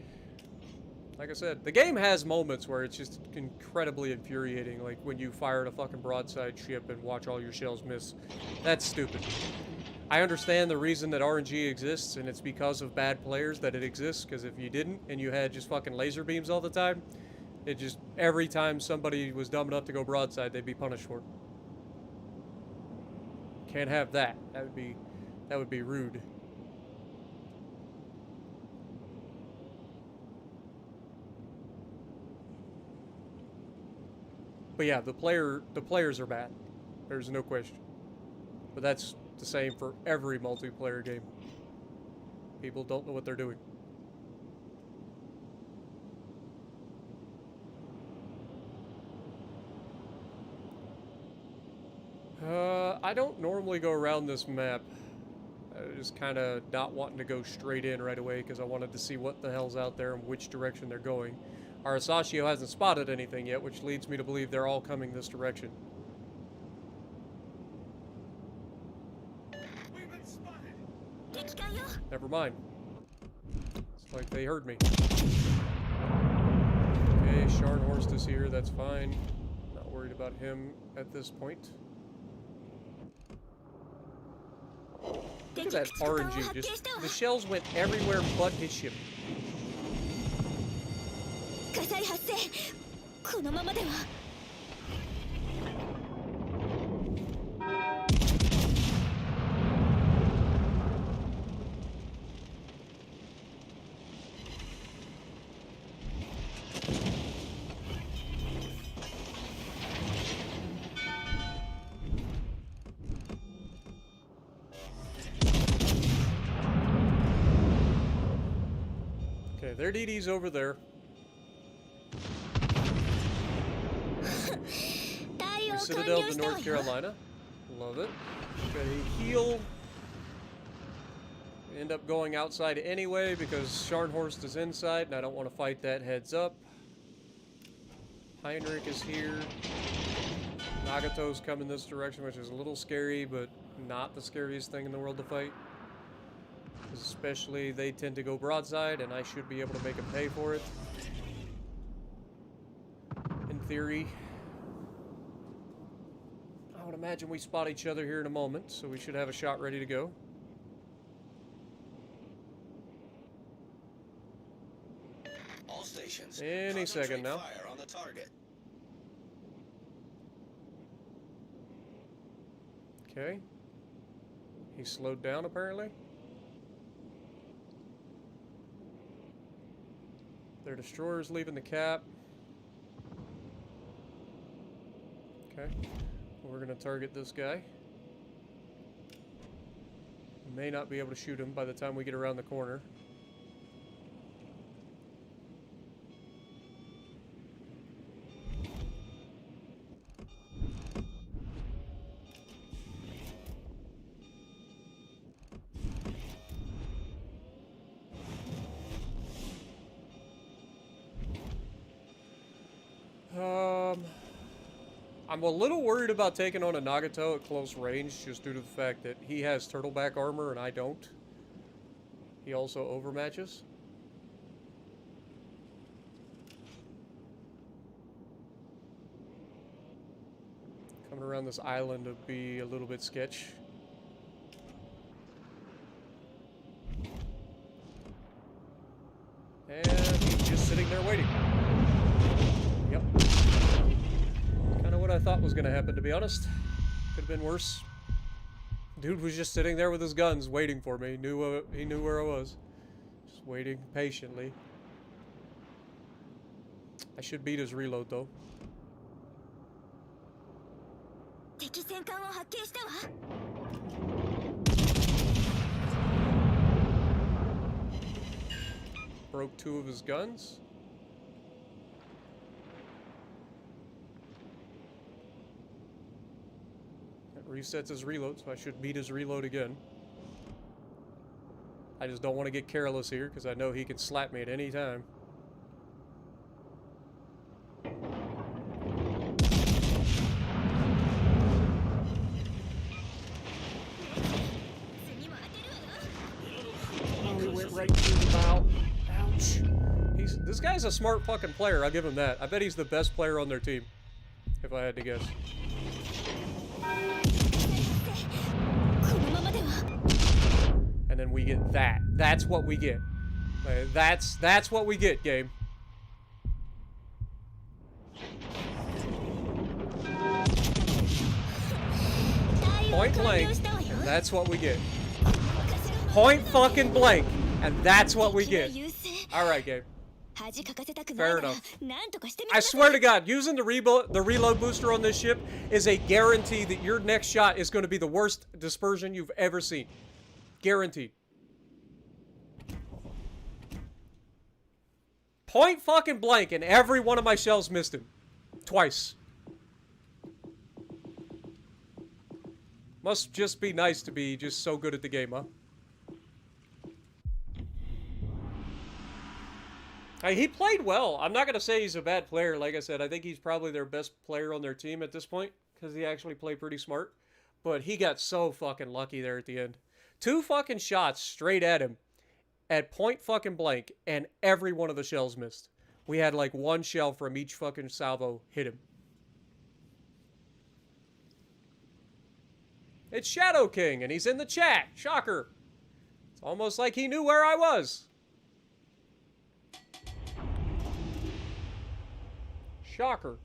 Like I said, the game has moments where it's just incredibly infuriating, like when you fire at a fucking broadside ship and watch all your shells miss. That's stupid. I understand the reason that RNG exists, and it's because of bad players that it exists, because if you didn't, and you had just fucking laser beams all the time, it just, every time somebody was dumb enough to go broadside, they'd be punished for it. Can't have that. That would be rude. But yeah, the players are bad. There's no question. But that's the same for every multiplayer game. People don't know what they're doing. I don't normally go around this map. I just kind of not wanting to go straight in right away because I wanted to see what the hell's out there and which direction they're going. Our Asashio hasn't spotted anything yet, which leads me to believe they're all coming this direction. We've been spotted. 敵艦よ。 Never mind. It's like they heard me. Okay, Scharnhorst is here, that's fine. Not worried about him at this point. Look at that RNG, just the shells went everywhere but his ship. 火災発生。このままでは。 Okay, their DD's over there. 対応完 Citadel 了 to したわ North よ。 Carolina. Love it. Okay, heal. End up going outside anyway because Scharnhorst is inside and I don't want to fight that heads up. Heinrich is here. Nagato's coming this direction, which is a little scary, but not the scariest thing in the world to fight. 'Cause especially they tend to go broadside and I should be able to make them pay for it. In theory. I would imagine we spot each other here in a moment, so we should have a shot ready to go. All stations. Any second concentrate now. Fire on the target. Okay. He slowed down apparently. Their destroyer's leaving the cap. Okay. We're gonna target this guy. May not be able to shoot him by the time we get around the corner. I'm a little worried about taking on a Nagato at close range just due to the fact that he has turtleback armor and I don't. He also overmatches. Coming around this island would be a little bit sketch. And he's just sitting there waiting. Yep. Kind of what I thought was going to happen, to be honest. Could have been worse. Dude was just sitting there with his guns waiting for me. He knew where I was. Just waiting patiently. I should beat his reload, though. 敵戦艦を発見したわ。 Broke 2 of his guns. That Resets his reload, so I should beat his reload again. I just don't want to get careless here, because I know he can slap me at any time. Oh, he went right through the bow. Ouch. This guy's a smart fucking player, I'll give him that. I bet he's the best player on their team, if I had to guess. And then we get that. That's what we get. That's what we get, game. Point blank, and that's what we get. Point fucking blank, and that's what we get. Alright, game. Fair enough. I swear to God, using the reload booster on this ship is a guarantee that your next shot is going to be the worst dispersion you've ever seen. Guaranteed. Point fucking blank, and every one of my shells missed him. Twice. Must just be nice to be just so good at the game, huh? He played well. I'm not going to say he's a bad player. Like I said, I think he's probably their best player on their team at this point, because he actually played pretty smart. But he got so fucking lucky there at the end. 2 fucking shots straight at him at point fucking blank, and every one of the shells missed. We had like 1 shell from each fucking salvo hit him. It's Shadow King, and he's in the chat. Shocker. It's almost like he knew where I was. Shocker.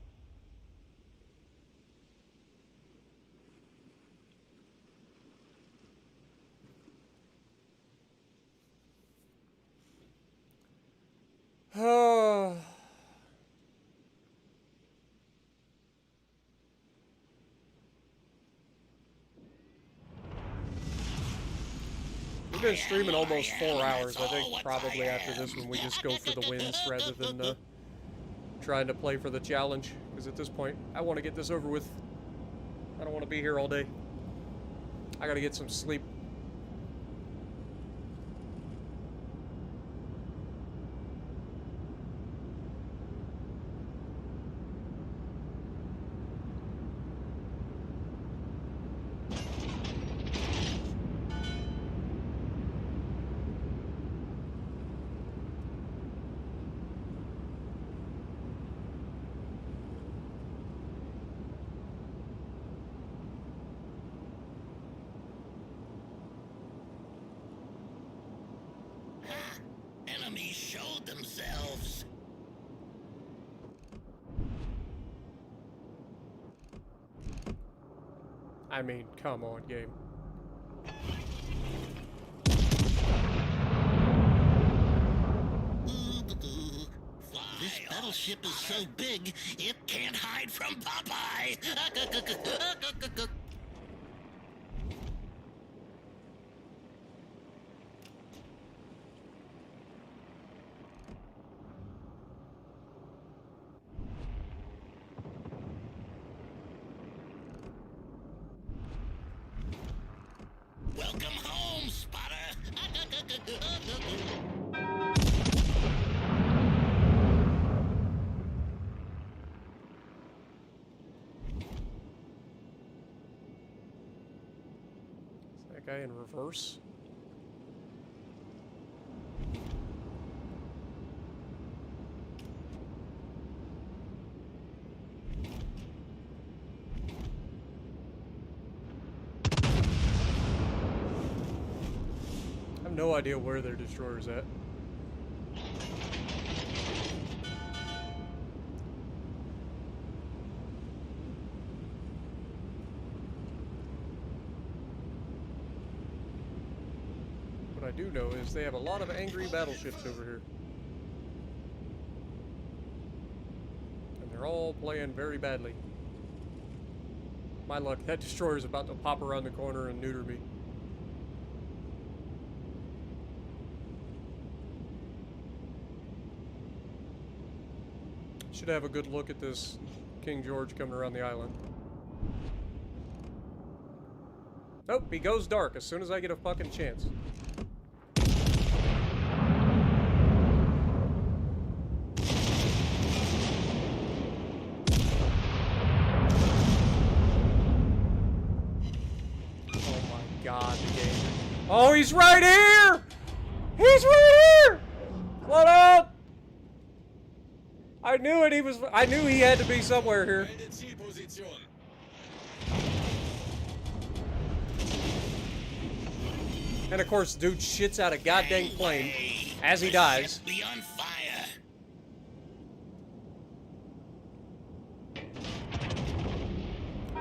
Oh. We've been streaming almost 4 hours. I think probably after this one we just go for the wins rather than trying to play for the challenge. Because at this point, I want to get this over with. I don't want to be here all day. I gotta get some sleep. Enemies showed themselves. I mean, come on, game. This battleship is so big, it can't hide from Popeye. Welcome home, spotter. Is that guy in reverse? I have no idea where their destroyer's at. What I do know is they have a lot of angry battleships over here. And they're all playing very badly. My luck, that destroyer's about to pop around the corner and neuter me. Should have a good look at this King George coming around the island. Nope, he goes dark as soon as I get a fucking chance. Oh my god, the game. Oh, he's right here! He's right here! What up? I knew it, I knew he had to be somewhere here. Eine Zielposition. And of course, dude shits out a goddamn plane as he dies. Be on fire.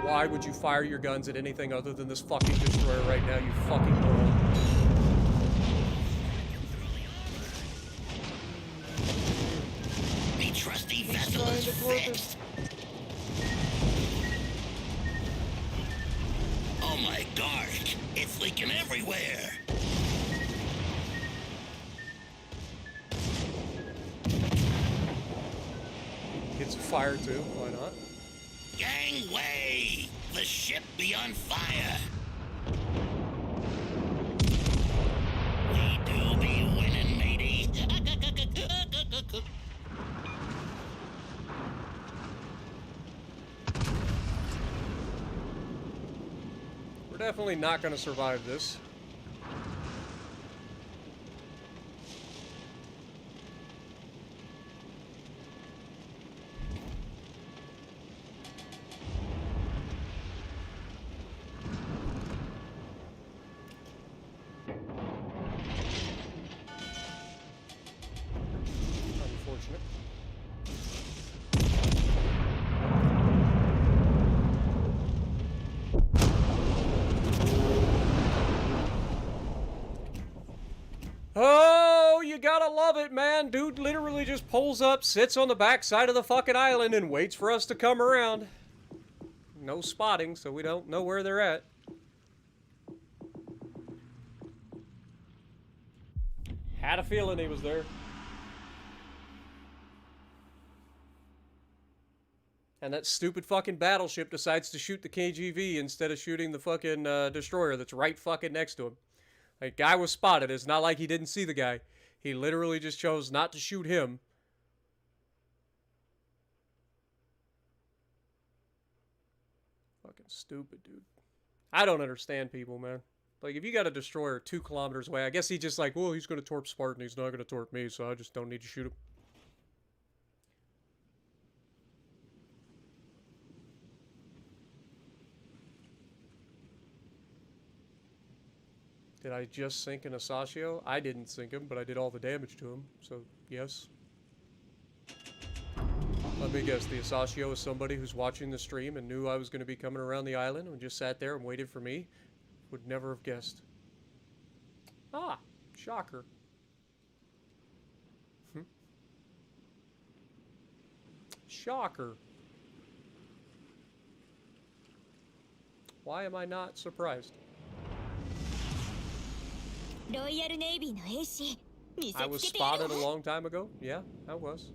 Why would you fire your guns at anything other than this fucking destroyer right now, you fucking moron? Me trusty vessel is fixed. Oh my gosh, it's leaking everywhere. Gets fire too, why not? Gangway! The ship be on fire. We do be winning, matey. We're definitely not going to survive this. Unfortunate. Oh, you gotta love it, man. Dude literally just pulls up, sits on the back side of the fucking island, and waits for us to come around. No spotting, so we don't know where they're at. Had a feeling he was there. And that stupid fucking battleship decides to shoot the KGV instead of shooting the fucking destroyer that's right fucking next to him. Like, guy was spotted. It's not like he didn't see the guy. He literally just chose not to shoot him. Fucking stupid, dude. I don't understand people, man. Like, if you got a destroyer 2 kilometers away, I guess he just like, well, he's going to torp Spartan. He's not going to torp me, so I just don't need to shoot him. Did I just sink an Asashio? I didn't sink him, but I did all the damage to him, so yes. Let me guess, the Asashio is somebody who's watching the stream and knew I was going to be coming around the island and just sat there and waited for me. Would never have guessed. Ah, shocker. Shocker. Why am I not surprised? I was spotted a long time ago. Yeah, I was.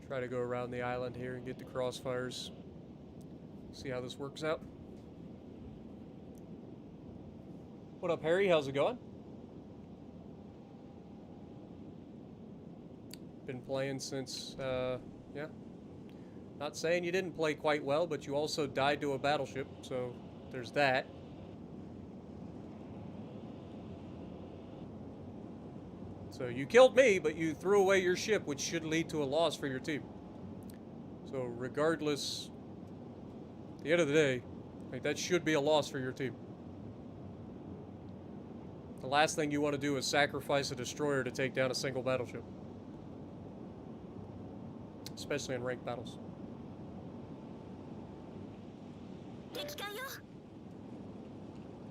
Try to go around the island here and get the crossfires. See how this works out. What up, Harry? How's it going? Been playing since, yeah. Not saying you didn't play quite well, but you also died to a battleship, so there's that. So you killed me, but you threw away your ship, which should lead to a loss for your team. So regardless, at the end of the day, like, that should be a loss for your team. The last thing you want to do is sacrifice a destroyer to take down a single battleship. Especially in ranked battles.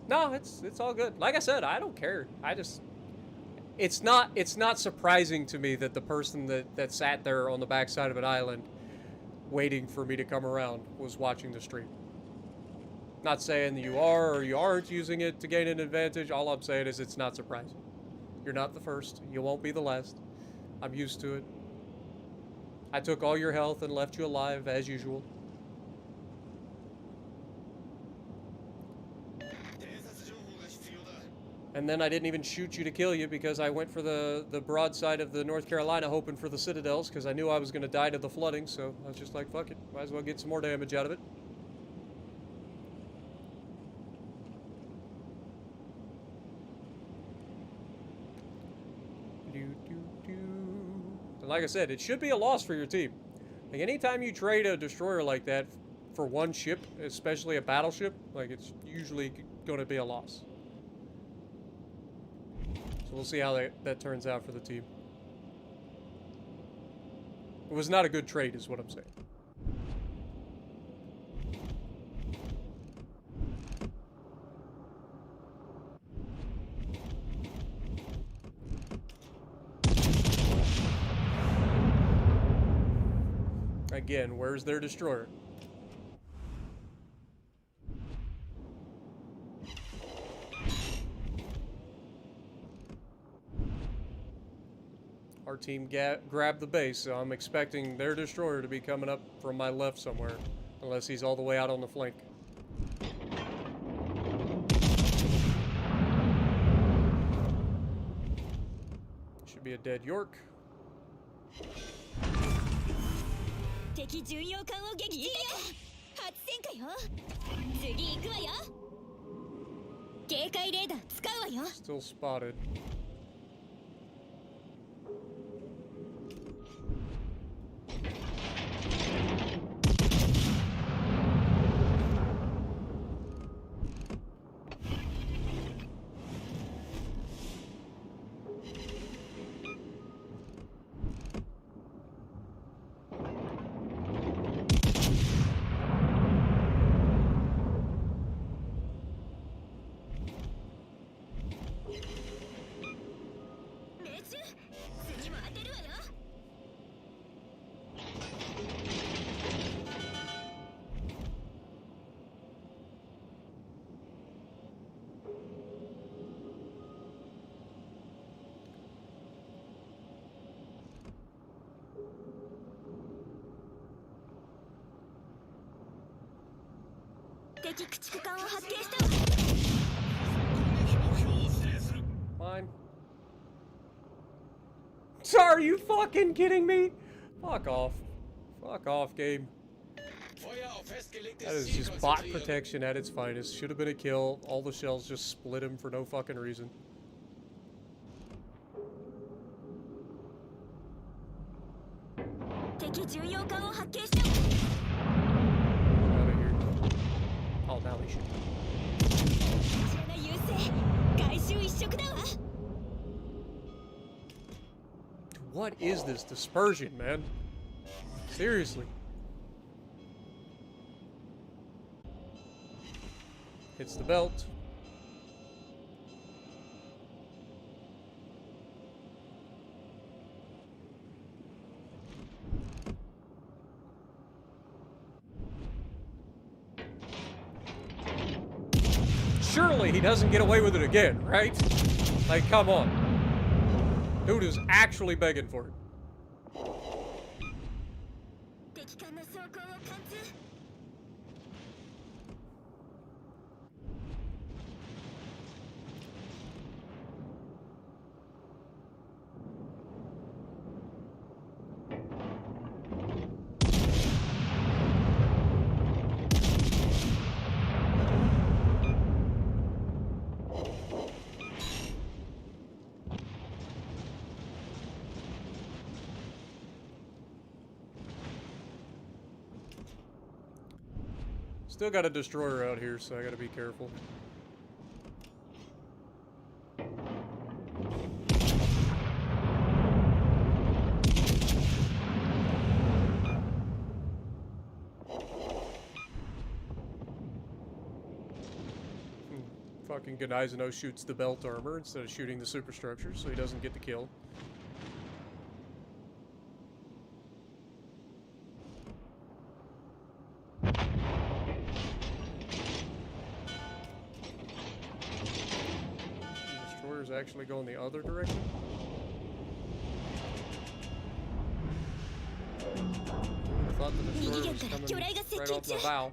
No, it's all good. Like I said, I don't care. it's not surprising to me that the person that sat there on the backside of an island waiting for me to come around was watching the stream. Not saying that you are or you aren't using it to gain an advantage. All I'm saying is it's not surprising. You're not the first. You won't be the last. I'm used to it. I took all your health and left you alive as usual. And then I didn't even shoot you to kill you because I went for the broadside of the North Carolina hoping for the citadels because I knew I was going to die to the flooding, so I was just like, fuck it. Might as well get some more damage out of it. And like I said, it should be a loss for your team. Like, anytime you trade a destroyer like that for one ship, especially a battleship, like, it's usually going to be a loss. So we'll see how that turns out for the team. It was not a good trade, is what I'm saying. Again, where's their destroyer? Our team grabbed the base, so I'm expecting their destroyer to be coming up from my left somewhere, unless he's all the way out on the flank. Should be a dead York. 敵巡洋艦を撃墜だ。初戦果よ。次行くわよ。警戒レーダー使うわよ。 Still spotted. Fine. Are you fucking kidding me? Fuck off. Fuck off, game. That is just bot protection at its finest. Should have been a kill. All the shells just split him for no fucking reason. Out of here. Oh, now they should. What is this dispersion, man? Seriously. Hits the belt. Surely he doesn't get away with it again, right? Like, come on. Dude is actually begging for it. Still got a destroyer out here, so I gotta be careful. fucking Gnizano shoots the belt armor instead of shooting the superstructure, so he doesn't get the kill. Destroyer's actually going the other direction. I thought the destroyer was coming right off my bow.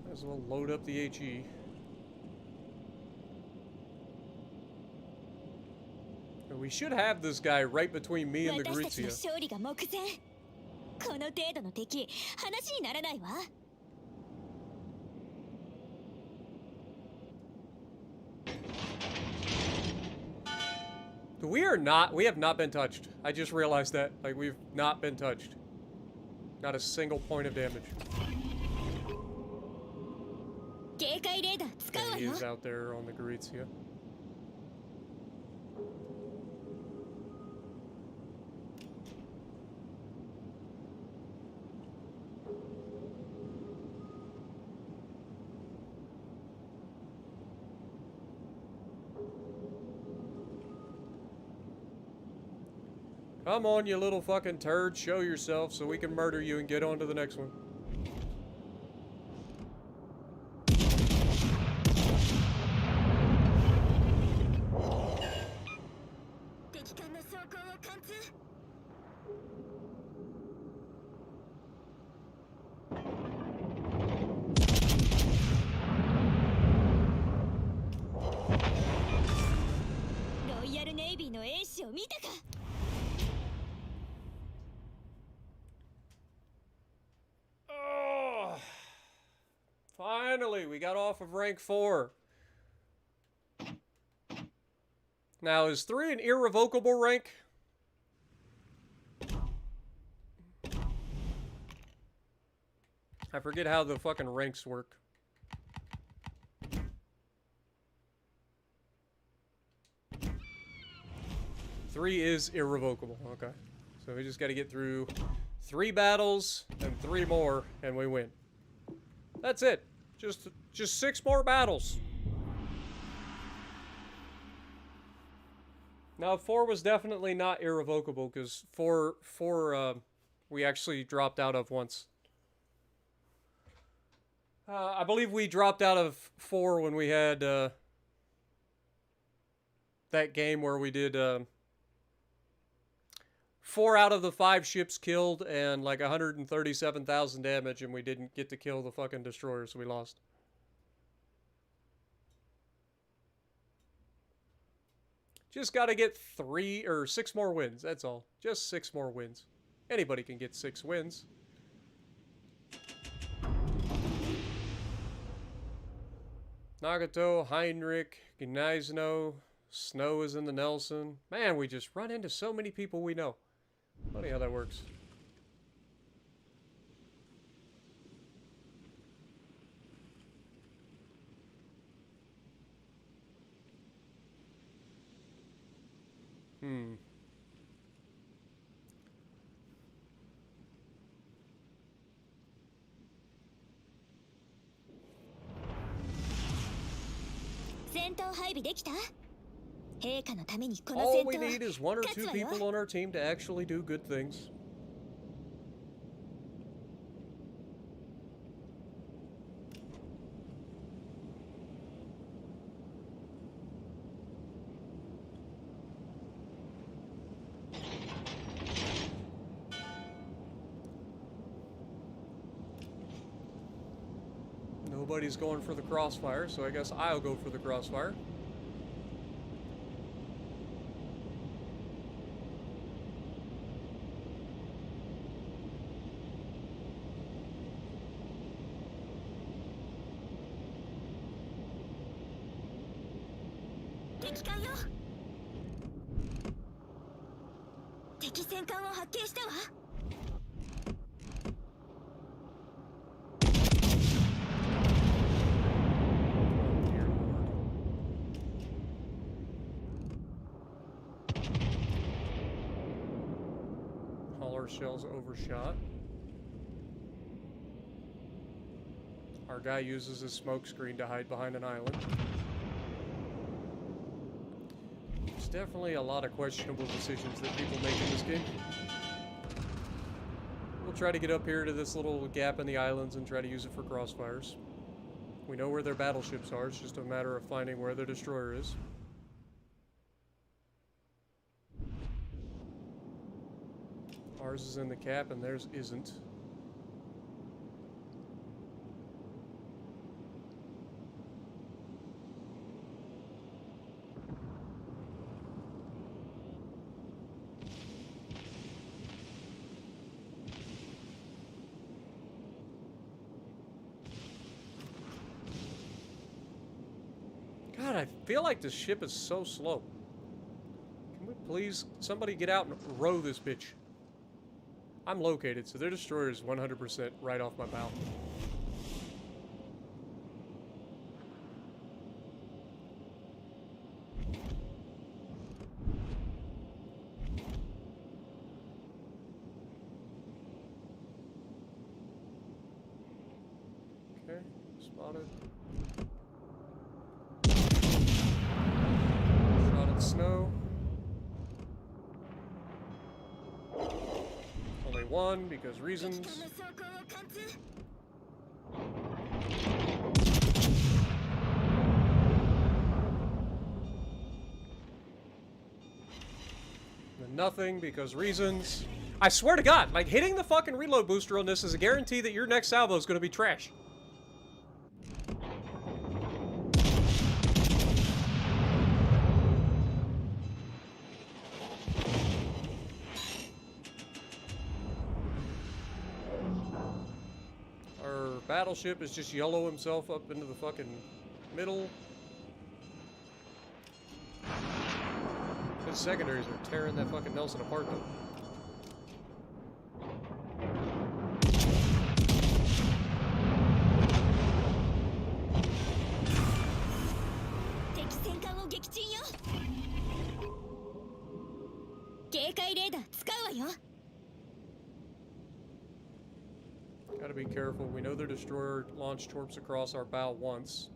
Might as well load up the HE. And we should have this guy right between me and the 私たちの Grizia. 勝利が目前。この程度の敵、話にならないわ。We have not been touched. I just realized that. Like, we've not been touched. Not a single point of damage. 警戒レーダー使う And わ he よ。 is out there on the Grizia. Come on, you little fucking turd. Show yourself so we can murder you and get on to the next one. Oh, finally, we got off of rank 4. Now, is 3 an irrevocable rank? I forget how the fucking ranks work. Three is irrevocable. Okay. So we just got to get through 3 battles and 3 more, and we win. That's it. Just 6 more battles. Now, 4 was definitely not irrevocable, because 4 we actually dropped out of once. I believe we dropped out of 4 when we had that game where we did 4 out of the 5 ships killed and like 137,000 damage, and we didn't get to kill the fucking destroyers, so we lost. Just got to get 3 or 6 more wins, that's all. Just 6 more wins. Anybody can get 6 wins. Nagato, Heinrich, Gneisno, Snow is in the Nelson. Man, we just run into so many people we know. Funny how that works. All we need is 1 or 2 people on our team to actually do good things. Nobody's going for the crossfire, so I guess I'll go for the crossfire. 戦艦を発見したわ。 Hauler shells overshot. Our guy uses his smoke screen to hide behind an island. There's definitely a lot of questionable decisions that people make in this game. We'll try to get up here to this little gap in the islands and try to use it for crossfires. We know where their battleships are, it's just a matter of finding where their destroyer is. Ours is in the cap and theirs isn't. God, I feel like this ship is so slow. Can we please, somebody get out and row this bitch? I'm located, so their destroyer is 100% right off my bow. Okay, spotted. Shot at snow. Only one, because reasons. 敵艦の装甲を貫通。 And nothing, because reasons. I swear to God, like, hitting the fucking reload booster on this is a guarantee that your next salvo is going to be trash. Our battleship is just YOLO himself up into the fucking middle. His secondaries are tearing that fucking Nelson apart, though. Gotta be careful. We know their destroyer launched torps across our bow once.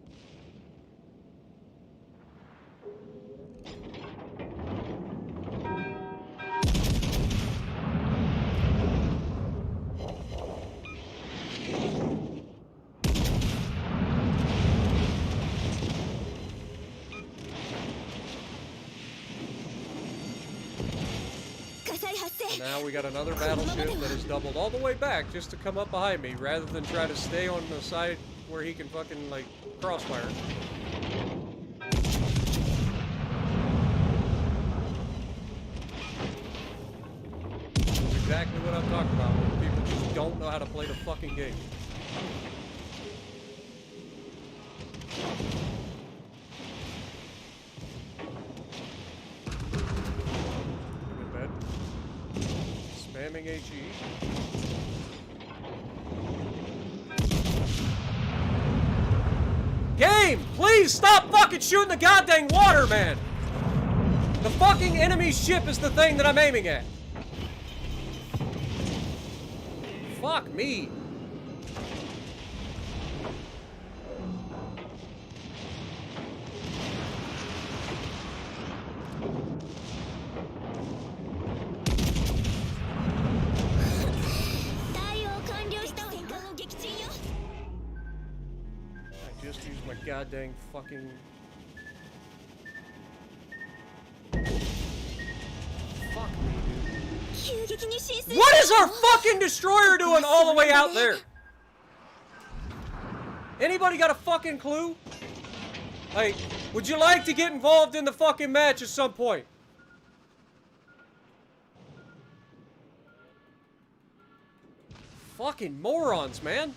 Now we got another battleship that is doubled all the way back just to come up behind me, rather than try to stay on the side where he can fucking, like, crossfire. That's exactly what I'm talking about, when people just don't know how to play the fucking game. Spamming AG. Game! Please stop fucking shooting the goddamn water, man! The fucking enemy ship is the thing that I'm aiming at. Fuck me. Just use my goddamn fucking... Fuck me, dude. What is our fucking destroyer doing all the way out there? Anybody got a fucking clue? Like, would you like to get involved in the fucking match at some point? Fucking morons, man.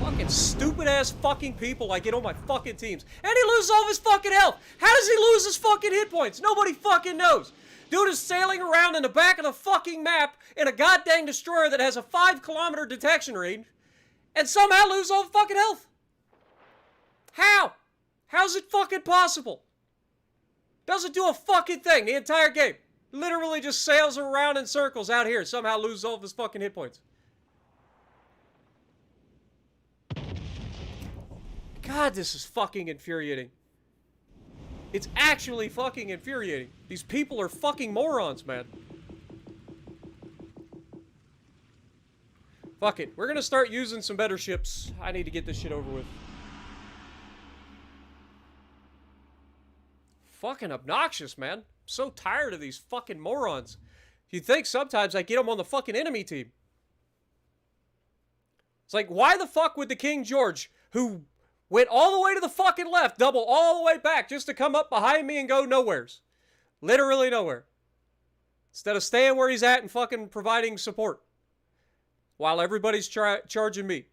Fucking fucking stupid-ass fucking people I get on my fucking teams. And he loses all of his fucking health. How does he lose his fucking hit points? Nobody fucking knows. Dude is sailing around in the back of the fucking map in a goddamn destroyer that has a 5-kilometer detection range and somehow lose all the fucking health. How? How's it fucking possible? Doesn't do a fucking thing the entire game. Literally just sails around in circles out here, somehow loses all of his fucking hit points. God, this is fucking infuriating. It's actually fucking infuriating. These people are fucking morons, man. Fuck it. We're gonna start using some better ships. I need to get this shit over with. Fucking obnoxious, man. I'm so tired of these fucking morons. You'd think sometimes I get them on the fucking enemy team. It's like, why the fuck would the King George, who went all the way to the fucking left, double all the way back just to come up behind me and go nowheres? Literally nowhere. Instead of staying where he's at and fucking providing support. While everybody's charging me.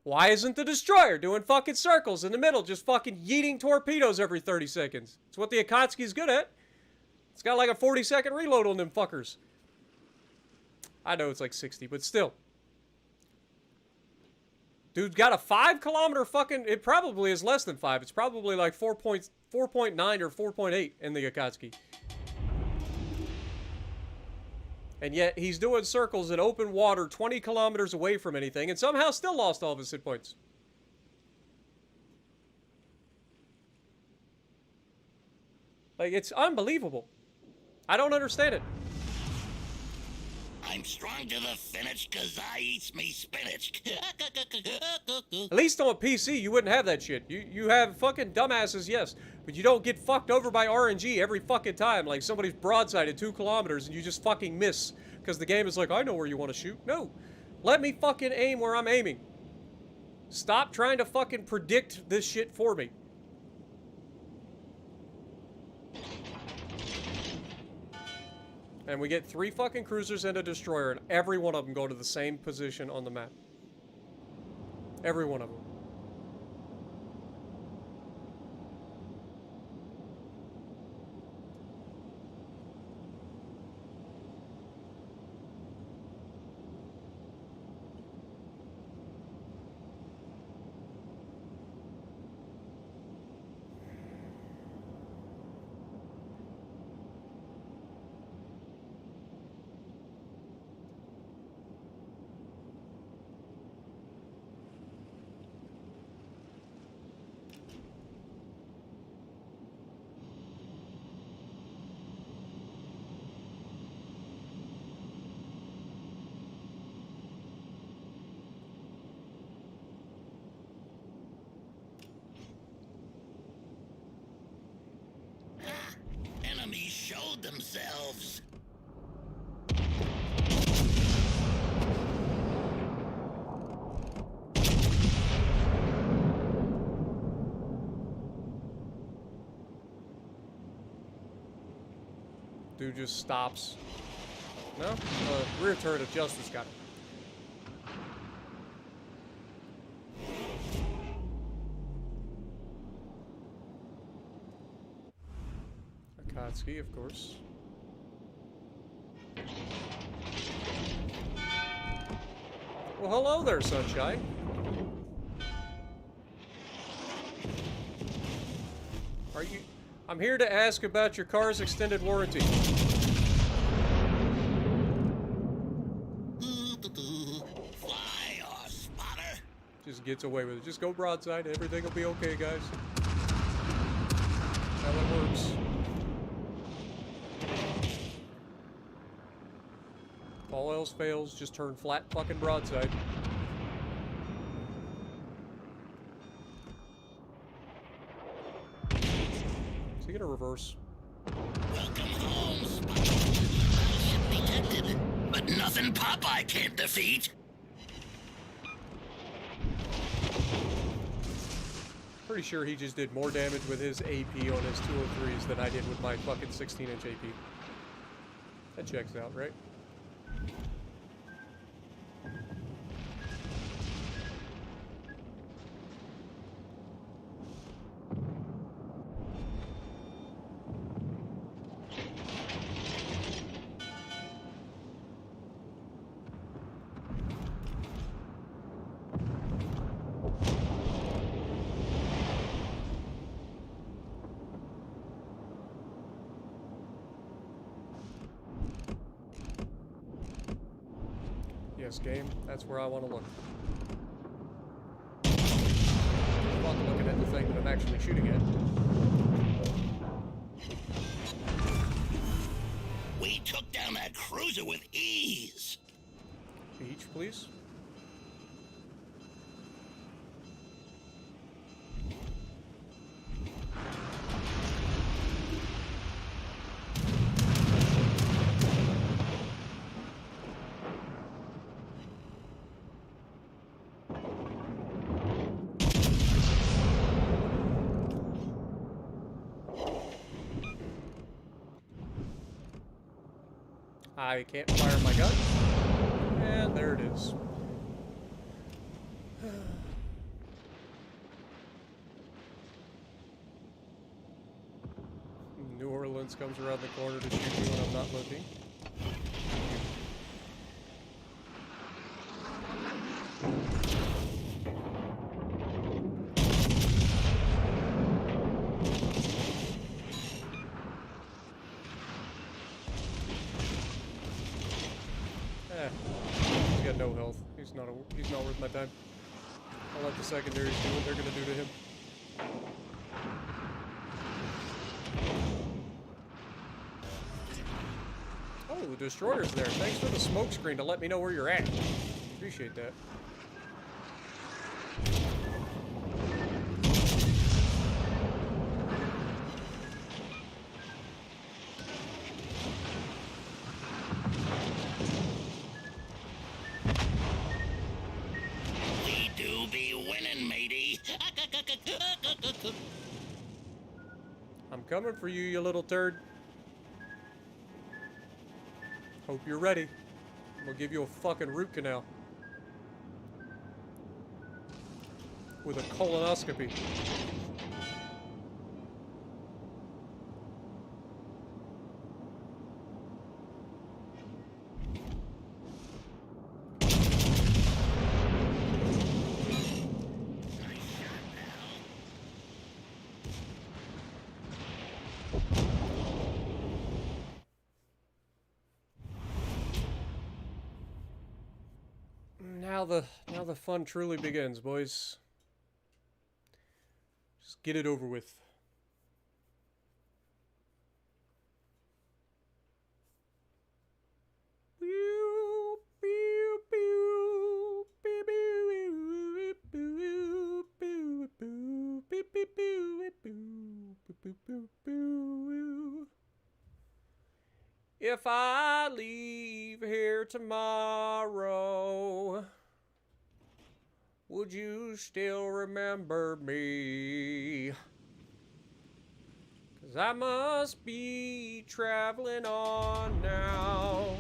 Why isn't the destroyer doing fucking circles in the middle, just fucking yeeting torpedoes every 30 seconds? It's what the Akatsuki's good at. It's got like a 40-second reload on them fuckers. I know it's like 60, but still. Dude's got a 5-kilometer fucking... It probably is less than 5. It's probably like 4.9 or 4.8 in the Akatsuki. And yet, he's doing circles in open water 20 kilometers away from anything and somehow still lost all of his hit points. Like, it's unbelievable. I don't understand it. I'm strong to the finish because I eats me spinach. At least on PC, you wouldn't have that shit. You have fucking dumbasses, yes, but you don't get fucked over by RNG every fucking time. Like somebody's broadsided 2 kilometers and you just fucking miss because the game is like, I know where you want to shoot. No, let me fucking aim where I'm aiming. Stop trying to fucking predict this shit for me. And we get 3 fucking cruisers and a destroyer, and every one of them go to the same position on the map. Every one of them. Enemies showed themselves. Dude just stops. No? Rear turret of justice got it. Akatsuki, of course. Well, hello there, Sunshine. Are you... I'm here to ask about your car's extended warranty. Fly off, spotter. Just gets away with it. Just go broadside. Everything will be okay, guys. How it works. If all else fails, just turn flat fucking broadside. Is he gonna reverse? Welcome home, spotter. Ship detected, but nothing Popeye can't defeat. Pretty sure he just did more damage with his AP on his 203s than I did with my fucking 16-inch AP. That checks out, right? Yes, game. That's where I want to look. Fuck looking at the thing that I'm actually shooting at. We took down that cruiser with ease. Beach, please. I can't fire my gun. And there it is. New Orleans comes around the corner to shoot me when I'm not looking. He's got no health. He's not worth my time. I'll let the secondaries do what they're gonna do to him. Oh, the destroyer's there. Thanks for the smoke screen to let me know where you're at. Appreciate that. We do be winning, matey. I'm coming for you, you little turd. Hope you're ready. I'm gonna give you a fucking root canal. With a colonoscopy. Now the fun truly begins, boys. Just get it over with. If I leave here tomorrow, would you still remember me? 'Cause I must be traveling on now.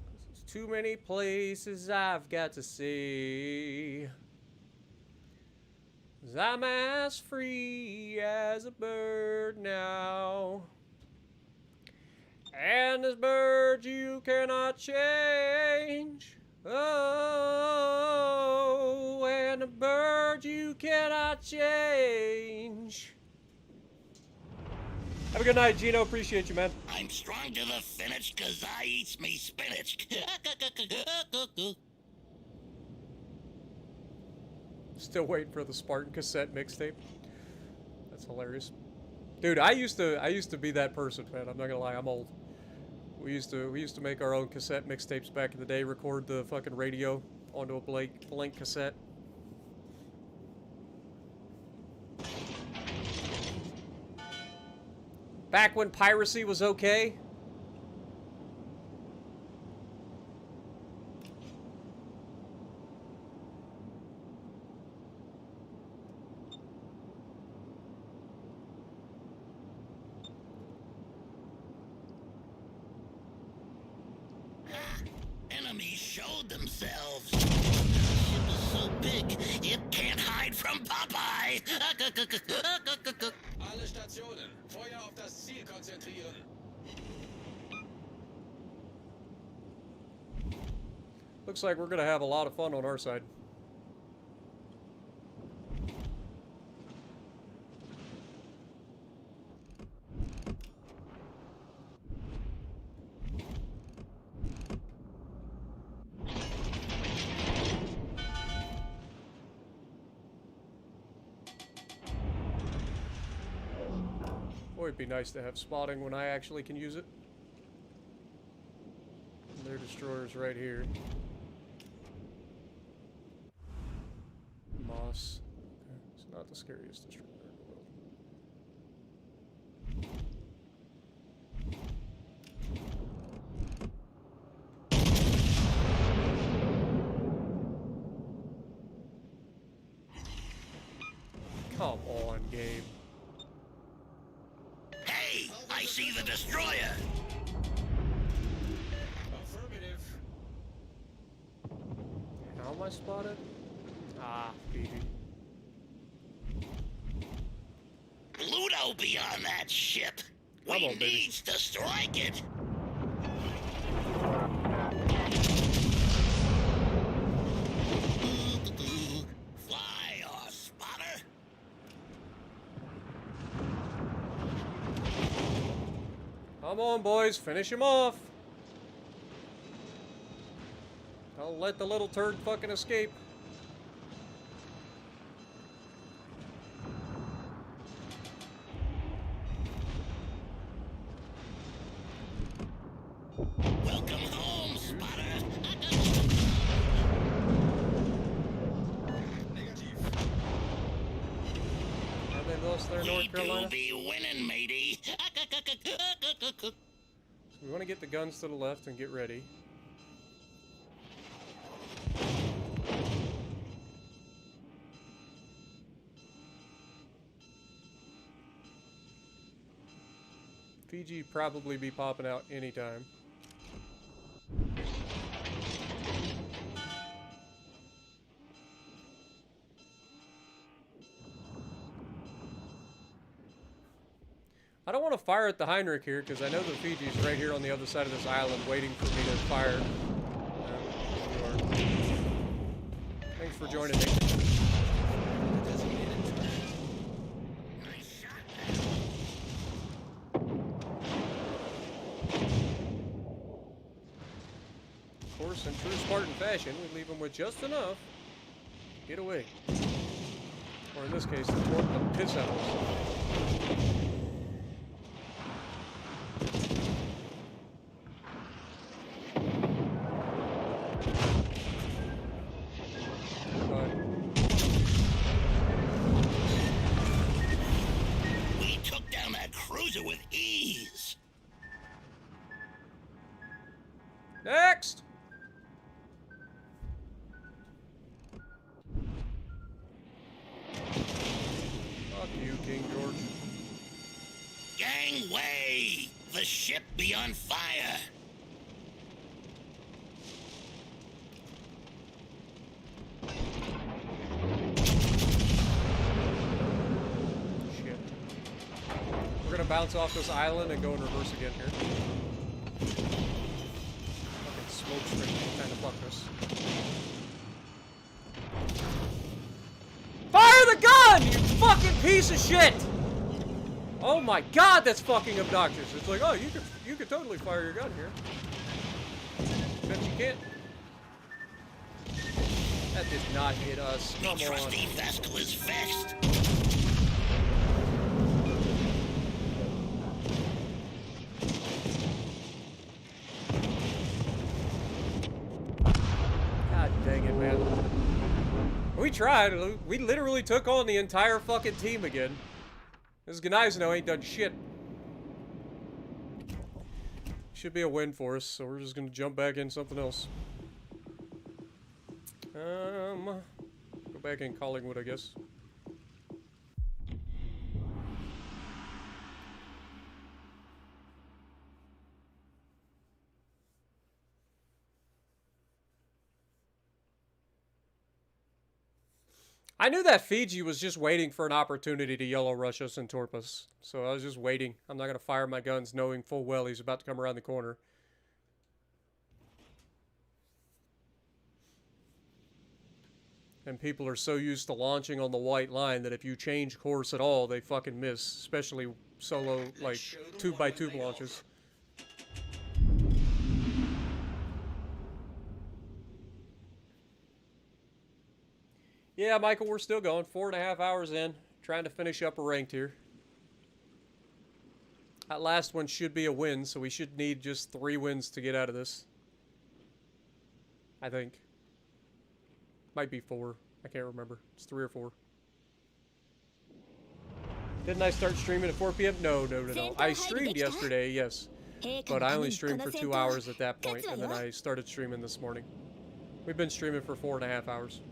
'Cause there's too many places I've got to see. 'Cause I'm as free as a bird now. And as birds you cannot change. Oh, and a bird you cannot change. Have a good night, Gino. Appreciate you, man. I'm strong to the finish 'cause I eats me spinach. Still waiting for the Spartan cassette mixtape. That's hilarious. Dude, I used to be that person, man. I'm not gonna lie, I'm old. We used to make our own cassette mixtapes back in the day, record the fucking radio onto a blank cassette. Back when piracy was okay. Enemies showed themselves. The ship is so big, it can't hide from Popeye. Alle Stationen, Feuer auf das Ziel konzentrieren. Looks like we're gonna have a lot of fun on our side. Boy, it'd be nice to have spotting when I actually can use it. And their destroyer's right here. Moss. Okay. It's not the scariest destroyer in the world. Come on, game. Hey, I see the destroyer. Affirmative. How am I spotted? Ah, Fiji. Pluto be on that ship. Come We on, baby. needs to strike it. Fly, or spotter. Come on, boys, finish him off. Don't let the little turd fucking escape. Welcome home, spotter. Negative. Have they lost their We North Carolina? do be winning, matey. So we want to get the guns to the left and get ready. Fiji probably be popping out anytime. I don't want to fire at the Heinrich here because I know the Fiji's right here on the other side of this island waiting for me to fire. There you are. Thanks for joining me. Of course, in true Spartan fashion, we leave them with just enough to get away. Or in this case, the piss apples. We took down that cruiser with ease. Next! Fuck you, King George. Gangway! The ship be on fire. Shit. We're gonna bounce off this island and go in reverse again here. Fucking smoke screen kind of fucked us. Fire the gun, you fucking piece of shit! Oh my god, that's fucking obnoxious. It's like, oh, you could totally fire your gun here. Bet you can't. That did not hit us. The Come on. trusty Vestal is vexed. God dang it, man. We tried. We literally took on the entire fucking team again. This Gneisno ain't done shit. Should be a win for us, so we're just gonna jump back in something else. Go back in Collingwood, I guess. I knew that Fiji was just waiting for an opportunity to yellow rush us and torp us. So I was just waiting. I'm not going to fire my guns knowing full well he's about to come around the corner. And people are so used to launching on the white line that if you change course at all, they fucking miss. Especially solo, like, tube-by-tube launches. Yeah, Michael, we're still going. 4.5 hours in. Trying to finish up a ranked here. That last one should be a win, so we should need just 3 wins to get out of this. I think. Might be 4. I can't remember. It's 3 or 4. Didn't I start streaming at 4 p.m.? No. I streamed yesterday, yes. But I only streamed for 2 hours at that point, and then I started streaming this morning. We've been streaming for 4.5 hours.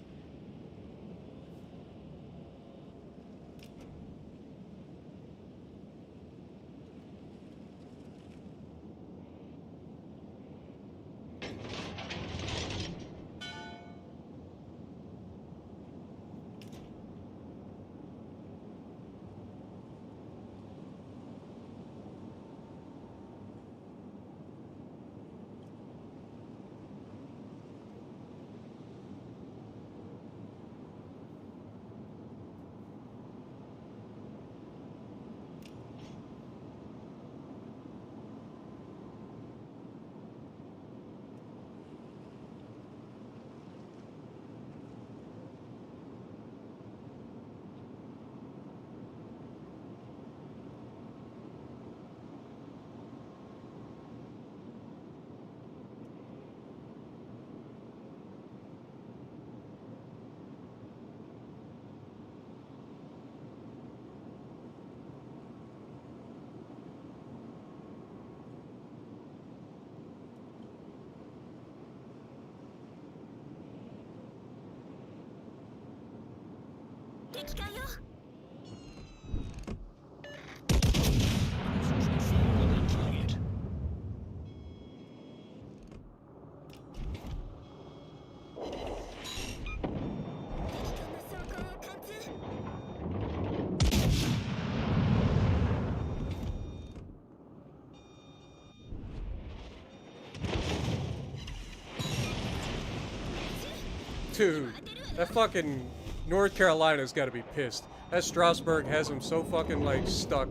Dude, that fucking North Carolina's gotta be pissed. That Strasbourg has him so fucking, like, stuck.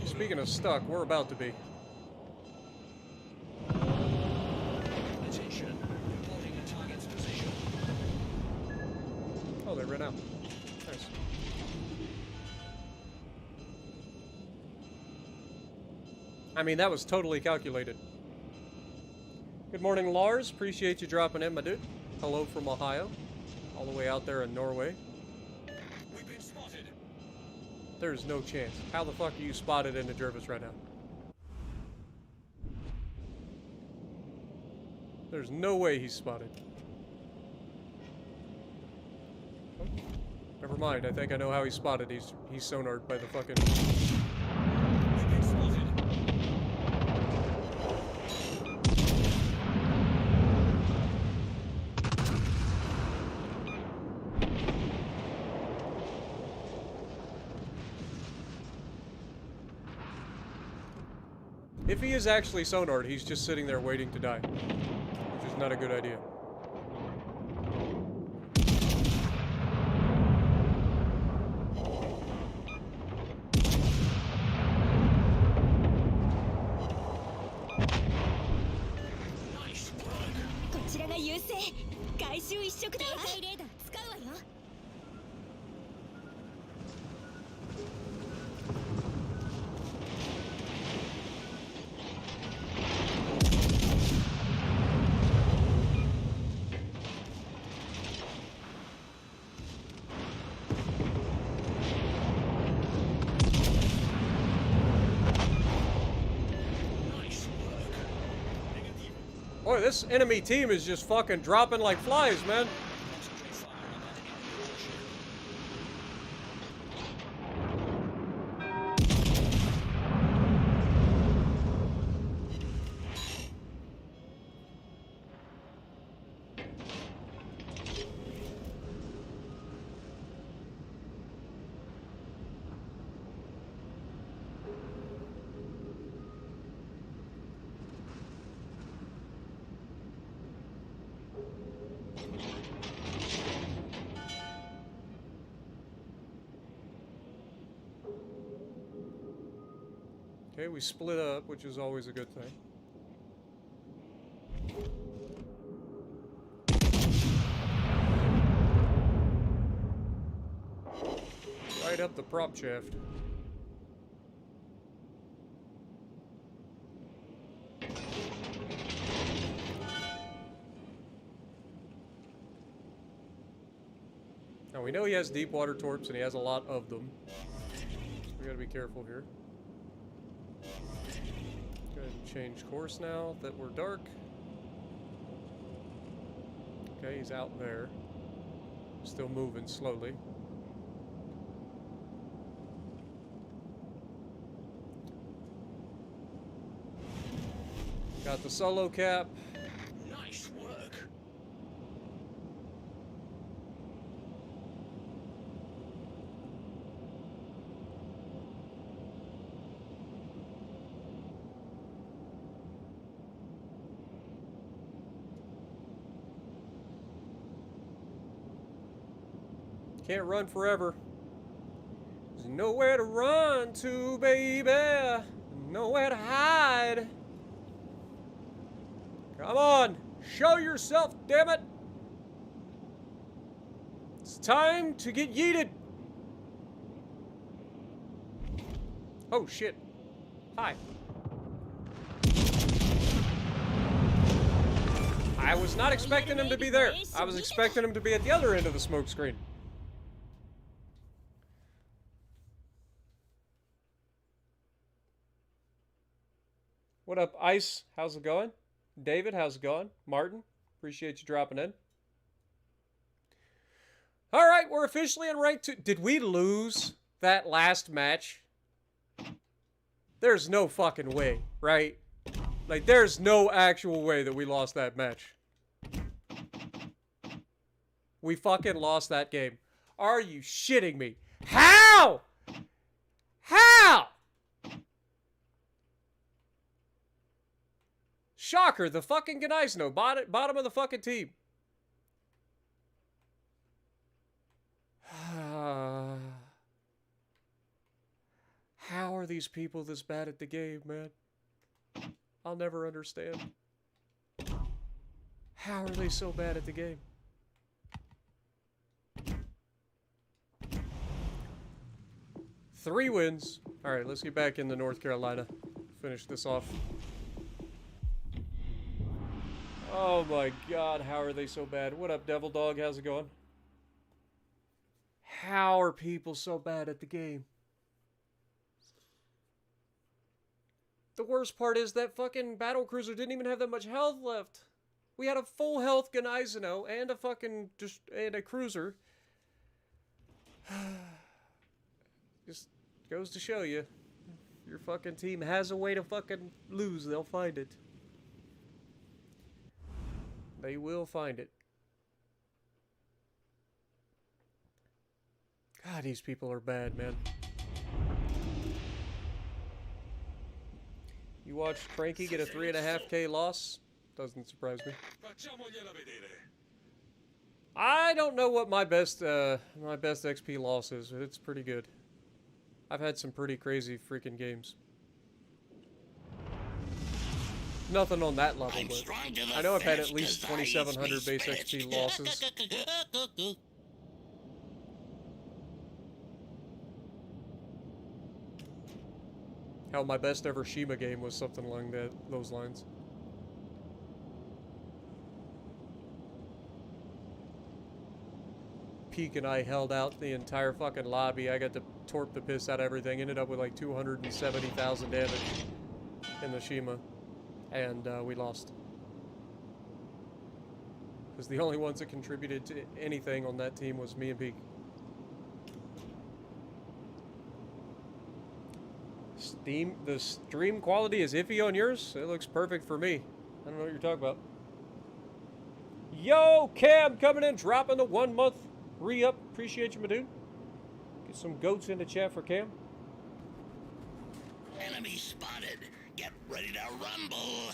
Speaking of stuck, we're about to be. Oh, they ran out. Nice. I mean, that was totally calculated. Good morning, Lars. Appreciate you dropping in, my dude. Hello from Ohio. All the way out there in Norway. We've been spotted. There's no chance. How the fuck are you spotted into Jervis right now? There's no way he's spotted. Oh, never mind. I think I know how he's spotted. He's sonared by the fucking... We've been spotted. If he is actually sonared, he's just sitting there waiting to die. Which is not a good idea. Nice work. こちらが優勢。回収一色だわ。警戒レーダー使うわよ。Boy, this enemy team is just fucking dropping like flies, man. Okay, we split up, which is always a good thing. right up the prop shaft. Now we know he has deep water torps and he has a lot of them. So we gotta be careful here. Go ahead and change course now that we're dark. Okay, he's out there. Still moving slowly. Got the solo cap. Nice work. Can't run forever. There's nowhere to run to, baby. Nowhere to hide. Come on, show yourself, damn it. It's time to get yeeted. Oh, shit. Hi. I was not expecting him to be there. I was expecting him to be at the other end of the smoke screen. What up, Ice? How's it going? David, how's it going? Martin, appreciate you dropping in. All right, we're officially in rank 2. Did we lose that last match? There's no fucking way, right? Like, there's no actual way that we lost that match. We fucking lost that game. Are you shitting me? How? How? Shocker, the fucking Gneisno, bottom of the fucking team. How are these people this bad at the game, man? I'll never understand. How are they so bad at the game? Three wins. Alright, let's get back into North Carolina. Finish this off. Oh my god, how are they so bad? What up, Devil Dog? How's it going? How are people so bad at the game? The worst part is that fucking battle cruiser didn't even have that much health left. We had a full health Gneisno and a fucking and a cruiser. Just goes to show you, if your fucking team has a way to fucking lose, they'll find it. They will find it. God, these people are bad, man. You watched Cranky get a 3.5K loss? Doesn't surprise me. I don't know what my best XP loss is. It's pretty good. I've had some pretty crazy freaking games. Nothing on that level, but I know I've had at least 2,700 base XP losses. Hell, my best ever Shima game was something along those lines. Peak and I held out the entire fucking lobby. I got to torp the piss out of everything. Ended up with like 270,000 damage in the Shima. And we lost. Because the only ones that contributed to anything on that team was me and Peak. The stream quality is iffy on yours? It looks perfect for me. I don't know what you're talking about. Yo, Cam coming in, dropping the 1 month re-up. Appreciate you, my dude. Get some goats in the chat for Cam. Enemy spotted. Get ready to rumble.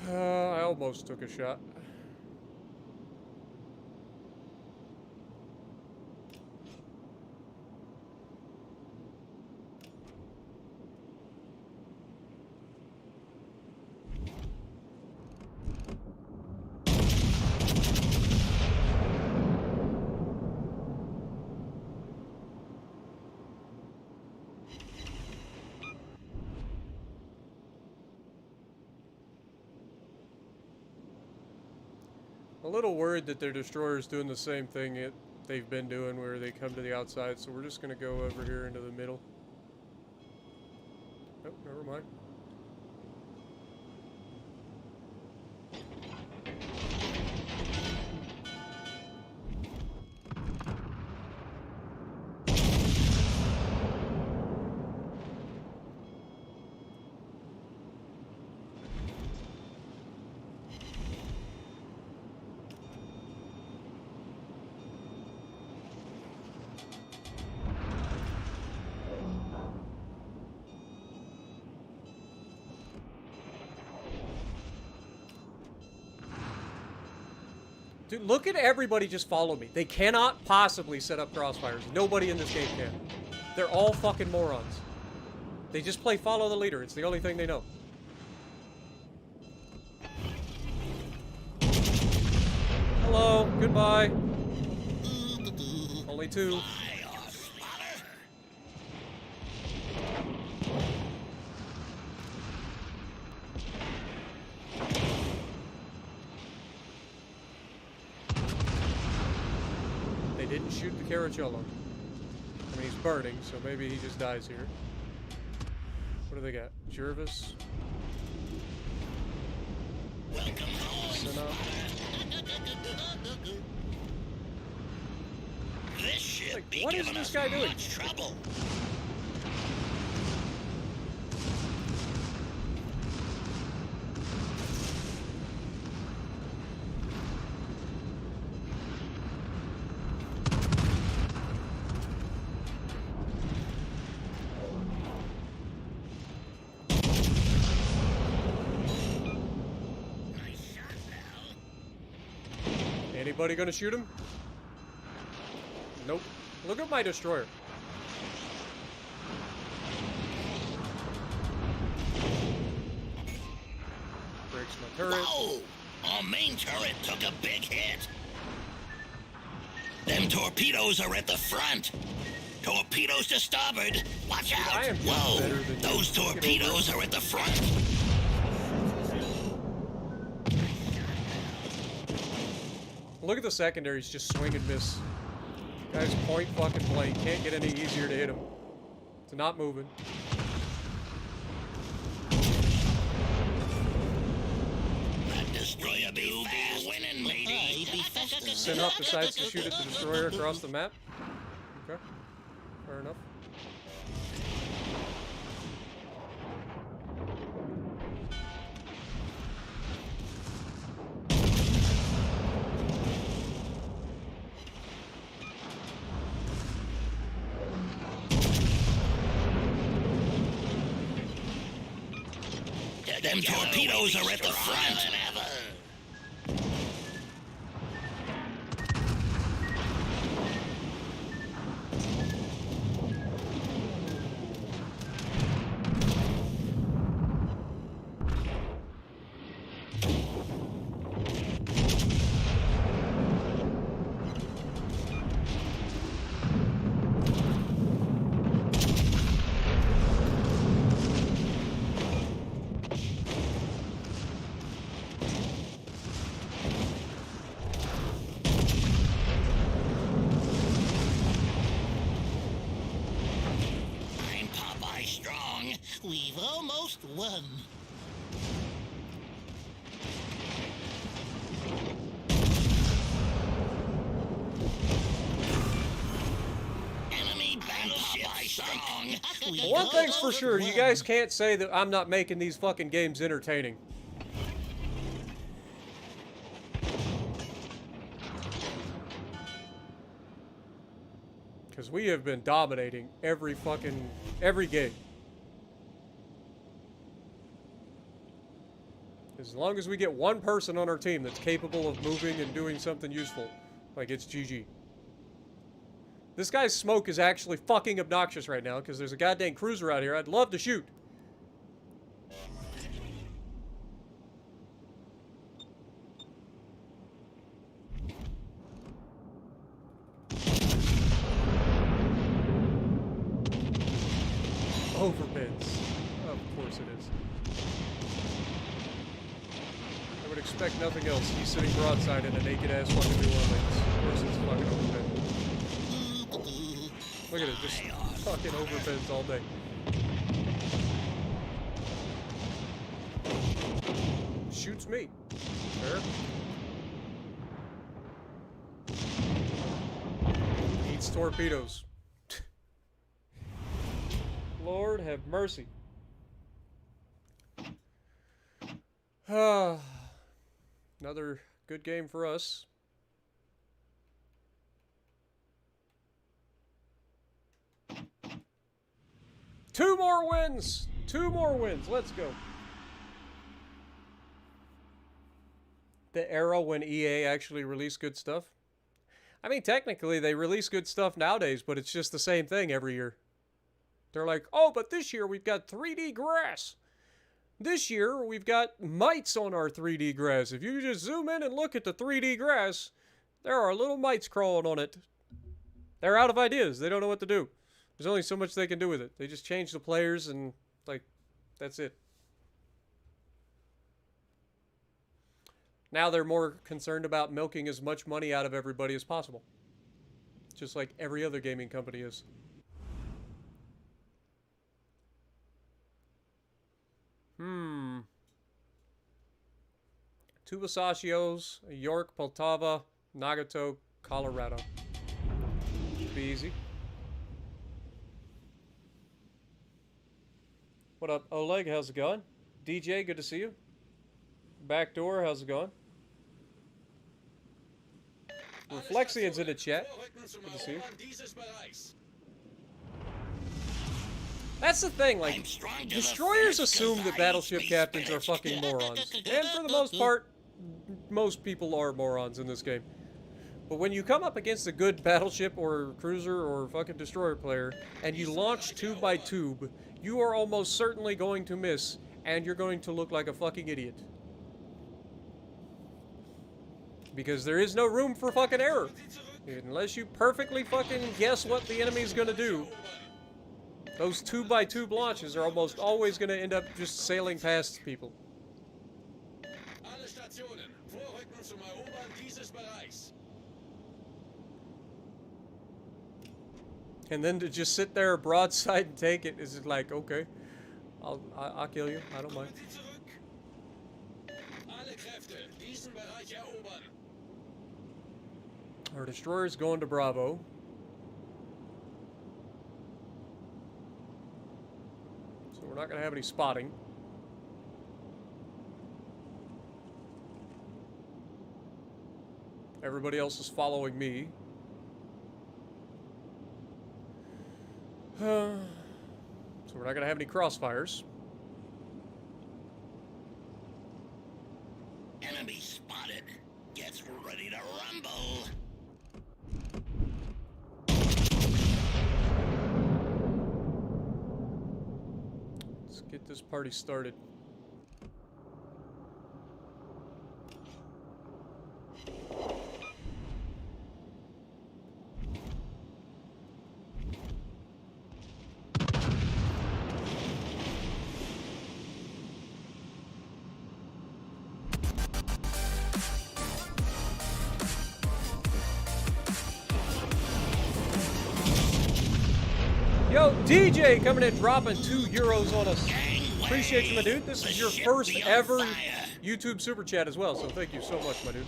I almost took a shot. A little worried that their destroyer's doing the same thing they've been doing where they come to the outside, so we're just gonna go over here into the middle. Oh, never mind. Dude, look at everybody just follow me. They cannot possibly set up crossfires. Nobody in this game can. They're all fucking morons. They just play follow the leader. It's the only thing they know. Hello. Goodbye. Only two. Didn't shoot the Caracello. I mean, he's burning, so maybe he just dies here. What do they got? Jervis. Welcome home. Senna. This ship Like, be what is giving this us guy doing? much trouble. Anybody gonna shoot him? Nope. Look at my destroyer. Breaks my turret. Whoa! Our main turret took a big hit. Them torpedoes are at the front. Torpedoes to starboard. Watch out! I am Whoa! better than you. Those Get over torpedoes it. are at the front. Look at the secondaries just swing and miss. Guy's point fucking blank. Can't get any easier to hit him. It's not moving. That destroyer be fast. Winning, matey. Sinop decides to shoot at the destroyer across the map. Okay. Fair enough. Them torpedoes are at the front. I'm Popeye Strong. We've almost won. Enemy battleship strong. Well, one thing's for sure, you guys can't say that I'm not making these fucking games entertaining. Because we have been dominating every game. As long as we get one person on our team that's capable of moving and doing something useful, like it's GG. This guy's smoke is actually fucking obnoxious right now because there's a goddamn cruiser out here I'd love to shoot. Overbins. Of course it is. Everybody expect nothing else. He's sitting broadside in a naked-ass fucking New Orleans. Of course it's fucking overbend. Look at it, just fucking overbends all day. Shoots me. Fair. Eats torpedoes. Lord have mercy. Another good game for us. Two more wins! Two more wins. Let's go. The era when EA actually released good stuff. I mean, technically, they release good stuff nowadays, but it's just the same thing every year. They're like, oh, but this year we've got 3D grass. This year we've got mites on our 3D grass. If you just zoom in and look at the 3D grass, there are little mites crawling on it. They're out of ideas. They don't know what to do. There's only so much they can do with it. They just change the players and, like, that's it. Now they're more concerned about milking as much money out of everybody as possible. Just like every other gaming company is. Tubasacios, York, Poltava, Nagato, Colorado. Should be easy. What up, Oleg? How's it going? DJ, good to see you. Backdoor, how's it going? Reflexian's in the chat. Good to see you. That's the thing, like, destroyers assume that battleship captains are fucking morons. And for the most part, most people are morons in this game. But when you come up against a good battleship or cruiser or fucking destroyer player, and you launch tube by tube, you are almost certainly going to miss, and you're going to look like a fucking idiot. Because there is no room for fucking error. Unless you perfectly fucking guess what the enemy's gonna do. Those tube by tube launches are almost always gonna end up just sailing past people. And then to just sit there broadside and take it is like, okay, I'll kill you. I don't mind. Our destroyer's going to Bravo. So we're not going to have any spotting. Everybody else is following me. So we're not going to have any crossfires. Enemy spotted. Gets ready to rumble. Let's get this party started. Yo, DJ coming in, dropping €2 on us. Appreciate you, my dude. This is your first ever YouTube Super Chat as well, so thank you so much, my dude.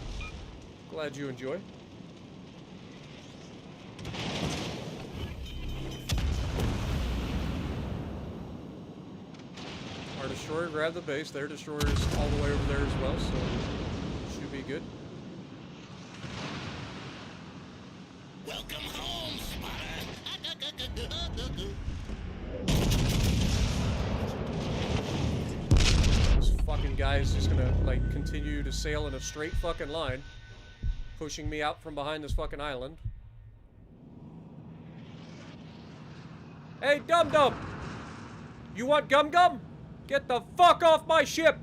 Glad you enjoy. Our destroyer grabbed the base. Their destroyer is all the way over there as well, so should be good. Welcome home, spotter. This fucking guy is just gonna, like, continue to sail in a straight fucking line, pushing me out from behind this fucking island. Hey, Dum Dum! You want Gum Gum? Get the fuck off my ship!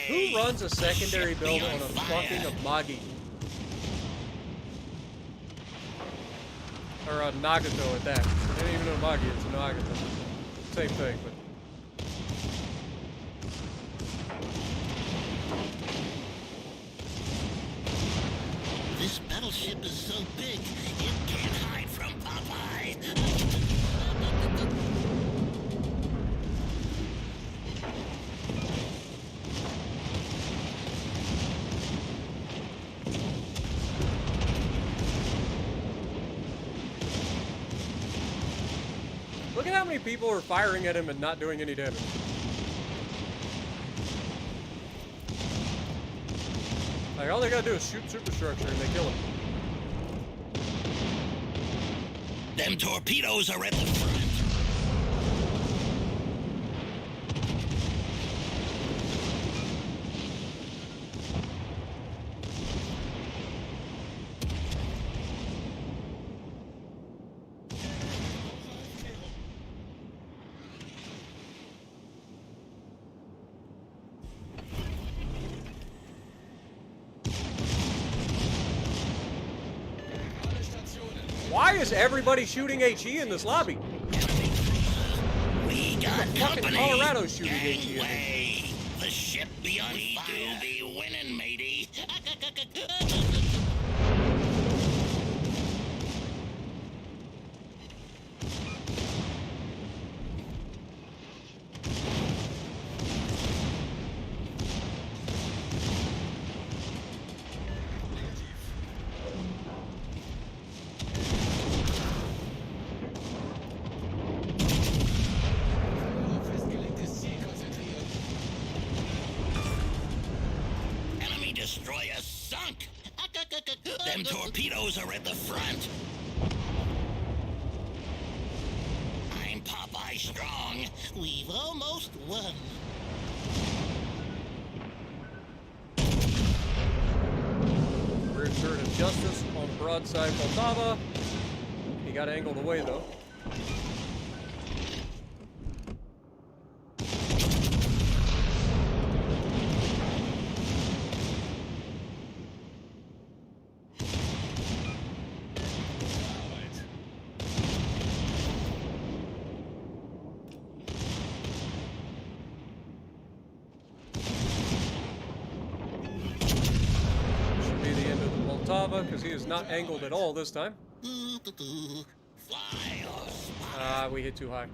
way. Who runs a secondary The ship build be on a fire. fucking Amagi? Or a Nagato at that. It ain't even an Amagi, it's a Nagato. Same thing, but... This battleship is so big, it can't hide from Popeye. Look at how many people are firing at him and not doing any damage. Like, all they gotta do is shoot superstructure and they kill him. Them torpedoes are at the front. Why is everybody shooting HE in this lobby? We got Fucking company. Colorado's shooting HE in this. Gangway. The ship be on fire. We do be winning, matey. Enemy destroyer sunk. Them torpedoes are at the front. I'm Popeye Strong. We've almost won. Return of justice on broadside Poltava. He got angled away though. Should be the end of the Poltava because he is not angled at all this time. Fly or spot. Ah, we hit too high.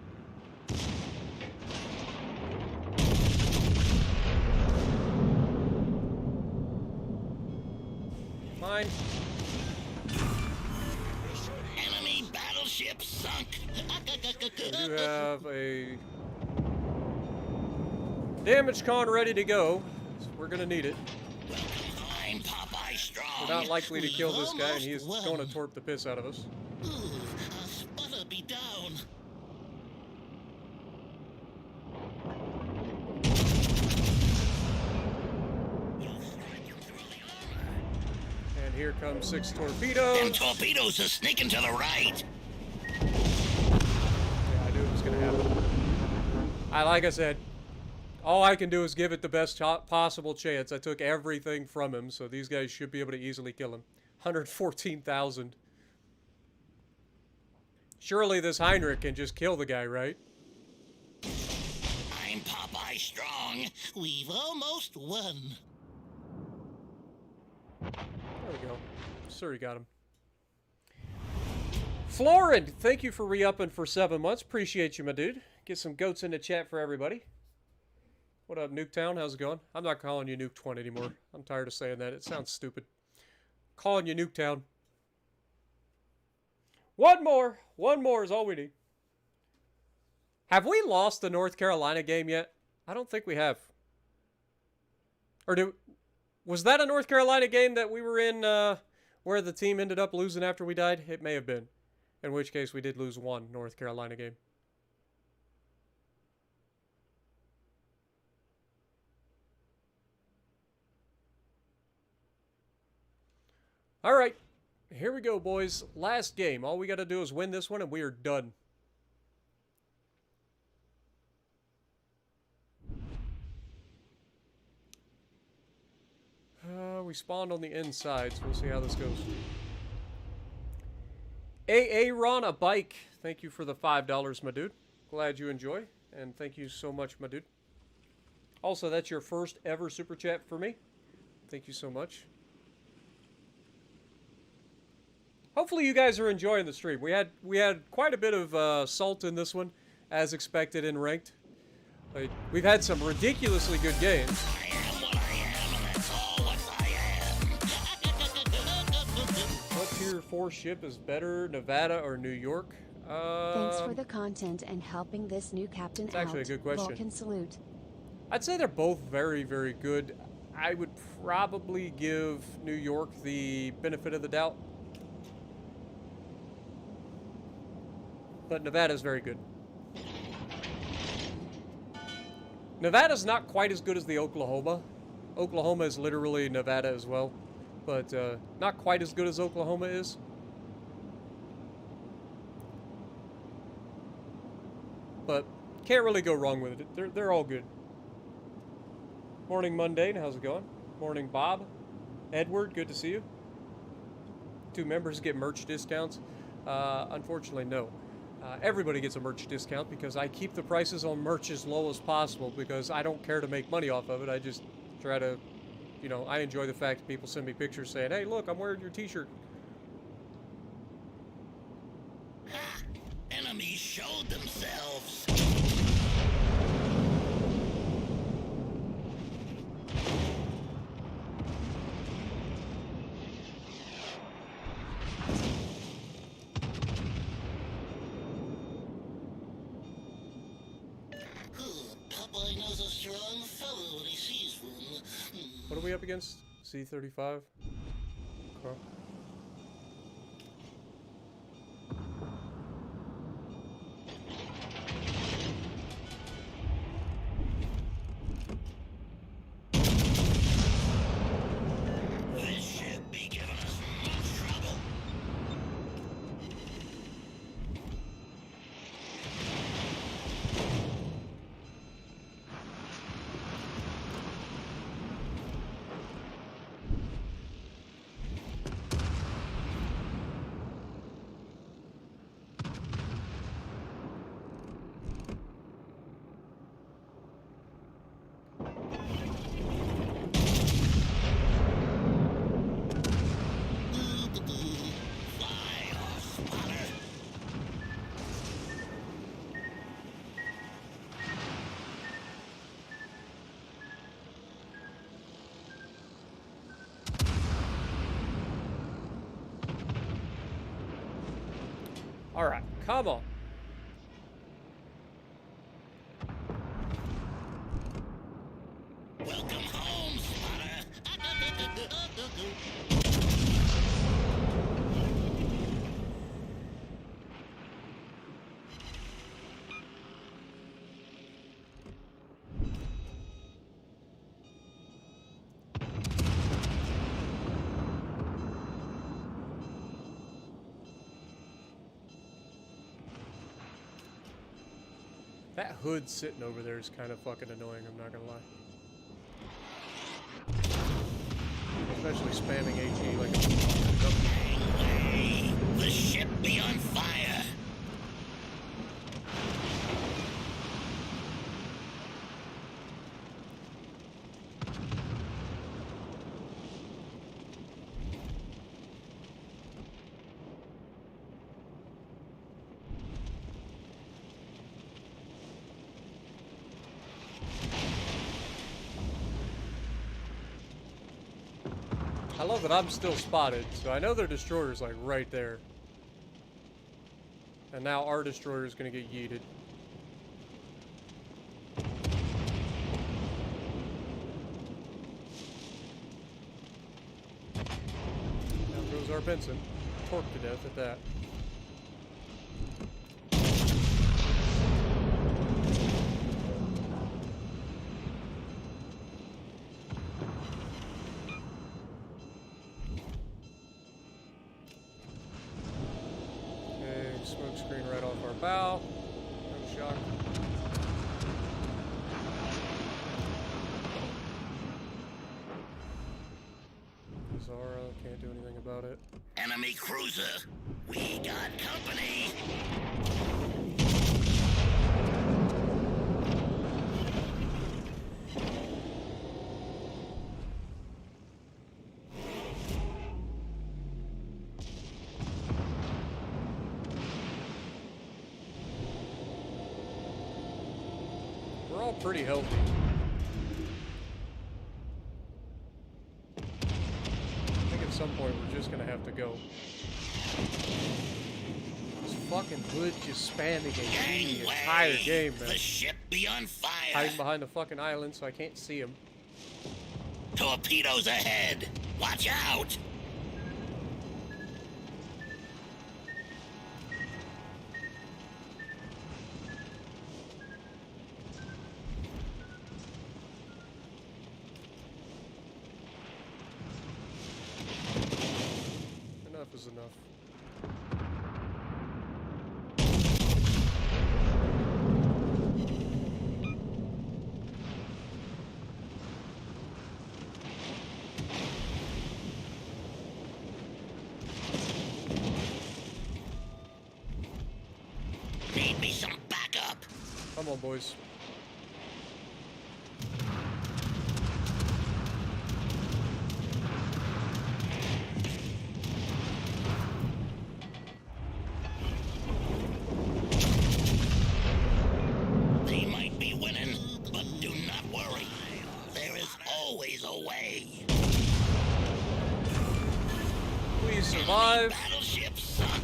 Fine. Enemy battleship sunk. We do have a damage con ready to go. So we're gonna need it. I'm Popeye Strong. We're not likely to kill this guy, and he is Almost going won. to torp the piss out of us. Ooh, a spotter be down. And here comes 6 Them torpedoes. torpedoes are sneaking to the right. Yeah, I knew it was gonna happen. Like I said, all I can do is give it the best possible chance. I took everything from him, so these guys should be able to easily kill him. 114,000. Surely this Heinrich can just kill the guy, right? I'm Popeye Strong. We've almost won. There we go. Suri got him. Florin, thank you for re-upping for 7 months. Appreciate you, my dude. Get some goats in the chat for everybody. What up, Nuketown? How's it going? I'm not calling you Nuke 20 anymore. I'm tired of saying that. It sounds stupid. Calling you Nuketown. One more. One more is all we need. Have we lost the North Carolina game yet? I don't think we have. Or was that a North Carolina game that we were in where the team ended up losing after we died? It may have been. In which case we did lose one North Carolina game. All right, here we go, boys. Last game. All we got to do is win this one, and we are done. spawned on the inside, so we'll see how this goes. Ron, a bike. Thank you for the $5, my dude. Glad you enjoy, and thank you so much, my dude. Also, that's your first ever super chat for me. Thank you so much. Hopefully you guys are enjoying the stream. We had quite a bit of salt in this one, as expected in ranked. Like, we've had some ridiculously good games. I am what I am, and that's all what I am. What tier 4 ship is better, Nevada or New York? Thanks for the content and helping this new captain It's actually out. a good question. Vulcan salute. I'd say they're both very, very good. I would probably give New York the benefit of the doubt. But Nevada's very good. Nevada's not quite as good as the Oklahoma. Oklahoma is literally Nevada as well. But not quite as good as Oklahoma is. But can't really go wrong with it. They're all good. Morning, Mundane. How's it going? Morning, Bob. Edward, good to see you. 2 members get merch discounts. Unfortunately, no. Everybody gets a merch discount because I keep the prices on merch as low as possible because I don't care to make money off of it. I just try to, you know, I enjoy the fact that people send me pictures saying, hey, look, I'm wearing your t-shirt. Ha! Enemies showed themselves. Popeye knows a strong fellow when he sees one. What are we up against? C-35? Okay. This should be giving us much trouble. Fly off, spotter. All right, come on. Welcome home, spotter. That hood sitting over there is kind of fucking annoying, I'm not gonna lie. Especially spamming HE like Hey, the ship be on fire. I love that I'm still spotted, so I know their destroyer's like right there. And now our destroyer is gonna get yeeted. Down goes our Benson. Torqued to death at that. Okay, smoke screen right off our bow. No shock. about it. Enemy cruiser. We got company. We're all pretty healthy. I think at some point we're just gonna have to go. This fucking hood just spamming the entire game, man. The ship be on fire. Hiding behind the fucking island so I can't see him. Torpedoes ahead. Watch out. Enough is enough. Need me some backup. Come on, boys. They might be winning, but do not worry. There is always a way. Please survive. Battleships suck.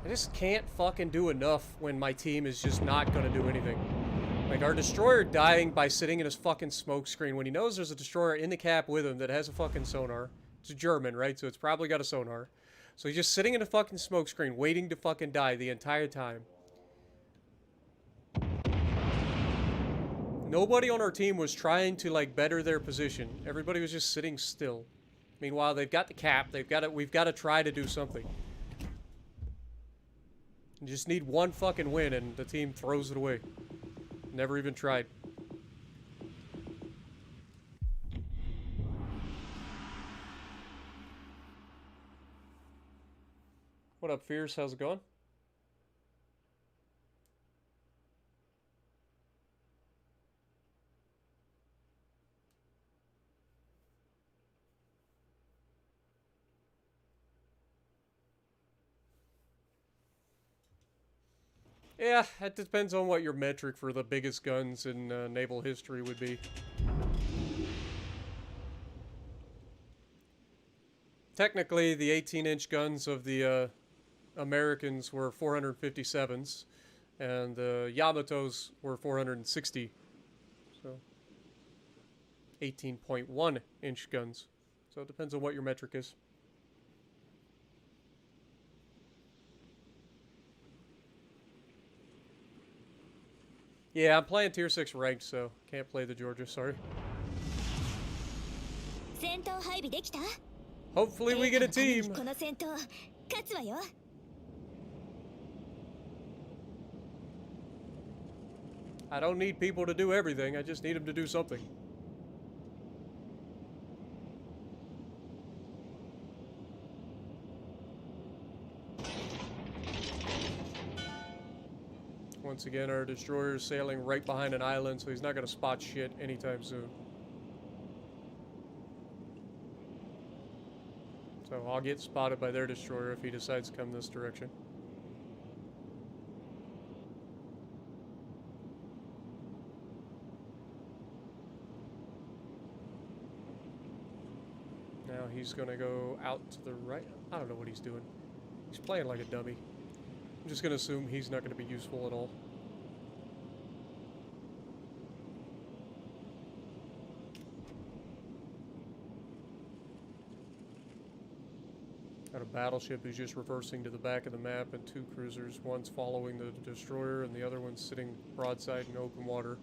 I just can't fucking do enough when my team is just not gonna do anything. Like, our destroyer dying by sitting in his fucking smoke screen when he knows there's a destroyer in the cap with him that has a fucking sonar. It's German, right? So it's probably got a sonar. So he's just sitting in a fucking smoke screen waiting to fucking die the entire time. Nobody on our team was trying to, like, better their position. Everybody was just sitting still. Meanwhile, they've got the cap. We've got to try to do something. You just need one fucking win and the team throws it away. Never even tried. What up, Fierce? How's it going? Yeah, it depends on what your metric for the biggest guns in naval history would be. Technically, the 18-inch guns of the Americans were 457s, and the Yamatos were 460. So, 18.1-inch guns. So it depends on what your metric is. Yeah, I'm playing Tier 6 ranked, so can't play the Georgia, sorry. Hopefully we get a team. I don't need people to do everything, I just need them to do something. Once again, our destroyer is sailing right behind an island, so he's not going to spot shit anytime soon. So I'll get spotted by their destroyer if he decides to come this direction. Now he's going to go out to the right. I don't know what he's doing. He's playing like a dummy. I'm just going to assume he's not going to be useful at all. Got a battleship who's just reversing to the back of the map, and two cruisers. One's following the destroyer, and the other one's sitting broadside in open water.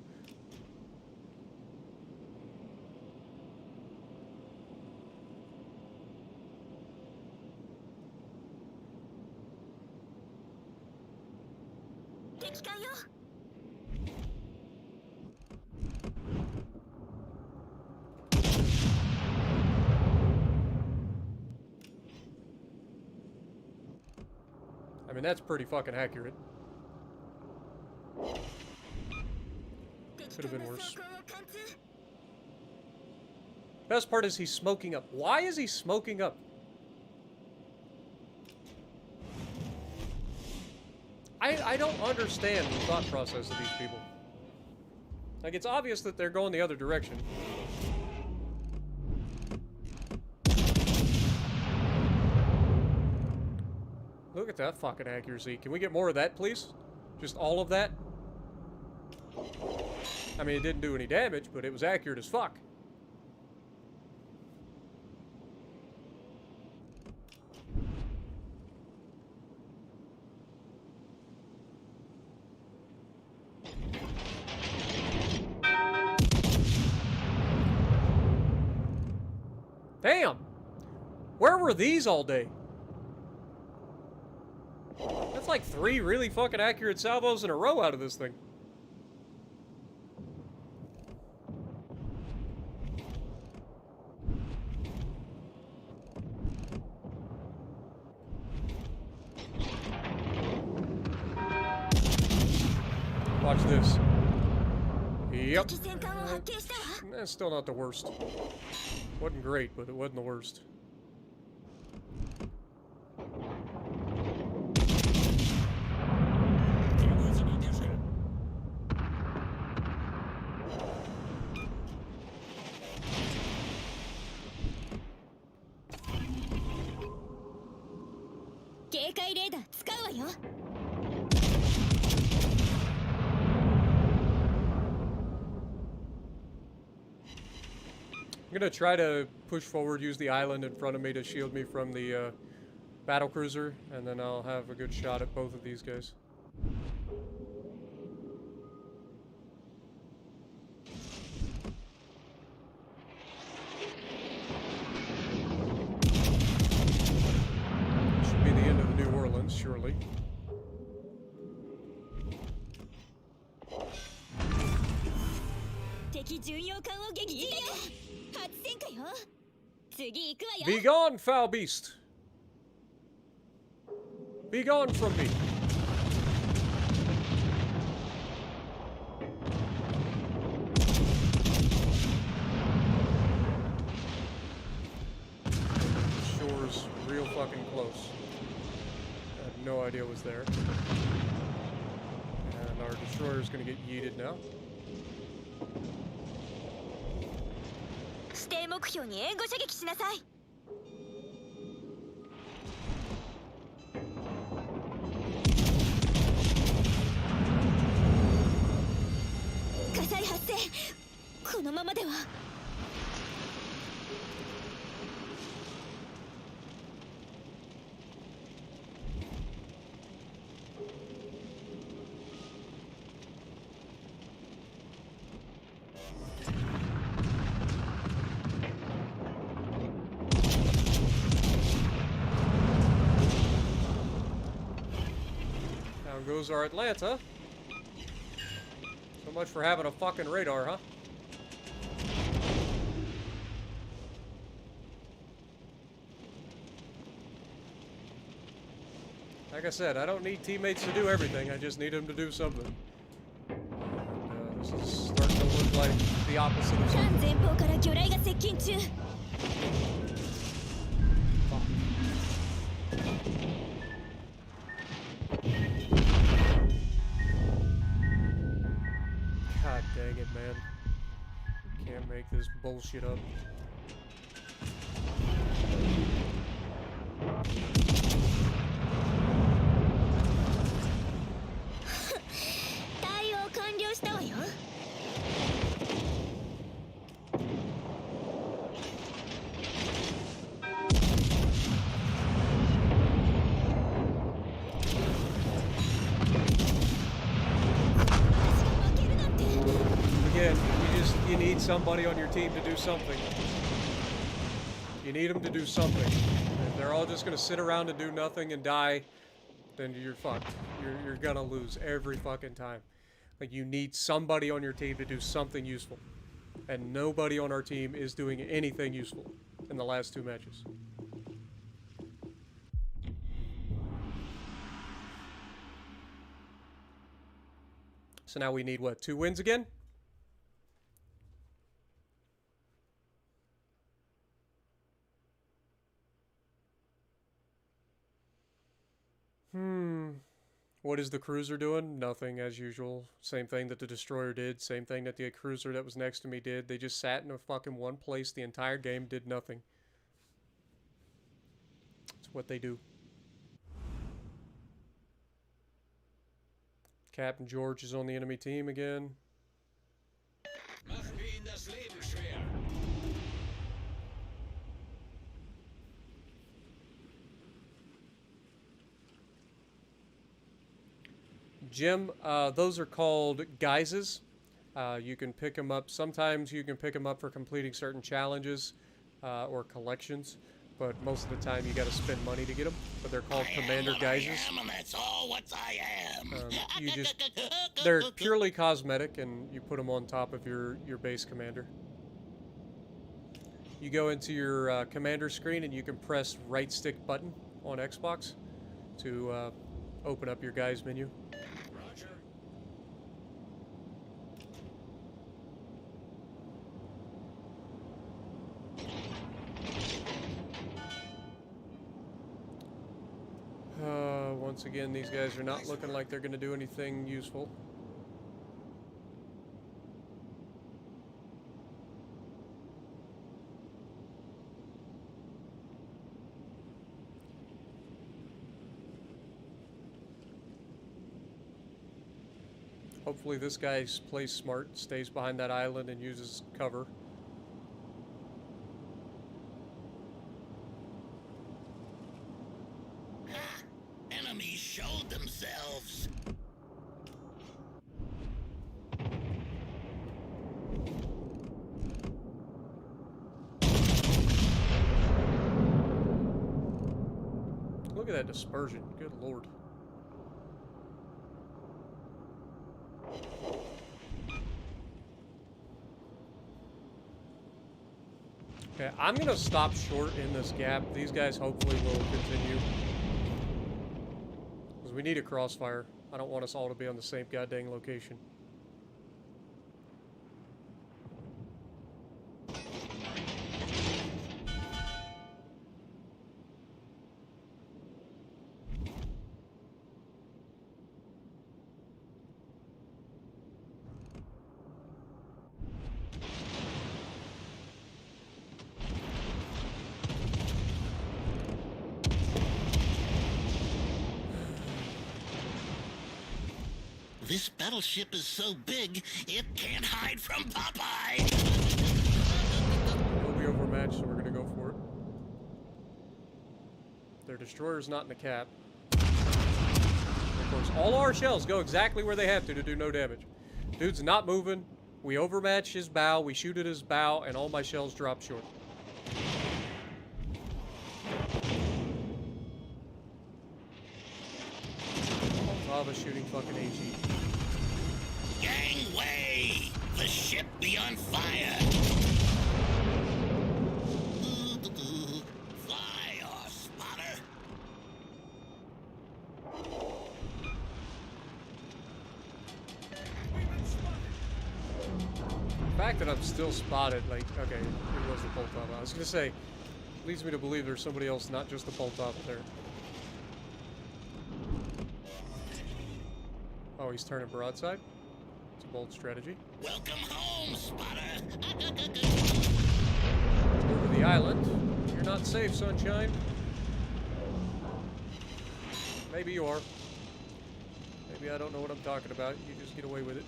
mean, that's pretty fucking accurate. Could have been worse. Best part is he's smoking up. Why is he smoking up? I don't understand the thought process of these people. Like, it's obvious that they're going the other direction. Look at that fucking accuracy. Can we get more of that, please? Just all of that? I mean, it didn't do any damage, but it was accurate as fuck. Damn! Where were these all day? That's like 3 really fucking accurate salvos in a row out of this thing. Watch this. Yep. That's still not the worst. Wasn't great, but it wasn't the worst. I'm gonna try to push forward, use the island in front of me to shield me from the battle cruiser, and then I'll have a good shot at both of these guys. Should be the end of the New Orleans, surely. Be gone, foul beast! Be gone from me! Shore's real fucking close. I had no idea it was there. And our destroyer's gonna get yeeted now. 指定目標に援護射撃しなさい。火災発生。このままでは。Goes our Atlanta. So much for having a fucking radar, huh? Like I said, I don't need teammates to do everything. I just need them to do something. This is starting to look like the opposite of something. God dang it, man. Can't make this bullshit up. You need somebody on your team to do something. You need them to do something. If they're all just gonna sit around and do nothing and die, then you're fucked. You're gonna lose every fucking time. Like, you need somebody on your team to do something useful. And nobody on our team is doing anything useful in the last 2 matches. So now we need, what, 2 wins again? What is the cruiser doing? Nothing, as usual. Same thing that the destroyer did. Same thing that the cruiser that was next to me did. They just sat in a fucking one place the entire game, did nothing. That's what they do. Captain George is on the enemy team again. Mach mir ihn das Leben schwer. Jim, those are called guises. You can pick them up. Sometimes you can pick them up for completing certain challenges or collections, but most of the time you got to spend money to get them. But they're called commander guises. I am, and that's all what I am. They're purely cosmetic, and you put them on top of your base commander. You go into your commander screen, and you can press right stick button on Xbox to open up your guys menu. Roger. Once again, these guys are not looking like they're going to do anything useful. Hopefully this guy plays smart, stays behind that island and uses cover. Enemies showed themselves. Look at that dispersion. Good lord. Okay, I'm going to stop short in this gap. These guys hopefully will continue. Because we need a crossfire. I don't want us all to be on the same goddamn location. This battleship is so big, it can't hide from Popeye! We'll be overmatched, so we're going to go for it. Their destroyer's not in the cap. Of course, all our shells go exactly where they have to do no damage. Dude's not moving. We overmatch his bow, we shoot at his bow, and all my shells drop short. Lava shooting fucking AG. Gangway! The ship be on fire! Fly, or spotter! The fact that I'm still spotted, like, okay, it was the Poltava. I was gonna say, leads me to believe there's somebody else, not just the Poltava there. Oh, he's turning broadside? It's a bold strategy. Welcome home, spotter! Over the island. You're not safe, sunshine. Maybe you are. Maybe I don't know what I'm talking about. You just get away with it.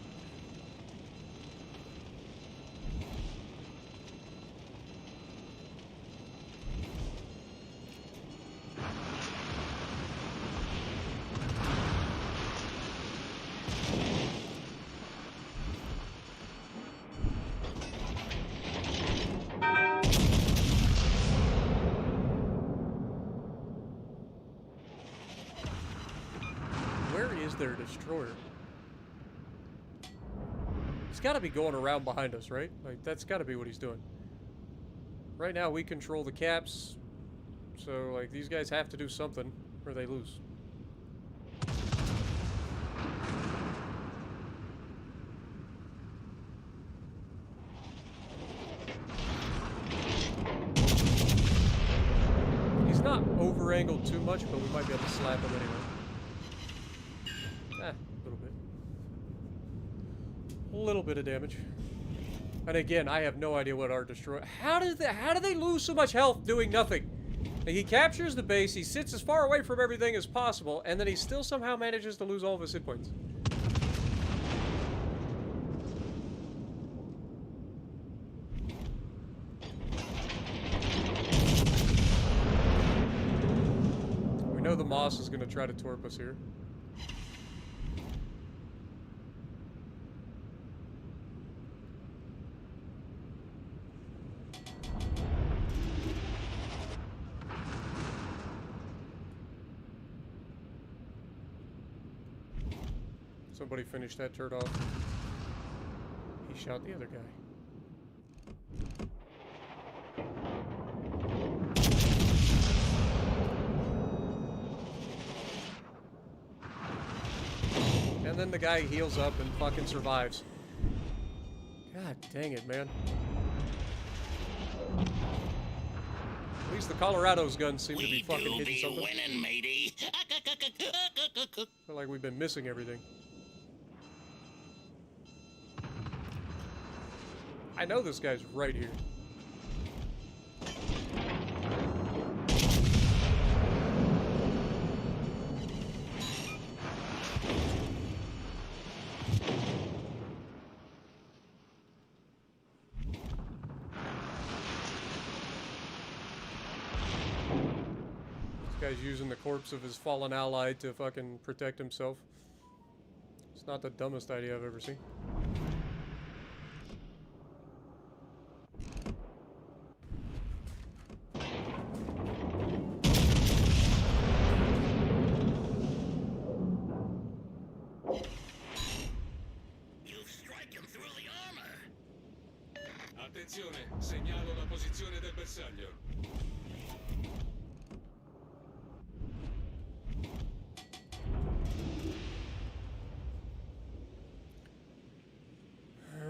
Their destroyer. He's got to be going around behind us, right? Like, that's got to be what he's doing. Right now, we control the caps, so, like, these guys have to do something, or they lose. angled too much, but we might be able to slap him anyway. A little bit. A little bit of damage. And again, I have no idea what our destroy. How do they lose so much health doing nothing? Like, he captures the base, he sits as far away from everything as possible, and then he still somehow manages to lose all of his hit points. We know the Moss is going to try to torp us here. Somebody finished that turret off. He shot the other guy. And then the guy heals up and fucking survives. God dang it, man. At least the Colorado's guns seem to be fucking hitting something. Winning, matey. Feel like we've been missing everything. I know this guy's right here. This guy's using the corpse of his fallen ally to fucking protect himself. It's not the dumbest idea I've ever seen. Attenzione, segnalo la posizione del bersaglio.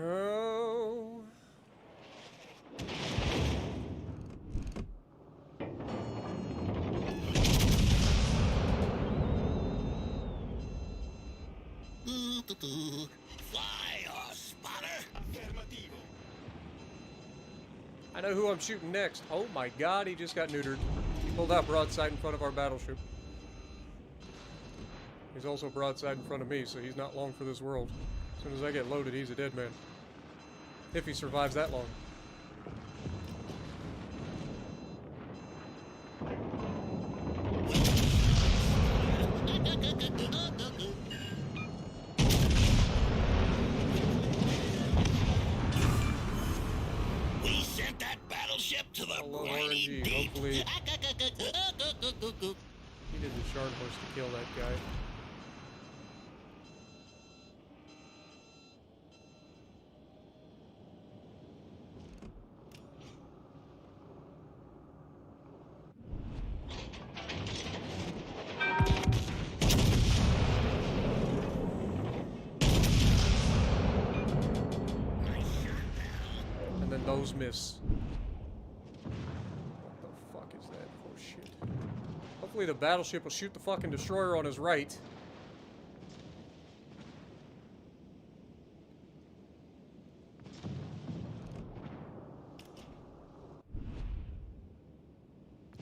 Oh. Fly, spotter. Affermativo. I know who I'm shooting next. Oh my god, he just got neutered. He pulled out broadside in front of our battleship. He's also broadside in front of me, so he's not long for this world. As soon as I get loaded, he's a dead man. If he survives that long. We sent that battleship to the Hello, briny RNG. deep. Hopefully he did the Sharn horse to kill that guy. And then those miss. What the fuck is that? Oh shit. Hopefully the battleship will shoot the fucking destroyer on his right.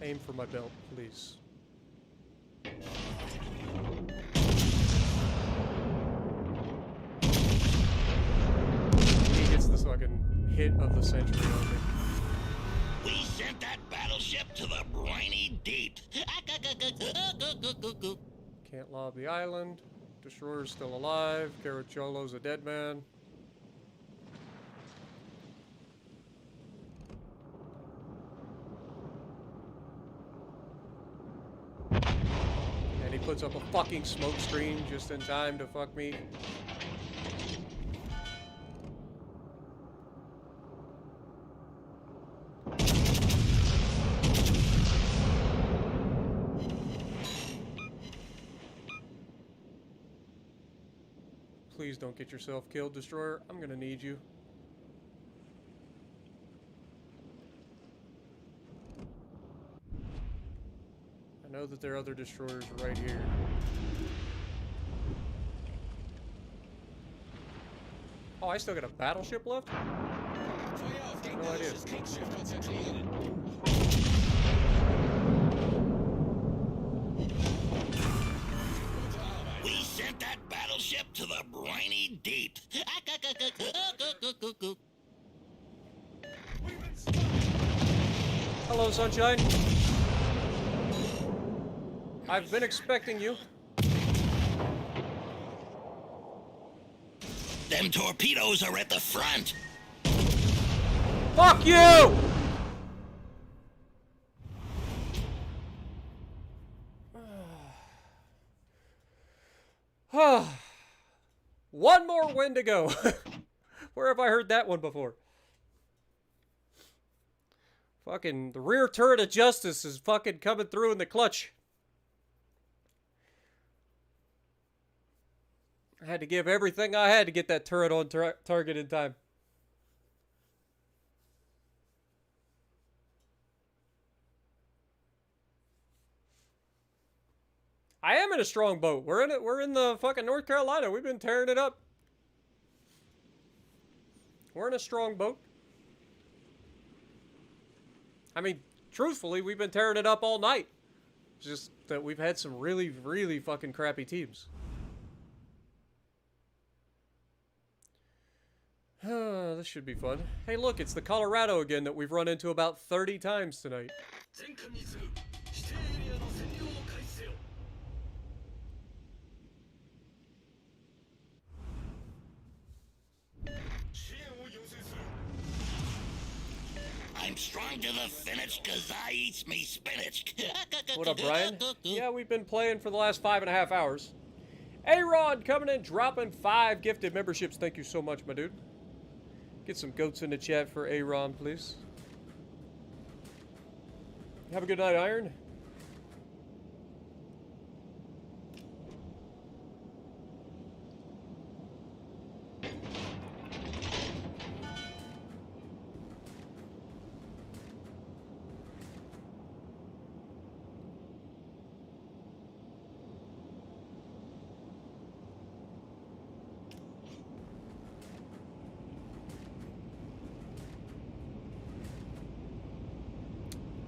Aim for my belt, please. He gets this fucking hit of the century on me. We sent that battleship to the briny deep. Can't lob the island. Destroyer's still alive. Caracciolo's a dead man. And he puts up a fucking smoke screen just in time to fuck me. Please don't get yourself killed, Destroyer. I'm gonna need you. I know that there are other destroyers right here. Oh, I still got a battleship left? No idea. We sent that battleship to the briny deep. Hello, Sunshine. I've been expecting you. Them torpedoes are at the front. Fuck you! One more win to go. Where have I heard that one before? Fucking the rear turret of justice is fucking coming through in the clutch. I had to give everything I had to get that turret on target in time. I am in a strong boat. We're in it. We're in the fucking North Carolina. We've been tearing it up. We're in a strong boat. I mean, truthfully, we've been tearing it up all night. It's just that we've had some really, really fucking crappy teams. This should be fun. Hey, look, it's the Colorado again that we've run into about 30 times tonight. I'm strong to the finish cause I eats me spinach. What up, Brian? Yeah, we've been playing for the last 5.5 hours. A-Rod coming in, dropping 5 gifted memberships. Thank you so much, my dude. Get some goats in the chat for A-Ron, please. Have a good night, Iron.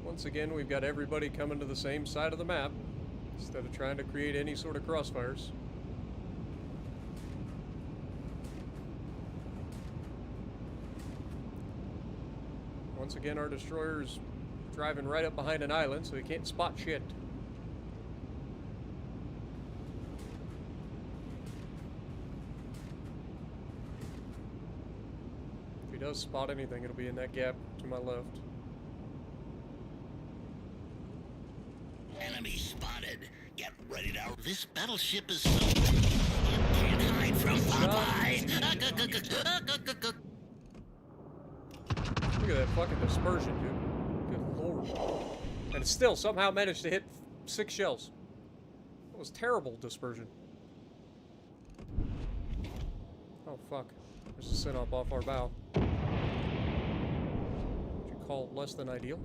Once again, we've got everybody coming to the same side of the map instead of trying to create any sort of crossfires. Once again, our destroyer's driving right up behind an island, so he can't spot shit. If he does spot anything, it'll be in that gap to my left. Enemy spotted. Get ready to... This battleship is so... You can't hide from Popeye. Look at that fucking dispersion, dude. Good lord. And it still somehow managed to hit 6 shells. That was terrible dispersion. Oh, fuck. There's a sit-up off our bow. Would you call it less than ideal?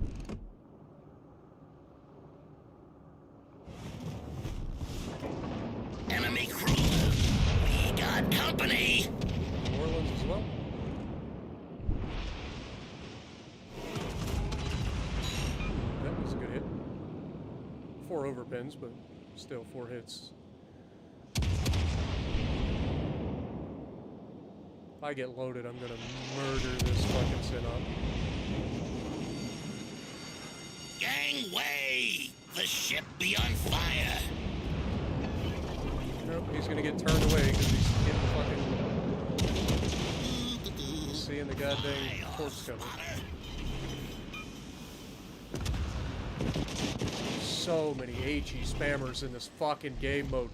Enemy cruiser. We got company. New Orleans as well. That was a good hit. 4 overpins, but still 4 hits. If I get loaded, I'm gonna murder this fucking Synop. Gangway! The ship be on fire. Nope, he's gonna get turned away because he's getting fucking... seeing the goddamn torch coming. So many HE spammers in this fucking game mode.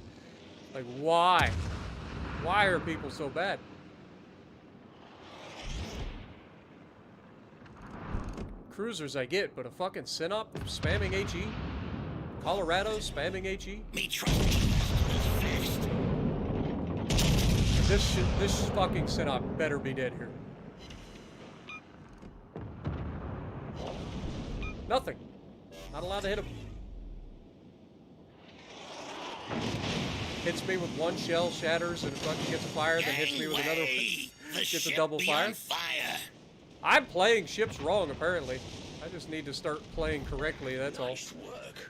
Like, why? Why are people so bad? Cruisers I get, but a fucking Synop spamming HE? Colorado spamming HE? Me trust is fixed. This fucking Synop better be dead here. Nothing. Not allowed to hit him. Hits me with one shell, shatters, and fucking gets a fire, then hits me with another, Gangway! The gets a ship double be fire. on fire. I'm playing ships wrong, apparently. I just need to start playing correctly, that's all. Nice work.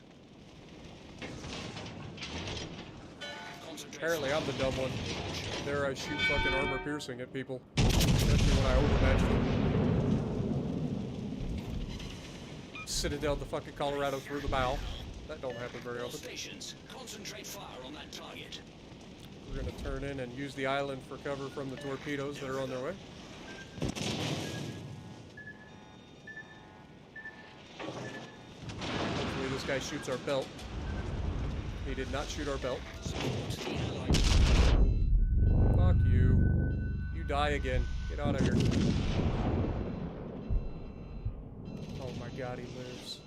Concentrate. Apparently I'm the dumb one. There I shoot fucking armor piercing at people. Especially when I overmatch them. Citadel the fucking Colorado through the bow. That don't happen very All often. stations, concentrate fire on that target. We're gonna turn in and use the island for cover from the torpedoes that are on their way. Hopefully this guy shoots our belt. He did not shoot our belt. Fuck you. You die again. Get out of here. Oh my god, he lives.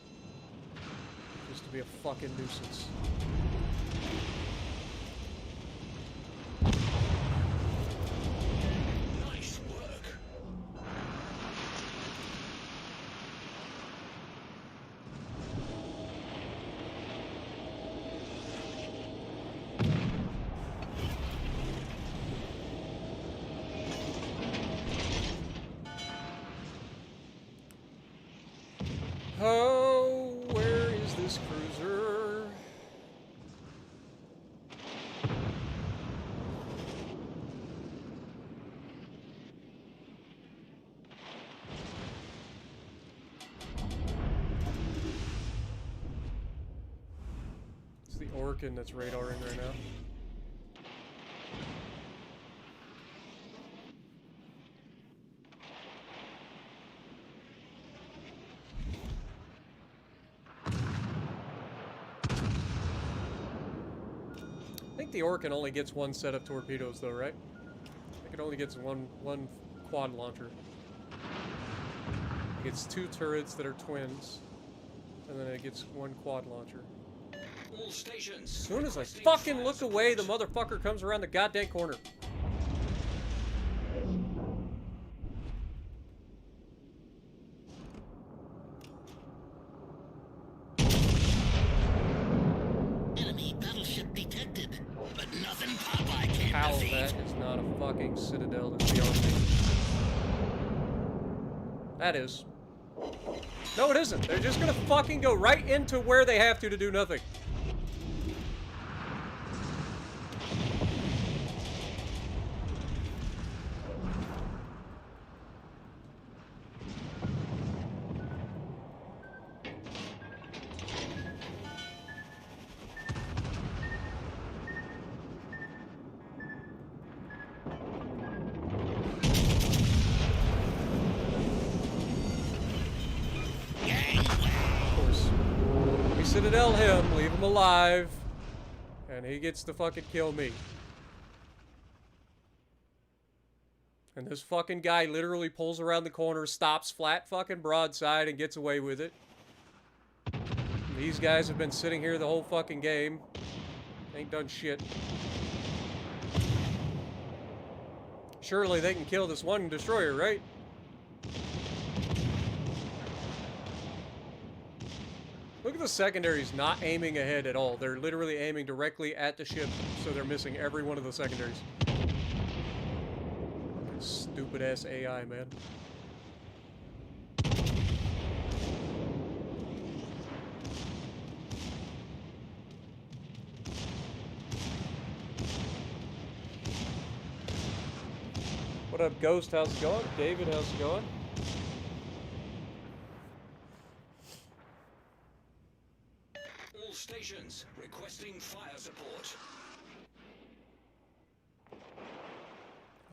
Used to be a fucking nuisance. Nice work. Oh, where is this cruiser? It's the Orkin that's radaring right now. I think the Orkin only gets one set of torpedoes, though, right? I think it only gets one quad launcher. It gets two turrets that are twins, and then it gets one quad launcher. All stations. As soon as I requesting fucking fire look away, the support. motherfucker comes around the goddamn corner. Enemy battleship detected, but nothing Popeye can't How defeat. that is not a fucking citadel that's beyond me. That is. No, it isn't. They're just gonna fucking go right into where they have to do nothing. Of course. We citadel him, leave him alive, and he gets to fucking kill me. And this fucking guy literally pulls around the corner, stops flat fucking broadside, and gets away with it. These guys have been sitting here the whole fucking game. Ain't done shit. Surely they can kill this one destroyer, right? Look at the secondaries not aiming ahead at all. They're literally aiming directly at the ship, so they're missing every one of the secondaries. Stupid ass AI, man. What up, Ghost? How's it going? David, how's it going? All stations requesting fire support.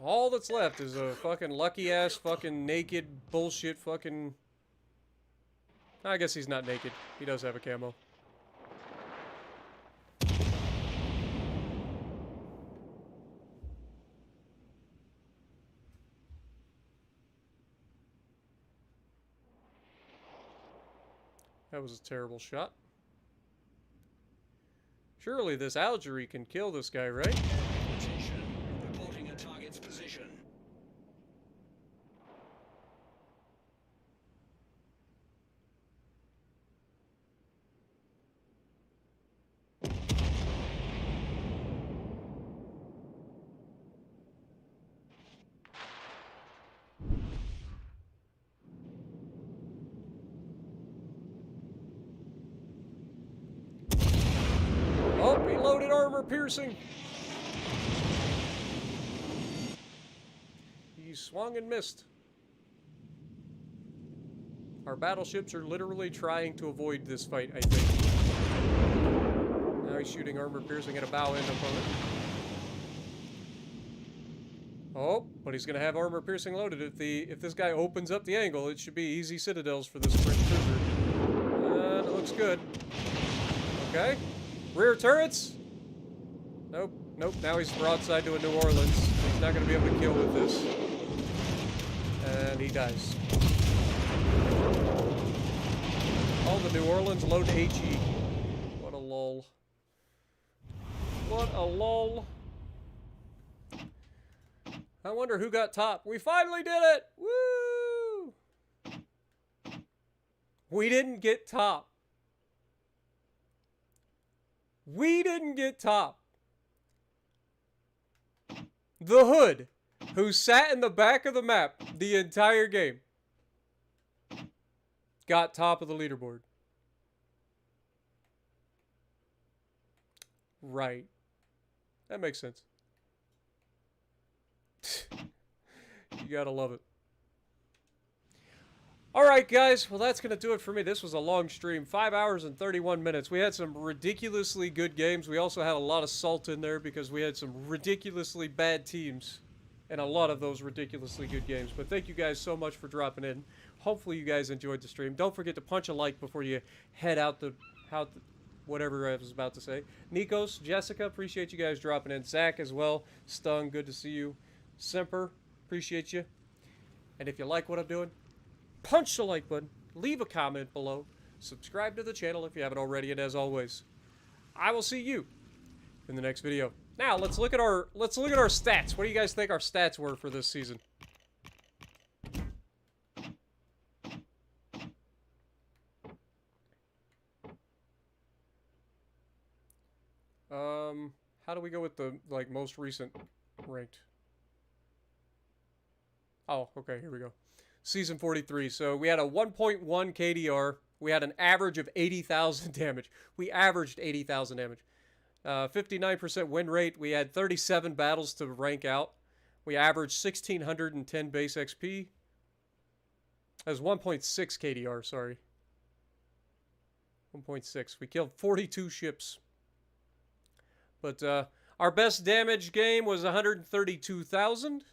All that's left is a fucking lucky ass fucking naked bullshit fucking... I guess he's not naked. He does have a camo. That was a terrible shot. Surely this Algery can kill this guy, right? Attention. Reporting a target's position. Armor piercing. He swung and missed. Our battleships are literally trying to avoid this fight, I think. Now he's shooting armor piercing at a bow end opponent. Oh, but he's gonna have armor piercing loaded. If this guy opens up the angle, it should be easy citadels for this French cruiser. And it looks good. Okay. Rear turrets. Nope. Nope. Now he's broadside to a New Orleans. He's not gonna be able to kill with this. And he dies. All the New Orleans load HE. What a lull. What a lull. I wonder who got top. We finally did it! Woo! We didn't get top. We didn't get top. The Hood, who sat in the back of the map the entire game, got top of the leaderboard. Right. That makes sense. You gotta love it. Alright guys, well that's gonna do it for me. This was a long stream, 5 hours and 31 minutes. We had some ridiculously good games. We also had a lot of salt in there because we had some ridiculously bad teams and a lot of those ridiculously good games. But thank you guys so much for dropping in. Hopefully you guys enjoyed the stream. Don't forget to punch a like before you head out the whatever I was about to say. Nikos, Jessica, appreciate you guys dropping in. Zach as well. Stung, good to see you. Semper, appreciate you. And if you like what I'm doing, punch the like button, leave a comment below, subscribe to the channel if you haven't already, and as always, I will see you in the next video. Now let's look at our stats. What do you guys think our stats were for this season? How do we go with the most recent ranked? Oh, okay, here we go. Season 43. So we had a 1.1 KDR. We had an average of 80,000 damage. We averaged 80,000 damage. 59% win rate. We had 37 battles to rank out. We averaged 1,610 base XP. That was 1.6 KDR, sorry. 1.6. We killed 42 ships. But our best damage game was 132,000.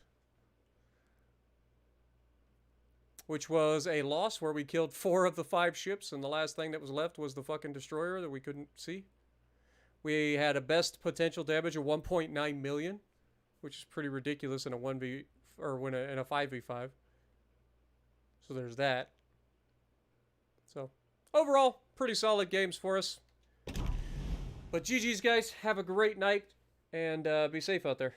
Which was a loss where we killed 4 of the 5 ships, and the last thing that was left was the fucking destroyer that we couldn't see. We had a best potential damage of 1.9 million, which is pretty ridiculous in a 1v or in a 5v5. So there's that. So overall, pretty solid games for us. But GG's guys, have a great night and be safe out there.